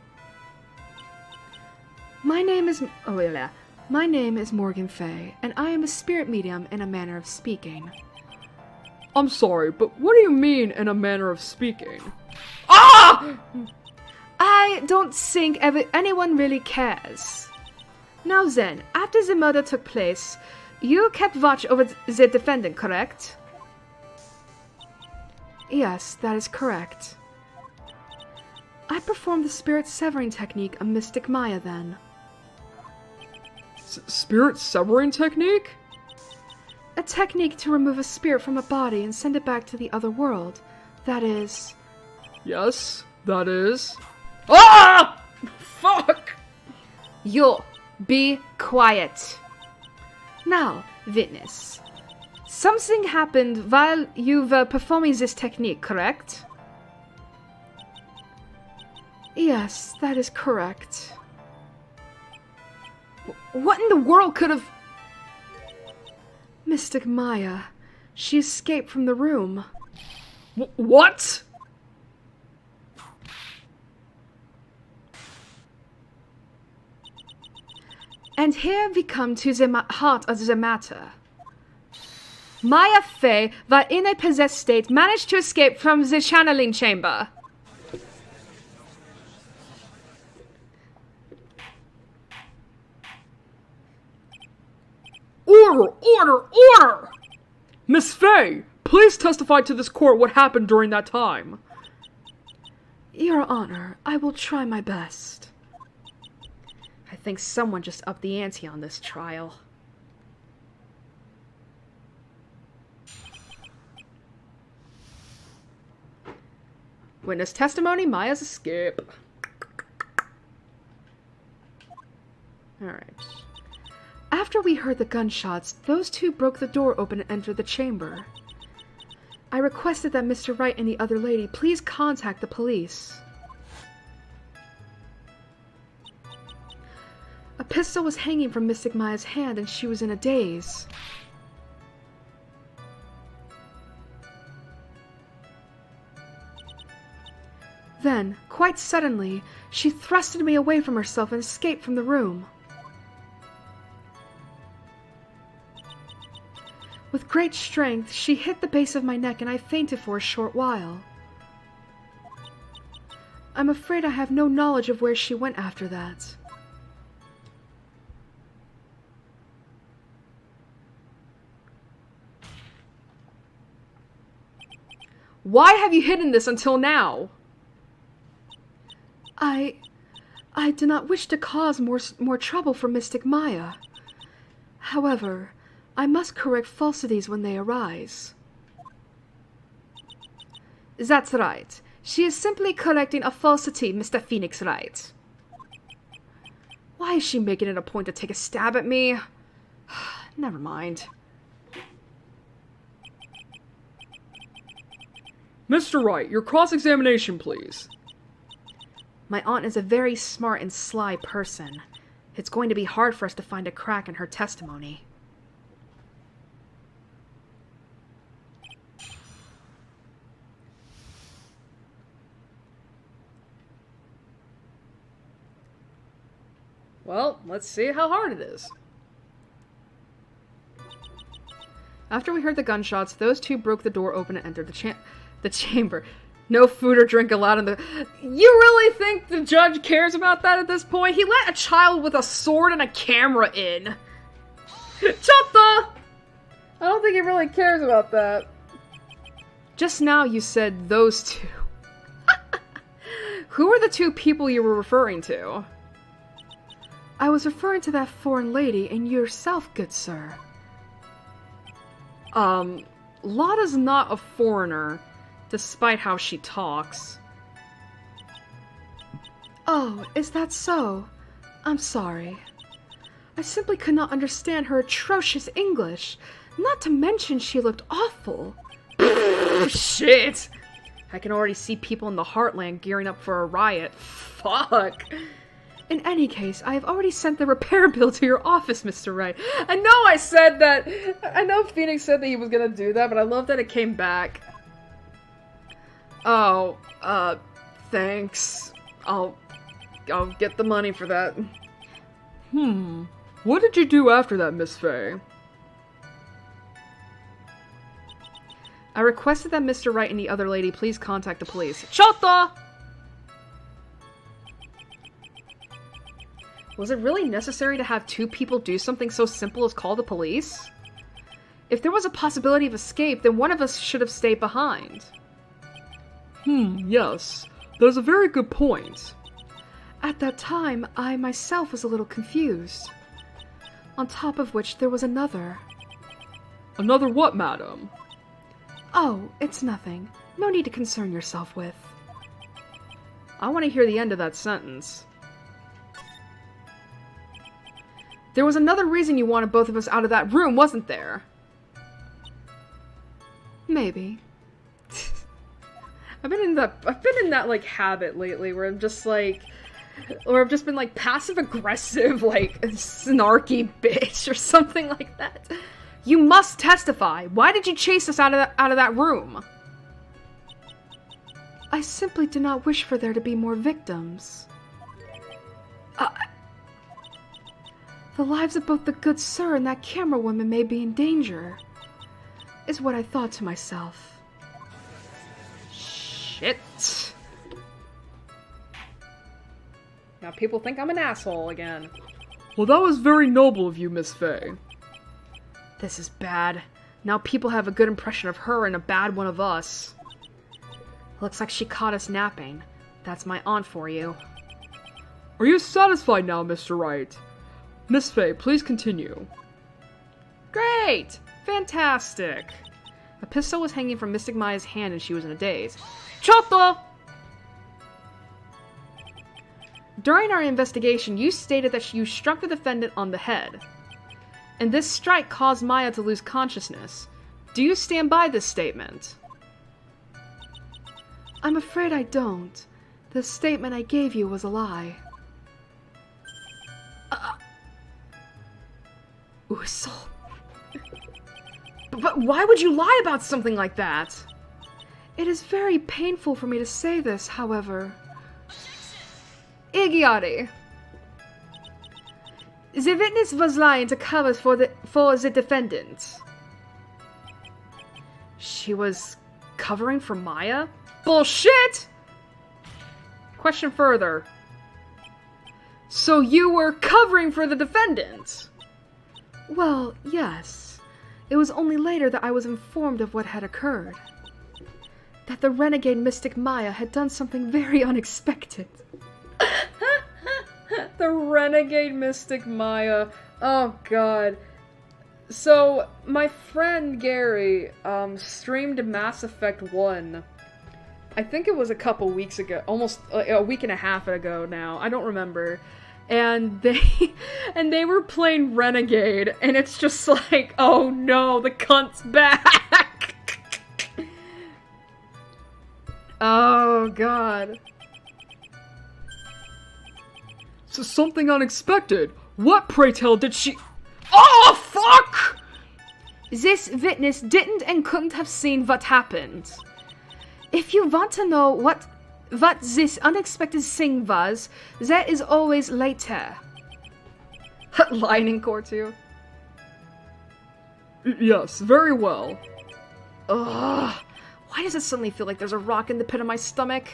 My name is Morgan Fey, and I am a spirit medium in a manner of speaking. I'm sorry, but what do you mean in a manner of speaking? Ah! I don't think anyone really cares. Now then, after the murder took place, you kept watch over the defendant, correct? Yes, that is correct. I performed the spirit severing technique of Mystic Maya then. Spirit severing technique? A technique to remove a spirit from a body and send it back to the other world. That is... Yes, that is... Ah! Fuck! You be quiet. Now, witness. Something happened while you were performing this technique, correct? Yes, that is correct. What in the world could have... Mystic Maya. She escaped from the room. What? And here we come to the heart of the matter. Maya Fey, while in a possessed state, managed to escape from the channeling chamber. Order! Order! Order! Miss Fey, please testify to this court what happened during that time. Your Honor, I will try my best. I think someone just upped the ante on this trial. Witness testimony, Maya's escape. Alright. After we heard the gunshots, those two broke the door open and entered the chamber. I requested that Mr. Wright and the other lady please contact the police. A pistol was hanging from Mystic Maya's hand and she was in a daze. Then, quite suddenly, she thrusted me away from herself and escaped from the room. With great strength, she hit the base of my neck and I fainted for a short while. I'm afraid I have no knowledge of where she went after that. Why have you hidden this until now? I do not wish to cause more trouble for Mystic Maya. However, I must correct falsities when they arise. That's right. She is simply correcting a falsity, Mr. Phoenix Wright. Why is she making it a point to take a stab at me? Never mind. Mr. Wright, your cross-examination, please. My aunt is a very smart and sly person. It's going to be hard for us to find a crack in her testimony. Well, let's see how hard it is. After we heard the gunshots, those two broke the door open and entered the chamber. No food or drink allowed in the... You really think the judge cares about that at this point? He let a child with a sword and a camera in. Shut the... I don't think he really cares about that. Just now you said those two. Who are the two people you were referring to? I was referring to that foreign lady and yourself, good sir. Lotta's not a foreigner, despite how she talks. Oh, is that so? I'm sorry. I simply could not understand her atrocious English. Not to mention she looked awful. Shit! I can already see people in the Heartland gearing up for a riot. Fuck! In any case, I have already sent the repair bill to your office, Mr. Wright. I know I said that! I know Phoenix said that he was gonna do that, but I love that it came back. Oh, thanks. I'll get the money for that. What did you do after that, Miss Faye? I requested that Mr. Wright and the other lady please contact the police. Shut the... Was it really necessary to have two people do something so simple as call the police? If there was a possibility of escape, then one of us should have stayed behind. Yes. That is a very good point. At that time, I myself was a little confused. On top of which, there was another. Another what, madam? Oh, it's nothing. No need to concern yourself with. I want to hear the end of that sentence. There was another reason you wanted both of us out of that room, wasn't there? Maybe. I've been in that like habit lately where I'm just like, or I've just been like passive aggressive, like snarky bitch or something like that. You must testify. Why did you chase us out of that room? I simply do not wish for there to be more victims. The lives of both the good sir and that camera woman may be in danger, is what I thought to myself. Shit. Now people think I'm an asshole again. Well, that was very noble of you, Miss Faye. This is bad. Now people have a good impression of her and a bad one of us. Looks like she caught us napping. That's my aunt for you. Are you satisfied now, Mr. Wright? Miss Faye, please continue. Great! Fantastic! A pistol was hanging from Mystic Maya's hand and she was in a daze. Chotto! During our investigation, you stated that you struck the defendant on the head. And this strike caused Maya to lose consciousness. Do you stand by this statement? I'm afraid I don't. The statement I gave you was a lie. Uso. But why would you lie about something like that? It is very painful for me to say this, however. Igiari. The witness was lying to cover for the defendant. She was covering for Maya? Bullshit! Question further. So you were covering for the defendant? Well, yes. It was only later that I was informed of what had occurred. That the renegade mystic Maya had done something very unexpected. The renegade mystic Maya. Oh god. So, my friend Gary streamed Mass Effect 1. I think it was a couple weeks ago, almost a week and a half ago now. I don't remember. And they were playing Renegade, and it's just like, oh no, the cunt's back. Oh god. So something unexpected. What, pray tell, did she... Oh, fuck! This witness didn't and couldn't have seen what happened. If you want to know what this unexpected thing was, that is always later. Lightning core too. Yes, very well. Ugh. Why does it suddenly feel like there's a rock in the pit of my stomach?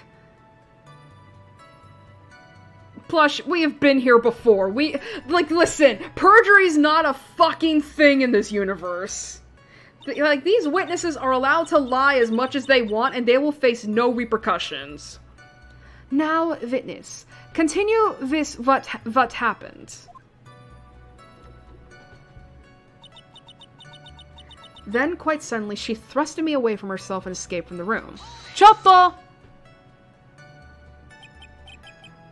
Plush, we have been here before. Listen, perjury's not a fucking thing in this universe. Like, these witnesses are allowed to lie as much as they want, and they will face no repercussions. Now, witness, continue with what happened. Then, quite suddenly, she thrusted me away from herself and escaped from the room. Chotto!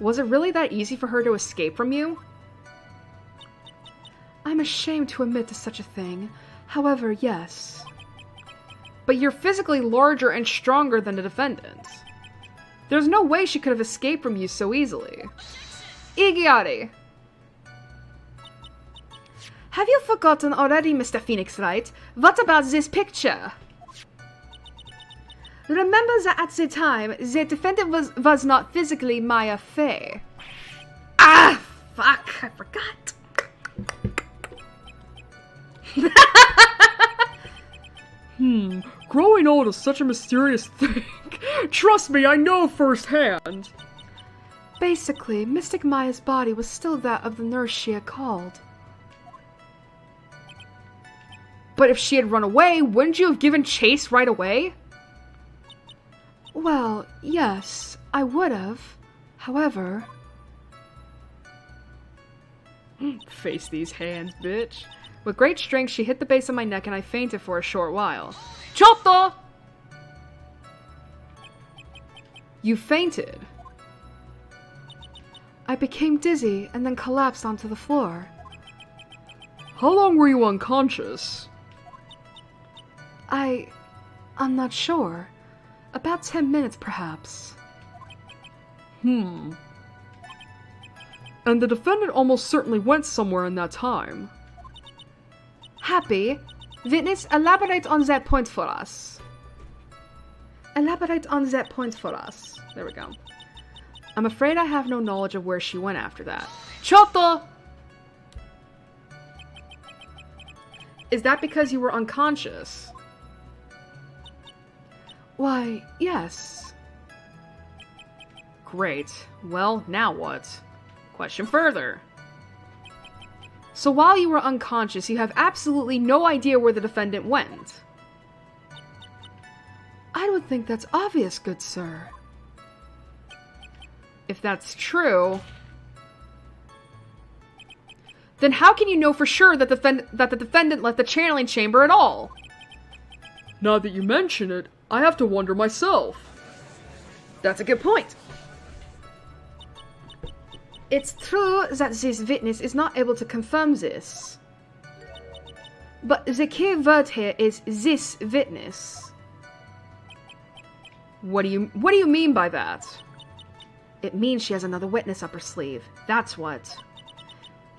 Was it really that easy for her to escape from you? I'm ashamed to admit to such a thing. However, yes. But you're physically larger and stronger than the defendant. There's no way she could have escaped from you so easily. Igiari! Have you forgotten already, Mr. Phoenix Wright? What about this picture? Remember that at the time, the defendant was not physically Maya Fey. Ah! Fuck! I forgot! Growing old is such a mysterious thing. Trust me, I know firsthand. Basically, Mystic Maya's body was still that of the nurse she had called. But if she had run away, wouldn't you have given chase right away? Well, yes, I would have. However... Face these hands, bitch. With great strength, she hit the base of my neck and I fainted for a short while. Chotto! You fainted. I became dizzy and then collapsed onto the floor. How long were you unconscious? I'm not sure. About 10 minutes, perhaps. And the defendant almost certainly went somewhere in that time. Happy, witness, elaborate on that point for us. Elaborate on that point for us. There we go. I'm afraid I have no knowledge of where she went after that. Chotto! Is that because you were unconscious? Why, yes. Great. Well, now what? Question further. So while you were unconscious, you have absolutely no idea where the defendant went. I don't think that's obvious, good sir. If that's true, then how can you know for sure that the defendant left the channeling chamber at all? Now that you mention it, I have to wonder myself. That's a good point. It's true that this witness is not able to confirm this. But the key word here is this witness. What do you mean by that? It means she has another witness up her sleeve. That's what.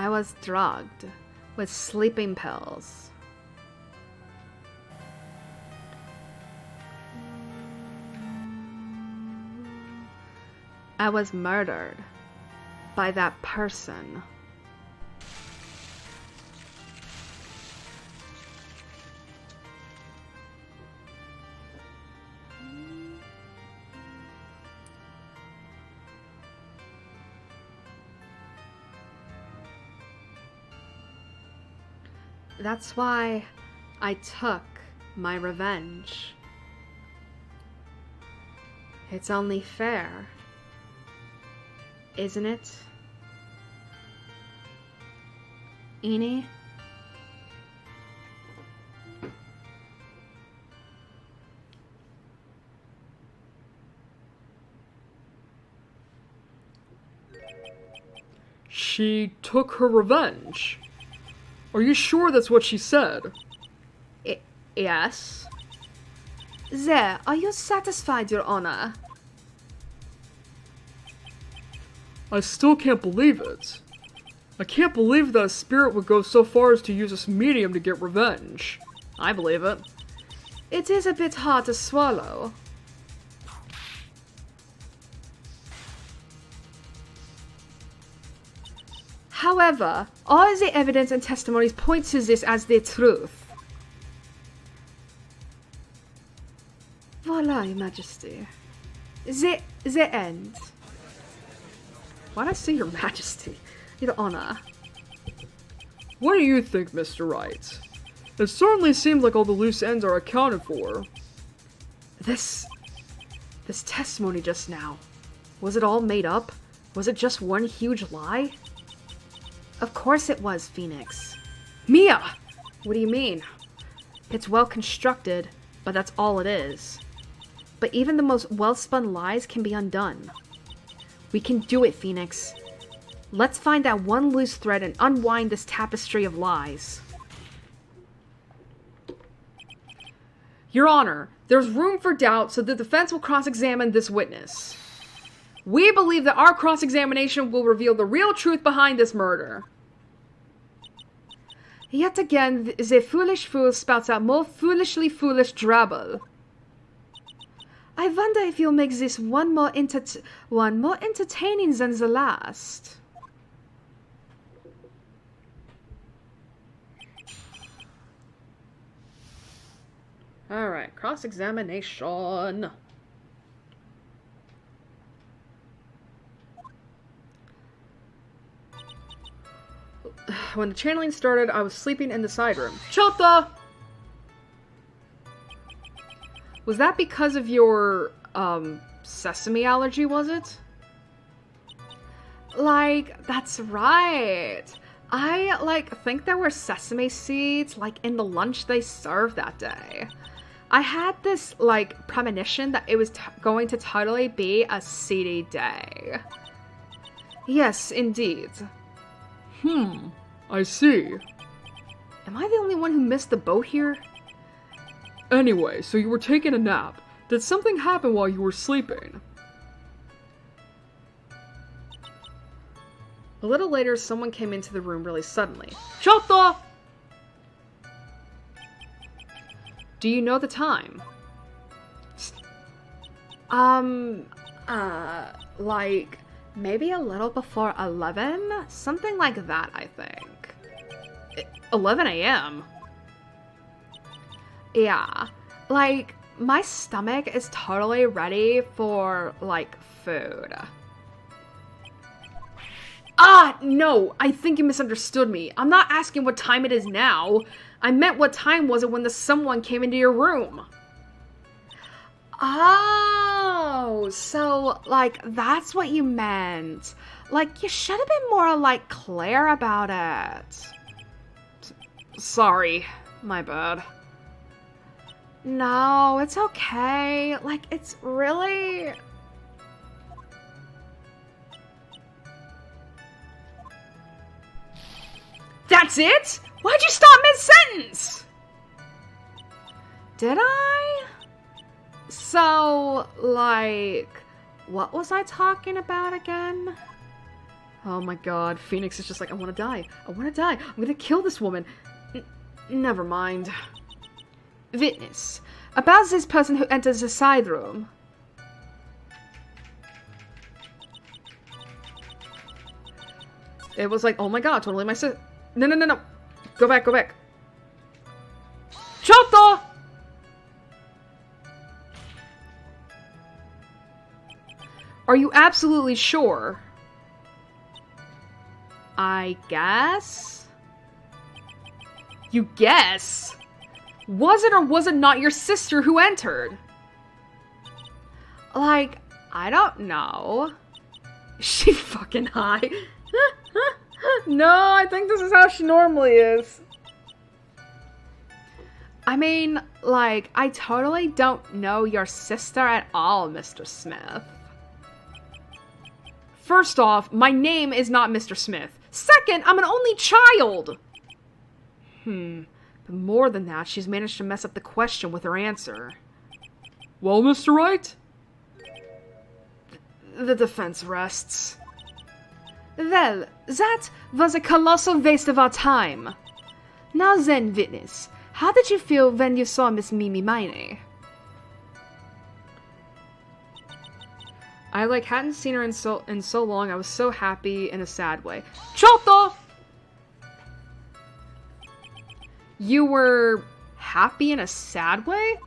I was drugged with sleeping pills. I was murdered by that person. That's why I took my revenge. It's only fair, isn't it? Ini? She took her revenge. Are you sure that's what she said? Yes. There, are you satisfied, Your Honor? I still can't believe it. I can't believe that a spirit would go so far as to use this medium to get revenge. I believe it. It is a bit hard to swallow. However, all the evidence and testimonies point to this as the truth. Voila, Your Majesty. The end. Why'd I say Your Majesty? Your Honor. What do you think, Mr. Wright? It certainly seems like all the loose ends are accounted for. This testimony just now, was it all made up? Was it just one huge lie? Of course it was, Phoenix. Mia! What do you mean? It's well constructed, but that's all it is. But even the most well-spun lies can be undone. We can do it, Phoenix. Let's find that one loose thread and unwind this tapestry of lies. Your Honor, there's room for doubt, so the defense will cross-examine this witness. We believe that our cross-examination will reveal the real truth behind this murder. Yet again, the foolish fool spouts out more foolishly foolish drabble. I wonder if you'll make this one more entertaining than the last. Alright, cross-examination. When the channeling started, I was sleeping in the side room. Chota! Was that because of your, sesame allergy, was it? Like, that's right. I, think there were sesame seeds, in the lunch they served that day. I had this, premonition that it was going to totally be a seedy day. Yes, indeed. I see. Am I the only one who missed the boat here? Anyway, so you were taking a nap. Did something happen while you were sleeping? A little later, someone came into the room really suddenly. Chota! Do you know the time? Maybe a little before 11? Something like that, I think. 11 a.m.? Yeah. My stomach is totally ready for, food. Ah, no! I think you misunderstood me. I'm not asking what time it is now. I meant what time was it when the someone came into your room. Oh, so, that's what you meant. You should have been more, clear about it. Sorry. My bad. No, it's okay. It's really... That's it? Why'd you stop mid-sentence? Did I? So, what was I talking about again? Oh my god, Phoenix is just like, I wanna die. I wanna die. I'm gonna kill this woman. Never mind. Witness. About this person who enters the side room. It was like, oh my god, totally my sis. No, no, no, no. Go back, go back. Chotto! Are you absolutely sure? I guess? You guess? Was it or was it not your sister who entered? Like, I don't know. Is she fucking high? No, I think this is how she normally is. I mean, like, I totally don't know your sister at all, Mr. Smith. First off, my name is not Mr. Smith. Second, I'm an only child. But more than that, she's managed to mess up the question with her answer. Well, Mr. Wright? The defense rests. Well, that was a colossal waste of our time. Now then, witness, how did you feel when you saw Miss Mimi Mine? I, like, hadn't seen her in so long. I was so happy in a sad way. Chotto! You were happy in a sad way?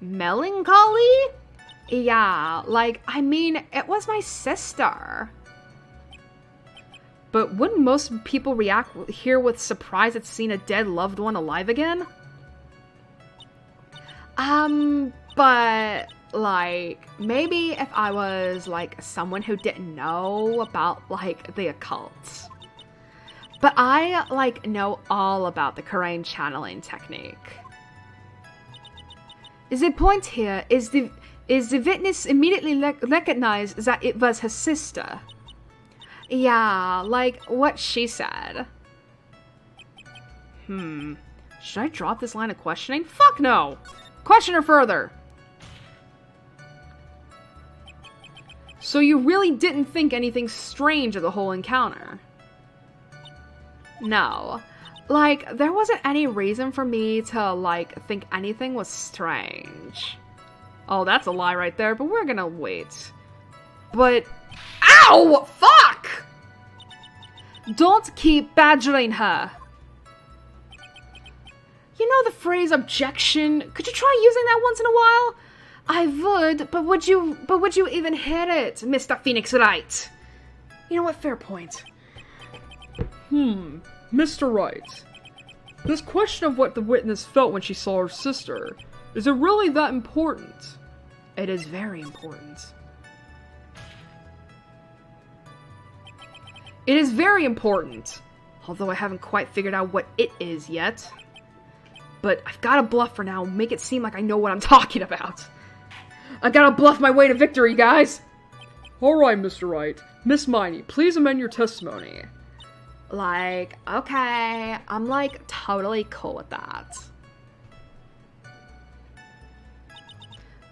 Melancholy? Yeah, like, I mean, it was my sister. But wouldn't most people react here with surprise at seeing a dead loved one alive again? But, like, maybe if I was, like, someone who didn't know about, like, the occult. But I, like, know all about the Korean channeling technique. The point here is the witness immediately recognized that it was her sister. Yeah, like what she said. Should I drop this line of questioning? Fuck no! Question her further! So you really didn't think anything strange of the whole encounter? No. Like, there wasn't any reason for me to, like, think anything was strange. Oh, that's a lie right there, but we're gonna wait. But... Ow! Fuck! Don't keep badgering her. You know the phrase objection? Could you try using that once in a while? I would, but would you even hear it, Mr. Phoenix Wright? You know what? Fair point. Mr. Wright. This question of what the witness felt when she saw her sister, is it really that important? It is very important. It is very important, although I haven't quite figured out what it is yet. But I've got to bluff for now and make it seem like I know what I'm talking about. I gotta bluff my way to victory, guys! Alright, Mr. Wright. Miss Miney, please amend your testimony. Like, okay, I'm, like, totally cool with that.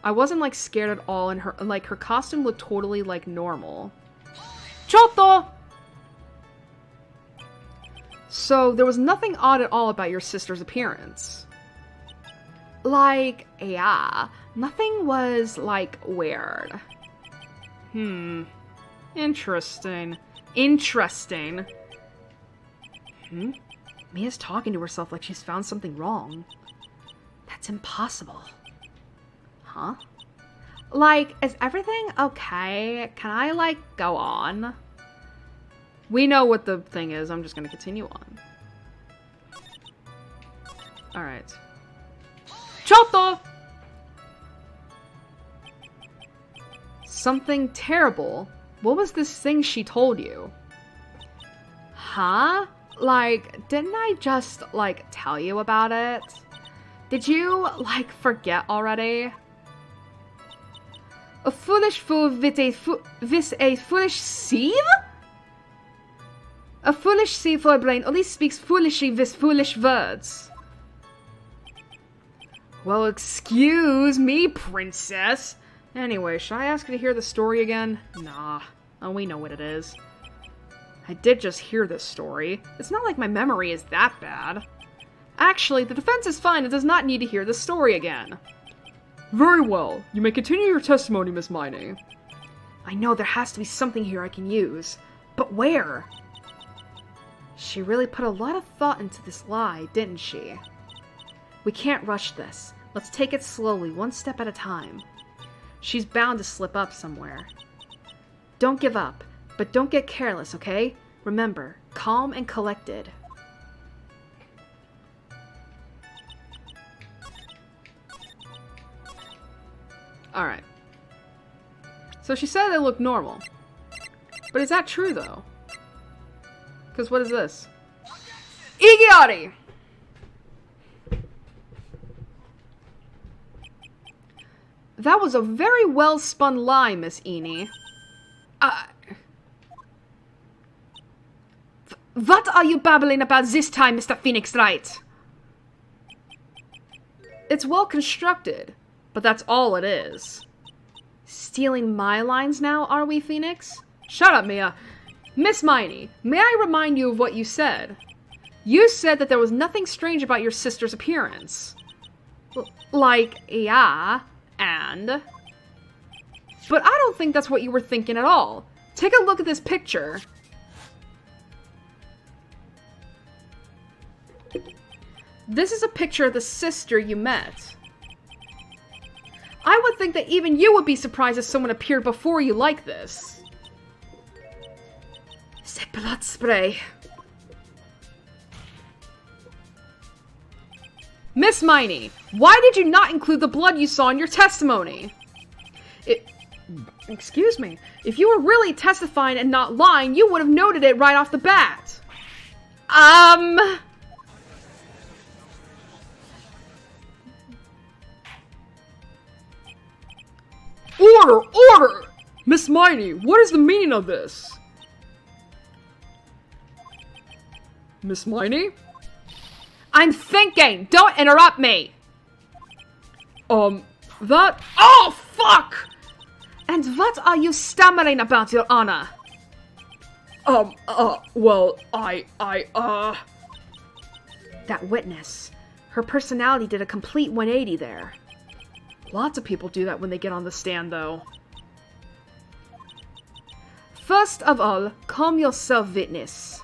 I wasn't, like, scared at all, and her costume looked totally, like, normal. Chotto! So, there was nothing odd at all about your sister's appearance. Like, yeah, nothing was, like, weird. Interesting. Interesting. Mia's talking to herself like she's found something wrong. That's impossible. Huh? Like, is everything okay? Can I, like, go on? We know what the thing is. I'm just gonna continue on. Alright. Chotto! Something terrible? What was this thing she told you? Huh? Like, didn't I just, like, tell you about it? Did you, like, forget already? A foolish fool with a foolish sieve? A foolish sieve for a brain only speaks foolishly with foolish words. Well, excuse me, princess. Anyway, should I ask her to hear the story again? Nah. Oh, we know what it is. I did just hear this story. It's not like my memory is that bad. Actually, the defense is fine and does not need to hear the story again. Very well. You may continue your testimony, Miss Miney. I know there has to be something here I can use. But where? She really put a lot of thought into this lie, didn't she? We can't rush this. Let's take it slowly, one step at a time. She's bound to slip up somewhere. Don't give up, but don't get careless, okay? Remember, calm and collected. Alright. So she said they look normal. But is that true, though? Because what is this? Igiari! That was a very well-spun lie, Miss Eni. What are you babbling about this time, Mr. Phoenix Wright? It's well constructed, but that's all it is. Stealing my lines now, are we, Phoenix? Shut up, Mia. Miss Miney, may I remind you of what you said? You said that there was nothing strange about your sister's appearance. Yeah, and... But I don't think that's what you were thinking at all. Take a look at this picture. This is a picture of the sister you met. I would think that even you would be surprised if someone appeared before you like this. C'est blood spray. Miss Miney, why did you not include the blood you saw in your testimony? Excuse me. If you were really testifying and not lying, you would have noted it right off the bat. Order! Order! Miss Miney, what is the meaning of this? Miss Miney? I'm thinking! Don't interrupt me! That... Oh, fuck! And what are you stammering about, Your Honor? Well, That witness. Her personality did a complete 180 there. Lots of people do that when they get on the stand, though. First of all, calm yourself, witness.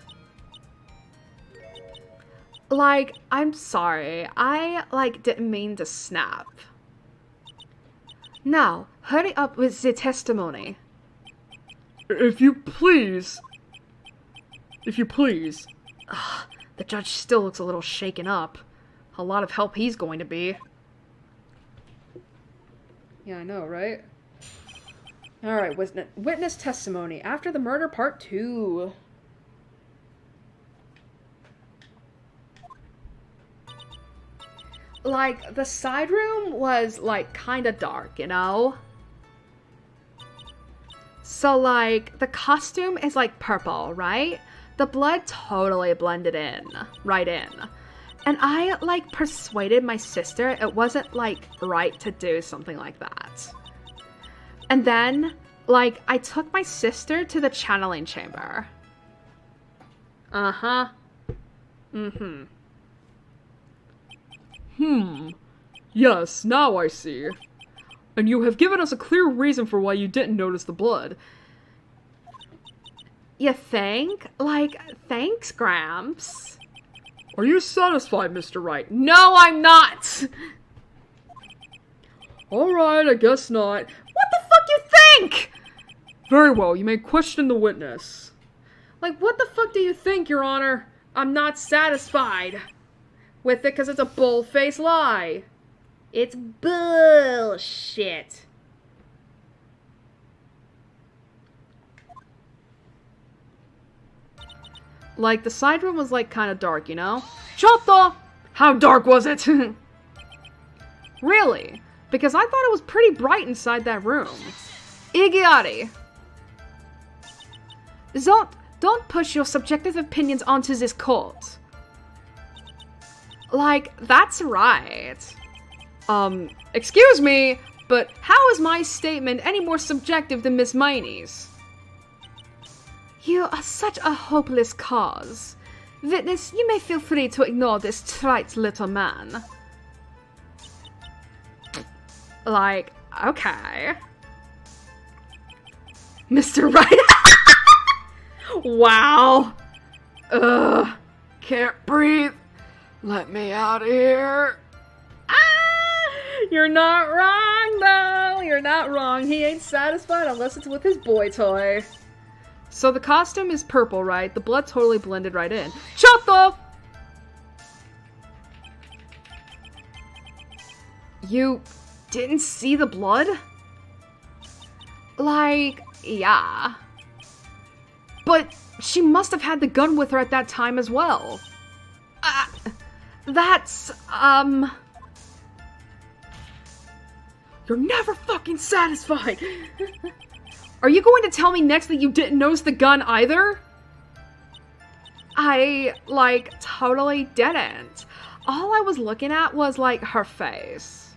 I'm sorry. I, didn't mean to snap. Now, hurry up with the testimony. If you please. If you please. Ugh, the judge still looks a little shaken up. A lot of help he's going to be. Yeah, I know, right? Alright, witness testimony. After the murder, part 2. The side room was, kinda dark, you know? So, the costume is, purple, right? The blood totally blended in. Right in. And I, persuaded my sister it wasn't, right to do something like that. And then, I took my sister to the channeling chamber. Uh-huh. Mm-hmm. Yes, now I see. And you have given us a clear reason for why you didn't notice the blood. You think? Thanks, Gramps. Are you satisfied, Mr. Wright? No, I'm not! Alright, I guess not. What the fuck you think? Very well, you may question the witness. What the fuck do you think, Your Honor? I'm not satisfied with it because it's a bull-faced lie. It's bullshit. The side room was, kind of dark, you know? Chotto! How dark was it? Really? Because I thought it was pretty bright inside that room. Igiari! Don't push your subjective opinions onto this court. That's right. Excuse me, but how is my statement any more subjective than Miss Miney's? You are such a hopeless cause. Witness, you may feel free to ignore this trite little man. Like, okay. Mr. Wright. Wow. Ugh. Can't breathe. Let me out of here. You're not wrong, though. You're not wrong. He ain't satisfied unless it's with his boy toy. So the costume is purple, right? The blood totally blended right in. Chotto! You didn't see the blood? Like, yeah. But she must have had the gun with her at that time as well. That's, You're never fucking satisfied! Are you going to tell me next that you didn't notice the gun either? I, like, totally didn't. All I was looking at was, like, her face.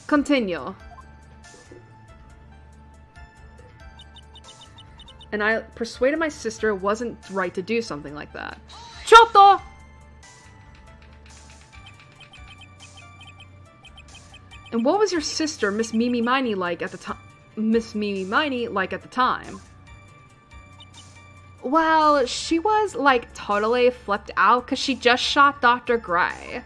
Continue. And I persuaded my sister it wasn't right to do something like that. Chotto! And what was your sister, Miss Mimi Miney, like at the time? Well, she was, like, totally flipped out because she just shot Dr. Gray.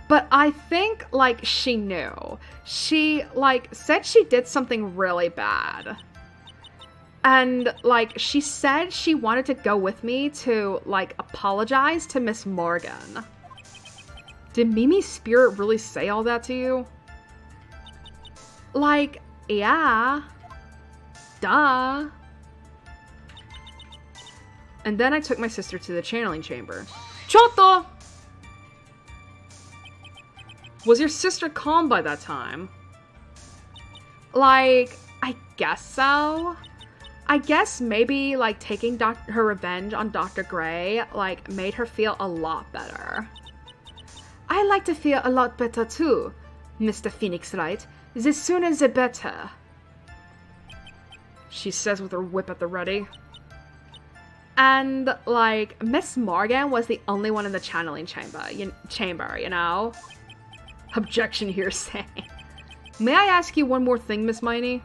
But I think, like, she knew. She, like, said she did something really bad. And, like, she said she wanted to go with me to, like, apologize to Miss Morgan. Did Mimi's spirit really say all that to you? Like, yeah. Duh. And then I took my sister to the channeling chamber. Chotto! Was your sister calm by that time? Like, I guess so. I guess maybe, like, taking her revenge on Dr. Gray, like, made her feel a lot better. I like to feel a lot better too, Mr. Phoenix Wright. The sooner the better. She says with her whip at the ready. And, like, Miss Morgan was the only one in the channeling chamber, you know? Objection hearsay. May I ask you one more thing, Miss Miney?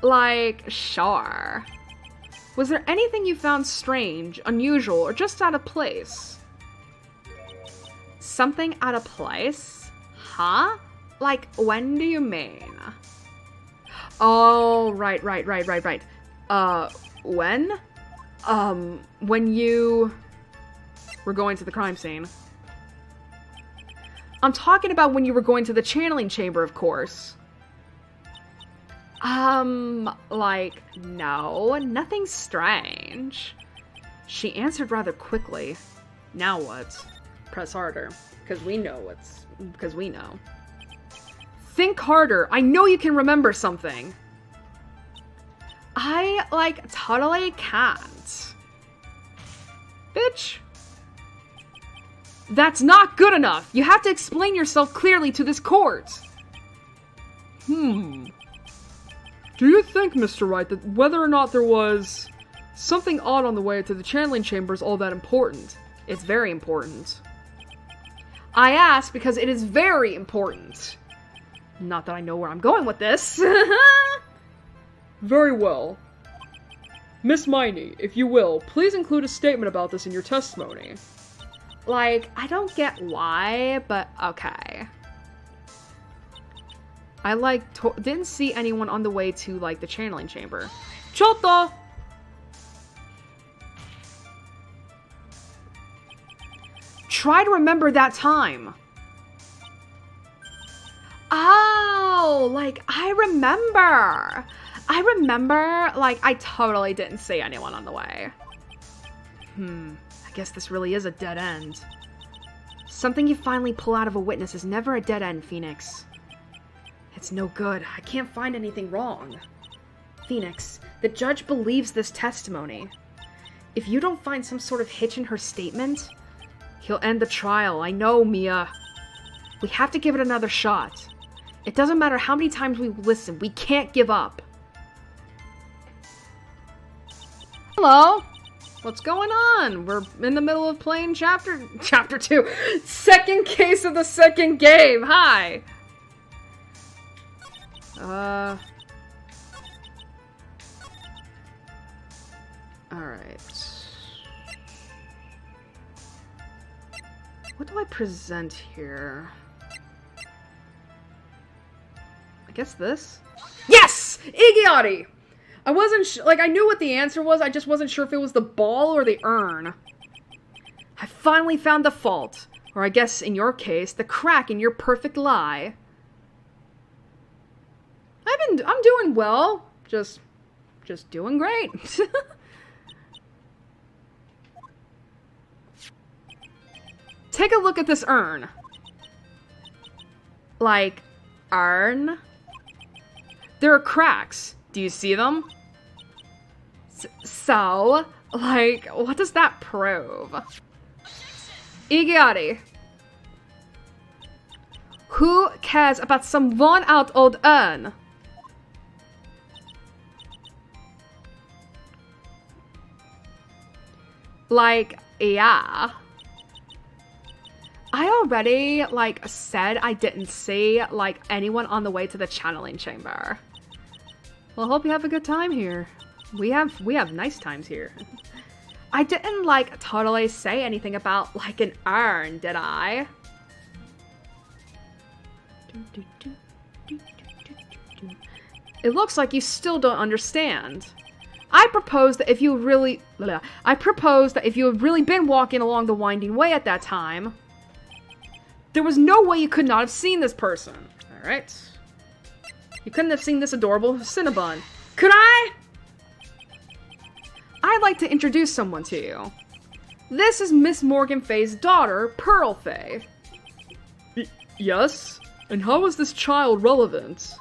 Like, sure. Was there anything you found strange, unusual, or just out of place? Something out of place? Huh? Like, when do you mean? Oh, right. When? When you were going to the crime scene. I'm talking about when you were going to the channeling chamber, of course. Like, no, nothing strange. She answered rather quickly. Now what? Press harder. Because we know. Think harder. I know you can remember something. I, like, totally can't. Bitch. That's not good enough. You have to explain yourself clearly to this court. Do you think, Mr. Wright, that whether or not there was something odd on the way to the channeling chamber is all that important? It's very important. I asked because it is very important. Not that I know where I'm going with this. Very well. Miss Miney, if you will, please include a statement about this in your testimony. Like, I don't get why, but okay. I, like, didn't see anyone on the way to, like, the channeling chamber. Chotto! Try to remember that time. Oh, like, I remember, like, I totally didn't see anyone on the way. I guess this really is a dead end. Something you finally pull out of a witness is never a dead end, Phoenix. It's no good. I can't find anything wrong. Phoenix, the judge believes this testimony. If you don't find some sort of hitch in her statement, he'll end the trial. I know, Mia. We have to give it another shot. It doesn't matter how many times we listen, we can't give up. Hello? What's going on? We're in the middle of playing chapter 2. Second case of the second game. Hi. Alright. What do I present here? I guess this? Yes! Iggy! I wasn't like, I knew what the answer was, I just wasn't sure if it was the ball or the urn. I finally found the fault. Or I guess, in your case, the crack in your perfect lie. I'm doing well. Just doing great. Take a look at this urn. Like, urn? There are cracks. Do you see them? So, like, what does that prove? Iggy, who cares about some worn-out old urn? Like, yeah. I already, like, said I didn't see, like, anyone on the way to the channeling chamber. Well, hope you have a good time here. We have nice times here. I didn't, like, totally say anything about, like, an urn, did I? It looks like you still don't understand. I propose that if you really been walking along the winding way at that time, there was no way you could not have seen this person. Alright. You couldn't have seen this adorable Cinnabon. Could I? I'd like to introduce someone to you. This is Miss Morgan Fay's daughter, Pearl Fay. Yes? And how is this child relevant?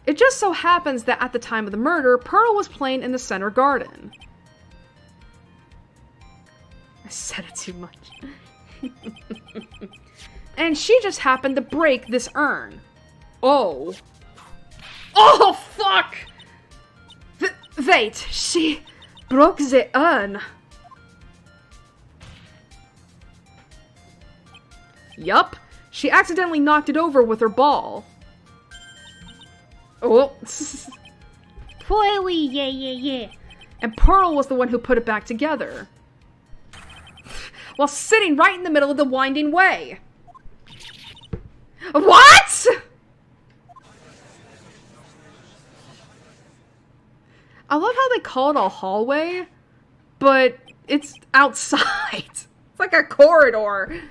It just so happens that at the time of the murder, Pearl was playing in the center garden. I said it too much. And she just happened to break this urn. Oh. Oh, fuck! Wait, she broke the urn. Yup, she accidentally knocked it over with her ball. Oh. Poorly, yeah. And Pearl was the one who put it back together. While sitting right in the middle of the winding way. What?! I love how they call it a hallway, but it's outside. It's like a corridor.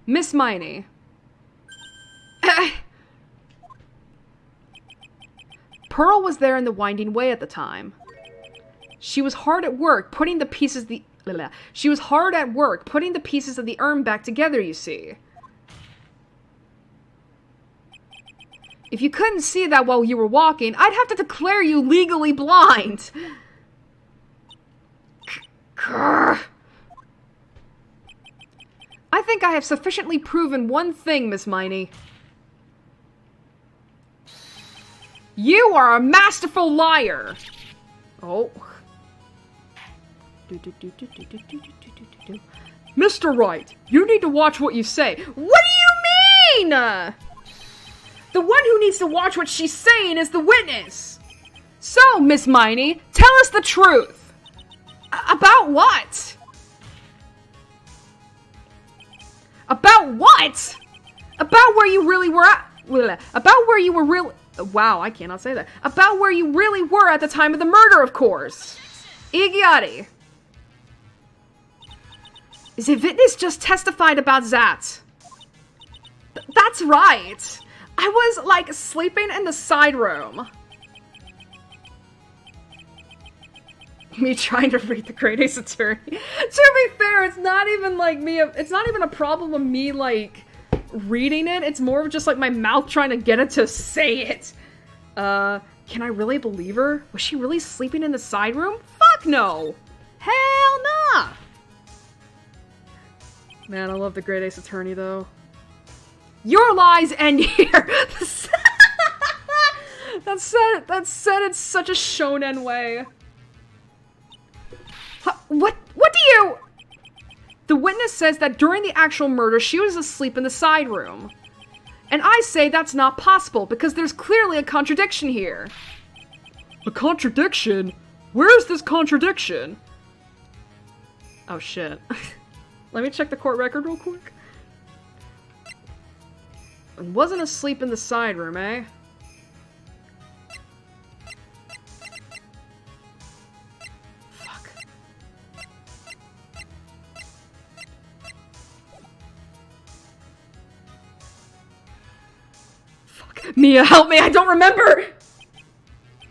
Miss Miney. Pearl was there in the winding way at the time. She was hard at work putting the pieces of the urn back together, you see. If you couldn't see that while you were walking, I'd have to declare you legally blind. I think I have sufficiently proven one thing, Miss Miney. You are a masterful liar! Oh. Mr. Wright, you need to watch what you say. What do you mean? The one who needs to watch what she's saying is the witness. So, Miss Miney, tell us the truth. About what? About what? About where you really were at. About where you were really. Wow, I cannot say that. About where you really were at the time of the murder, of course. Iggy. The witness just testified about that. That's right. I was, like, sleeping in the side room. Me trying to read the Great Ace Attorney. To be fair, it's not even, like, it's not even a problem of me, like, reading it. It's more of just, like, my mouth trying to get it to say it. Can I really believe her? Was she really sleeping in the side room? Fuck no! Hell nah! Man, I love the Great Ace Attorney, though. Your lies end here. That's said in such a shonen way. What do you... The witness says that during the actual murder, she was asleep in the side room. And I say that's not possible, because there's clearly a contradiction here. A contradiction? Where's this contradiction? Oh shit. Let me check the court record real quick. Wasn't asleep in the side room, eh? Fuck. Fuck. Mia, help me! I don't remember!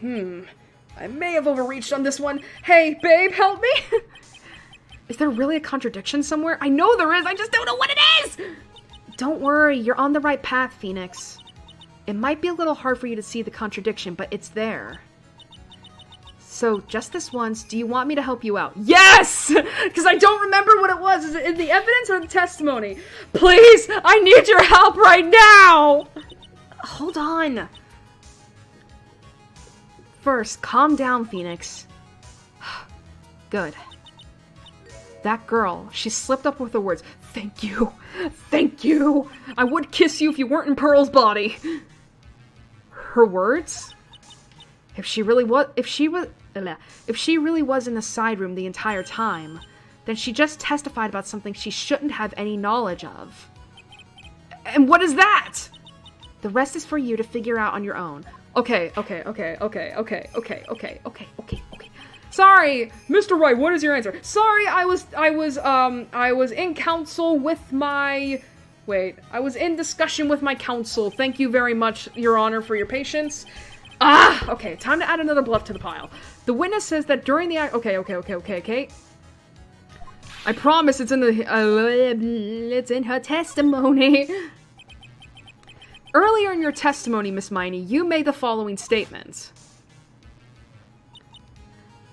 I may have overreached on this one. Hey, babe, help me! Is there really a contradiction somewhere? I know there is, I just don't know what it is! Don't worry, you're on the right path, Phoenix. It might be a little hard for you to see the contradiction, but it's there. So, just this once, do you want me to help you out? Yes! Because I don't remember what it was. Is it in the evidence or the testimony? Please, I need your help right now! Hold on. First, calm down, Phoenix. Good. That girl, she slipped up with the words, "Thank you. Thank you. I would kiss you if you weren't in Pearl's body." Her words? If she really was in the side room the entire time, then she just testified about something she shouldn't have any knowledge of. And what is that? The rest is for you to figure out on your own. Okay. Sorry, Mr. Wright, what is your answer? Sorry, I was in counsel with my... Wait, I was in discussion with my counsel. Thank you very much, Your Honor, for your patience. Okay, time to add another bluff to the pile. The witness says that during the... Okay. I promise it's in the... it's in her testimony. Earlier in your testimony, Miss Miney, you made the following statement.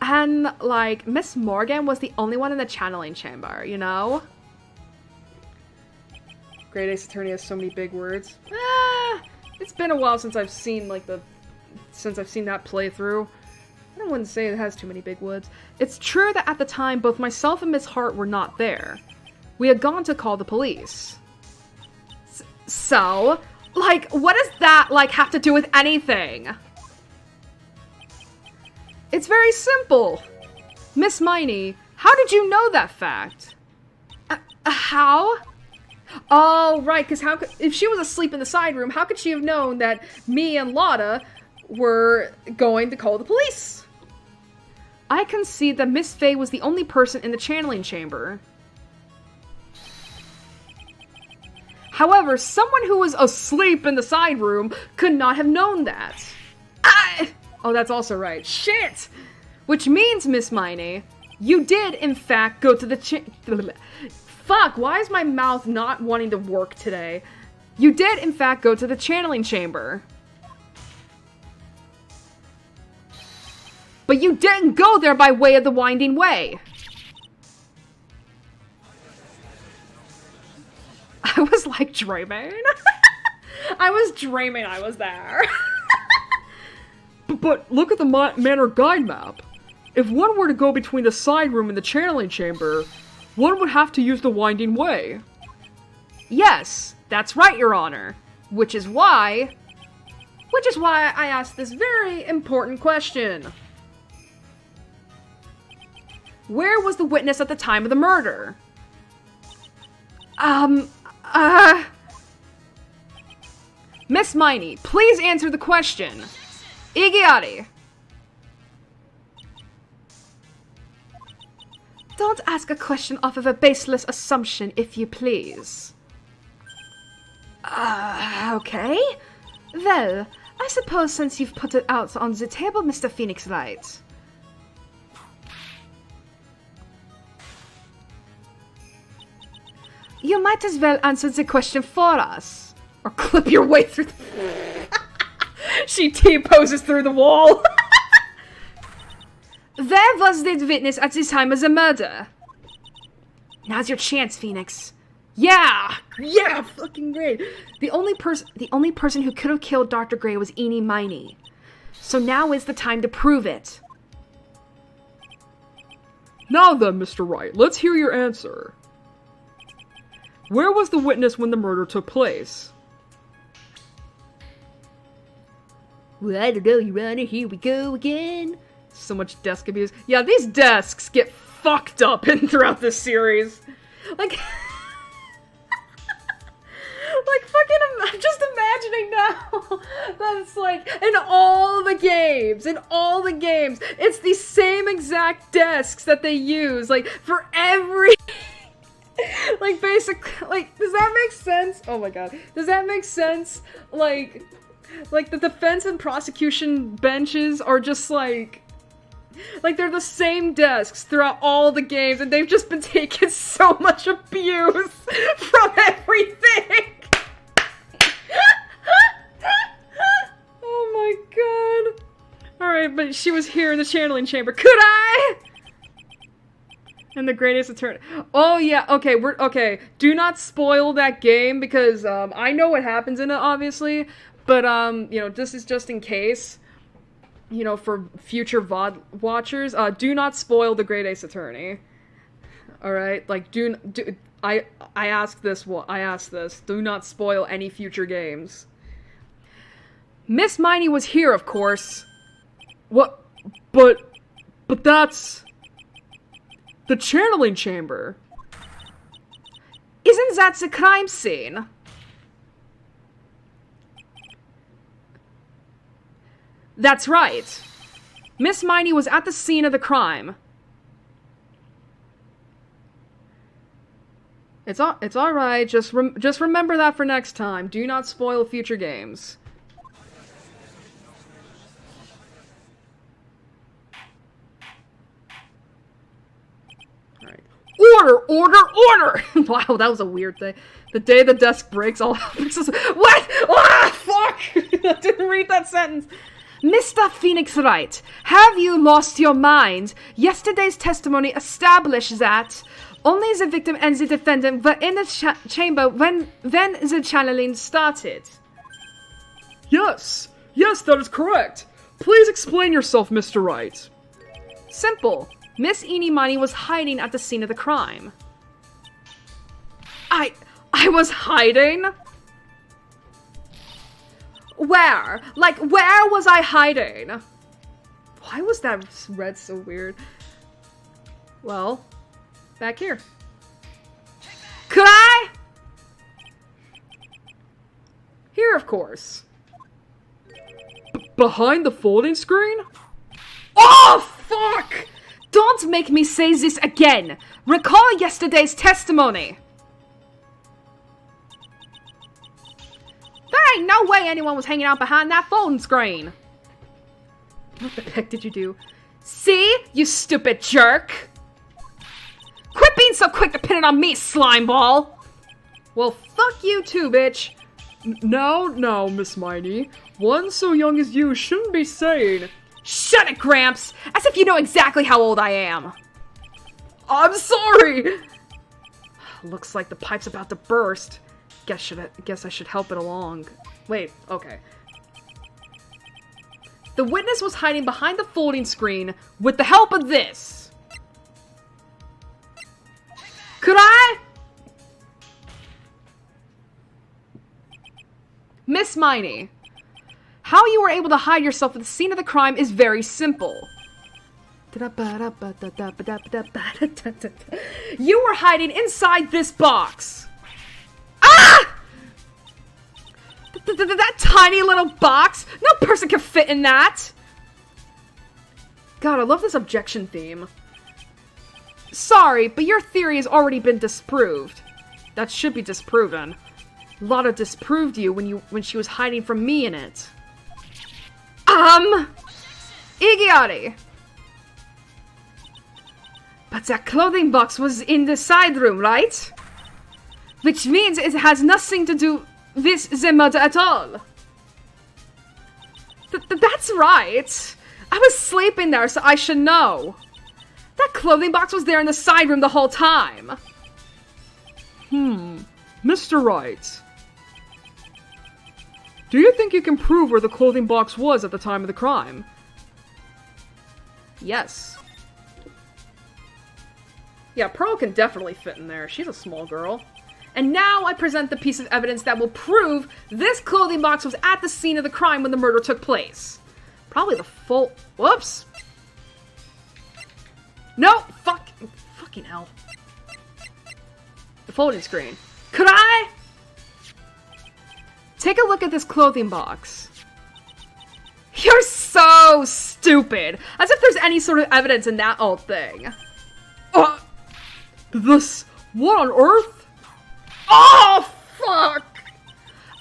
And, like, Miss Morgan was the only one in the channeling chamber, you know? Great Ace Attorney has so many big words. It's been a while since I've seen, like, since I've seen that playthrough. I wouldn't say it has too many big words. It's true that at the time, both myself and Miss Hart were not there. We had gone to call the police. So, like, what does that, like, have to do with anything? It's very simple. Miss Miney, how did you know that fact? How? Oh, right, because if she was asleep in the side room, how could she have known that me and Lotta were going to call the police? I concede that Miss Faye was the only person in the channeling chamber. However, someone who was asleep in the side room could not have known that. Oh, that's also right. Shit! Which means, Miss Miney, you did, in fact, go to the Fuck, why is my mouth not wanting to work today? You did, in fact, go to the channeling chamber. But you didn't go there by way of the winding way. I was like dreaming. I was dreaming I was there. But look at the manor guide map. If one were to go between the side room and the channeling chamber, one would have to use the winding way. Yes, that's right, Your Honor. Which is why I asked this very important question. Where was the witness at the time of the murder? Miss Miney, please answer the question. Igiari. Don't ask a question off of a baseless assumption, if you please. Okay. Well, I suppose since you've put it out on the table, Mr. Phoenix Wright. You might as well answer the question for us. Or clip your way through the... She T-poses through the wall. Where was the witness at the time of the murder? Now's your chance, Phoenix. Yeah! Yeah! Fucking great! The only person who could have killed Dr. Gray was Eeny Miny. So now is the time to prove it. Now then, Mr. Wright, let's hear your answer. Where was the witness when the murder took place? Well, I don't know, Your Honor. Here we go again. So much desk abuse. Yeah, these desks get fucked up throughout this series. Like... like, fucking, I'm just imagining now that it's like, in all the games, it's the same exact desks that they use, like, for every, like, basic, like, does that make sense? Oh my god. Does that make sense? Like, the defense and prosecution benches are just, like, they're the same desks throughout all the games, and they've just been taking so much abuse from everything! Oh my god. Alright, but she was here in the channeling chamber. Could I? And the greatest attorney. Oh yeah, okay, okay. Do not spoil that game because I know what happens in it, obviously. But you know, this is just in case. You know, for future VOD watchers, do not spoil the Great Ace Attorney. Alright? Like, I ask this, do not spoil any future games. Miss Miney was here, of course. What? But that's... the channeling chamber. Isn't that the crime scene? That's right. Miss Miney was at the scene of the crime. It's all right. Just remember that for next time. Do not spoil future games. All right. Order, order, order! Wow, that was a weird thing. The day the desk breaks, all happens. What? Ah, fuck! I didn't read that sentence. Mr. Phoenix Wright, have you lost your mind? Yesterday's testimony established that only the victim and the defendant were in the chamber when the channeling started. Yes, that is correct. Please explain yourself, Mr. Wright. Simple. Miss Eeny Miny was hiding at the scene of the crime. I was hiding? Where? Like, where was I hiding? Why was that read so weird? Well, back here. Could I? Here, of course. Behind the folding screen? Oh, fuck! Don't make me say this again! Recall yesterday's testimony! There ain't no way anyone was hanging out behind that phone screen! What the heck did you do? See? You stupid jerk! Quit being so quick to pin it on me, slimeball! Well, fuck you too, bitch! Now, Miss Miney. One so young as you shouldn't be saying... Shut it, Gramps! As if you know exactly how old I am! I'm sorry! Looks like the pipe's about to burst. Guess I should help it along. Wait, okay. The witness was hiding behind the folding screen with the help of this. Could I? Miss Miney, how you were able to hide yourself at the scene of the crime is very simple. You were hiding inside this box. Ah! That tiny little box? No person can fit in that! God, I love this objection theme. Sorry, but your theory has already been disproved. That should be disproven. Lotta disproved you when she was hiding from me in it. Iggyari! But that clothing box was in the side room, right? Which means it has nothing to do with the murder at all. That's right. I was sleeping there, so I should know. That clothing box was there in the side room the whole time. Mr. Wright, do you think you can prove where the clothing box was at the time of the crime? Yes. Yeah, Pearl can definitely fit in there. She's a small girl. And now I present the piece of evidence that will prove this clothing box was at the scene of the crime when the murder took place. Probably the full... Whoops! No! Fucking hell. The folding screen. Could I? Take a look at this clothing box. You're so stupid! As if there's any sort of evidence in that old thing. This... What on earth? Oh, fuck!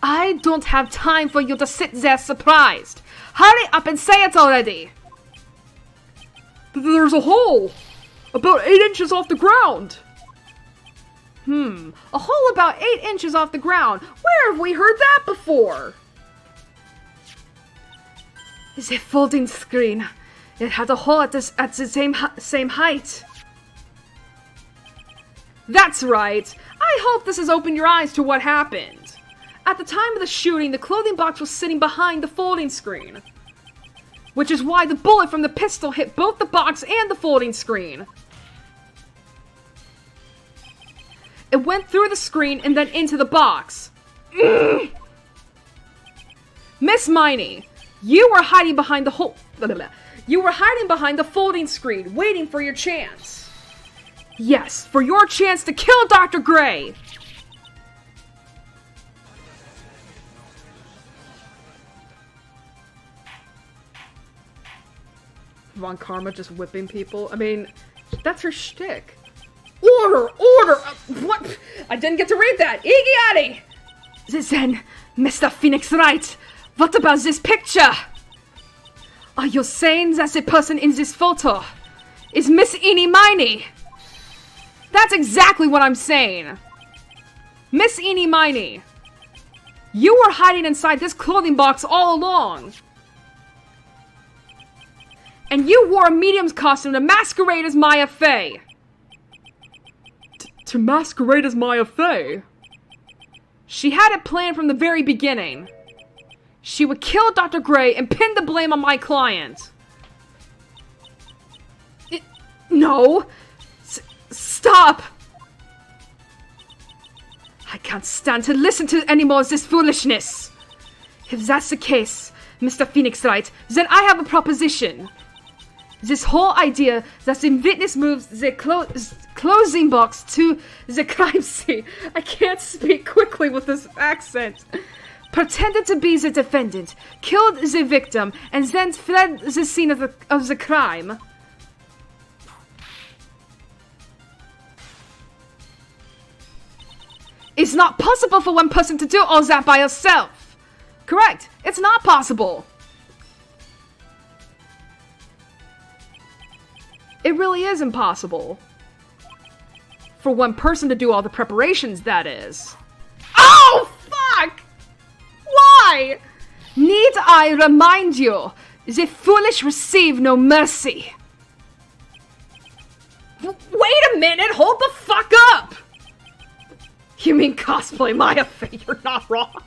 I don't have time for you to sit there surprised. Hurry up and say it already! There's a hole! About 8 inches off the ground! A hole about 8 inches off the ground. Where have we heard that before? It's a folding screen. It had a hole at the same height. That's right. I hope this has opened your eyes to what happened. At the time of the shooting, the clothing box was sitting behind the folding screen. Which is why the bullet from the pistol hit both the box and the folding screen. It went through the screen and then into the box. Miss Miney, you were hiding behind the You were hiding behind the folding screen, waiting for your chance. Yes, for your chance to kill Dr. Gray! Von Karma just whipping people. I mean, that's her shtick. Order! What? I didn't get to read that! Iggy! Then, Mr. Phoenix Wright, what about this picture? Are you saying that the person in this photo is Miss Eenie Miney? That's exactly what I'm saying. Miss Eenie Miney, you were hiding inside this clothing box all along. And you wore a medium's costume to masquerade as Maya Fey. To masquerade as Maya Fey? She had it planned from the very beginning. She would kill Dr. Gray and pin the blame on my client. No! Stop! I can't stand to listen to any more of this foolishness. If that's the case, Mr. Phoenix Wright, then I have a proposition. This whole idea that the witness moves the closing box to the crime scene. I can't speak quickly with this accent. Pretended to be the defendant, killed the victim, and then fled the scene of the crime. It's not possible for one person to do all that by herself. Correct. It's not possible. It really is impossible. For one person to do all the preparations, that is. Oh, fuck! Why? Need I remind you, the foolish receive no mercy. Wait a minute, hold the fuck up! You mean cosplay Maya Fey? You're not wrong.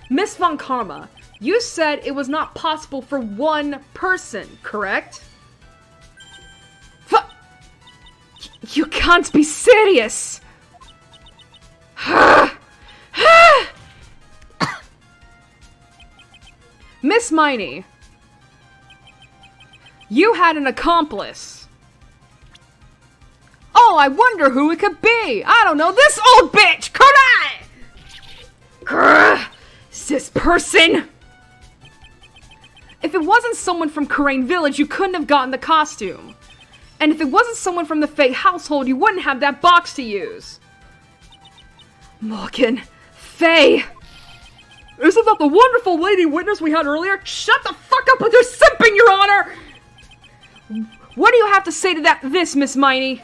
Miss Von Karma, you said it was not possible for one person, correct? You can't be serious! Miss Miney, you had an accomplice. Oh, I wonder who it could be. I don't know, this old bitch! Grr! This person! If it wasn't someone from Karain Village, you couldn't have gotten the costume. And if it wasn't someone from the Fae household, you wouldn't have that box to use. Morgan, Fae! Isn't that the wonderful lady witness we had earlier? Shut the fuck up with your simping, Your Honor! What do you have to say to this, Miss Miney?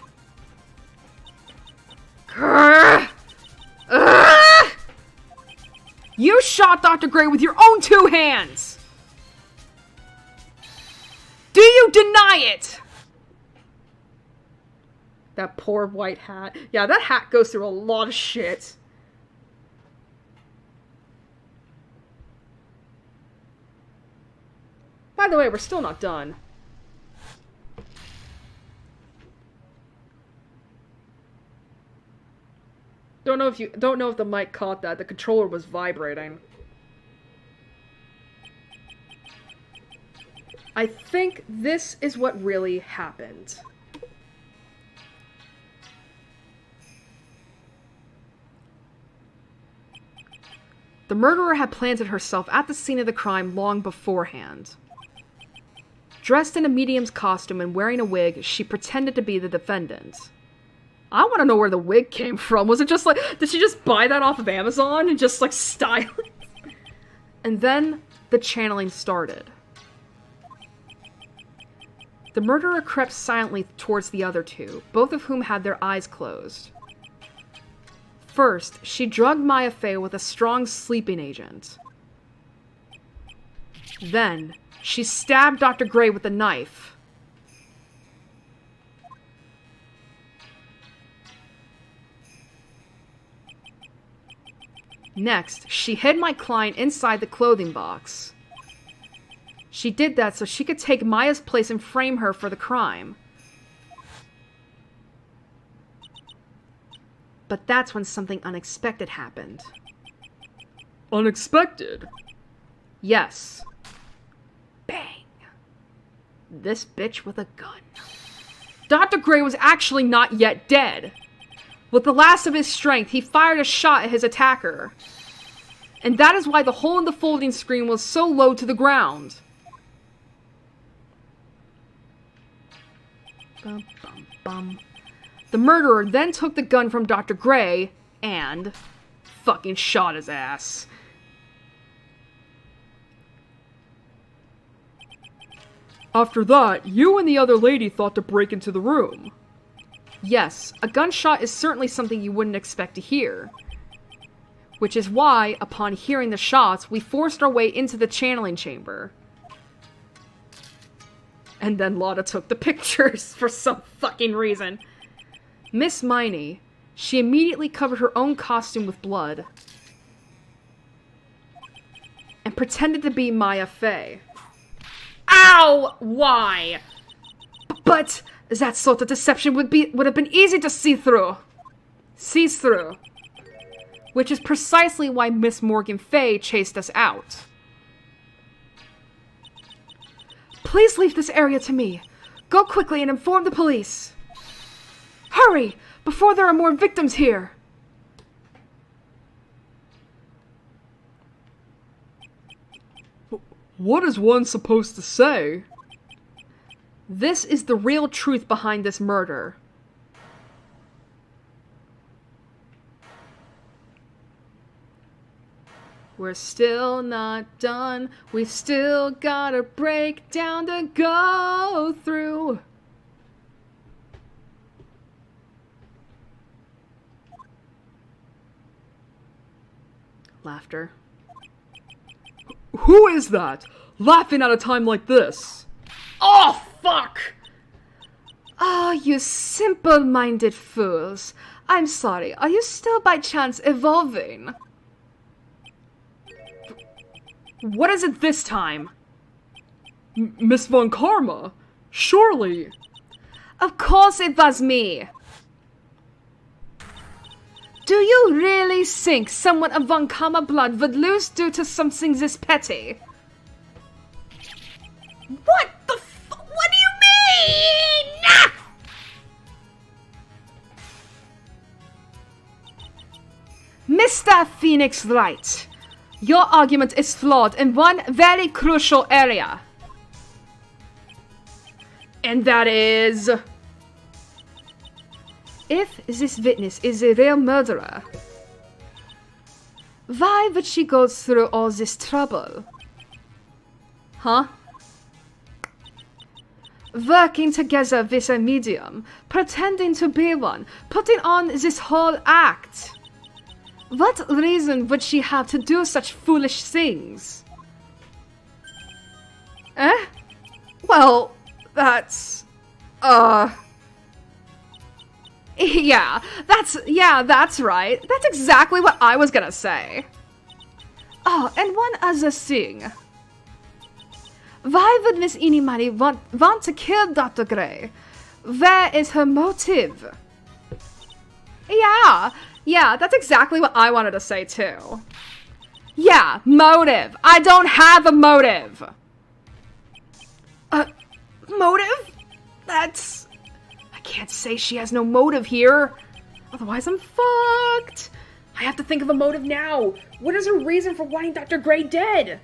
You shot Dr. Gray with your own 2 hands! Do you deny it? That poor white hat. Yeah, that hat goes through a lot of shit. By the way, we're still not done. Don't know if the mic caught that. The controller was vibrating. I think this is what really happened. The murderer had planted herself at the scene of the crime long beforehand. Dressed in a medium's costume and wearing a wig, she pretended to be the defendant. I want to know where the wig came from. Was it just like, did she just buy that off of Amazon and just like style it? And then the channeling started. The murderer crept silently towards the other two, both of whom had their eyes closed. First, she drugged Maya Fey with a strong sleeping agent. Then, she stabbed Dr. Gray with a knife. Next, she hid my client inside the clothing box. She did that so she could take Maya's place and frame her for the crime. But that's when something unexpected happened. Unexpected? Yes. Bang. This bitch with a gun. Dr. Gray was actually not yet dead. With the last of his strength, he fired a shot at his attacker. And that is why the hole in the folding screen was so low to the ground. Bum, bum, bum. The murderer then took the gun from Dr. Gray and fucking shot his ass. After that, you and the other lady thought to break into the room. Yes, a gunshot is certainly something you wouldn't expect to hear. Which is why, upon hearing the shots, we forced our way into the channeling chamber. And then Lotta took the pictures for some fucking reason. Miss Miney, she immediately covered her own costume with blood. And pretended to be Maya Fey. Ow! Why? But that sort of deception would have been easy to see through. Sees through. Which is precisely why Miss Morgan Fey chased us out. Please leave this area to me. Go quickly and inform the police. Hurry, before there are more victims here. What is one supposed to say? This is the real truth behind this murder. We're still not done. We've still got a breakdown to go through. Laughter. Who is that? Laughing at a time like this? Oh, fuck! Oh, you simple-minded fools. I'm sorry, are you still by chance evolving? What is it this time? Miss Von Karma? Surely. Of course it was me. Do you really think someone of Von Karma blood would lose due to something this petty? What the what do you mean? Ah! Mr. Phoenix Wright, your argument is flawed in one very crucial area. And that is... If this witness is a real murderer, why would she go through all this trouble? Huh? Working together with a medium, pretending to be one, putting on this whole act. What reason would she have to do such foolish things? Eh? Well, that's... Yeah, that's right. That's exactly what I was gonna say. Oh, and one other thing. Why would Miss Inimani want to kill Dr. Gray? Where is her motive? Yeah, that's exactly what I wanted to say too. Yeah, motive. I don't have a motive. Motive? That's... I can't say she has no motive here. Otherwise I'm fucked. I have to think of a motive now. What is her reason for wanting Dr. Gray dead?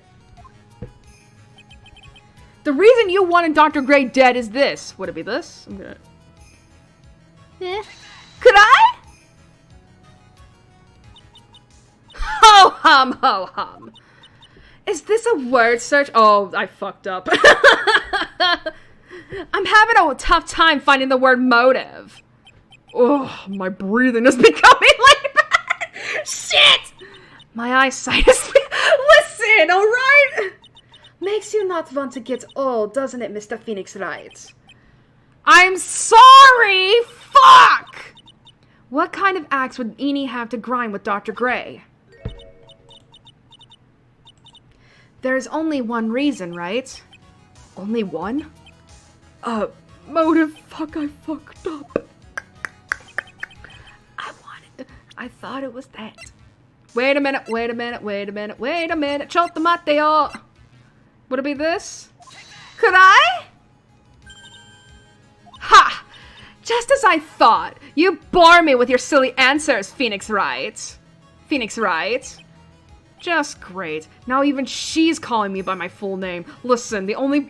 The reason you wanted Dr. Gray dead is this. Would it be this? I'm gonna... Could I? Ho hum, ho hum. Is this a word search? Oh, I fucked up. I'm having a tough time finding the word motive. Oh, my breathing is becoming like that. Shit! My eyesight is... Listen, alright? Makes you not want to get old, doesn't it, Mr. Phoenix Wright? I'm sorry! Fuck! What kind of axe would Eni have to grind with Dr. Gray? There's only one reason, right? Only one? Motive. Fuck, I fucked up. I thought it was that. Wait a minute. Chotto Matteo. Would it be this? Could I? Ha! Just as I thought. You bore me with your silly answers, Phoenix Wright. Just great. Now even she's calling me by my full name. Listen, the only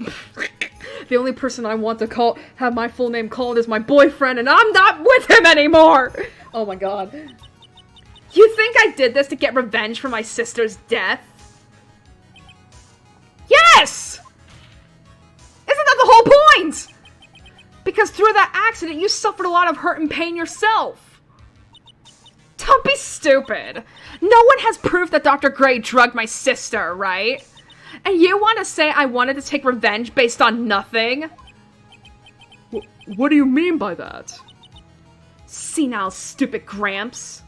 person I want to have my full name called is my boyfriend, and I'm not with him anymore! Oh my god. You think I did this to get revenge for my sister's death? Yes! Isn't that the whole point? Because through that accident, you suffered a lot of hurt and pain yourself. Don't be stupid. No one has proof that Dr. Gray drugged my sister, right? And you want to say I wanted to take revenge based on nothing? What do you mean by that? Senile, stupid Gramps.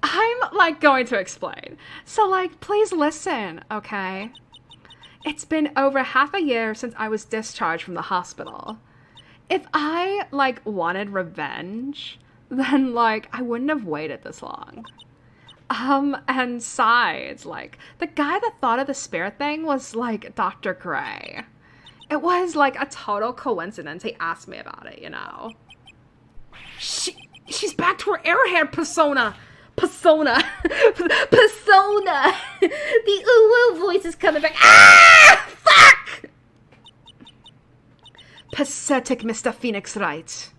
I'm, going to explain. So, please listen, okay? It's been over half a year since I was discharged from the hospital. If I, wanted revenge, then, I wouldn't have waited this long. And besides, the guy that thought of the spirit thing was, Dr. Gray. It was, a total coincidence he asked me about it, you know? She's back to her airhead persona! Persona! The ooh-woo voice is coming back. Ah! Fuck! Pathetic Mr. Phoenix Wright.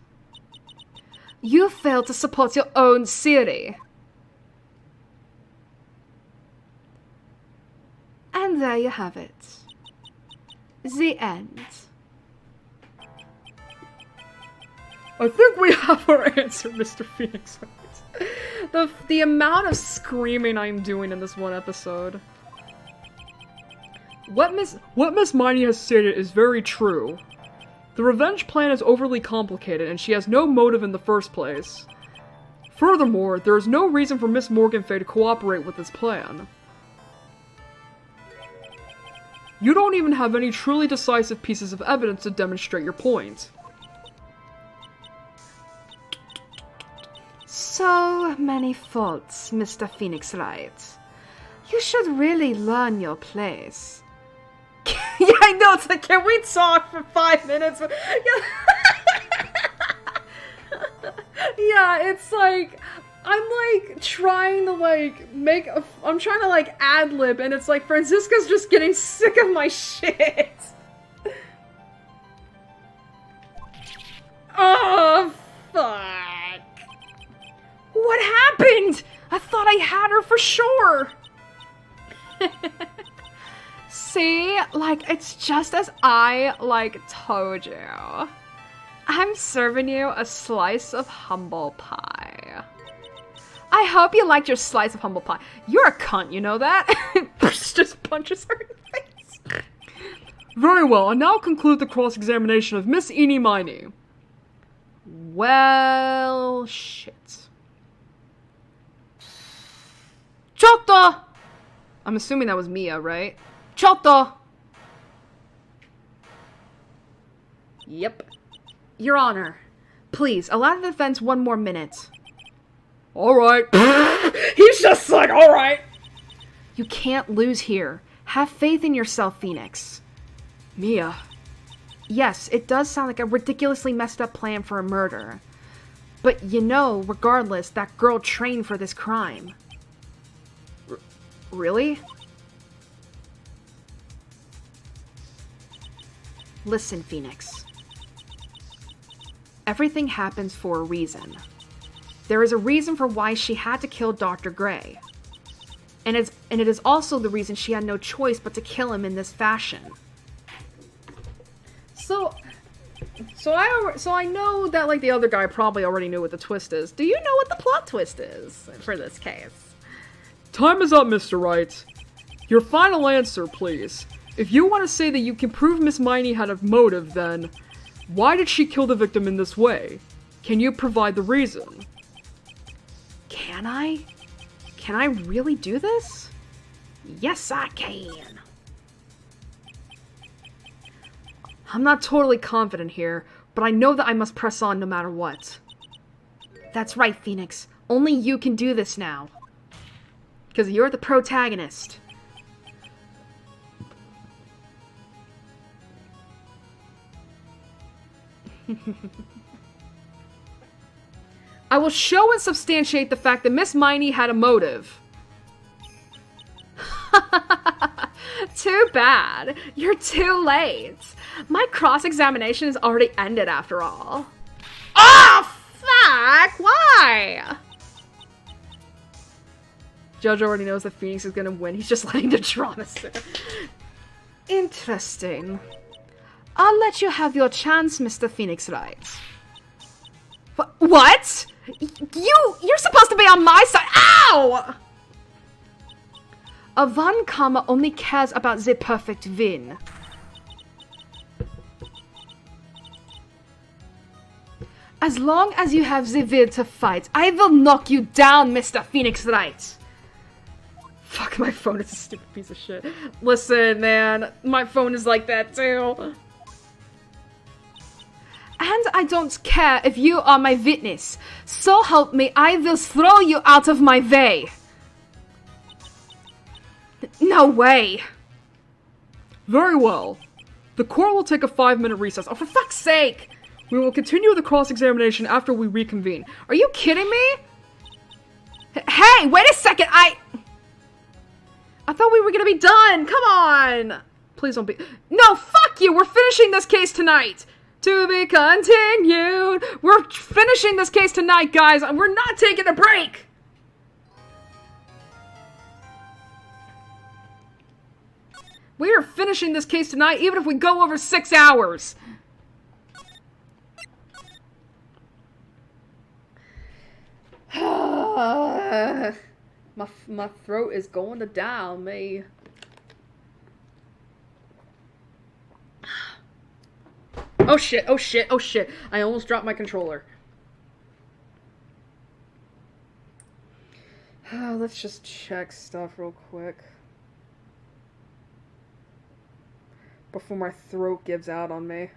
You failed to support your own theory. And there you have it. The end. I think we have our answer, Mr. Phoenix Wright. The amount of screaming I'm doing in this one episode. What Miss Miney has stated is very true. The revenge plan is overly complicated, and she has no motive in the first place. Furthermore, there is no reason for Miss Morganfay to cooperate with this plan. You don't even have any truly decisive pieces of evidence to demonstrate your point. So many faults, Mr. Phoenix Wright. You should really learn your place. Yeah, I know, it's can we talk for 5 minutes? Yeah, yeah, it's I'm trying to I'm trying to ad-lib, and it's Francisca's just getting sick of my shit. Oh, fuck. What happened? I thought I had her for sure. See, it's just as I, told you. I'm serving you a slice of humble pie. I hope you liked your slice of humble pie. You're a cunt, you know that? Just punches her in the face. Very well, I now conclude the cross-examination of Miss Eenie Miney. Well, shit. Chotto! I'm assuming that was Mia, right? Chotto! Yep. Your Honor, please, allow the defense 1 more minute. Alright. He's just like, alright. You can't lose here. Have faith in yourself, Phoenix. Mia. Yes, it does sound like a ridiculously messed up plan for a murder. But you know, regardless, that girl trained for this crime. Really? Listen, Phoenix. Everything happens for a reason. There is a reason for why she had to kill Dr. Gray. And it is also the reason she had no choice but to kill him in this fashion. So I know that, like, the other guy probably already knew what the twist is. Do you know what the plot twist is for this case? Time is up, Mr. Wright. Your final answer, please. If you want to say that you can prove Miss Miney had a motive, then why did she kill the victim in this way? Can you provide the reason? Can I? Can I really do this? Yes, I can. I'm not totally confident here, but I know that I must press on no matter what. That's right, Phoenix. Only you can do this now. Because you're the protagonist. I will show and substantiate the fact that Miss Miney had a motive. Too bad. You're too late. My cross-examination is already ended after all. Oh, fuck! Why? Judge already knows that Phoenix is gonna win. He's just letting the drama sit. Interesting. I'll let you have your chance, Mr. Phoenix Wright. What? You're supposed to be on my side. Ow! A Van Kammer only cares about the perfect win. As long as you have the will to fight, I will knock you down, Mr. Phoenix Wright. Fuck, my phone is a stupid piece of shit. Listen, man, my phone is like that too. And I don't care if you are my witness. So help me, I will throw you out of my way. No way. Very well. The court will take a 5-minute recess. Oh, for fuck's sake! We will continue the cross-examination after we reconvene. Are you kidding me? Hey, wait a second, I thought we were gonna be done. Come on. Please don't be. No, fuck you. We're finishing this case tonight. To be continued. We're finishing this case tonight, guys. We're not taking a break. We are finishing this case tonight, even if we go over 6 hours. My throat is going to die on me. Oh shit, oh shit, oh shit. I almost dropped my controller. Let's just check stuff real quick. Before my throat gives out on me.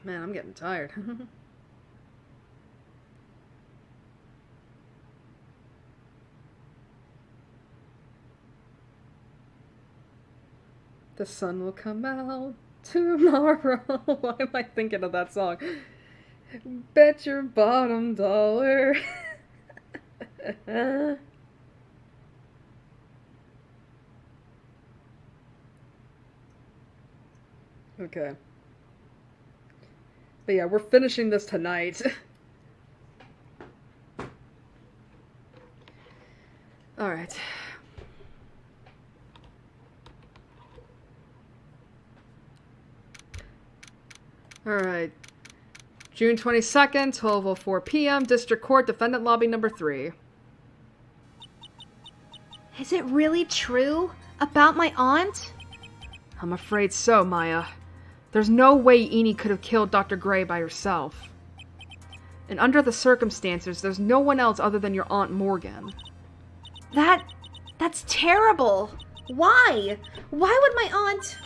Man, I'm getting tired. The sun will come out tomorrow. Why am I thinking of that song? Bet your bottom dollar. Okay. But yeah, we're finishing this tonight. Alright. Alright. June 22nd, 12:04 p.m., District Court, Defendant Lobby number 3. Is it really true? About my aunt? I'm afraid so, Maya. There's no way Airi could have killed Dr. Gray by herself. And under the circumstances, there's no one else other than your Aunt Morgan. That's terrible. Why? Why would my aunt...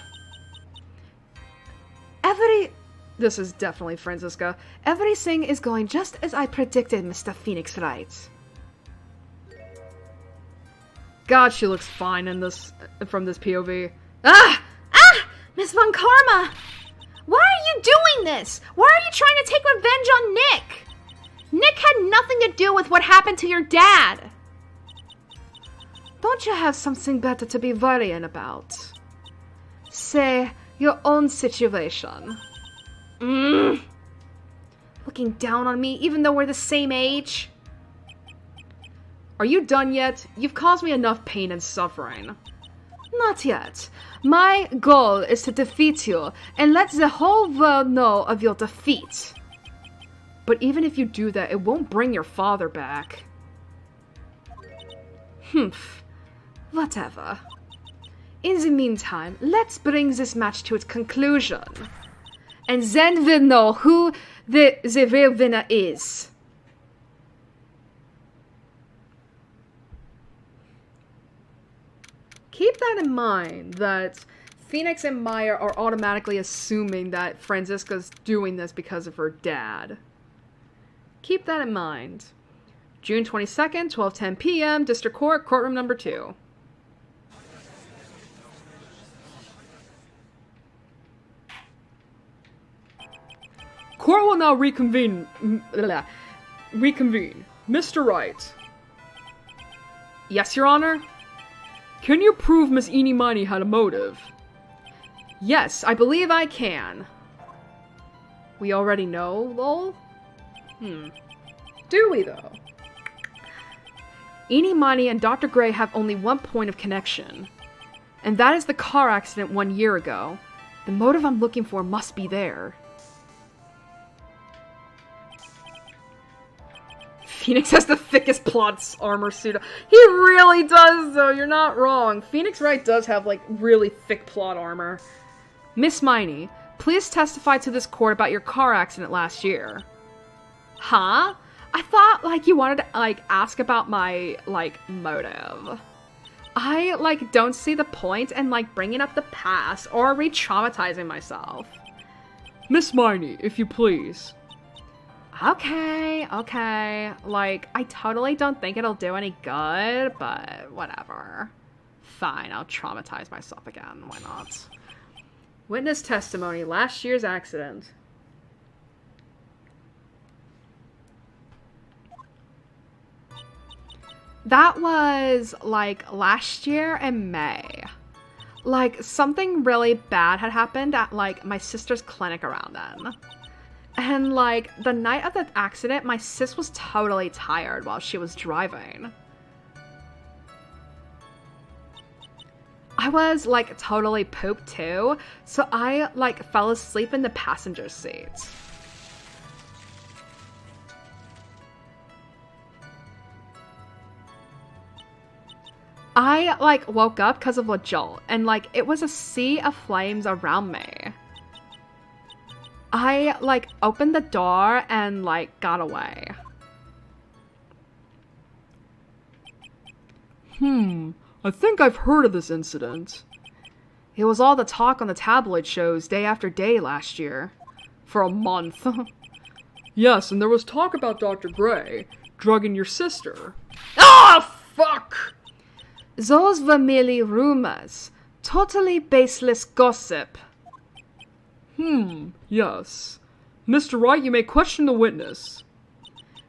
This is definitely Franziska. Everything is going just as I predicted, Mr. Phoenix Wright. God, she looks fine in this, from this POV. Miss Von Karma! Why are you doing this? Why are you trying to take revenge on Nick? Nick had nothing to do with what happened to your dad. Don't you have something better to be worrying about? Say, your own situation. Looking down on me, even though we're the same age? Are you done yet? You've caused me enough pain and suffering. Not yet. My goal is to defeat you and let the whole world know of your defeat. But even if you do that, it won't bring your father back. Whatever. In the meantime, let's bring this match to its conclusion. And then we'll know who the real winner is. Keep that in mind, that Phoenix and Maya are automatically assuming that Franziska's doing this because of her dad. Keep that in mind. June 22nd, 12:10 p.m., District Court, Courtroom Number 2. Court will now reconvene. Mr. Wright. Yes, Your Honor? Can you prove Miss Eenie Miney had a motive? Yes, I believe I can. We already know, lol? Do we, though? Eenie Miney and Dr. Gray have only one point of connection. And that is the car accident 1 year ago. The motive I'm looking for must be there. Phoenix has the thickest plot armor suit. He really does, though. You're not wrong. Phoenix Wright does have, like, really thick plot armor. Miss Miney, please testify to this court about your car accident last year. Huh? I thought, like, you wanted to, like, ask about my, like, motive. I, like, don't see the point in, like, bringing up the past or re-traumatizing myself. Miss Miney, if you please. Okay. Like, I totally don't think it'll do any good, but whatever. Fine, I'll traumatize myself again. Why not? Witness testimony, last year's accident. That was, like, last year in May. Like, something really bad had happened at, like, my sister's clinic around then. And, like, the night of the accident, my sis was totally tired while she was driving. I was, like, totally pooped too, so I, like, fell asleep in the passenger seat. I, like, woke up because of a jolt, and, like, it was a sea of flames around me. I, like, opened the door and, like, got away. I think I've heard of this incident. It was all the talk on the tabloid shows day after day last year. For a month. Yes, and there was talk about Dr. Gray drugging your sister. Ah, fuck! Those were merely rumors. Totally baseless gossip. Yes. Mr. Wright, you may question the witness.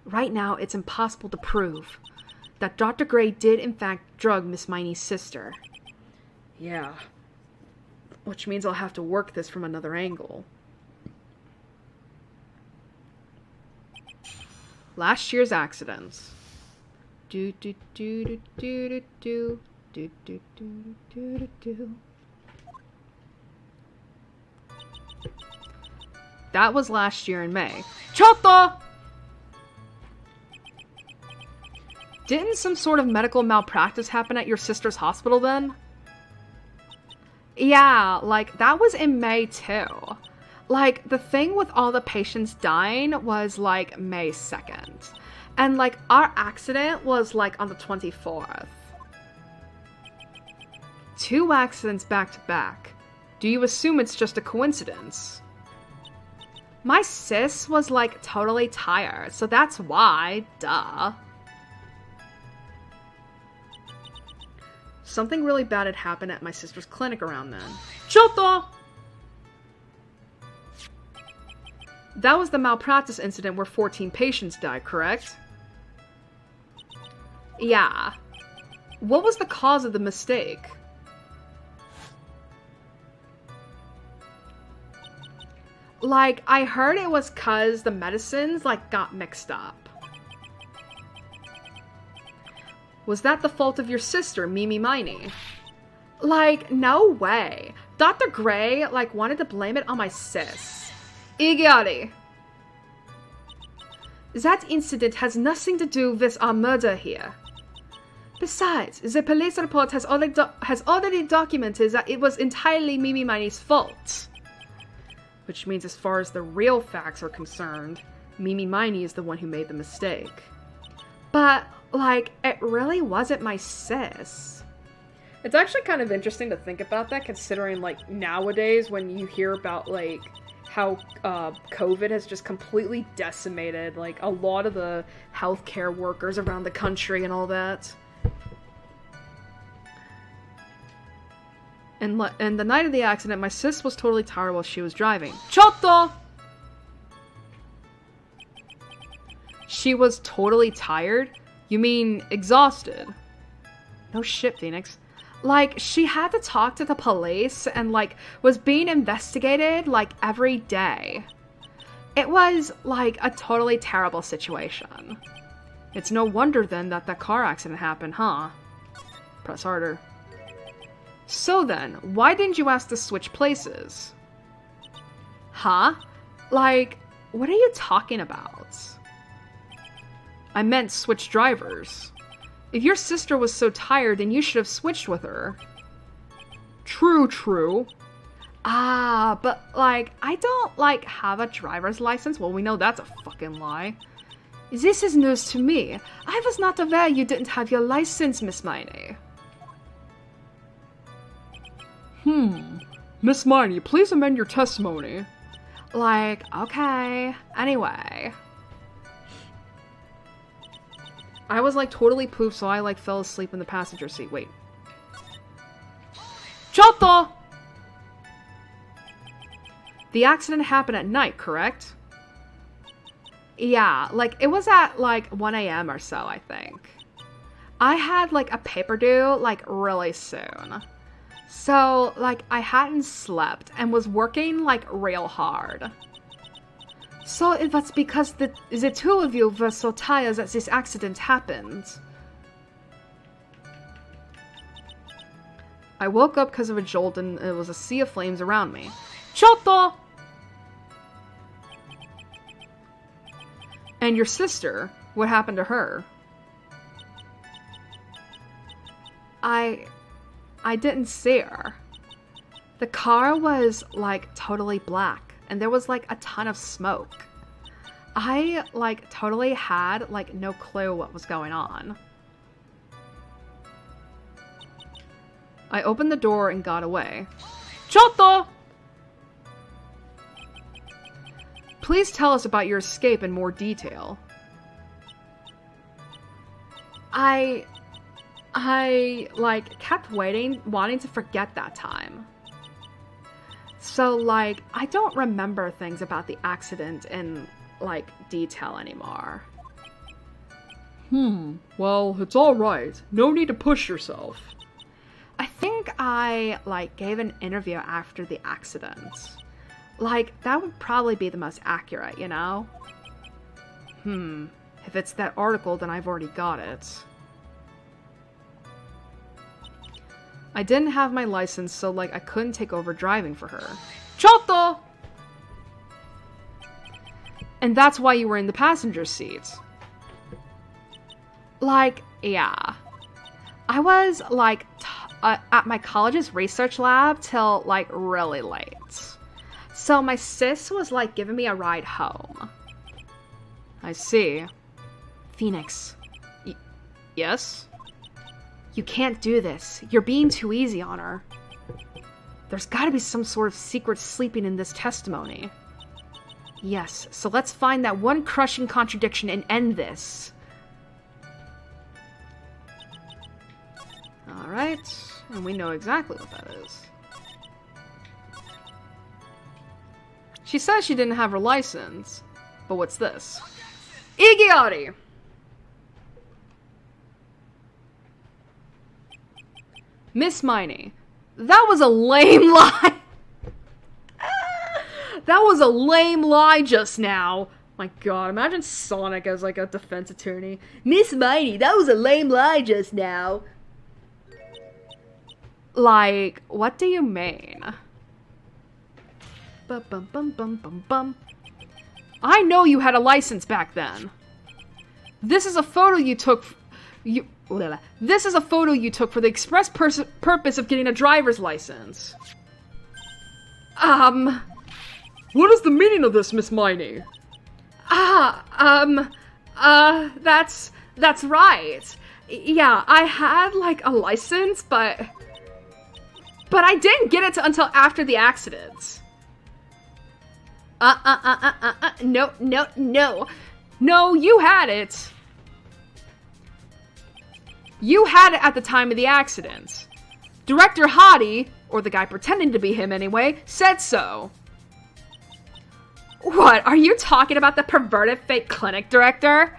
Right now, it's impossible to prove that Dr. Gray did in fact drug Miss Miney's sister. Yeah. Which means I'll have to work this from another angle. Last year's accidents. Do do do do do do do do do do do. That was last year in May. Chotto! Didn't some sort of medical malpractice happen at your sister's hospital then? Yeah, like, that was in May too. Like, the thing with all the patients dying was, like, May 2nd. And, like, our accident was, like, on the 24th. 2 accidents back to back. Do you assume it's just a coincidence? My sis was, like, totally tired, so that's why, duh. Something really bad had happened at my sister's clinic around then. Choto! That was the malpractice incident where 14 patients died, correct? Yeah. What was the cause of the mistake? Like, I heard it was 'cause the medicines, like, got mixed up. Was that the fault of your sister, Mimi Miney? Like, no way. Dr. Gray, like, wanted to blame it on my sis. Igari. That incident has nothing to do with our murder here. Besides, the police report has already documented that it was entirely Mimi Miney's fault. Which means as far as the real facts are concerned, Mimi Miney is the one who made the mistake. But, like, it really wasn't my sis. It's actually kind of interesting to think about that, considering, like, nowadays when you hear about, like, how COVID has just completely decimated, like, a lot of the healthcare workers around the country and all that. And the night of the accident, my sis was totally tired while she was driving. Choto! She was totally tired? You mean exhausted? No shit, Phoenix. Like, she had to talk to the police and, like, was being investigated, like, every day. It was, like, a totally terrible situation. It's no wonder, then, that that car accident happened, huh? Press harder. So then, why didn't you ask to switch places? Huh? Like, what are you talking about? I meant switch drivers. If your sister was so tired, then you should have switched with her. True. Ah, but, like, I don't, like, have a driver's license. Well, we know that's a fucking lie. This is news to me. I was not aware you didn't have your license, Miss Miney. Miss Miney, please amend your testimony. Like, okay. Anyway. I was, like, totally pooped, so I, like, fell asleep in the passenger seat. Wait. Choto! The accident happened at night, correct? Yeah, like, it was at, like, 1 a.m. or so, I think. I had, like, a paper due, like, really soon. So, like, I hadn't slept and was working, like, real hard. So it was because the two of you were so tired that this accident happened. I woke up because of a jolt and it was a sea of flames around me. Choto! And your sister, what happened to her? I didn't see her. The car was, like, totally black, and there was, like, a ton of smoke. I, like, totally had, like, no clue what was going on. I opened the door and got away. Choto! Please tell us about your escape in more detail. I, like, kept wanting to forget that time. So, like, I don't remember things about the accident in, like, detail anymore. Well, it's alright. No need to push yourself. I think I, like, gave an interview after the accident. Like, that would probably be the most accurate, you know? If it's that article, then I've already got it. I didn't have my license, so, like, I couldn't take over driving for her. Choto! And that's why you were in the passenger seat. Like, yeah. I was, like, at my college's research lab till, like, really late. So my sis was, like, giving me a ride home. I see. Phoenix. Yes? You can't do this. You're being too easy on her. There's gotta be some sort of secret sleeping in this testimony. Yes, so let's find that one crushing contradiction and end this. Alright, and we know exactly what that is. She says she didn't have her license, but what's this? Iggy! Miss Miney, that was a lame lie. That was a lame lie just now. My god, imagine Sonic as like a defense attorney. Miss Miney, that was a lame lie just now. Like, what do you mean? Bum bum bum bum bum bum. I know you had a license back then. This is a photo you took. This is a photo you took for the express purpose of getting a driver's license. What is the meaning of this, Miss Miney? That's right. Yeah, I had, like, a license, but I didn't get it until after the accident. No. No, you had it. You had it at the time of the accident. Director Hottie, or the guy pretending to be him anyway, said so. What, are you talking about the perverted fake clinic director?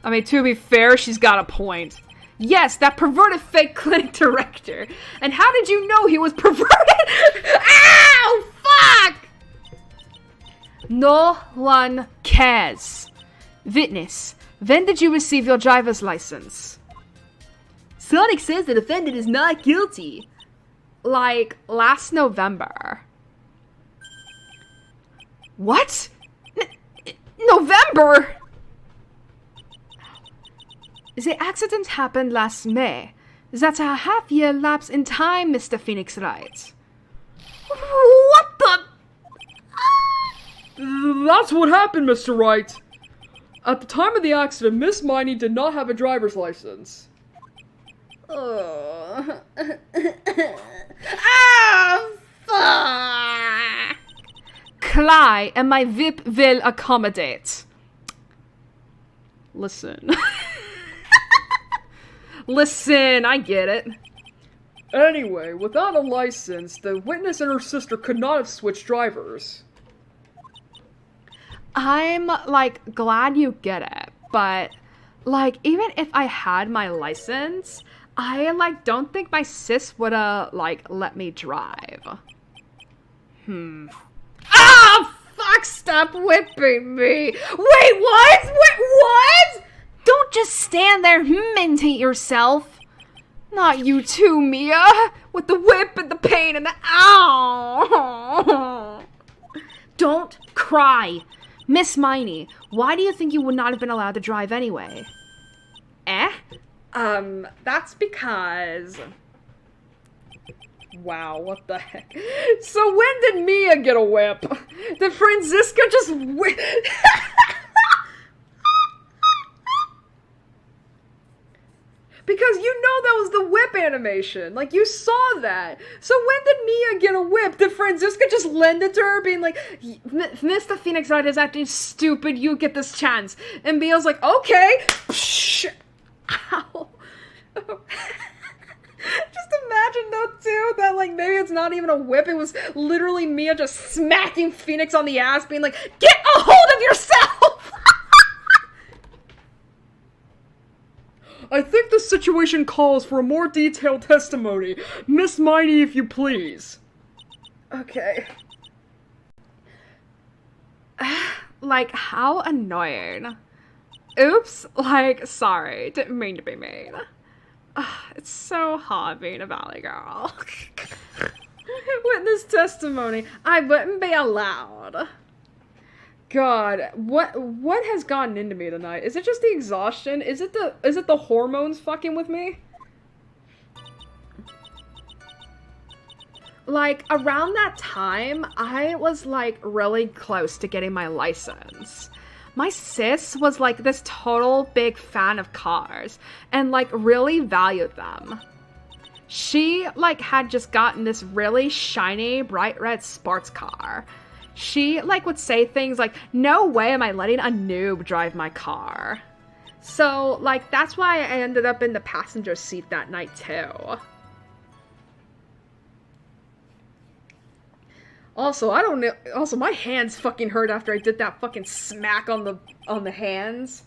I mean, to be fair, she's got a point. Yes, that perverted fake clinic director. And how did you know he was perverted? Ow! Fuck! No one cares. Witness, when did you receive your driver's license? Sonic says the defendant is not guilty. Like, last November. What? November? The accident happened last May. That's a half-year lapse in time, Mr. Phoenix Wright. What the? That's what happened, Mr. Wright. At the time of the accident, Miss Miney did not have a driver's license. Oh. Ah, fuck! Cly, and my whip will accommodate. Listen. Listen, I get it. Anyway, without a license, the witness and her sister could not have switched drivers. I'm, like, glad you get it, but, like, even if I had my license, I, like, don't think my sis would've, like, let me drive. Ah! Fuck, stop whipping me! Wait, what? Wait, what? Don't just stand there and to yourself. Not you too, Mia. With the whip and the pain and the ow. Don't cry. Miss Miney, why do you think you would not have been allowed to drive anyway? That's because... Wow, what the heck? So when did Mia get a whip? Did Franziska just whip... Because you know that was the whip animation. Like, you saw that. So when did Mia get a whip? Did Franziska just lend it to her, being like, Mr. Phoenix Wright is acting stupid, you get this chance. And Mia's like, okay. Psh, ow. Just imagine, though, too, that, like, maybe it's not even a whip. It was literally Mia just smacking Phoenix on the ass, being like, get a hold of yourself! I think the situation calls for a more detailed testimony. Miss Miney, if you please. Okay. Like, how annoying. Oops, like, sorry, didn't mean to be mean. It's so hard being a valley girl. Witness testimony. I wouldn't be allowed. God, what has gotten into me tonight? Is it just the exhaustion? Is it the hormones fucking with me? like, around that time, I was, like, really close to getting my license. My sis was, like, this total big fan of cars, and, like, really valued them. She, like, had just gotten this really shiny, bright red sports car. She, like, would say things like, no way am I letting a noob drive my car. So, like, that's why I ended up in the passenger seat that night, too. Also, I don't know. Also, my hands fucking hurt after I did that fucking smack on the hands.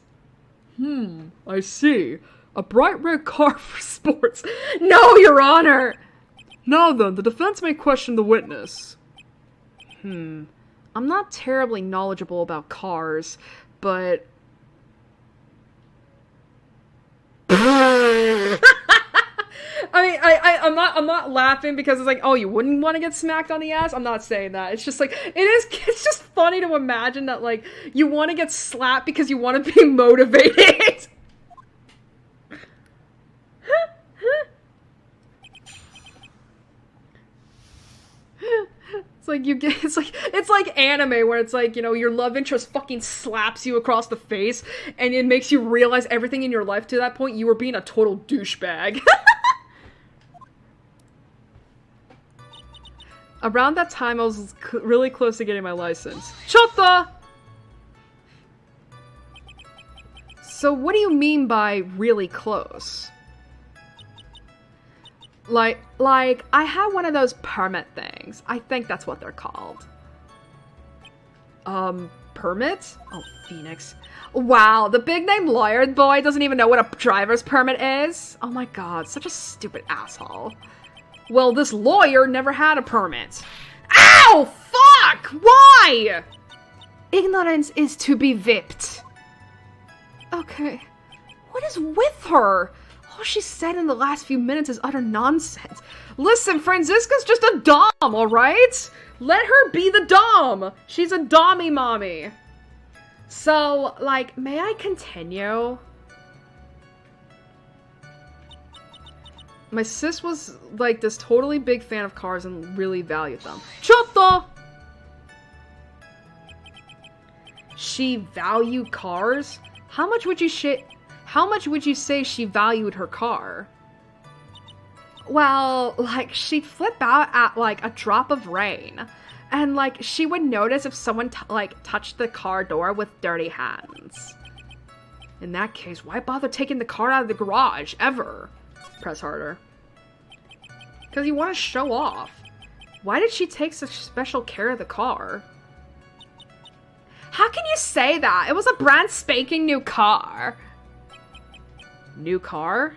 I see. A bright red car for sports. No, Your Honor! Now then, the defense may question the witness. I'm not terribly knowledgeable about cars, but... I mean, I'm not laughing because it's like, oh, you wouldn't want to get smacked on the ass? I'm not saying that. It's just like, it's just funny to imagine that, like, you want to get slapped because you want to be motivated. It's like it's like anime where it's like, you know, your love interest fucking slaps you across the face and it makes you realize everything in your life to that point you were being a total douchebag. Around that time I was really close to getting my license. Chota! So what do you mean by really close? Like, I had one of those permit things. I think that's what they're called. Permit? Oh, Phoenix. Wow, the big-name lawyer boy doesn't even know what a driver's permit is? Oh my god, such a stupid asshole. Well, this lawyer never had a permit. Ow! Fuck! Why? Ignorance is to be whipped. Okay. What is with her? All she said in the last few minutes is utter nonsense. Listen, Franziska's just a dom, alright? Let her be the dom. She's a dommy mommy. So, like, may I continue? My sis was, like, this totally big fan of cars and really valued them. Chota! She valued cars? How much would you say she valued her car? Well, like, she'd flip out at, like, a drop of rain. And, like, she would notice if someone, touched the car door with dirty hands. In that case, why bother taking the car out of the garage, ever? Press harder. Because you want to show off. Why did she take such special care of the car? How can you say that? It was a brand spanking new car. New car?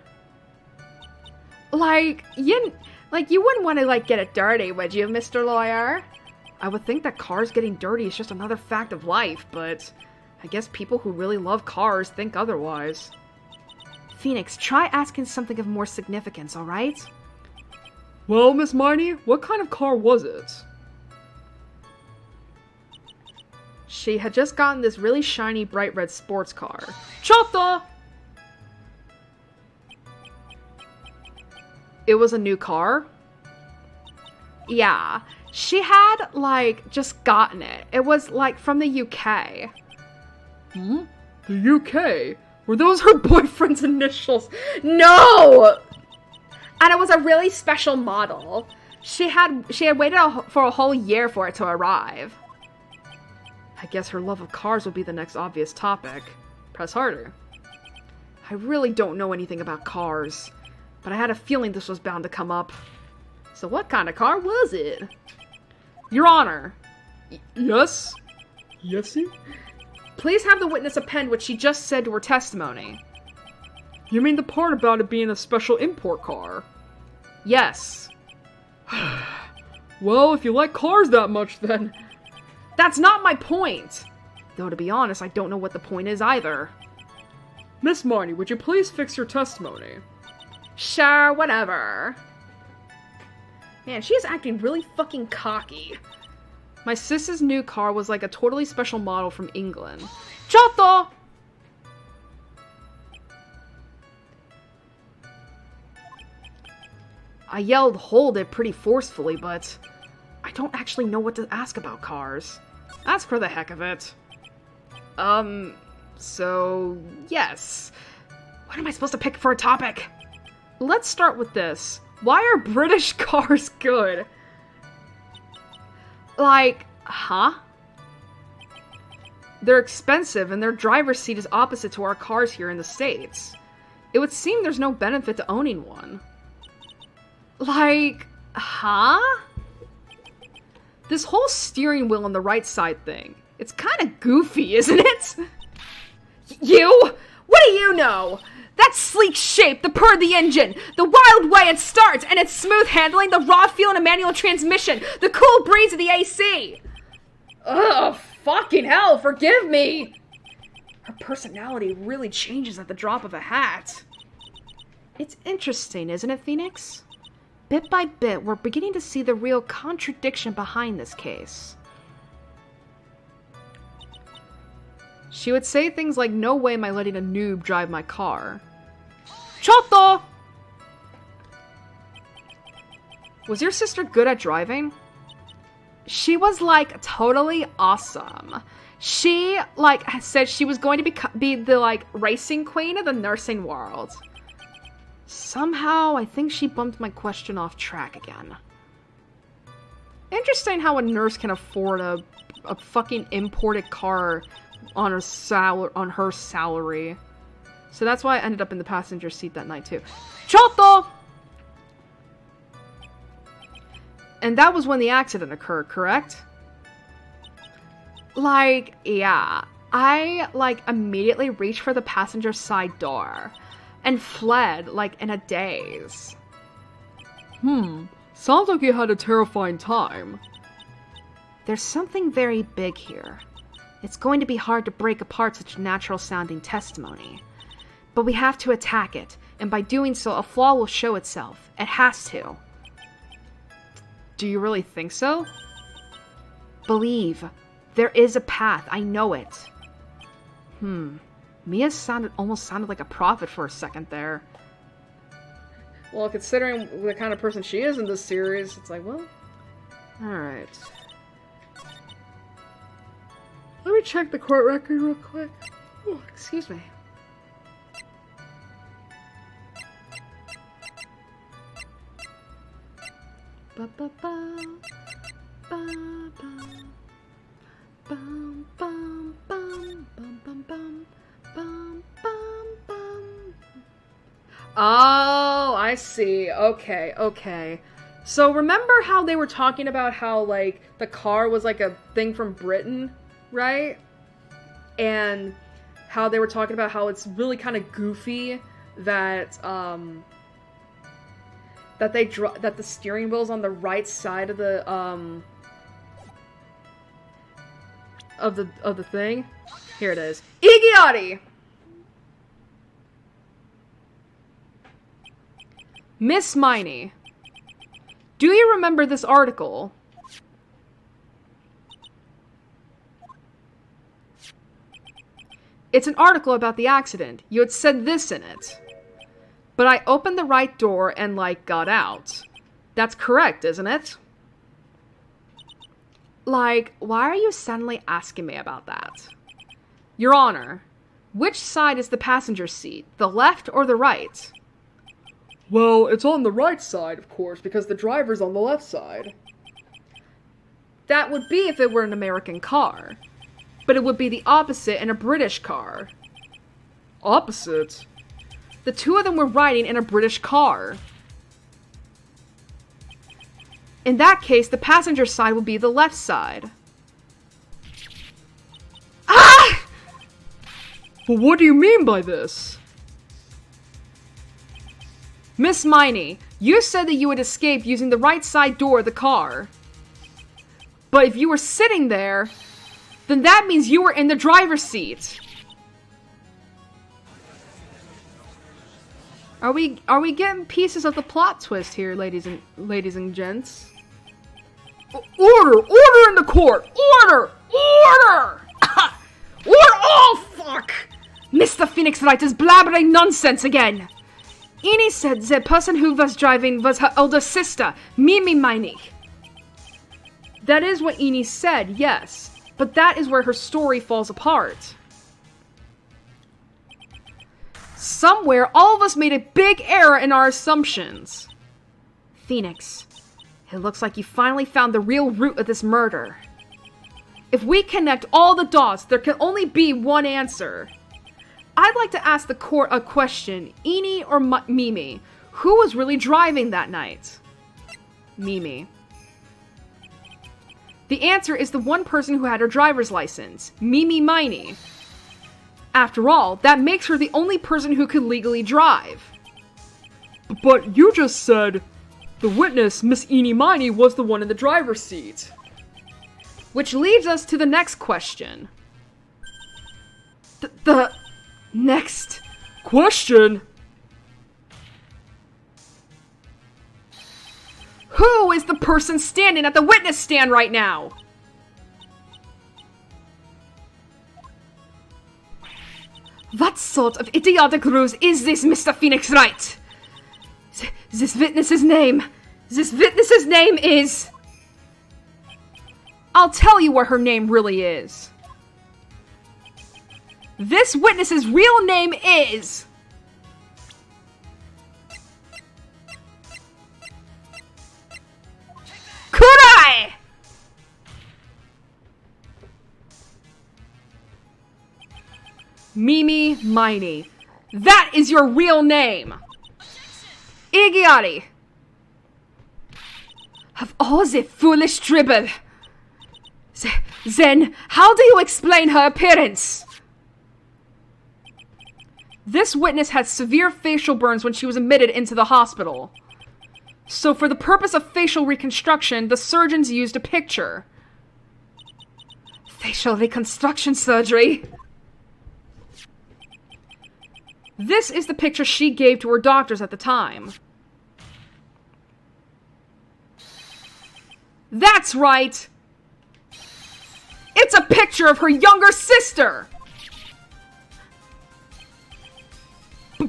Like, you wouldn't want to, like, get it dirty, would you, Mr. Lawyer? I would think that cars getting dirty is just another fact of life, but I guess people who really love cars think otherwise. Phoenix, try asking something of more significance, alright? Well, Miss Miney, what kind of car was it? She had just gotten this really shiny, bright red sports car. Chota! It was a new car? Yeah. She had, like, just gotten it. It was, like, from the UK. The UK? Were those her Boyfriend's initials? No! And it was a really special model. She had waited for a whole year for it to arrive. I guess her love of cars would be the next obvious topic. Press harder. I really don't know anything about cars, but I had a feeling this was bound to come up. So what kind of car was it? Your Honor. Yes? Yesy? Please have the witness append what she just said to her testimony. You mean the part about it being a special import car? Yes. Well, if you like cars that much, then... That's not my point! Though, to be honest, I don't know what the point is either. Miss Marnie, would you please fix your testimony? Sure, whatever. Man, she is acting really fucking cocky. My sis's new car was like a totally special model from England. Chotto! I yelled hold it pretty forcefully, but I don't actually know what to ask about cars. Ask for the heck of it. So, yes. What am I supposed to pick for a topic? Let's start with this. Why are British cars good? Like, huh? They're expensive and their driver's seat is opposite to our cars here in the States. It would seem there's no benefit to owning one. Like, huh? This whole steering wheel on the right side thing, it's kind of goofy, isn't it? You? What do you know? That sleek shape, the purr of the engine, the wild way it starts, and its smooth handling, the raw feel in a manual transmission, the cool breeze of the AC. Ugh, fucking hell, forgive me. Her personality really changes at the drop of a hat. It's interesting, isn't it, Phoenix? Bit by bit, we're beginning to see the real contradiction behind this case. She would say things like, no way am I letting a noob drive my car. Chotto! Was your sister good at driving? She was, like, totally awesome. She, like, said she was going to be the, like, racing queen of the nursing world. Somehow, I think she bumped my question off track again. Interesting how a nurse can afford a fucking imported car on her salary. So that's why I ended up in the passenger seat that night too. Chotto! And that was when the accident occurred, correct? Like, yeah. I, like, immediately reached for the passenger side door and fled, like, in a daze. Sounds like you had a terrifying time. There's something very big here. It's going to be hard to break apart such natural-sounding testimony. But we have to attack it, and by doing so, a flaw will show itself. It has to. Do you really think so? Believe. There is a path. I know it. Mia almost sounded like a prophet for a second there. Well, considering the kind of person she is in this series, it's like, well... Alright. Let me check the court record real quick. Oh, excuse me. Ba ba ba ba ba bum bum bum bum bum bum bum bum bum. Oh, I see. Okay. So remember how they were talking about how, like, the car was like a thing from Britain, right? And how they were talking about how it's really kind of goofy that that the steering wheel's on the right side of the of the thing. Here it is. Igiari! Miss Miney, do you remember this article? It's an article about the accident. You had said this in it. But I opened the right door and, like, got out. That's correct, isn't it? Like, why are you suddenly asking me about that? Your Honor, which side is the passenger seat? The left or the right? Well, it's on the right side, of course, because the driver's on the left side. That would be if it were an American car. But it would be the opposite in a British car. Opposite? The two of them were riding in a British car. In that case, the passenger side would be the left side. Ah! Well, what do you mean by this? Miss Miney, you said that you would escape using the right side door of the car. But if you were sitting there, then that means you were in the driver's seat. Are we getting pieces of the plot twist here, ladies and gents? Order in the court! Order! Order! Oh, fuck! Mr. Phoenix Wright is blabbering nonsense again! Airi said the person who was driving was her older sister, Mimi Miney. That is what Airi said, yes. But that is where her story falls apart. Somewhere, all of us made a big error in our assumptions. Phoenix, it looks like you finally found the real root of this murder. If we connect all the dots, there can only be one answer. I'd like to ask the court a question. Airi or Mimi? Who was really driving that night? Mimi. The answer is the one person who had her driver's license, Mimi Miney. After all, that makes her the only person who could legally drive. But you just said the witness, Miss Airi Miney, was the one in the driver's seat. Which leads us to the next question. The next question? Who is the person standing at the witness stand right now? What sort of idiotic ruse is this, Mr. Phoenix Wright? This witness's name is... I'll tell you what her name really is. This witness's real name is... Kurai! Mimi Miney. That is your real name! Igiari! Of all the foolish dribble. Then, how do you explain her appearance? This witness had severe facial burns when she was admitted into the hospital. So for the purpose of facial reconstruction, the surgeons used a picture. Facial reconstruction surgery? This is the picture she gave to her doctors at the time. That's right! It's a picture of her younger sister!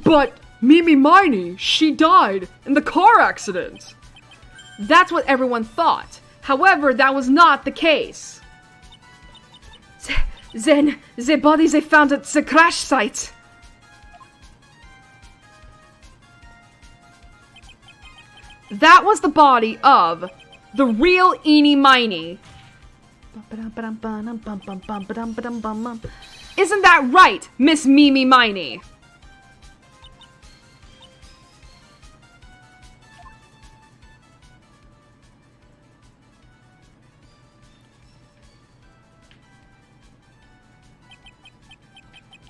But Mimi Miney, she died in the car accident. That's what everyone thought. However, that was not the case. Then, the body they found at the crash site. That was the body of the real Airi Miney. Isn't that right, Miss Mimi Miney?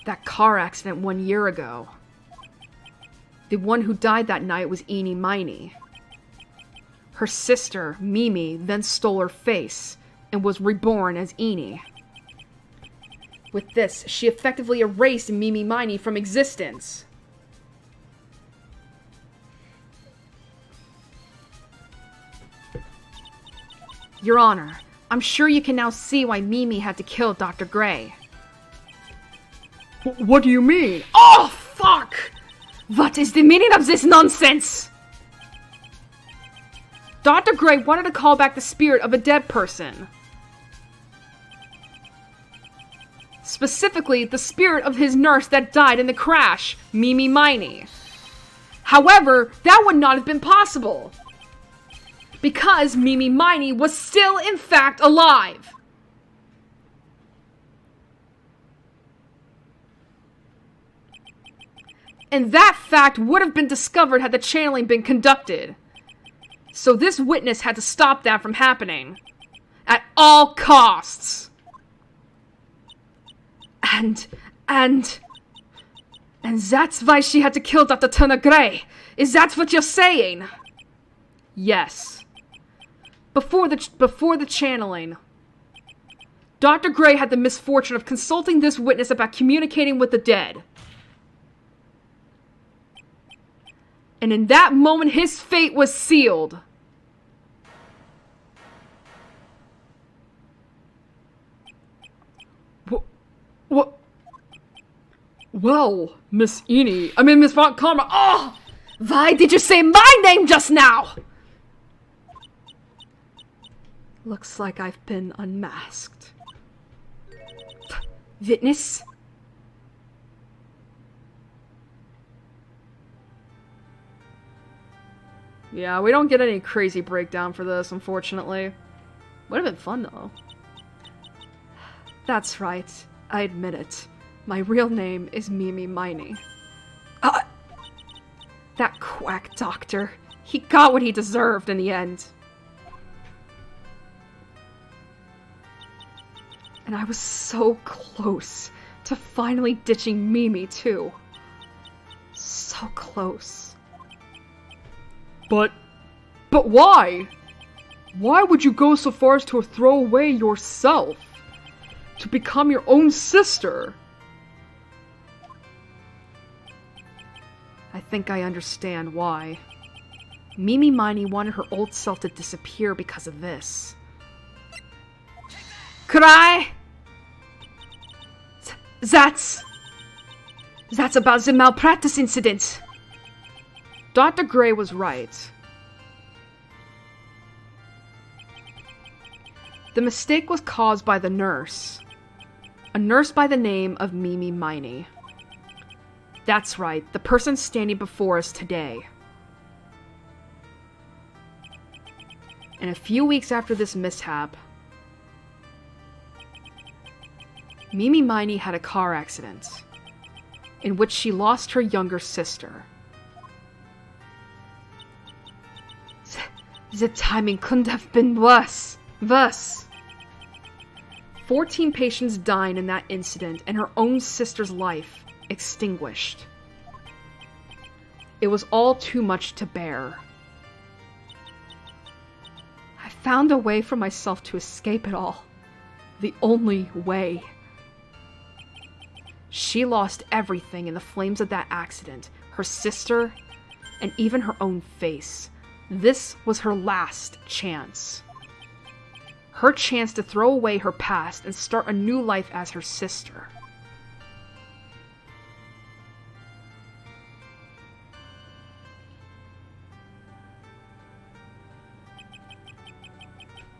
That car accident 1 year ago. The one who died that night was Airi Miney. Her sister, Mimi, then stole her face and was reborn as Airi. With this, she effectively erased Mimi Miney from existence. Your Honor, I'm sure you can now see why Mimi had to kill Dr. Gray. What do you mean? Oh, fuck! What is the meaning of this nonsense? Dr. Gray wanted to call back the spirit of a dead person. Specifically, the spirit of his nurse that died in the crash, Mimi Miney. However, that would not have been possible. Because Mimi Miney was still, in fact, alive. And that fact would have been discovered had the channeling been conducted. So this witness had to stop that from happening. At all costs. And that's why she had to kill Dr. Turner Gray. Is that what you're saying? Yes. Before the channeling, Dr. Gray had the misfortune of consulting this witness about communicating with the dead. And in that moment, his fate was sealed. What? Well, Miss Montgomery. Oh! Why did you say my name just now? Looks like I've been unmasked. Witness? Yeah, we don't get any crazy breakdown for this, unfortunately. Would have been fun, though. That's right. I admit it. My real name is Mimi Miney. That quack doctor. He got what he deserved in the end. And I was so close to finally ditching Mimi, too. So close. But why? Why would you go so far as to throw away yourself? To become your own sister? I think I understand why. Mimi Miney wanted her old self to disappear because of this. Cry! That's about the malpractice incident. Dr. Gray was right. The mistake was caused by the nurse. A nurse by the name of Mimi Miney. That's right, the person standing before us today. And a few weeks after this mishap, Mimi Miney had a car accident in which she lost her younger sister. The timing couldn't have been worse. 14 patients died in that incident, and her own sister's life extinguished. It was all too much to bear. I found a way for myself to escape it all. The only way. She lost everything in the flames of that accident, her sister, and even her own face. This was her last chance. Her chance to throw away her past and start a new life as her sister.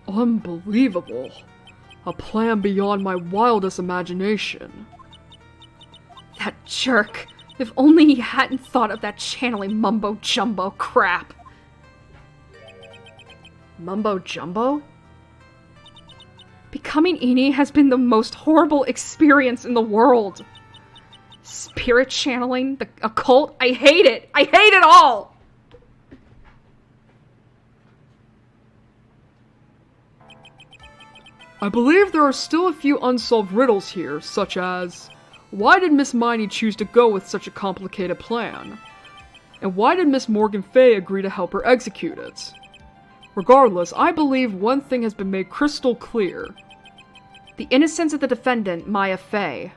Unbelievable. A plan beyond my wildest imagination. That jerk. If only he hadn't thought of that channeling mumbo-jumbo crap. Mumbo-jumbo? Becoming Ini has been the most horrible experience in the world. Spirit channeling, the occult, I hate it! I hate it all! I believe there are still a few unsolved riddles here, such as, why did Miss Miney choose to go with such a complicated plan? And why did Miss Morgan Fay agree to help her execute it? Regardless, I believe one thing has been made crystal clear. The innocence of the defendant, Maya Fey.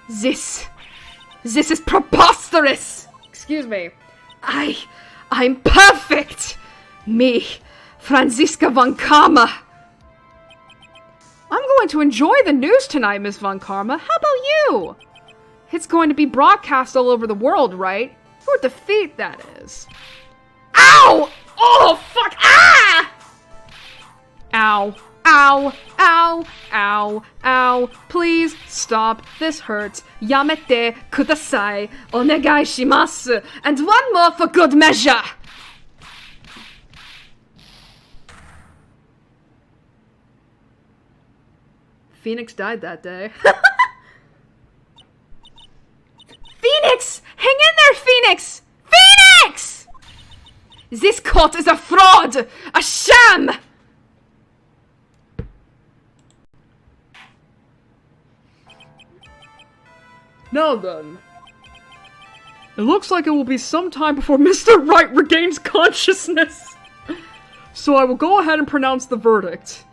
This is preposterous! Excuse me. I'm perfect! Me, Franziska von Karma. I'm going to enjoy the news tonight, Miss Von Karma. How about you? It's going to be broadcast all over the world, right? What a defeat that is. Ow! Oh, fuck! Ah! Ow. Ow. Ow. Ow. Ow. Please stop. This hurts. Yamete kudasai. Onegai shimasu. And one more for good measure! Phoenix died that day. Phoenix! Hang in there, Phoenix! Phoenix! This court is a fraud! A sham! Now then. It looks like it will be some time before Mr. Wright regains consciousness. So I will go ahead and pronounce the verdict.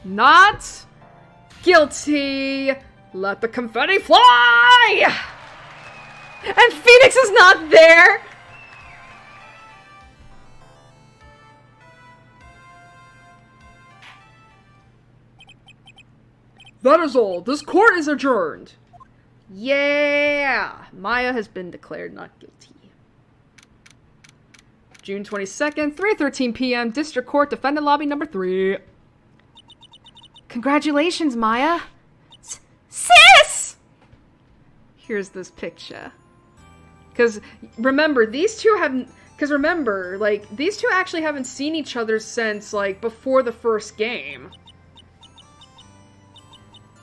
Not guilty. Let the confetti fly! And Phoenix is not there! That is all. This court is adjourned. Yeah! Maya has been declared not guilty. June 22nd, 3:13 p.m., District Court, Defendant Lobby number 3. Congratulations, Maya. Sis! Here's this picture. Because remember, these two actually haven't seen each other since, like, before the first game.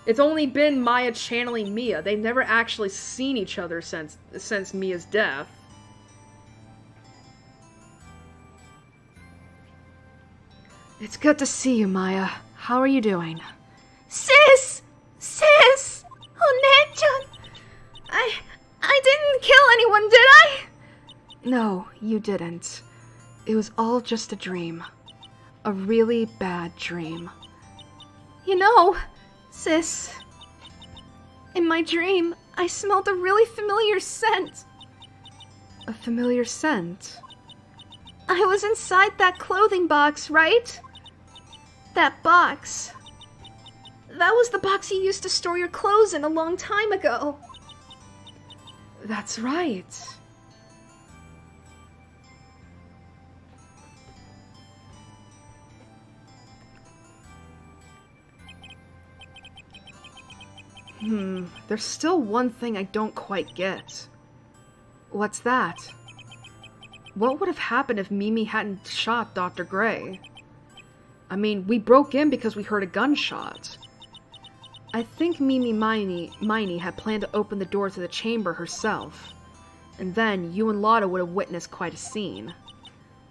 It's only been Maya channeling Mia. They've never actually seen each other since Mia's death. It's good to see you, Maya. How are you doing? Sis! Sis! O姉-chan! I didn't kill anyone, did I? No, you didn't. It was all just a dream. A really bad dream. You know, sis, in my dream, I smelled a really familiar scent. A familiar scent? I was inside that clothing box, right? That box. That was the box you used to store your clothes in a long time ago. That's right. There's still one thing I don't quite get. What's that? What would have happened if Mimi hadn't shot Dr. Gray? I mean, we broke in because we heard a gunshot. I think Miney had planned to open the door to the chamber herself. And then you and Lotta would have witnessed quite a scene.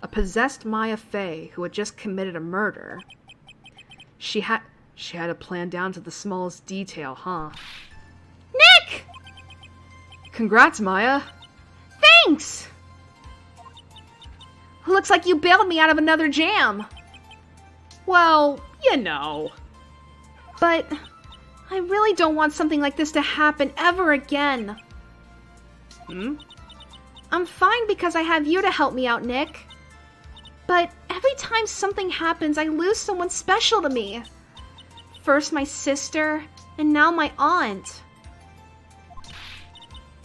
A possessed Maya Fey who had just committed a murder. She had a plan down to the smallest detail, huh? Nick! Congrats, Maya. Thanks! Looks like you bailed me out of another jam. Well, you know. But I really don't want something like this to happen ever again. I'm fine because I have you to help me out, Nick. But every time something happens, I lose someone special to me. First my sister, and now my aunt.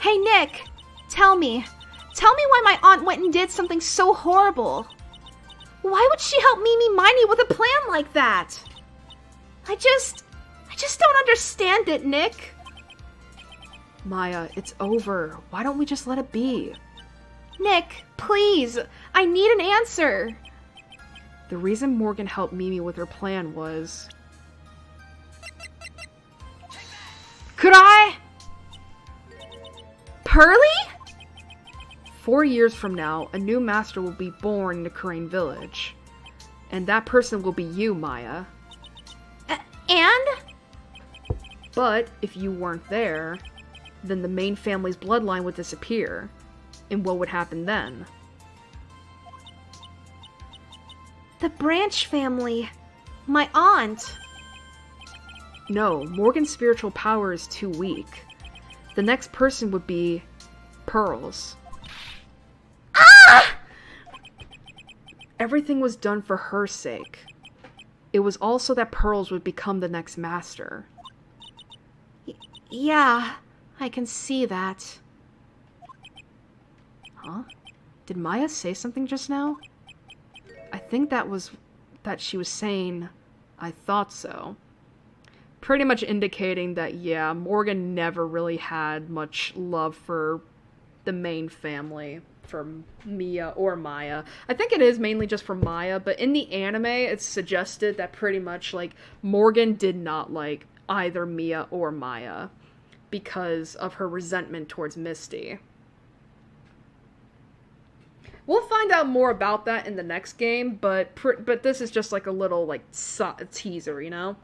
Hey, Nick, tell me why my aunt went and did something so horrible. Why would she help Mimi Miney with a plan like that? I just don't understand it, Nick. Maya, it's over. Why don't we just let it be? Nick, please. I need an answer. The reason Morgan helped Mimi with her plan was... Could I? Pearly? 4 years from now, a new master will be born in the Crane Village. And that person will be you, Maya. And? But if you weren't there, then the main family's bloodline would disappear. And what would happen then? The Branch family. My aunt. No, Morgan's spiritual power is too weak. The next person would be... Pearls. Ah! Everything was done for her sake. It was also that Pearls would become the next master. Yeah, I can see that. Huh? Did Maya say something just now? I think that she was saying, I thought so. Pretty much indicating that, yeah, Morgan never really had much love for the main family, for Mia or Maya. I think it is mainly just for Maya, but in the anime, it's suggested that pretty much, like, Morgan did not like either Mia or Maya because of her resentment towards Misty. We'll find out more about that in the next game, but this is just like a little, like, teaser, you know?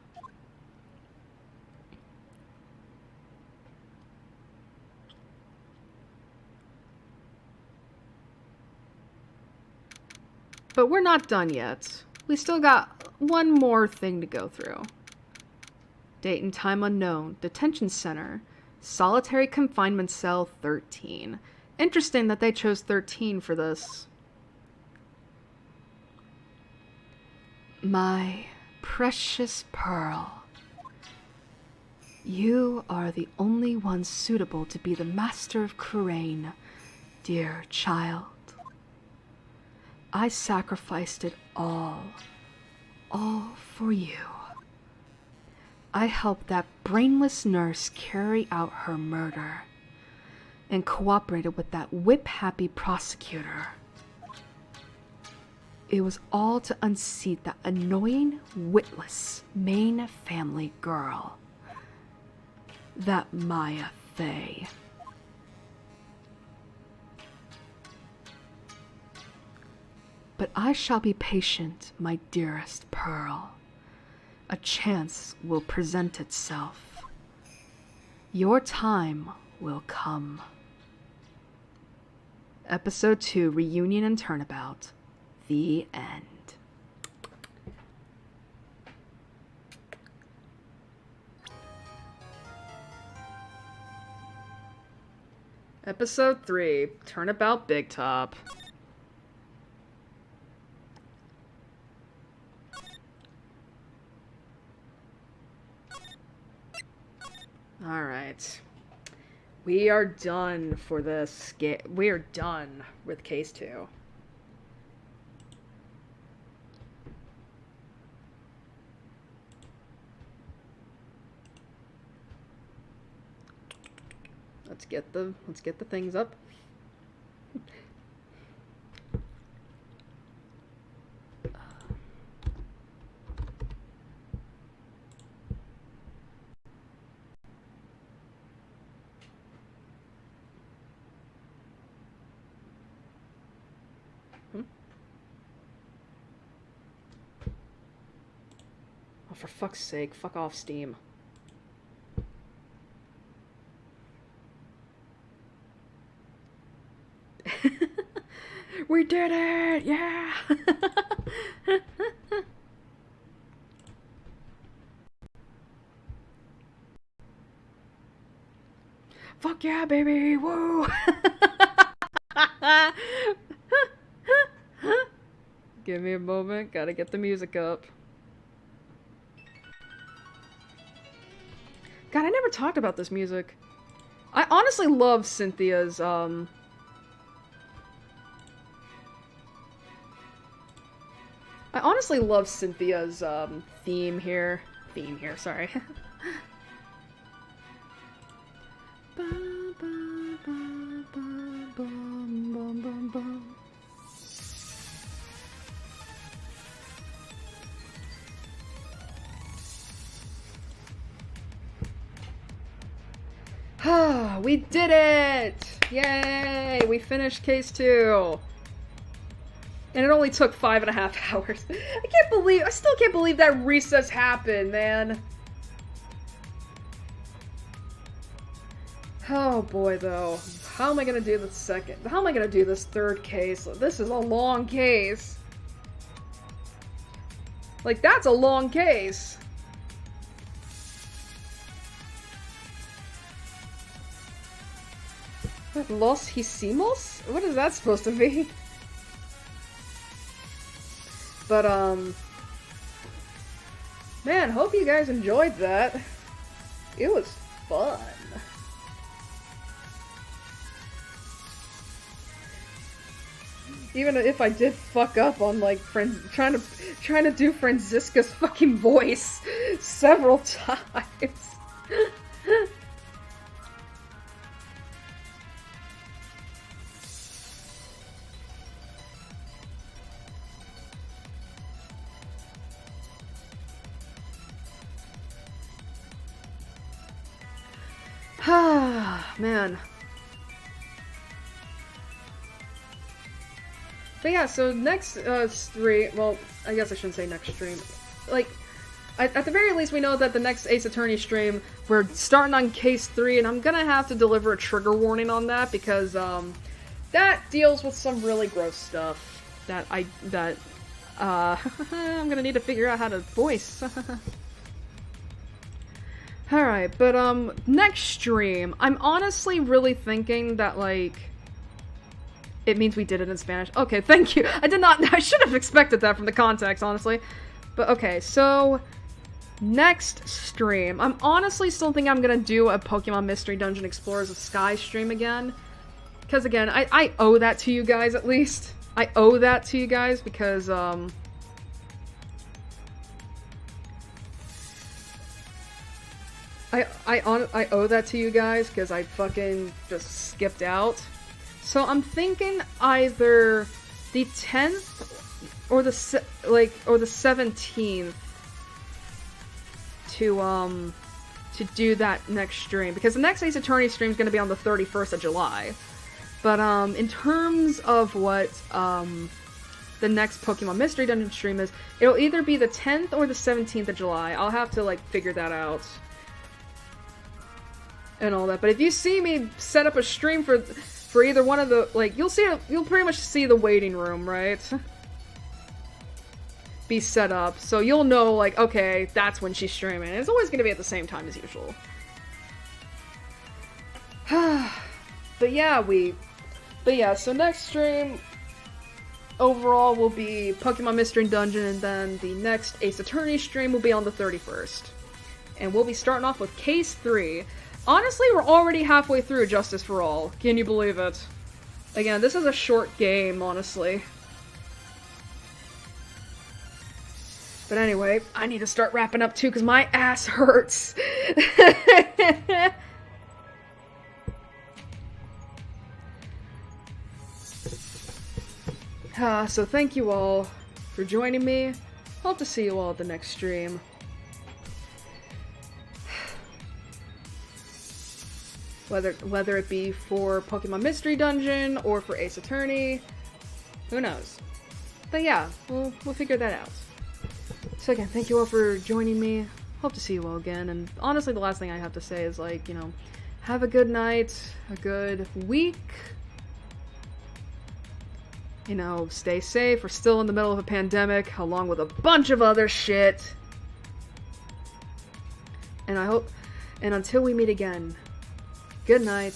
But we're not done yet. We still got one more thing to go through. Date and time unknown. Detention center. Solitary confinement cell 13. Interesting that they chose 13 for this. My precious Pearl. You are the only one suitable to be the master of Kurain, dear child. I sacrificed it all for you. I helped that brainless nurse carry out her murder and cooperated with that whip-happy prosecutor. It was all to unseat that annoying, witless main family girl. That Maya Fey. But I shall be patient, my dearest Pearl. A chance will present itself. Your time will come. Episode 2, Reunion and Turnabout. The end. Episode 3, Turnabout Big Top. Alright. We are done for this game. We are done with Case 2. Let's get the things up. Oh, for fuck's sake, fuck off, Steam. We did it! Yeah! Fuck yeah, baby! Woo! Give me a moment, gotta get the music up. God, I never talked about this music. I honestly love Cynthia's, I honestly love Cynthia's, theme here. Sorry. We did it! Yay! We finished Case 2. And it only took 5.5 hours. I still can't believe that recess happened, man. Oh boy, though. How am I gonna do the second? How am I gonna do this third case? This is a long case. Like, that's a long case. Los Hicimos? What is that supposed to be? But, man, hope you guys enjoyed that. It was fun. Even if I did fuck up on, like, trying to do Franziska's fucking voice several times. Man. But yeah, so next stream, well, I guess I shouldn't say next stream. Like, at the very least, we know that the next Ace Attorney stream, we're starting on Case 3, and I'm gonna have to deliver a trigger warning on that, because, that deals with some really gross stuff that I'm gonna need to figure out how to voice. Alright, but, next stream, I'm honestly really thinking that, like, it means we did it in Spanish. Okay, thank you. I should have expected that from the context, honestly. But, okay, so, next stream, I'm honestly still thinking I'm gonna do a Pokemon Mystery Dungeon Explorers of Sky stream again. Because again, I owe that to you guys at least. I owe that to you guys because, I owe that to you guys because I fucking just skipped out. So I'm thinking either the 10th or the 17th to do that next stream, because the next Ace Attorney stream is going to be on the 31st of July. But in terms of what the next Pokemon Mystery Dungeon stream is, it'll either be the 10th or the 17th of July. I'll have to like figure that out and all that. But if you see me set up a stream for either one of the, like, you'll pretty much see the waiting room, right? Be set up, so you'll know, like, okay, that's when she's streaming. It's always going to be at the same time as usual. But yeah, so next stream overall will be Pokemon Mystery Dungeon, and then the next Ace Attorney stream will be on the 31st. And we'll be starting off with Case 3. Honestly, we're already halfway through Justice for All. Can you believe it? Again, this is a short game, honestly. But anyway, I need to start wrapping up too, because my ass hurts. So thank you all for joining me. Hope to see you all at the next stream. Whether it be for Pokemon Mystery Dungeon or for Ace Attorney, who knows? But yeah, we'll figure that out. So again, thank you all for joining me. Hope to see you all again. And honestly, the last thing I have to say is, like, you know, have a good night, a good week. You know, stay safe. We're still in the middle of a pandemic, along with a bunch of other shit. And until we meet again, good night.